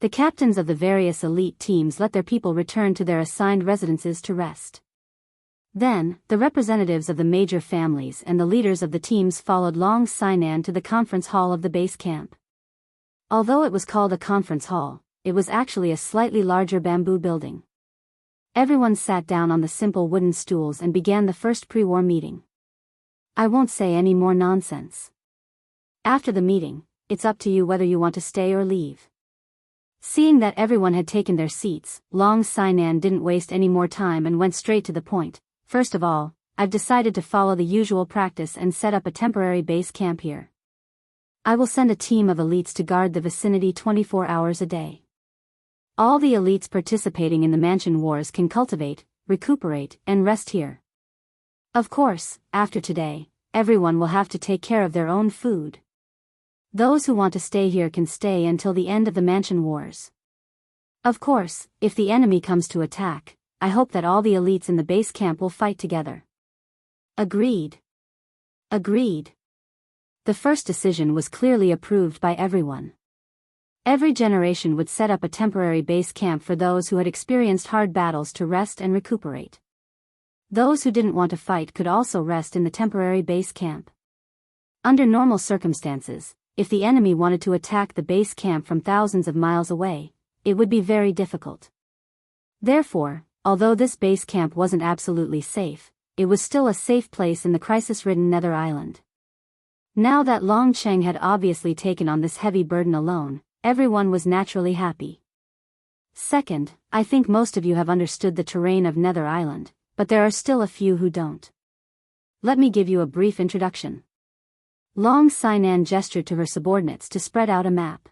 The captains of the various elite teams let their people return to their assigned residences to rest. Then, the representatives of the major families and the leaders of the teams followed Long Sainan to the conference hall of the base camp. Although it was called a conference hall, it was actually a slightly larger bamboo building. Everyone sat down on the simple wooden stools and began the first pre-war meeting. I won't say any more nonsense. After the meeting, it's up to you whether you want to stay or leave. Seeing that everyone had taken their seats, Long Sainan didn't waste any more time and went straight to the point. First of all, I've decided to follow the usual practice and set up a temporary base camp here. I will send a team of elites to guard the vicinity 24 hours a day. All the elites participating in the mansion wars can cultivate, recuperate, and rest here. Of course, after today, everyone will have to take care of their own food. Those who want to stay here can stay until the end of the mansion wars. Of course, if the enemy comes to attack, I hope that all the elites in the base camp will fight together. Agreed. Agreed. The first decision was clearly approved by everyone. Every generation would set up a temporary base camp for those who had experienced hard battles to rest and recuperate. Those who didn't want to fight could also rest in the temporary base camp. Under normal circumstances, if the enemy wanted to attack the base camp from thousands of miles away, it would be very difficult. Therefore, although this base camp wasn't absolutely safe, it was still a safe place in the crisis-ridden Nether Island. Now that Long Cheng had obviously taken on this heavy burden alone, everyone was naturally happy. Second, I think most of you have understood the terrain of Nether Island, but there are still a few who don't. Let me give you a brief introduction. Long Sinan gestured to her subordinates to spread out a map.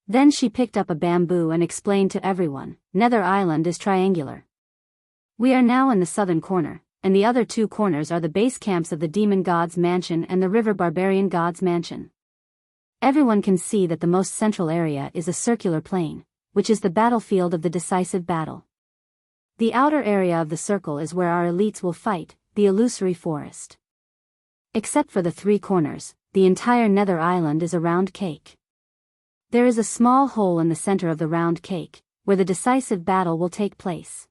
Then she picked up a bamboo and explained to everyone, Nether Island is triangular. We are now in the southern corner, and the other two corners are the base camps of the Demon God's Mansion and the River Barbarian God's Mansion. Everyone can see that the most central area is a circular plain, which is the battlefield of the decisive battle. The outer area of the circle is where our elites will fight, the illusory forest. Except for the three corners, the entire Nether Island is a round cake. There is a small hole in the center of the round cake, where the decisive battle will take place.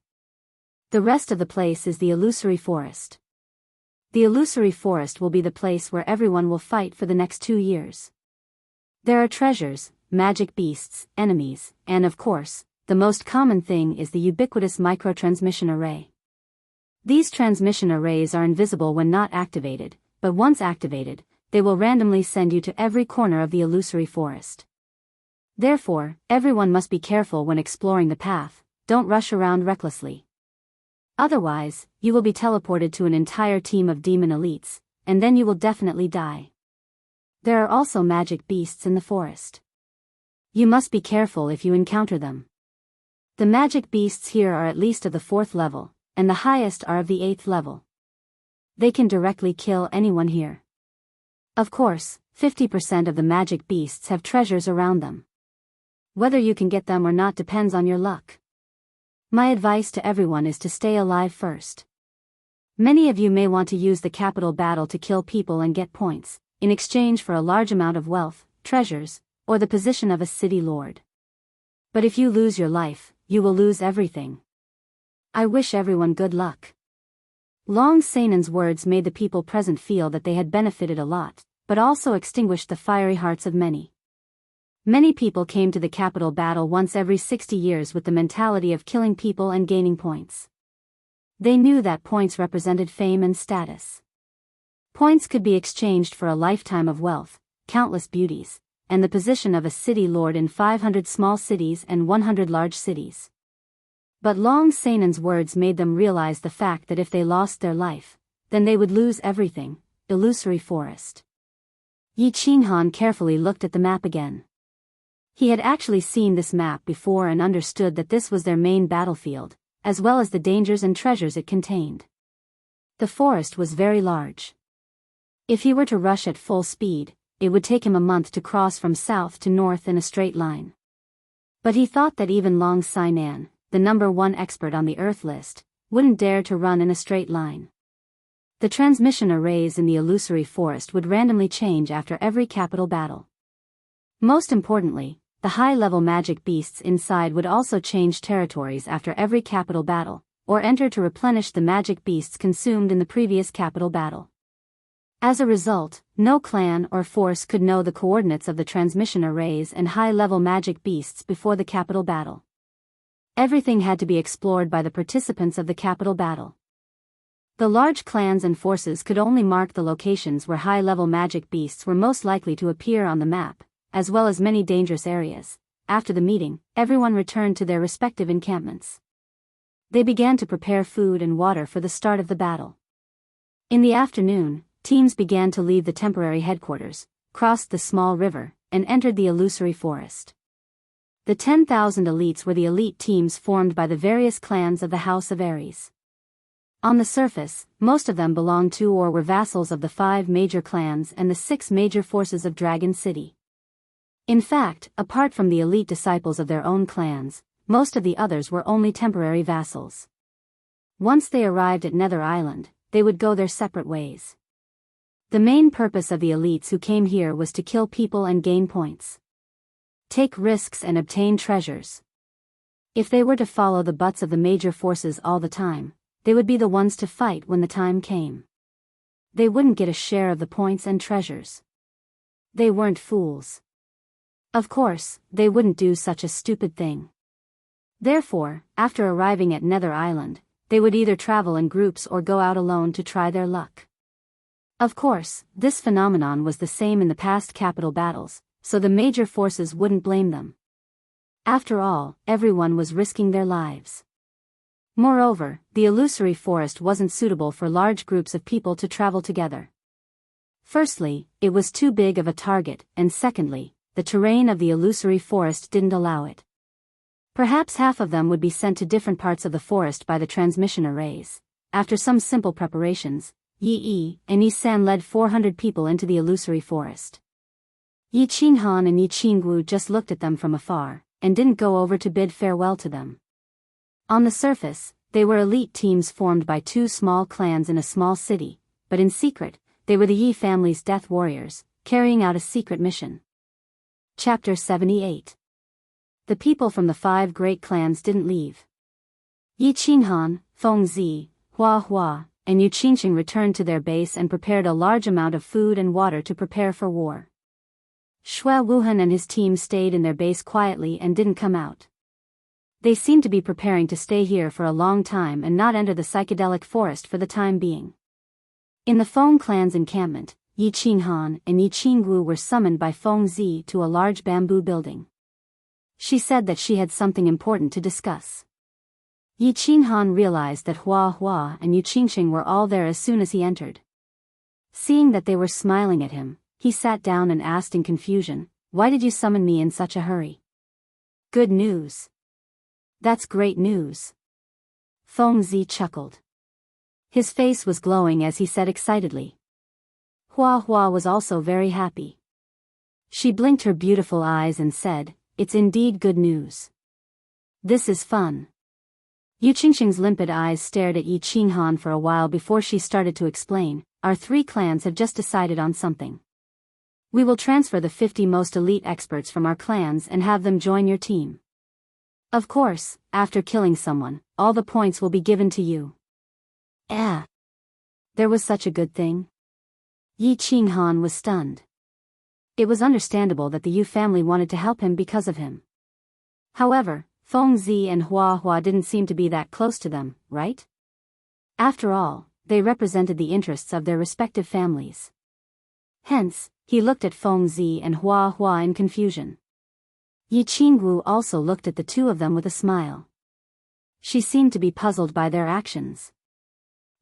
The rest of the place is the illusory forest. The illusory forest will be the place where everyone will fight for the next 2 years. There are treasures, magic beasts, enemies, and of course, the most common thing is the ubiquitous microtransmission array. These transmission arrays are invisible when not activated, but once activated, they will randomly send you to every corner of the illusory forest. Therefore, everyone must be careful when exploring the path, don't rush around recklessly. Otherwise, you will be teleported to an entire team of demon elites, and then you will definitely die. There are also magic beasts in the forest. You must be careful if you encounter them. The magic beasts here are at least of the 4th level, and the highest are of the 8th level. They can directly kill anyone here. Of course, 50% of the magic beasts have treasures around them. Whether you can get them or not depends on your luck. My advice to everyone is to stay alive first. Many of you may want to use the capital battle to kill people and get points, in exchange for a large amount of wealth, treasures, or the position of a city lord. But if you lose your life, you will lose everything. I wish everyone good luck. Long Sanan's words made the people present feel that they had benefited a lot, but also extinguished the fiery hearts of many. Many people came to the capital battle once every 60 years with the mentality of killing people and gaining points. They knew that points represented fame and status. Points could be exchanged for a lifetime of wealth, countless beauties, and the position of a city lord in 500 small cities and 100 large cities. But Long Sanan's words made them realize the fact that if they lost their life, then they would lose everything, illusory forest. Yi Qinghan carefully looked at the map again. He had actually seen this map before and understood that this was their main battlefield, as well as the dangers and treasures it contained. The forest was very large. If he were to rush at full speed, it would take him a month to cross from south to north in a straight line. But he thought that even Long Sinan, the #1 expert on the Earth list, wouldn't dare to run in a straight line. The transmission arrays in the illusory forest would randomly change after every capital battle. Most importantly, the high-level magic beasts inside would also change territories after every capital battle, or enter to replenish the magic beasts consumed in the previous capital battle. As a result, no clan or force could know the coordinates of the transmission arrays and high-level magic beasts before the capital battle. Everything had to be explored by the participants of the capital battle. The large clans and forces could only mark the locations where high-level magic beasts were most likely to appear on the map, as well as many dangerous areas. After the meeting, everyone returned to their respective encampments. They began to prepare food and water for the start of the battle. In the afternoon, teams began to leave the temporary headquarters, crossed the small river, and entered the illusory forest. The 10,000 elites were the elite teams formed by the various clans of the House of Ares. On the surface, most of them belonged to or were vassals of the 5 major clans and the 6 major forces of Dragon City. In fact, apart from the elite disciples of their own clans, most of the others were only temporary vassals. Once they arrived at Nether Island, they would go their separate ways. The main purpose of the elites who came here was to kill people and gain points. Take risks and obtain treasures. If they were to follow the butts of the major forces all the time, they would be the ones to fight when the time came. They wouldn't get a share of the points and treasures. They weren't fools. Of course, they wouldn't do such a stupid thing. Therefore, after arriving at Nether Island, they would either travel in groups or go out alone to try their luck. Of course, this phenomenon was the same in the past capital battles, so the major forces wouldn't blame them. After all, everyone was risking their lives. Moreover, the illusory forest wasn't suitable for large groups of people to travel together. Firstly, it was too big of a target, and secondly, the terrain of the illusory forest didn't allow it. Perhaps half of them would be sent to different parts of the forest by the transmission arrays. After some simple preparations, Yi and Yi San led 400 people into the illusory forest. Yi Qinghan and Yi Qingwu just looked at them from afar, and didn't go over to bid farewell to them. On the surface, they were elite teams formed by two small clans in a small city, but in secret, they were the Yi family's death warriors, carrying out a secret mission. Chapter 78. The people from the 5 great clans didn't leave. Yi Qinghan, Feng Zi, Hua Hua, and Yu Qingqing returned to their base and prepared a large amount of food and water to prepare for war. Shui Wuhan and his team stayed in their base quietly and didn't come out. They seemed to be preparing to stay here for a long time and not enter the psychedelic forest for the time being. In the Feng clan's encampment, Yi Qinghan and Yi Qingwu were summoned by Feng Zi to a large bamboo building. She said that she had something important to discuss. Yi Qinghan realized that Hua Hua and Yu Qingqing were all there as soon as he entered. Seeing that they were smiling at him, he sat down and asked in confusion, "Why did you summon me in such a hurry?" "Good news." "That's great news." Feng Zi chuckled. His face was glowing as he said excitedly. Hua Hua was also very happy. She blinked her beautiful eyes and said, "It's indeed good news. This is fun." Yu Qingqing's limpid eyes stared at Yi Qinghan for a while before she started to explain, "Our 3 clans have just decided on something. We will transfer the 50 most elite experts from our clans and have them join your team. Of course, after killing someone, all the points will be given to you." There was such a good thing? Yi Qinghan was stunned. It was understandable that the Yu family wanted to help him because of him. However, Feng Zi and Hua Hua didn't seem to be that close to them, right? After all, they represented the interests of their respective families. Hence, he looked at Feng Zi and Hua Hua in confusion. Yi Qingwu also looked at the two of them with a smile. She seemed to be puzzled by their actions.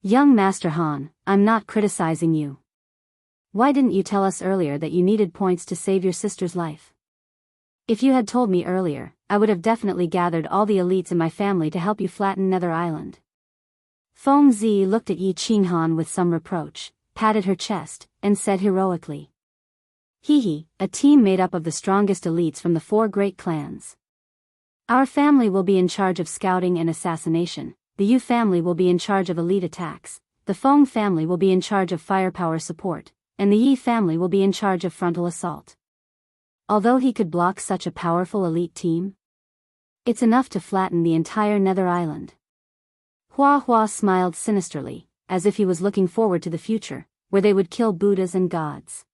"Young Master Han, I'm not criticizing you. Why didn't you tell us earlier that you needed points to save your sister's life? If you had told me earlier, I would have definitely gathered all the elites in my family to help you flatten Nether Island." Feng Zi looked at Yi Qinghan with some reproach, patted her chest, and said heroically, "Hee, a team made up of the strongest elites from the 4 great clans. Our family will be in charge of scouting and assassination, the Yu family will be in charge of elite attacks, the Feng family will be in charge of firepower support, and the Yi family will be in charge of frontal assault." Although he could block such a powerful elite team, it's enough to flatten the entire Nether Island. Hua Hua smiled sinisterly, as if he was looking forward to the future, where they would kill Buddhas and gods.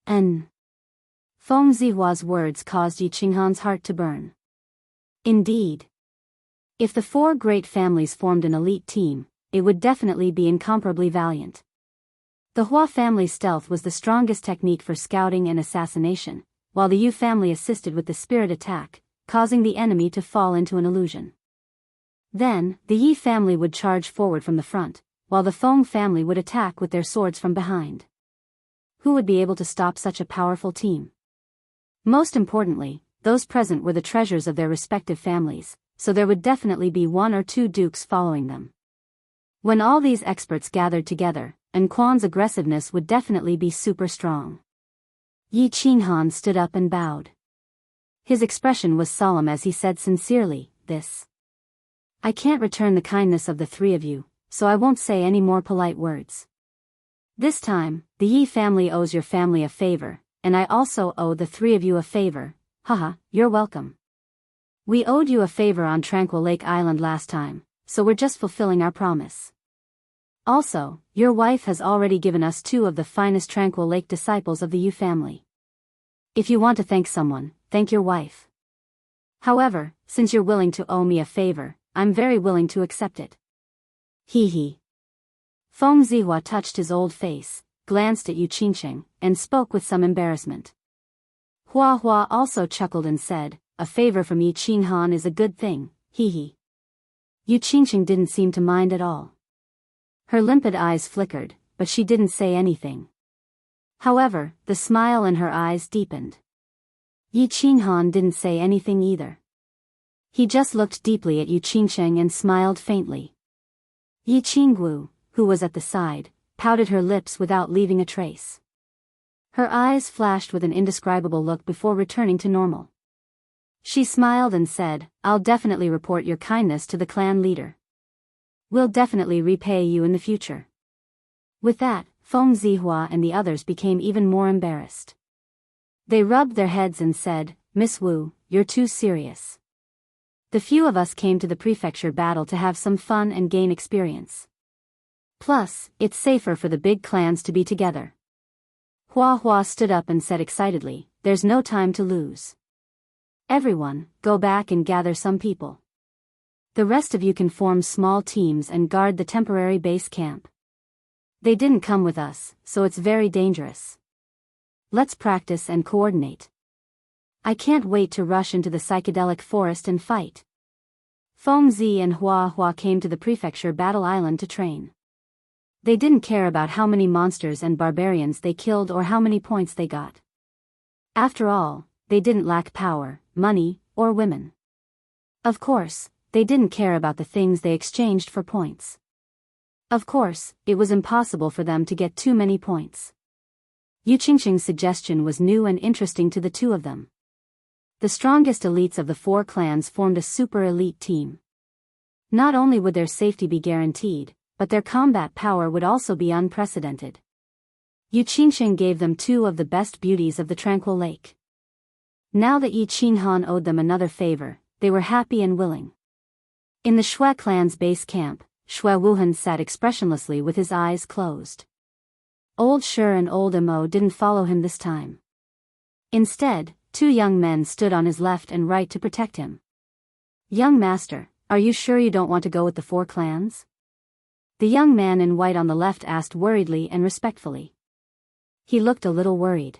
Feng Zihua's words caused Yi Qinghan's heart to burn. Indeed. If the 4 great families formed an elite team, it would definitely be incomparably valiant. The Hua family's stealth was the strongest technique for scouting and assassination, while the Yu family assisted with the spirit attack, causing the enemy to fall into an illusion. Then, the Yi family would charge forward from the front, while the Feng family would attack with their swords from behind. Who would be able to stop such a powerful team? Most importantly, those present were the treasures of their respective families, so there would definitely be 1 or 2 dukes following them. When all these experts gathered together, Quan aggressiveness would definitely be super strong. Yi Qinghan stood up and bowed. His expression was solemn as he said sincerely, I can't return the kindness of the three of you, so I won't say any more polite words. This time, the Yi family owes your family a favor, and I also owe the three of you a favor. Haha, you're welcome. We owed you a favor on Tranquil Lake Island last time, so we're just fulfilling our promise. Also, your wife has already given us two of the finest Tranquil Lake disciples of the Yu family. If you want to thank someone, thank your wife. However, since you're willing to owe me a favor, I'm very willing to accept it. Hee. Feng Zihua touched his old face, glanced at Yu Qingcheng, and spoke with some embarrassment. Hua Hua also chuckled and said, a favor from Yi Qinghan is a good thing, hee. Yu Qingcheng didn't seem to mind at all. Her limpid eyes flickered, but she didn't say anything. However, the smile in her eyes deepened. Yi Qinghan didn't say anything either. He just looked deeply at Yu Qingcheng and smiled faintly. Yi Qinggu, who was at the side, pouted her lips without leaving a trace. Her eyes flashed with an indescribable look before returning to normal. She smiled and said, I'll definitely report your kindness to the clan leader. We'll definitely repay you in the future. With that, Feng Zihua and the others became even more embarrassed. They rubbed their heads and said, Miss Wu, you're too serious. The few of us came to the prefecture battle to have some fun and gain experience. Plus, it's safer for the big clans to be together. Hua Hua stood up and said excitedly, there's no time to lose. Everyone, go back and gather some people. The rest of you can form small teams and guard the temporary base camp. They didn't come with us, so it's very dangerous. Let's practice and coordinate. I can't wait to rush into the psychedelic forest and fight. Feng Zi and Hua Hua came to the prefecture battle island to train. They didn't care about how many monsters and barbarians they killed or how many points they got. After all, they didn't lack power, money, or women. Of course, they didn't care about the things they exchanged for points. Of course, it was impossible for them to get too many points. Yu Qingcheng's suggestion was new and interesting to the two of them. The strongest elites of the four clans formed a super elite team. Not only would their safety be guaranteed, but their combat power would also be unprecedented. Yu Qingcheng gave them two of the best beauties of the Tranquil Lake. Now that Yi Qinghan owed them another favor, they were happy and willing. In the Shui clan's base camp, Shui Wuhan sat expressionlessly with his eyes closed. Old Shi and old Mo didn't follow him this time. Instead, two young men stood on his left and right to protect him. Young master, are you sure you don't want to go with the four clans? The young man in white on the left asked worriedly and respectfully. He looked a little worried.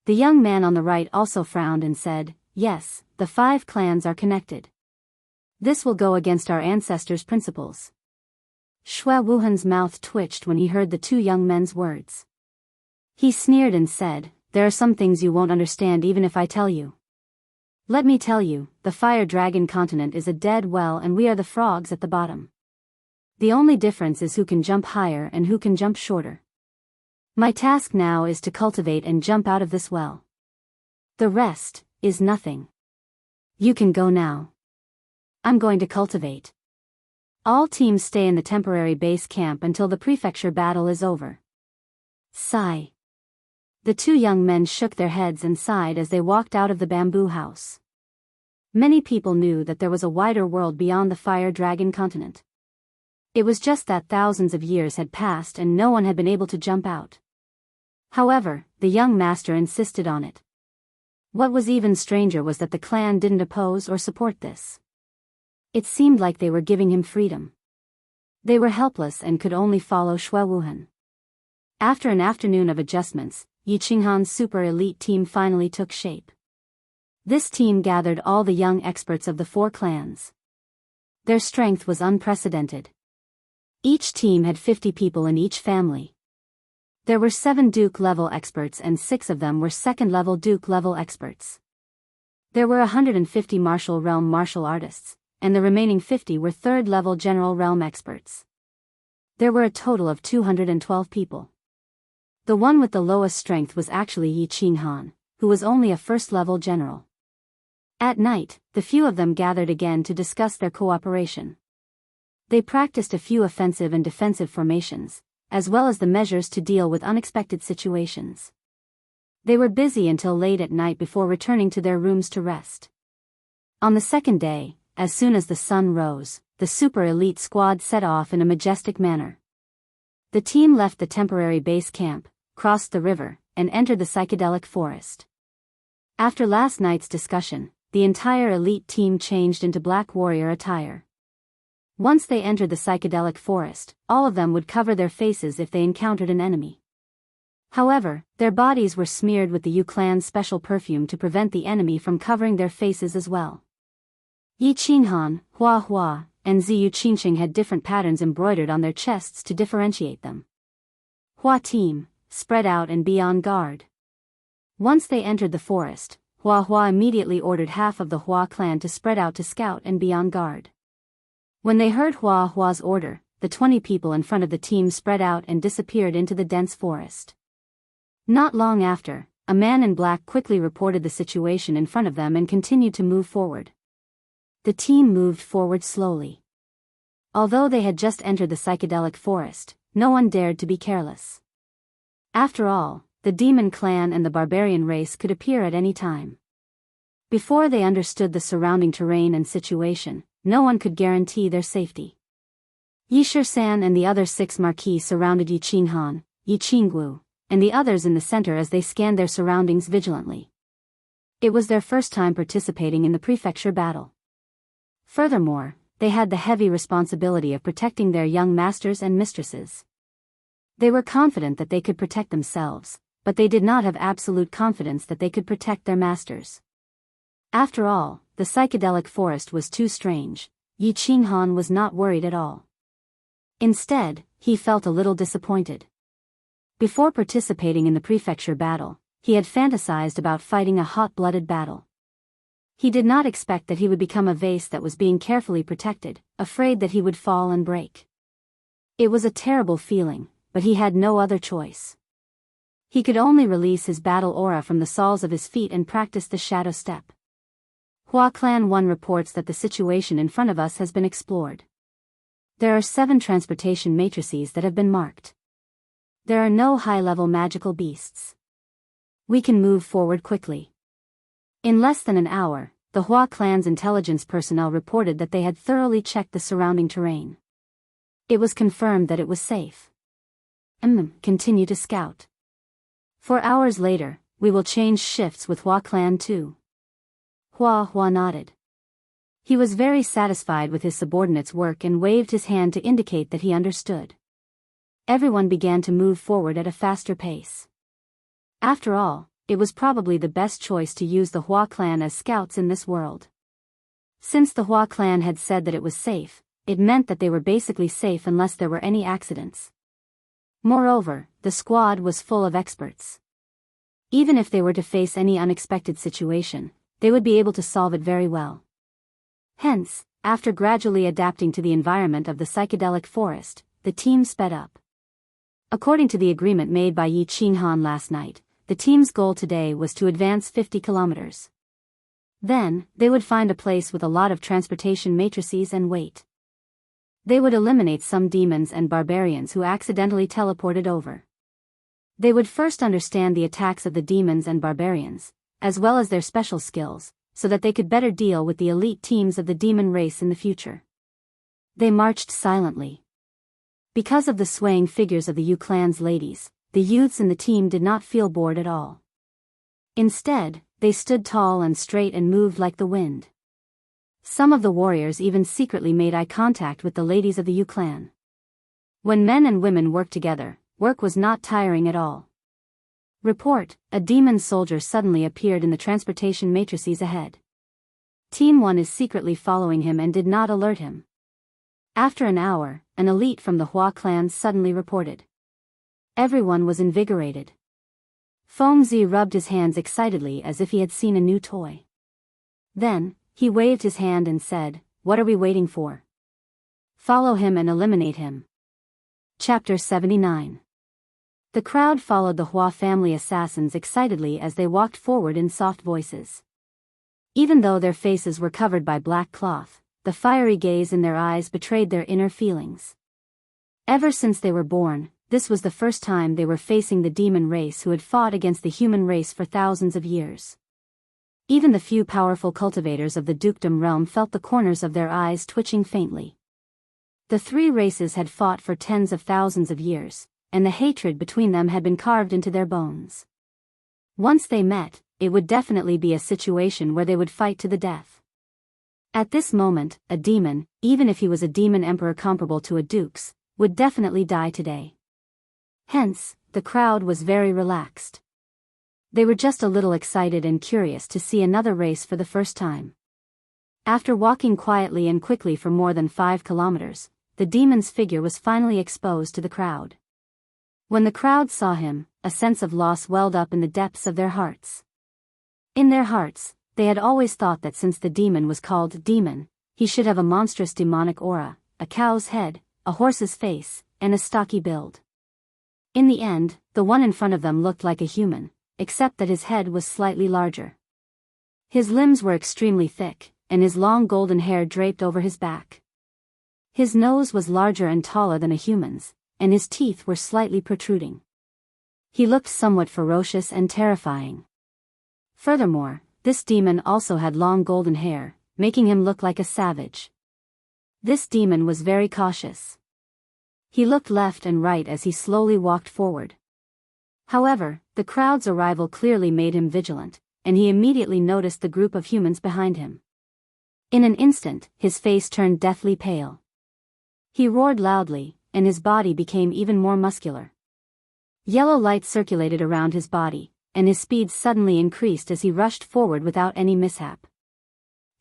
The young man on the right also frowned and said, yes, the 5 clans are connected. This will go against our ancestors' principles. Shui Wuhan's mouth twitched when he heard the two young men's words. He sneered and said, there are some things you won't understand even if I tell you. Let me tell you, the Fire Dragon continent is a dead well and we are the frogs at the bottom. The only difference is who can jump higher and who can jump shorter. My task now is to cultivate and jump out of this well. The rest is nothing. You can go now. I'm going to cultivate. All teams stay in the temporary base camp until the prefecture battle is over. Sigh. The two young men shook their heads and sighed as they walked out of the bamboo house. Many people knew that there was a wider world beyond the Fire Dragon continent. It was just that thousands of years had passed and no one had been able to jump out. However, the young master insisted on it. What was even stranger was that the clan didn't oppose or support this. It seemed like they were giving him freedom. They were helpless and could only follow Shui Wuhan. After an afternoon of adjustments, Yi Qinghan's super elite team finally took shape. This team gathered all the young experts of the 4 clans. Their strength was unprecedented. Each team had 50 people in each family. There were 7 Duke-level experts and 6 of them were second-level Duke-level experts. There were 150 martial realm martial artists, and the remaining 50 were third-level general realm experts. There were a total of 212 people. The one with the lowest strength was actually Yi Qinghan, who was only a first-level general. At night, the few of them gathered again to discuss their cooperation. They practiced a few offensive and defensive formations, as well as the measures to deal with unexpected situations. They were busy until late at night before returning to their rooms to rest. On the second day, as soon as the sun rose, the super elite squad set off in a majestic manner. The team left the temporary base camp, crossed the river, and entered the psychedelic forest. After last night's discussion, the entire elite team changed into black warrior attire. Once they entered the psychedelic forest, all of them would cover their faces if they encountered an enemy. However, their bodies were smeared with the Yu clan's special perfume to prevent the enemy from covering their faces as well. Yi Qinghan, Hua Hua, and Ziyu Qingqing had different patterns embroidered on their chests to differentiate them. Hua team, spread out and be on guard. Once they entered the forest, Hua Hua immediately ordered half of the Hua clan to spread out to scout and be on guard. When they heard Hua Hua's order, the 20 people in front of the team spread out and disappeared into the dense forest. Not long after, a man in black quickly reported the situation in front of them and continued to move forward. The team moved forward slowly. Although they had just entered the psychedelic forest, no one dared to be careless. After all, the demon clan and the barbarian race could appear at any time. Before they understood the surrounding terrain and situation, no one could guarantee their safety. Yi Shisan and the other 6 marquis surrounded Yi Qinghan, Yi Qinggu, and the others in the center as they scanned their surroundings vigilantly. It was their first time participating in the prefecture battle. Furthermore, they had the heavy responsibility of protecting their young masters and mistresses. They were confident that they could protect themselves, but they did not have absolute confidence that they could protect their masters. After all, the psychedelic forest was too strange. Yi Qinghan was not worried at all. Instead, he felt a little disappointed. Before participating in the prefecture battle, he had fantasized about fighting a hot-blooded battle. He did not expect that he would become a vase that was being carefully protected, afraid that he would fall and break. It was a terrible feeling, but he had no other choice. He could only release his battle aura from the soles of his feet and practice the shadow step. Hua Clan 1 reports that the situation in front of us has been explored. There are 7 transportation matrices that have been marked. There are no high-level magical beasts. We can move forward quickly. In less than an hour, the Hua clan's intelligence personnel reported that they had thoroughly checked the surrounding terrain. It was confirmed that it was safe. Continue to scout. 4 hours later, we will change shifts with Hua clan 2. Hua nodded. He was very satisfied with his subordinate's work and waved his hand to indicate that he understood. Everyone began to move forward at a faster pace. After all, it was probably the best choice to use the Hua clan as scouts in this world. Since the Hua clan had said that it was safe, it meant that they were basically safe unless there were any accidents. Moreover, the squad was full of experts. Even if they were to face any unexpected situation, they would be able to solve it very well. Hence, after gradually adapting to the environment of the psychedelic forest, the team sped up. According to the agreement made by Yi Qinghan last night, the team's goal today was to advance 50 kilometers. Then, they would find a place with a lot of transportation matrices and wait. They would eliminate some demons and barbarians who accidentally teleported over. They would first understand the attacks of the demons and barbarians, as well as their special skills, so that they could better deal with the elite teams of the demon race in the future. They marched silently. Because of the swaying figures of the Yu clan's ladies, the youths in the team did not feel bored at all. Instead, they stood tall and straight and moved like the wind. Some of the warriors even secretly made eye contact with the ladies of the Yu clan. When men and women worked together, work was not tiring at all. Report: a demon soldier suddenly appeared in the transportation matrices ahead. Team 1 is secretly following him and did not alert him. After an hour, an elite from the Hua clan suddenly reported. Everyone was invigorated. Fengzi rubbed his hands excitedly as if he had seen a new toy. Then, he waved his hand and said, "What are we waiting for? Follow him and eliminate him." Chapter 79. The crowd followed the Hua family assassins excitedly as they walked forward in soft voices. Even though their faces were covered by black cloth, the fiery gaze in their eyes betrayed their inner feelings. Ever since they were born, this was the first time they were facing the demon race who had fought against the human race for thousands of years. Even the few powerful cultivators of the dukedom realm felt the corners of their eyes twitching faintly. The three races had fought for tens of thousands of years, and the hatred between them had been carved into their bones. Once they met, it would definitely be a situation where they would fight to the death. At this moment, a demon, even if he was a demon emperor comparable to a duke's, would definitely die today. Hence, the crowd was very relaxed. They were just a little excited and curious to see another race for the first time. After walking quietly and quickly for more than 5 kilometers, the demon's figure was finally exposed to the crowd. When the crowd saw him, a sense of loss welled up in the depths of their hearts. In their hearts, they had always thought that since the demon was called demon, he should have a monstrous demonic aura, a cow's head, a horse's face, and a stocky build. In the end, the one in front of them looked like a human, except that his head was slightly larger. His limbs were extremely thick, and his long golden hair draped over his back. His nose was larger and taller than a human's, and his teeth were slightly protruding. He looked somewhat ferocious and terrifying. Furthermore, this demon also had long golden hair, making him look like a savage. This demon was very cautious. He looked left and right as he slowly walked forward. However, the crowd's arrival clearly made him vigilant, and he immediately noticed the group of humans behind him. In an instant, his face turned deathly pale. He roared loudly, and his body became even more muscular. Yellow light circulated around his body, and his speed suddenly increased as he rushed forward without any mishap.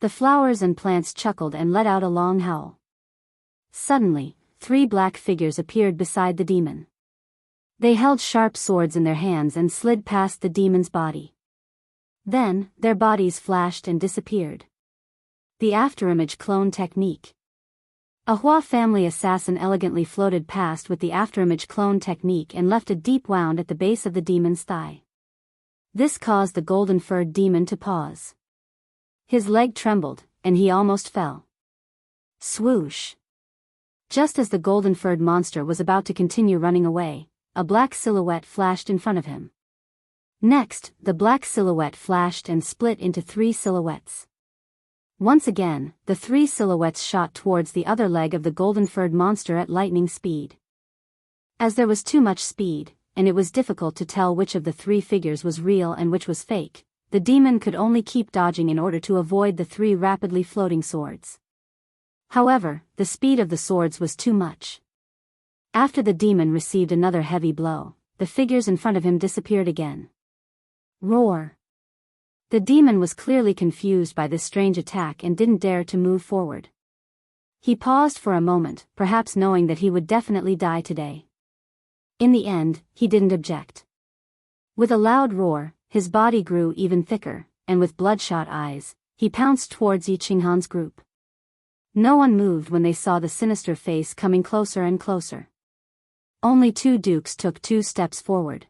The flowers and plants chuckled and let out a long howl. Suddenly, 3 black figures appeared beside the demon. They held sharp swords in their hands and slid past the demon's body. Then, their bodies flashed and disappeared. The afterimage clone technique. A Hua family assassin elegantly floated past with the afterimage clone technique and left a deep wound at the base of the demon's thigh. This caused the golden-furred demon to pause. His leg trembled, and he almost fell. Swoosh! Just as the golden-furred monster was about to continue running away, a black silhouette flashed in front of him. Next, the black silhouette flashed and split into 3 silhouettes. Once again, the 3 silhouettes shot towards the other leg of the golden-furred monster at lightning speed. As there was too much speed, and it was difficult to tell which of the 3 figures was real and which was fake, the demon could only keep dodging in order to avoid the 3 rapidly floating swords. However, the speed of the swords was too much. After the demon received another heavy blow, the figures in front of him disappeared again. Roar! The demon was clearly confused by this strange attack and didn't dare to move forward. He paused for a moment, perhaps knowing that he would definitely die today. In the end, he didn't object. With a loud roar, his body grew even thicker, and with bloodshot eyes, he pounced towards Yi Qinghan's group. No one moved when they saw the sinister face coming closer and closer. Only 2 dukes took 2 steps forward.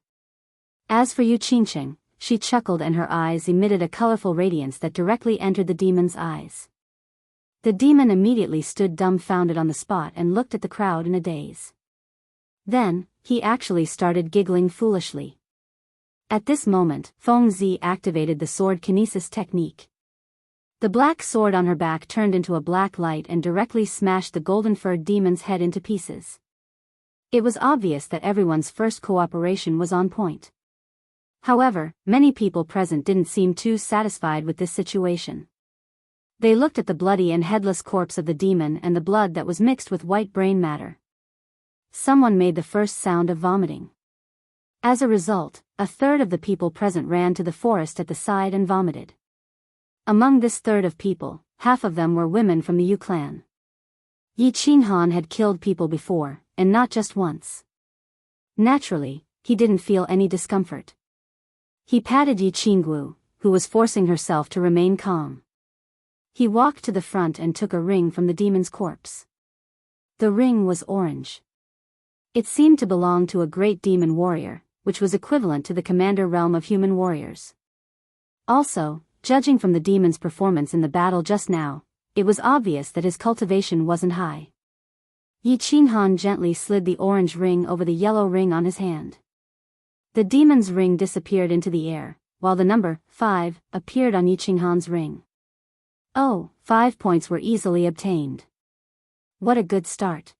As for Yi Qingcheng, she chuckled and her eyes emitted a colorful radiance that directly entered the demon's eyes. The demon immediately stood dumbfounded on the spot and looked at the crowd in a daze. Then, he actually started giggling foolishly. At this moment, Feng Zi activated the sword kinesis technique. The black sword on her back turned into a black light and directly smashed the golden-furred demon's head into pieces. It was obvious that everyone's first cooperation was on point. However, many people present didn't seem too satisfied with this situation. They looked at the bloody and headless corpse of the demon and the blood that was mixed with white brain matter. Someone made the first sound of vomiting. As a result, a third of the people present ran to the forest at the side and vomited. Among this third of people, half of them were women from the Yu clan. Yi Qinghan had killed people before, and not just once. Naturally, he didn't feel any discomfort. He patted Yi Qinggu, who was forcing herself to remain calm. He walked to the front and took a ring from the demon's corpse. The ring was orange. It seemed to belong to a great demon warrior, which was equivalent to the commander realm of human warriors. Also, judging from the demon's performance in the battle just now, it was obvious that his cultivation wasn't high. Yi Qinghan gently slid the orange ring over the yellow ring on his hand. The demon's ring disappeared into the air, while the number 5 appeared on Yi Qinghan's ring. Oh, 5 points were easily obtained. What a good start.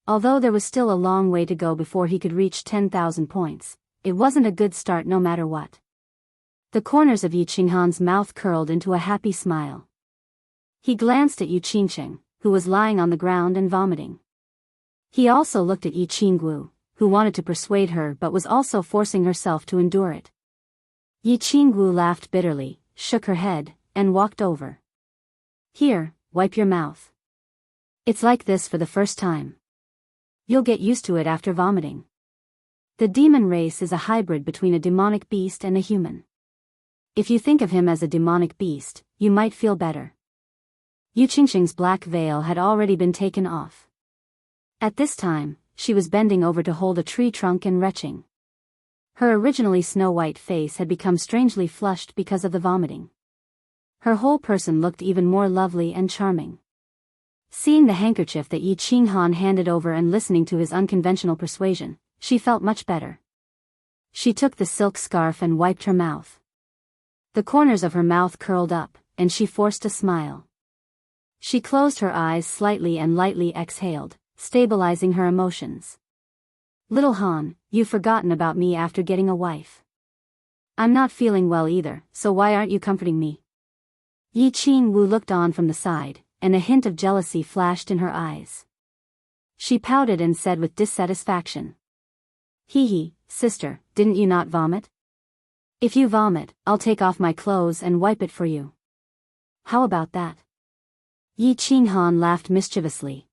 Although there was still a long way to go before he could reach 10,000 points, it wasn't a good start no matter what. The corners of Yi Qinghan's mouth curled into a happy smile. He glanced at Yu Qingcheng, who was lying on the ground and vomiting. He also looked at Yi Qinggu, who wanted to persuade her but was also forcing herself to endure it. Yi Qinggu laughed bitterly, shook her head, and walked over. Here, wipe your mouth. It's like this for the first time. You'll get used to it after vomiting. The demon race is a hybrid between a demonic beast and a human. If you think of him as a demonic beast, you might feel better. Yu Qingcheng's black veil had already been taken off. At this time, she was bending over to hold a tree trunk and retching. Her originally snow-white face had become strangely flushed because of the vomiting. Her whole person looked even more lovely and charming. Seeing the handkerchief that Yi Qinghan handed over and listening to his unconventional persuasion, she felt much better. She took the silk scarf and wiped her mouth. The corners of her mouth curled up, and she forced a smile. She closed her eyes slightly and lightly exhaled, stabilizing her emotions. Little Han, you've forgotten about me after getting a wife. I'm not feeling well either, so why aren't you comforting me? Yi Qingwu looked on from the side, and a hint of jealousy flashed in her eyes. She pouted and said with dissatisfaction. Hee, sister, didn't you not vomit? If you vomit, I'll take off my clothes and wipe it for you. How about that? Yi Qinghan laughed mischievously.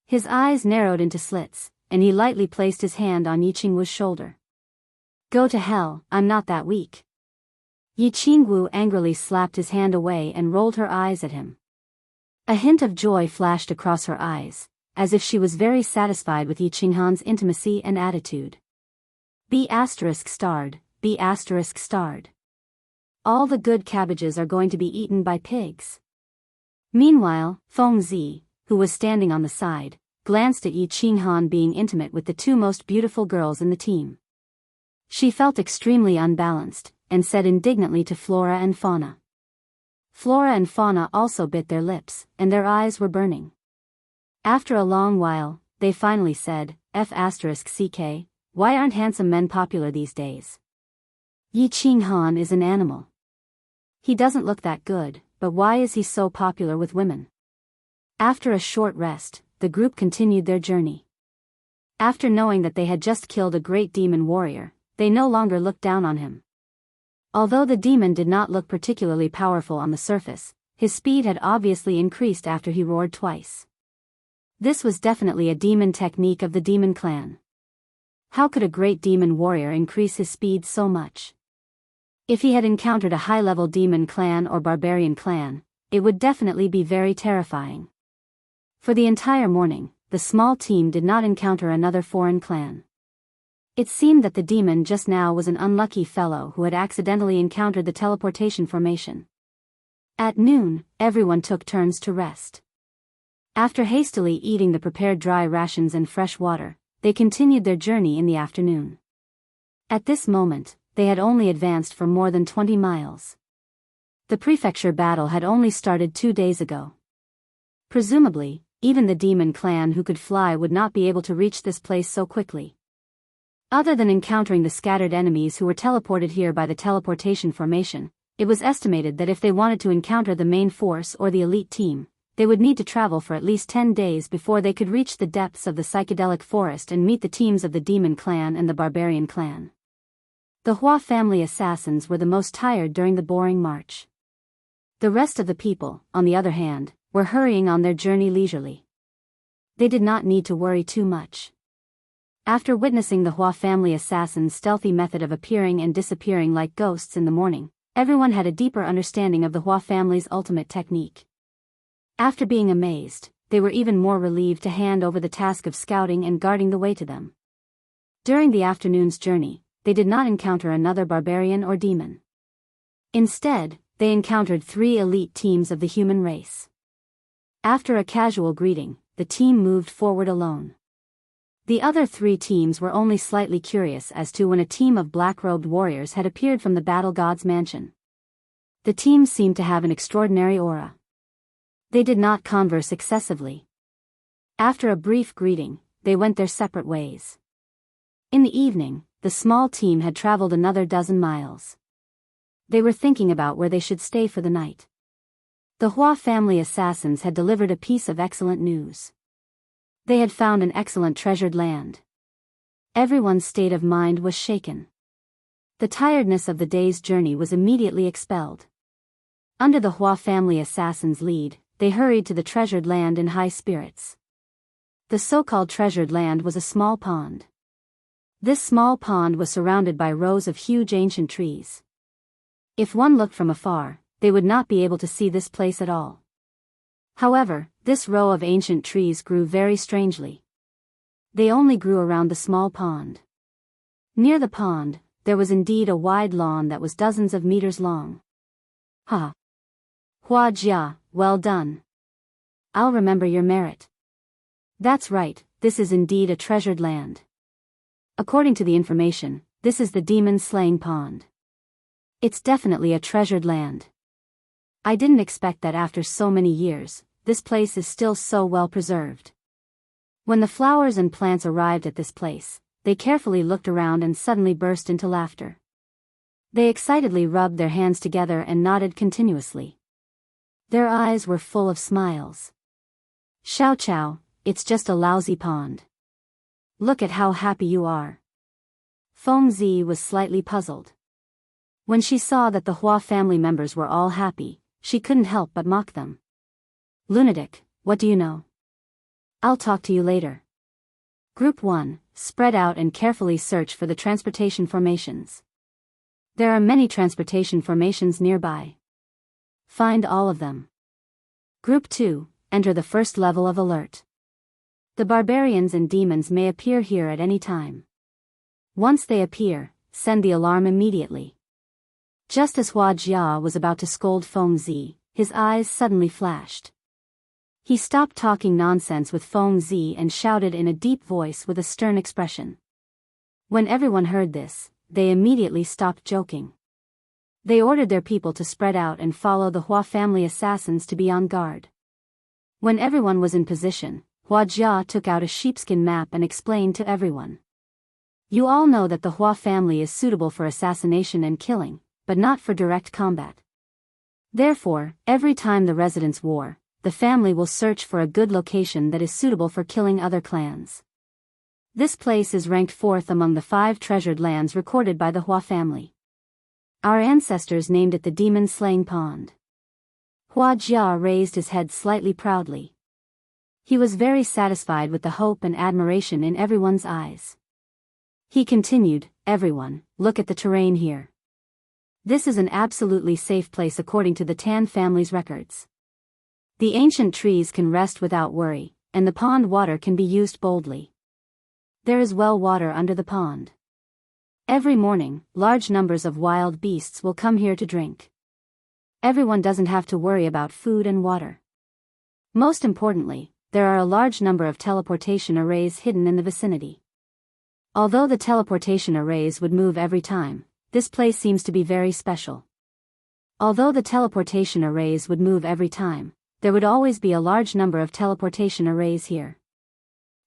His eyes narrowed into slits, and he lightly placed his hand on Yi Qingwu's shoulder. Go to hell, I'm not that weak. Yi Qingwu angrily slapped his hand away and rolled her eyes at him. A hint of joy flashed across her eyes, as if she was very satisfied with Yi Qinghan's intimacy and attitude. B*****. All the good cabbages are going to be eaten by pigs. Meanwhile, Feng Zi, who was standing on the side, glanced at Yi Qinghan being intimate with the two most beautiful girls in the team. She felt extremely unbalanced, and said indignantly to Flora and Fauna. Flora and Fauna also bit their lips, and their eyes were burning. After a long while, they finally said, F***ck, why aren't handsome men popular these days? Yi Qinghan is an animal. He doesn't look that good, but why is he so popular with women? After a short rest, the group continued their journey. After knowing that they had just killed a great demon warrior, they no longer looked down on him. Although the demon did not look particularly powerful on the surface, his speed had obviously increased after he roared twice. This was definitely a demon technique of the demon clan. How could a great demon warrior increase his speed so much? If he had encountered a high-level demon clan or barbarian clan, it would definitely be very terrifying. For the entire morning, the small team did not encounter another foreign clan. It seemed that the demon just now was an unlucky fellow who had accidentally encountered the teleportation formation. At noon, everyone took turns to rest. After hastily eating the prepared dry rations and fresh water, they continued their journey in the afternoon. At this moment, they had only advanced for more than 20 miles. The prefecture battle had only started 2 days ago. Presumably, even the demon clan who could fly would not be able to reach this place so quickly. Other than encountering the scattered enemies who were teleported here by the teleportation formation, it was estimated that if they wanted to encounter the main force or the elite team, they would need to travel for at least 10 days before they could reach the depths of the psychedelic forest and meet the teams of the demon clan and the barbarian clan. The Hua family assassins were the most tired during the boring march. The rest of the people, on the other hand, were hurrying on their journey leisurely. They did not need to worry too much. After witnessing the Hua family assassins' stealthy method of appearing and disappearing like ghosts in the morning, everyone had a deeper understanding of the Hua family's ultimate technique. After being amazed, they were even more relieved to hand over the task of scouting and guarding the way to them. During the afternoon's journey, they did not encounter another barbarian or demon. Instead, they encountered 3 elite teams of the human race. After a casual greeting, the team moved forward alone. The other 3 teams were only slightly curious as to when a team of black-robed warriors had appeared from the battle god's mansion. The teams seemed to have an extraordinary aura. They did not converse excessively. After a brief greeting, they went their separate ways. In the evening, the small team had traveled another dozen miles. They were thinking about where they should stay for the night. The Hua family assassins had delivered a piece of excellent news. They had found an excellent treasured land. Everyone's state of mind was shaken. The tiredness of the day's journey was immediately expelled. Under the Hua family assassins' lead, they hurried to the treasured land in high spirits. The so-called treasured land was a small pond. This small pond was surrounded by rows of huge ancient trees. If one looked from afar, they would not be able to see this place at all. However, this row of ancient trees grew very strangely. They only grew around the small pond. Near the pond, there was indeed a wide lawn that was dozens of meters long. Ha! Hua Jia, well done. I'll remember your merit. That's right, this is indeed a treasured land. According to the information, this is the demon-slaying pond. It's definitely a treasured land. I didn't expect that after so many years, this place is still so well preserved. When the flowers and plants arrived at this place, they carefully looked around and suddenly burst into laughter. They excitedly rubbed their hands together and nodded continuously. Their eyes were full of smiles. Xiao Chao, it's just a lousy pond. Look at how happy you are. Feng Zi was slightly puzzled. When she saw that the Hua family members were all happy, she couldn't help but mock them. Lunatic, what do you know? I'll talk to you later. Group 1, spread out and carefully search for the transportation formations. There are many transportation formations nearby. Find all of them. Group 2, enter the first level of alert. The barbarians and demons may appear here at any time. Once they appear, send the alarm immediately. Just as Hua Jia was about to scold Feng Zi, his eyes suddenly flashed. He stopped talking nonsense with Feng Zi and shouted in a deep voice with a stern expression. When everyone heard this, they immediately stopped joking. They ordered their people to spread out and follow the Hua family assassins to be on guard. When everyone was in position, Hua Jia took out a sheepskin map and explained to everyone. You all know that the Hua family is suitable for assassination and killing, but not for direct combat. Therefore, every time the residents war, the family will search for a good location that is suitable for killing other clans. This place is ranked 4th among the 5 treasured lands recorded by the Hua family. Our ancestors named it the demon-slaying pond. Hua Jia raised his head slightly proudly. He was very satisfied with the hope and admiration in everyone's eyes. He continued, everyone, look at the terrain here. This is an absolutely safe place according to the Tan family's records. The ancient trees can rest without worry, and the pond water can be used boldly. There is well water under the pond. Every morning, large numbers of wild beasts will come here to drink. Everyone doesn't have to worry about food and water. Most importantly, there are a large number of teleportation arrays hidden in the vicinity. Although the teleportation arrays would move every time, this place seems to be very special. Although the teleportation arrays would move every time, there would always be a large number of teleportation arrays here.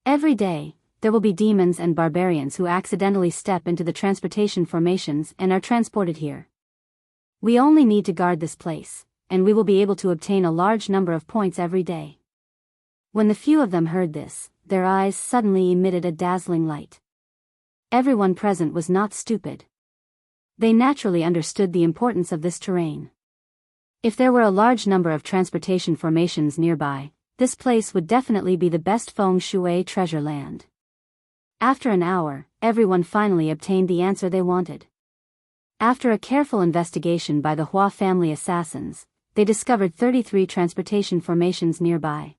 Every day, there will be demons and barbarians who accidentally step into the transportation formations and are transported here. We only need to guard this place, and we will be able to obtain a large number of points every day. When the few of them heard this, their eyes suddenly emitted a dazzling light. Everyone present was not stupid. They naturally understood the importance of this terrain. If there were a large number of transportation formations nearby, this place would definitely be the best feng shui treasure land. After an hour, everyone finally obtained the answer they wanted. After a careful investigation by the Hua family assassins, they discovered 33 transportation formations nearby.